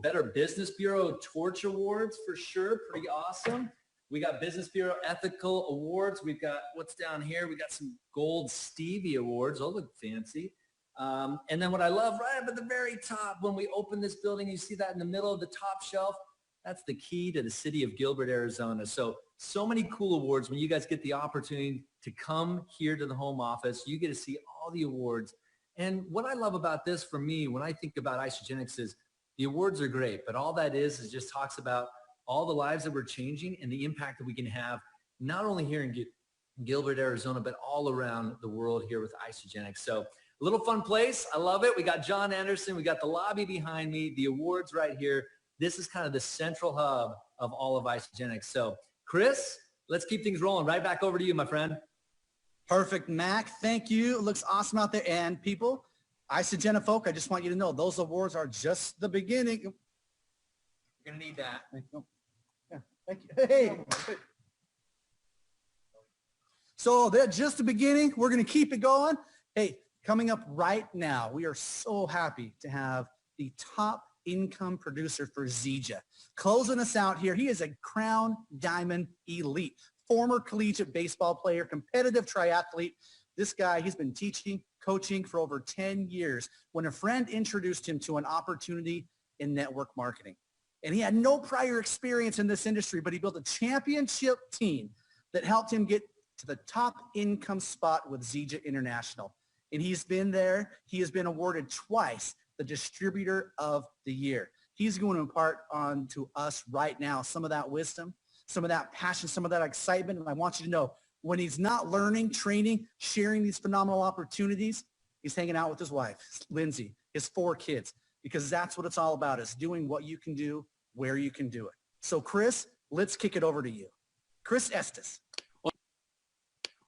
Better Business Bureau Torch Awards for sure. Pretty awesome. We got Business Bureau Ethical Awards. We've got, what's down here? We got some Gold Stevie Awards. Those look fancy. And then what I love right up at the very top, when we open this building, you see that in the middle of the top shelf, that's the key to the city of Gilbert, Arizona. So many cool awards. When you guys get the opportunity to come here to the home office, you get to see all the awards. And what I love about this for me, when I think about Isagenix, is the awards are great, but all that is just talks about all the lives that we're changing and the impact that we can have, not only here in Gilbert, Arizona, but all around the world here with Isagenix. So a little fun place. I love it. We got John Anderson. We got the lobby behind me, the awards right here. This is kind of the central hub of all of Isagenix. So Chris, let's keep things rolling. Right back over to you, my friend. Perfect, Mac. Thank you. It looks awesome out there. And people, Isagenix folk, I just want you to know those awards are just the beginning. You're going to need that. Yeah, thank you. Hey. So they're just the beginning. We're going to keep it going. Hey, coming up right now, we are so happy to have the top income producer for Zija. Closing us out here, he is a Crown Diamond Elite, former collegiate baseball player, competitive triathlete. This guy, he's been teaching, coaching for over 10 years when a friend introduced him to an opportunity in network marketing. And he had no prior experience in this industry, but he built a championship team that helped him get to the top income spot with Zija International. And he's been there. He has been awarded twice the Distributor of the Year. He's going to impart on to us right now some of that wisdom, some of that passion, some of that excitement. And I want you to know, when he's not learning, training, sharing these phenomenal opportunities, he's hanging out with his wife, Lindsay, his 4 kids, because that's what it's all about, is doing what you can do, where you can do it. So Chris, let's kick it over to you. Chris Estes.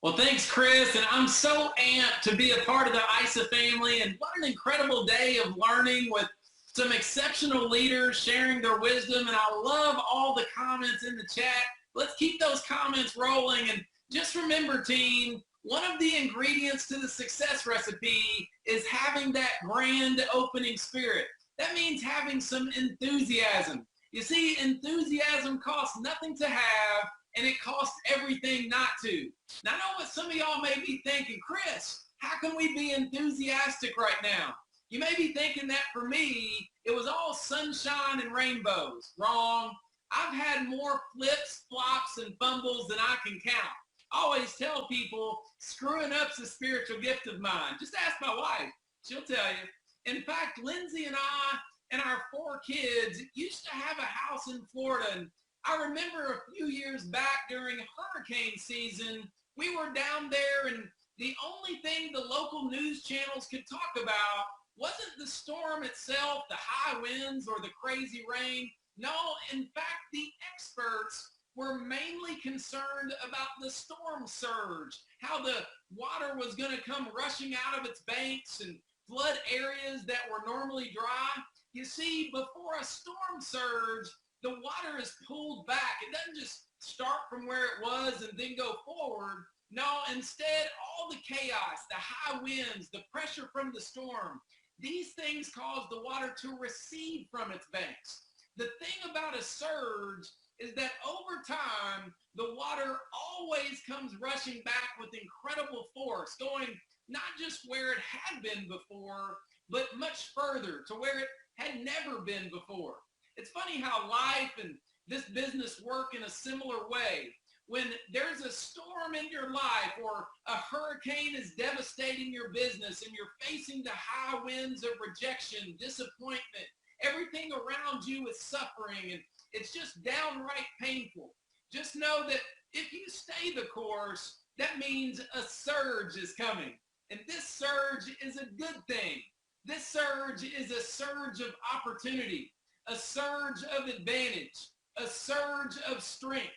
Well, thanks, Chris, and I'm so amped to be a part of the ISA family, and what an incredible day of learning with some exceptional leaders sharing their wisdom, and I love all the comments in the chat. Let's keep those comments rolling, and Just remember, team, one of the ingredients to the success recipe is having that grand opening spirit. That means having some enthusiasm. You see, enthusiasm costs nothing to have, and it costs everything not to. Now, I know what some of y'all may be thinking, Chris, how can we be enthusiastic right now? You may be thinking that for me, it was all sunshine and rainbows. Wrong. I've had more flips, flops, and fumbles than I can count. I always tell people screwing up's a spiritual gift of mine. Just ask my wife. She'll tell you. In fact, Lindsay and I and our 4 kids used to have a house in Florida. And I remember a few years back during hurricane season, we were down there, and the only thing the local news channels could talk about wasn't the storm itself, the high winds, or the crazy rain. No, in fact, the experts were mainly concerned about the storm surge, how the water was going to come rushing out of its banks and flood areas that were normally dry. You see, before a storm surge, the water is pulled back. It doesn't just start from where it was and then go forward. No, instead, all the chaos, the high winds, the pressure from the storm, these things cause the water to recede from its banks. The thing about a surge is that over time, the water always comes rushing back with incredible force, going not just where it had been before, but much further to where it had never been before. It's funny how life and this business work in a similar way. When there's a storm in your life or a hurricane is devastating your business and you're facing the high winds of rejection, disappointment, everything around you is suffering and it's just downright painful. Just know that if you stay the course, that means a surge is coming. And this surge is a good thing. This surge is a surge of opportunity, a surge of advantage, a surge of strength,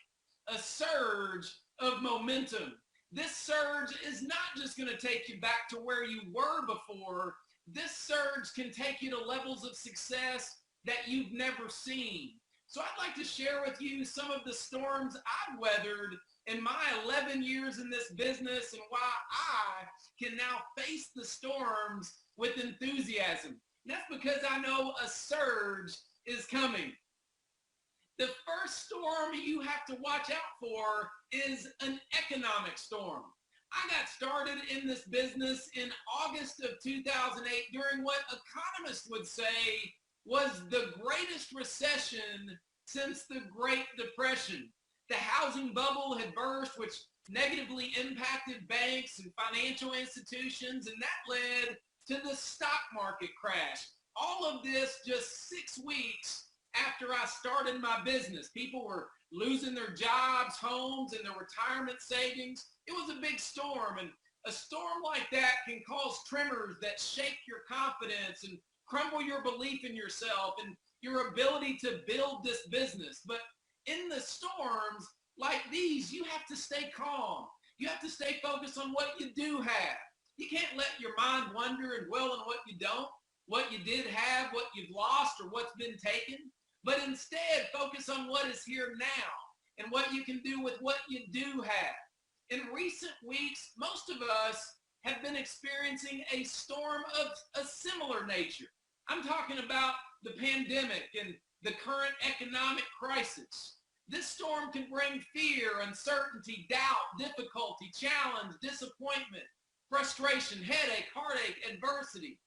a surge of momentum. This surge is not just going to take you back to where you were before. This surge can take you to levels of success that you've never seen. So I'd like to share with you some of the storms I've weathered in my 11 years in this business and why I can now face the storms with enthusiasm. And that's because I know a surge is coming. The first storm you have to watch out for is an economic storm. I got started in this business in August of 2008 during what economists would say was the greatest recession since the Great Depression. The housing bubble had burst, which negatively impacted banks and financial institutions, and that led to the stock market crash. All of this just 6 weeks after I started my business. People were losing their jobs, homes, and their retirement savings. It was a big storm, and a storm like that can cause tremors that shake your confidence and crumble your belief in yourself and your ability to build this business. But in the storms like these, you have to stay calm. You have to stay focused on what you do have. You can't let your mind wander and dwell on what you don't, what you did have, what you've lost, or what's been taken. But instead, focus on what is here now and what you can do with what you do have. In recent weeks, most of us have been experiencing a storm of a similar nature. I'm talking about the pandemic and the current economic crisis. This storm can bring fear, uncertainty, doubt, difficulty, challenge, disappointment, frustration, headache, heartache, adversity.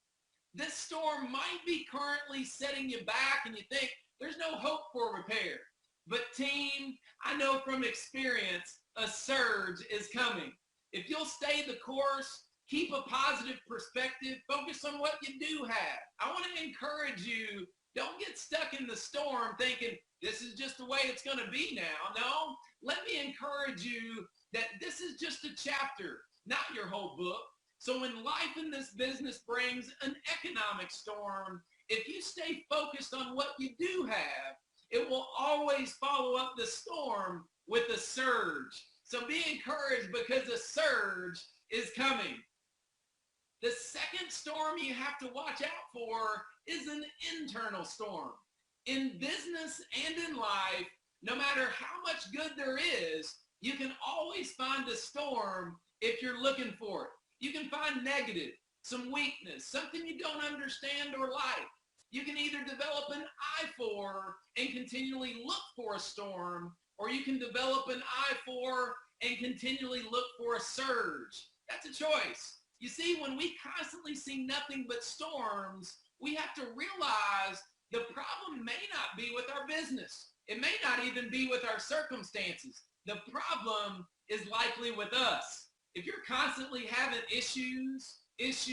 This storm might be currently setting you back and you think there's no hope for repair. But team, I know from experience, a surge is coming. If you'll stay the course, keep a positive perspective, focus on what you do have. I want to encourage you, don't get stuck in the storm thinking this is just the way it's going to be now. No, let me encourage you that this is just a chapter, not your whole book. So when life in this business brings an economic storm, if you stay focused on what you do have, it will always follow up the storm with a surge. So be encouraged because a surge is coming. The second storm you have to watch out for is an internal storm. In business and in life, no matter how much good there is, You can always find a storm if you're looking for it. You can find negative, some weakness, something you don't understand or like. You can either develop an eye for and continually look for a storm, or you can develop an eye for and continually look for a surge. That's a choice. You see, when we constantly see nothing but storms, we have to realize the problem may not be with our business. It may not even be with our circumstances. The problem is likely with us. If you're constantly having issues, just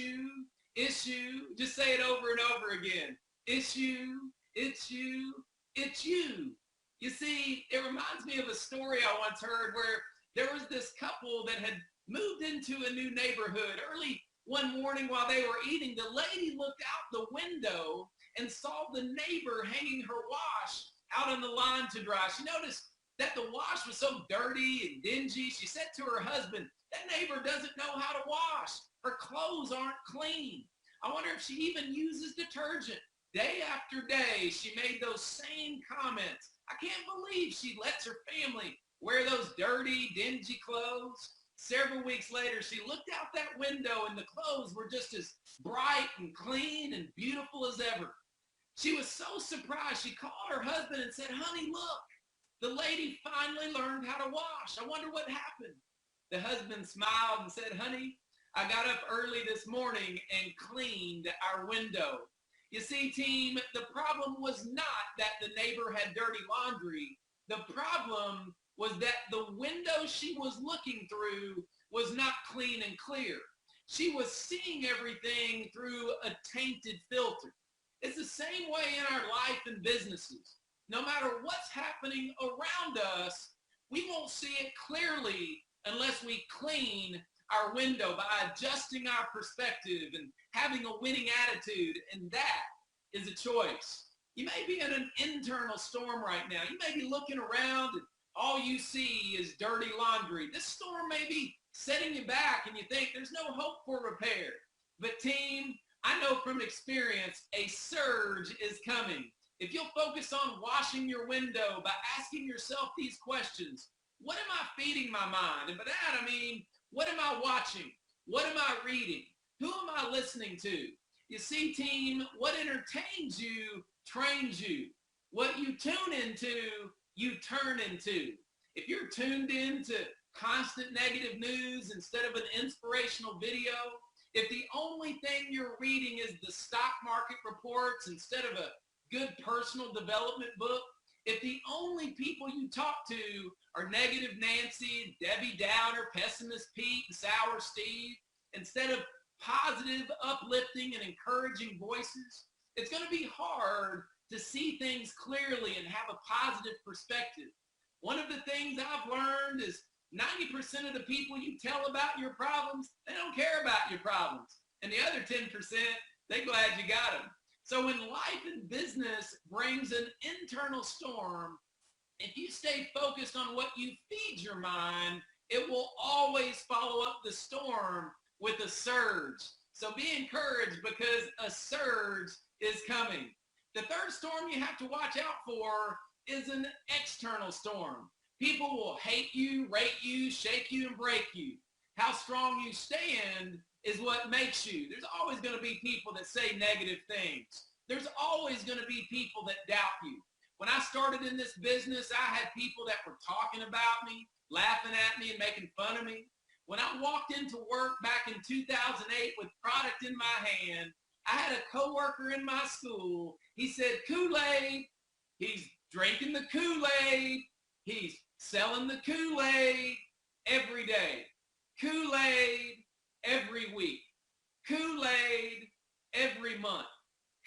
say it over and over again. Issue, it's you, it's you. You see, it reminds me of a story I once heard where there was this couple that had moved into a new neighborhood. Early one morning while they were eating, the lady looked out the window and saw the neighbor hanging her wash out on the line to dry. She noticed that the wash was so dirty and dingy. She said to her husband, "That neighbor doesn't know how to wash. Her clothes aren't clean. I wonder if she even uses detergent." Day after day, she made those same comments. I can't believe she lets her family wear those dirty, dingy clothes. Several weeks later, she looked out that window and the clothes were just as bright and clean and beautiful as ever. She was so surprised. She called her husband and said, "Honey, look, the lady finally learned how to wash. I wonder what happened." The husband smiled and said, "Honey, I got up early this morning and cleaned our window." You see, team, the problem was not that the neighbor had dirty laundry. The problem was that the window she was looking through was not clean and clear. She was seeing everything through a tainted filter. It's the same way in our life and businesses. No matter what's happening around us, we won't see it clearly unless we clean our window by adjusting our perspective and having a winning attitude, and that is a choice. You may be in an internal storm right now. You may be looking around and all you see is dirty laundry. This storm may be setting you back and you think there's no hope for repair. But team, I know from experience a surge is coming. If you'll focus on washing your window by asking yourself these questions: what am I feeding my mind? And by that I mean, what am I watching? What am I reading? Who am I listening to? You see, team, what entertains you trains you. What you tune into, you turn into. If you're tuned into constant negative news instead of an inspirational video, if the only thing you're reading is the stock market reports instead of a good personal development book, if the only people you talk to are negative Nancy, Debbie Downer, pessimist Pete, and sour Steve, instead of positive, uplifting, and encouraging voices, it's going to be hard to see things clearly and have a positive perspective. One of the things I've learned is 90% of the people you tell about your problems, they don't care about your problems. And the other 10%, they're glad you got them. So when life and business brings an internal storm, if you stay focused on what you feed your mind, it will always follow up the storm with a surge. So be encouraged because a surge is coming. The third storm you have to watch out for is an external storm. People will hate you, rate you, shake you, and break you. How strong you stand is what makes you. There's always going to be people that say negative things. There's always going to be people that doubt you. When I started in this business, I had people that were talking about me, laughing at me, and making fun of me. When I walked into work back in 2008 with product in my hand, I had a coworker in my school. He said, "Kool-Aid, he's drinking the Kool-Aid. He's selling the Kool-Aid every day. Kool-Aid every week. Kool-Aid every month.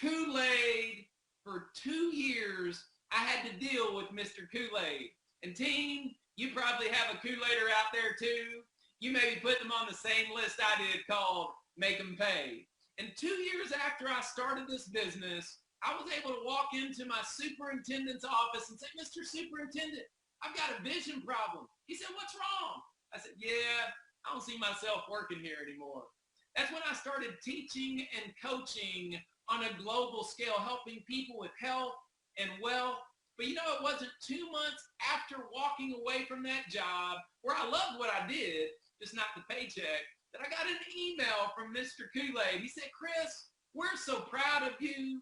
Kool-Aid." For 2 years, I had to deal with Mr. Kool-Aid. And team, you probably have a Kool-Aider out there too. You may be putting them on the same list I did called Make 'em Pay. And 2 years after I started this business, I was able to walk into my superintendent's office and say, "Mr. Superintendent, I've got a vision problem." He said, "What's wrong?" I said, "Yeah, I don't see myself working here anymore." That's when I started teaching and coaching on a global scale, helping people with health and wealth. But you know, it wasn't 2 months after walking walking away from that job where I loved what I did, just not the paycheck, that I got an email from Mr. Kool-Aid. He said, Chris, we're so proud of you.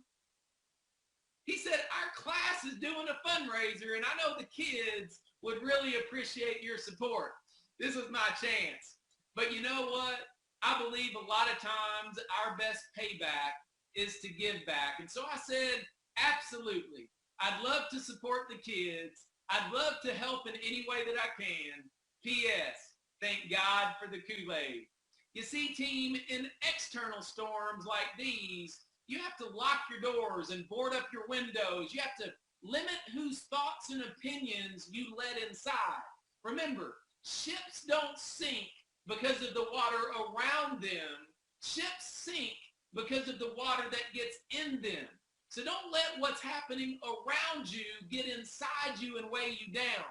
He said, our class is doing a fundraiser, and I know the kids would really appreciate your support. This was my chance. But you know what? I believe a lot of times our best payback is to give back. And so I said, absolutely. I'd love to support the kids. I'd love to help in any way that I can. P.S. Thank God for the Kool-Aid. You see, team, in external storms like these, you have to lock your doors and board up your windows. You have to limit whose thoughts and opinions you let inside. Remember, ships don't sink because of the water around them. Ships sink because of the water that gets in them. So don't let what's happening around you get inside you and weigh you down.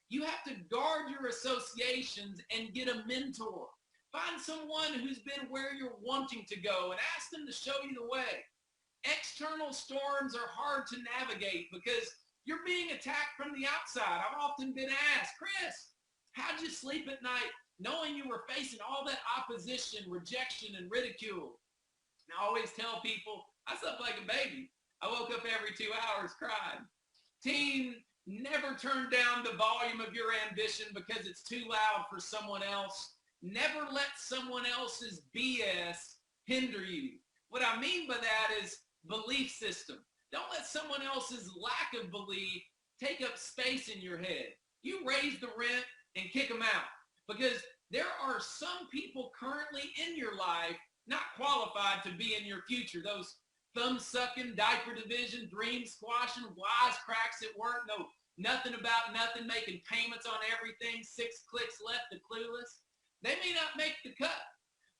You have to guard your associations and get a mentor. Find someone who's been where you're wanting to go and ask them to show you the way. External storms are hard to navigate because you're being attacked from the outside. I've often been asked, Chris, how'd you sleep at night knowing you were facing all that opposition, rejection, and ridicule? And I always tell people, I slept like a baby. I woke up every 2 hours crying. Team, never turn down the volume of your ambition because it's too loud for someone else. Never let someone else's BS hinder you. What I mean by that is belief system. Don't let someone else's lack of belief take up space in your head. You raise the rent and kick them out because there are some people currently in your life not qualified to be in your future. Those thumb-sucking, diaper division, dream squashing, wisecracks at work, no, nothing about nothing, making payments on everything, 6 clicks left, the clueless. They may not make the cut.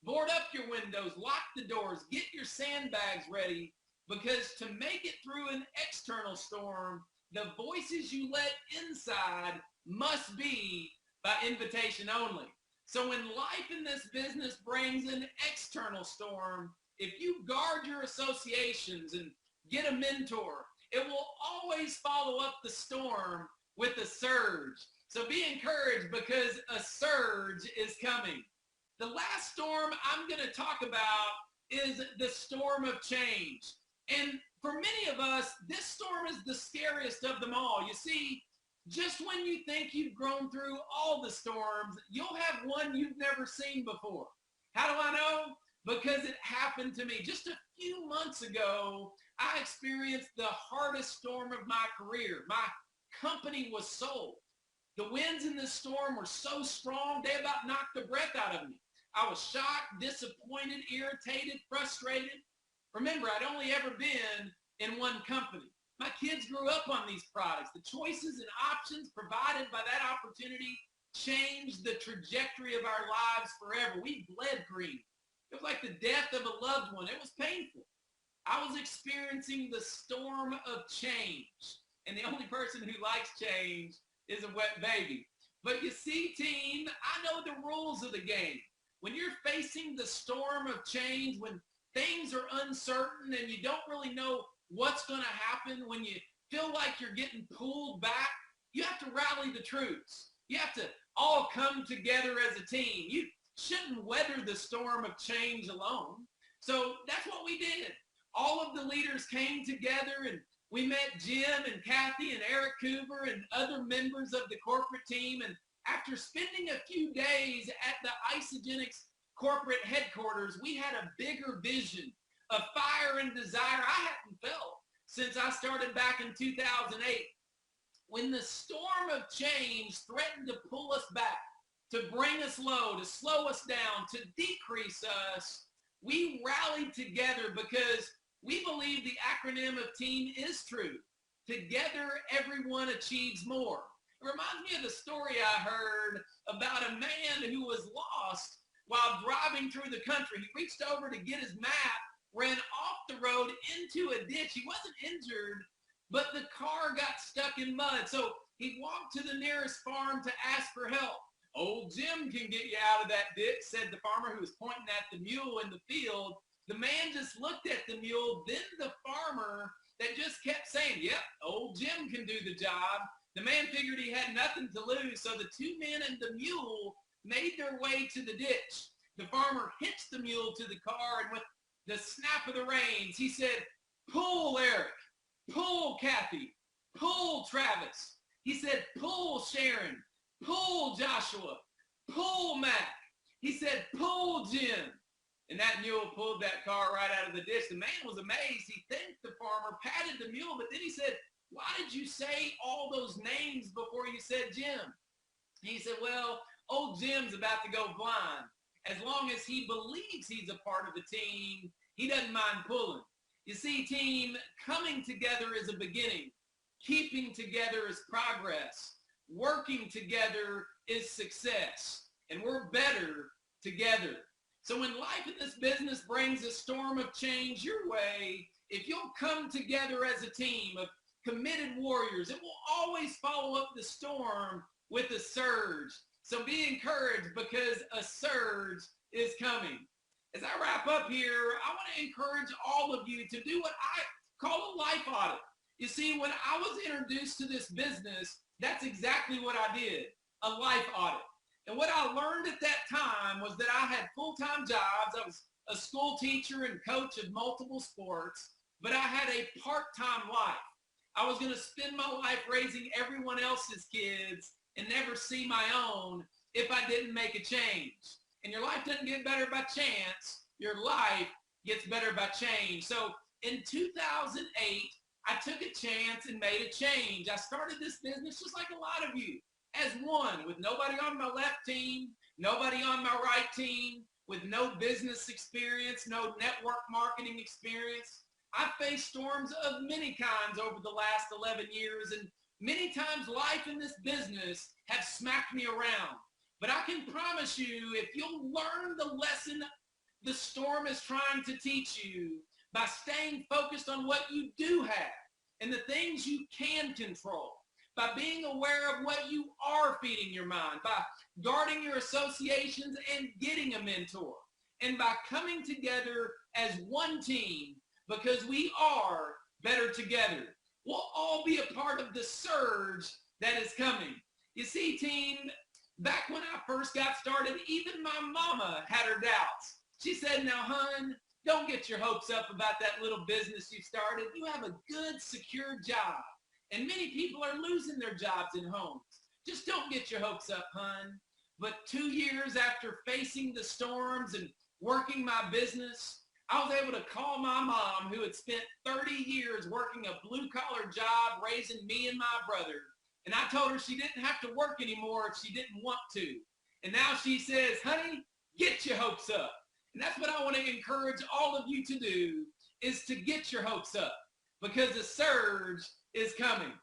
Board up your windows, lock the doors, get your sandbags ready, because to make it through an external storm, the voices you let inside must be by invitation only. So when life in this business brings an external storm, if you guard your associations and get a mentor, it will always follow up the storm with a surge. So be encouraged because a surge is coming. The last storm I'm going to talk about is the storm of change. And for many of us, this storm is the scariest of them all. You see, just when you think you've grown through all the storms, you'll have one you've never seen before. How do I know? Because it happened to me. Just a few months ago, I experienced the hardest storm of my career. My company was sold. The winds in this storm were so strong, they about knocked the breath out of me. I was shocked, disappointed, irritated, frustrated. Remember, I'd only ever been in one company. My kids grew up on these products. The choices and options provided by that opportunity changed the trajectory of our lives forever. We bled green. It was like the death of a loved one. It was painful. I was experiencing the storm of change. And the only person who likes change is a wet baby. But you see, team, I know the rules of the game. When you're facing the storm of change, when things are uncertain and you don't really know what's going to happen, when you feel like you're getting pulled back, you have to rally the troops. You have to all come together as a team. You shouldn't weather the storm of change alone. So that's what we did. All of the leaders came together and we met Jim and Kathy and Eric Cooper and other members of the corporate team. And after spending a few days at the Isagenix corporate headquarters, we had a bigger vision, a fire and desire I hadn't felt since I started back in 2008. When the storm of change threatened to pull us back, to bring us low, to slow us down, to decrease us, we rallied together because we believe the acronym of TEAM is true. Together, everyone achieves more. It reminds me of the story I heard about a man who was lost while driving through the country. He reached over to get his map, ran off the road into a ditch. He wasn't injured, but the car got stuck in mud. So he walked to the nearest farm to ask for help. Old Jim can get you out of that ditch, said the farmer who was pointing at the mule in the field. The man just looked at the mule, then the farmer that just kept saying, yep, old Jim can do the job. The man figured he had nothing to lose, so the two men and the mule made their way to the ditch. The farmer hitched the mule to the car, and with the snap of the reins, he said, "Pull, Eric. Pull, Kathy. Pull, Travis." He said, "Pull, Sharon. Pull, Joshua. Pull, Mac." He said, "Pull, Jim." And that mule pulled that car right out of the ditch. The man was amazed. He thanked the farmer, patted the mule, but then he said, "Why did you say all those names before you said Jim?" And he said, "Well, old Jim's about to go blind. As long as he believes he's a part of the team, he doesn't mind pulling." You see, team, coming together is a beginning. Keeping together is progress. Working together is success. And we're better together. So when life in this business brings a storm of change your way, if you'll come together as a team of committed warriors, it will always follow up the storm with a surge. So be encouraged, because a surge is coming. As I wrap up here, I want to encourage all of you to do what I call a life audit. You see, when I was introduced to this business, that's exactly what I did, a life audit. And what I learned at that time was that I had full-time jobs. I was a school teacher and coach of multiple sports, but I had a part-time life. I was going to spend my life raising everyone else's kids and never see my own if I didn't make a change. And your life doesn't get better by chance. Your life gets better by change. So in 2008, I took a chance and made a change. I started this business just like a lot of you, as one, with nobody on my left team, nobody on my right team, with no business experience, no network marketing experience. I faced storms of many kinds over the last 11 years, and many times life in this business have smacked me around. But I can promise you, if you'll learn the lesson the storm is trying to teach you by staying focused on what you do have and the things you can control, by being aware of what you are feeding your mind, by guarding your associations and getting a mentor, and by coming together as one team, because we are better together. We'll all be a part of the surge that is coming. You see, team, back when I first got started, even my mama had her doubts. She said, "Now, hun, don't get your hopes up about that little business you started. You have a good, secure job. And many people are losing their jobs and homes. Just don't get your hopes up, hun." But 2 years after facing the storms and working my business, I was able to call my mom, who had spent 30 years working a blue-collar job raising me and my brother. And I told her she didn't have to work anymore if she didn't want to. And now she says, "Honey, get your hopes up." And that's what I want to encourage all of you to do, is to get your hopes up, because the surge is coming.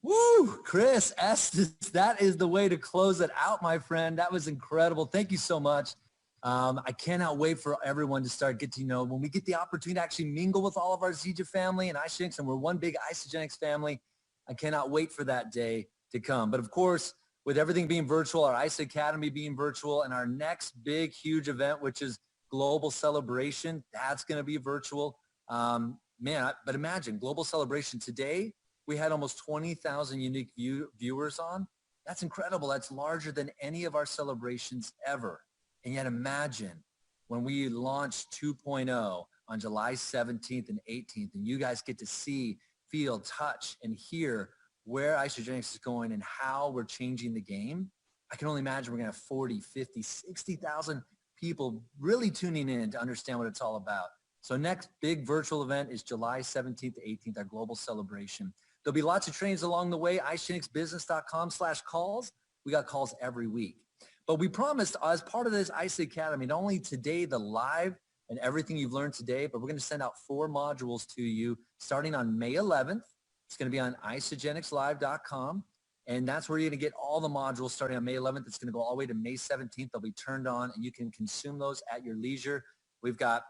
Woo, Chris Estes, that is the way to close it out, my friend. That was incredible. Thank you so much. I cannot wait for everyone to start getting to know, when we get the opportunity to actually mingle with all of our Zija family and Isagenix, and we're one big Isagenix family. I cannot wait for that day to come. But of course, with everything being virtual, our ISA Academy being virtual, and our next big, huge event, which is Global Celebration, that's going to be virtual. But imagine Global Celebration today, we had almost 20,000 unique viewers on. That's incredible. That's larger than any of our celebrations ever. And yet imagine when we launch 2.0 on July 17th and 18th, and you guys get to see, feel, touch, and hear where Isagenix is going and how we're changing the game. I can only imagine we're going to have 40, 50, 60,000 people really tuning in to understand what it's all about. So next big virtual event is July 17th to 18th, our global celebration. There'll be lots of trainings along the way, isagenixbusiness.com/calls. We got calls every week. But we promised, as part of this ISA Academy, not only today, the live and everything you've learned today, but we're going to send out 4 modules to you starting on May 11th. It's going to be on isagenixlive.com. And that's where you're going to get all the modules starting on May 11th. It's going to go all the way to May 17th. They'll be turned on, and you can consume those at your leisure. We got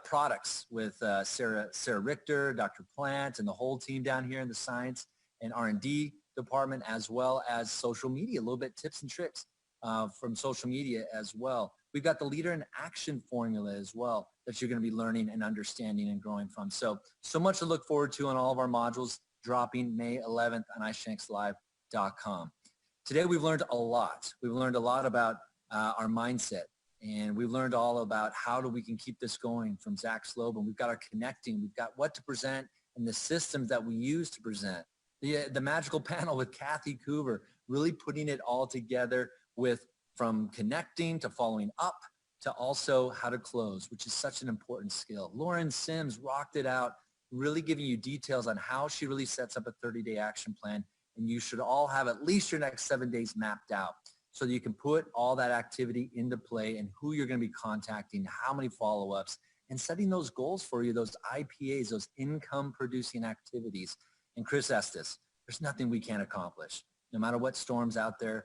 products with Sarah Richter, Dr. Plant, and the whole team down here in the science and R&D department, as well as social media, a little bit tips and tricks from social media as well. We've got the Leader in Action formula as well that you're going to be learning and understanding and growing from. So much to look forward to on all of our modules dropping May 11th on isagenixlive.com. Today we've learned a lot. We've learned a lot about our mindset, and we've learned all about how we can keep this going from Zach Slob, and we've got our connecting, we've got what to present and the systems that we use to present. The magical panel with Kathy Coover, really putting it all together with from connecting to following up to also how to close, which is such an important skill. Lauren Sims rocked it out, really giving you details on how she really sets up a 30-day action plan. And you should all have at least your next 7 days mapped out so that you can put all that activity into play and who you're going to be contacting, how many follow-ups, and setting those goals for you, those IPAs, those income-producing activities. And Chris Estes, there's nothing we can't accomplish. No matter what storm's out there,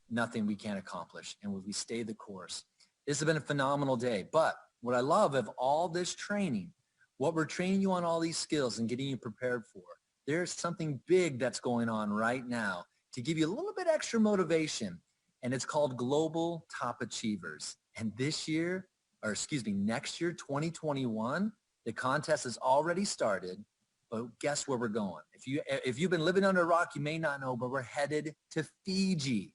nothing we can't accomplish. And when we stay the course. This has been a phenomenal day. But what I love of all this training, what we're training you on all these skills and getting you prepared for, there's something big that's going on right now to give you a little bit extra motivation. And it's called Global Top Achievers. And this year, or excuse me, next year, 2021, the contest has already started. But guess where we're going? If you've been living under a rock, you may not know, but we're headed to Fiji.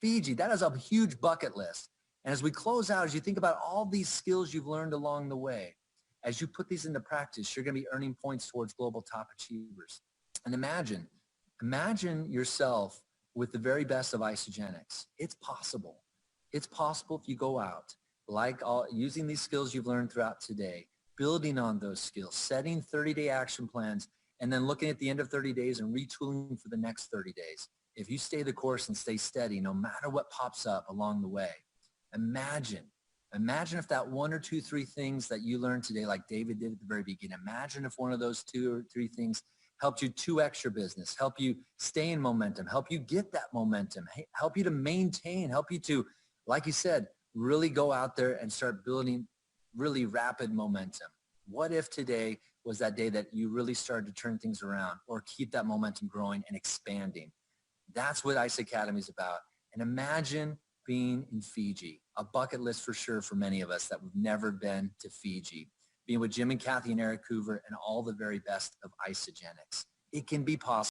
Fiji, that is a huge bucket list. And as we close out, as you think about all these skills you've learned along the way, as you put these into practice, you're going to be earning points towards Global Top Achievers. And imagine yourself with the very best of Isagenix. It's possible. It's possible if you go out, using these skills you've learned throughout today, building on those skills, setting 30-day action plans, and then looking at the end of 30 days and retooling for the next 30 days. If you stay the course and stay steady, no matter what pops up along the way, imagine if that 1 or 2, 3 things that you learned today, like David did at the very beginning, imagine if one of those 2 or 3 things helped you 2x your business, help you stay in momentum, help you get that momentum, help you to maintain, help you to, like you said, really go out there and start building really rapid momentum. What if today was that day that you really started to turn things around or keep that momentum growing and expanding? That's what ICE Academy is about. And imagine being in Fiji, a bucket list for sure for many of us that we've never been to Fiji, being with Jim and Kathy and Eric Coover and all the very best of Isagenix. It can be possible.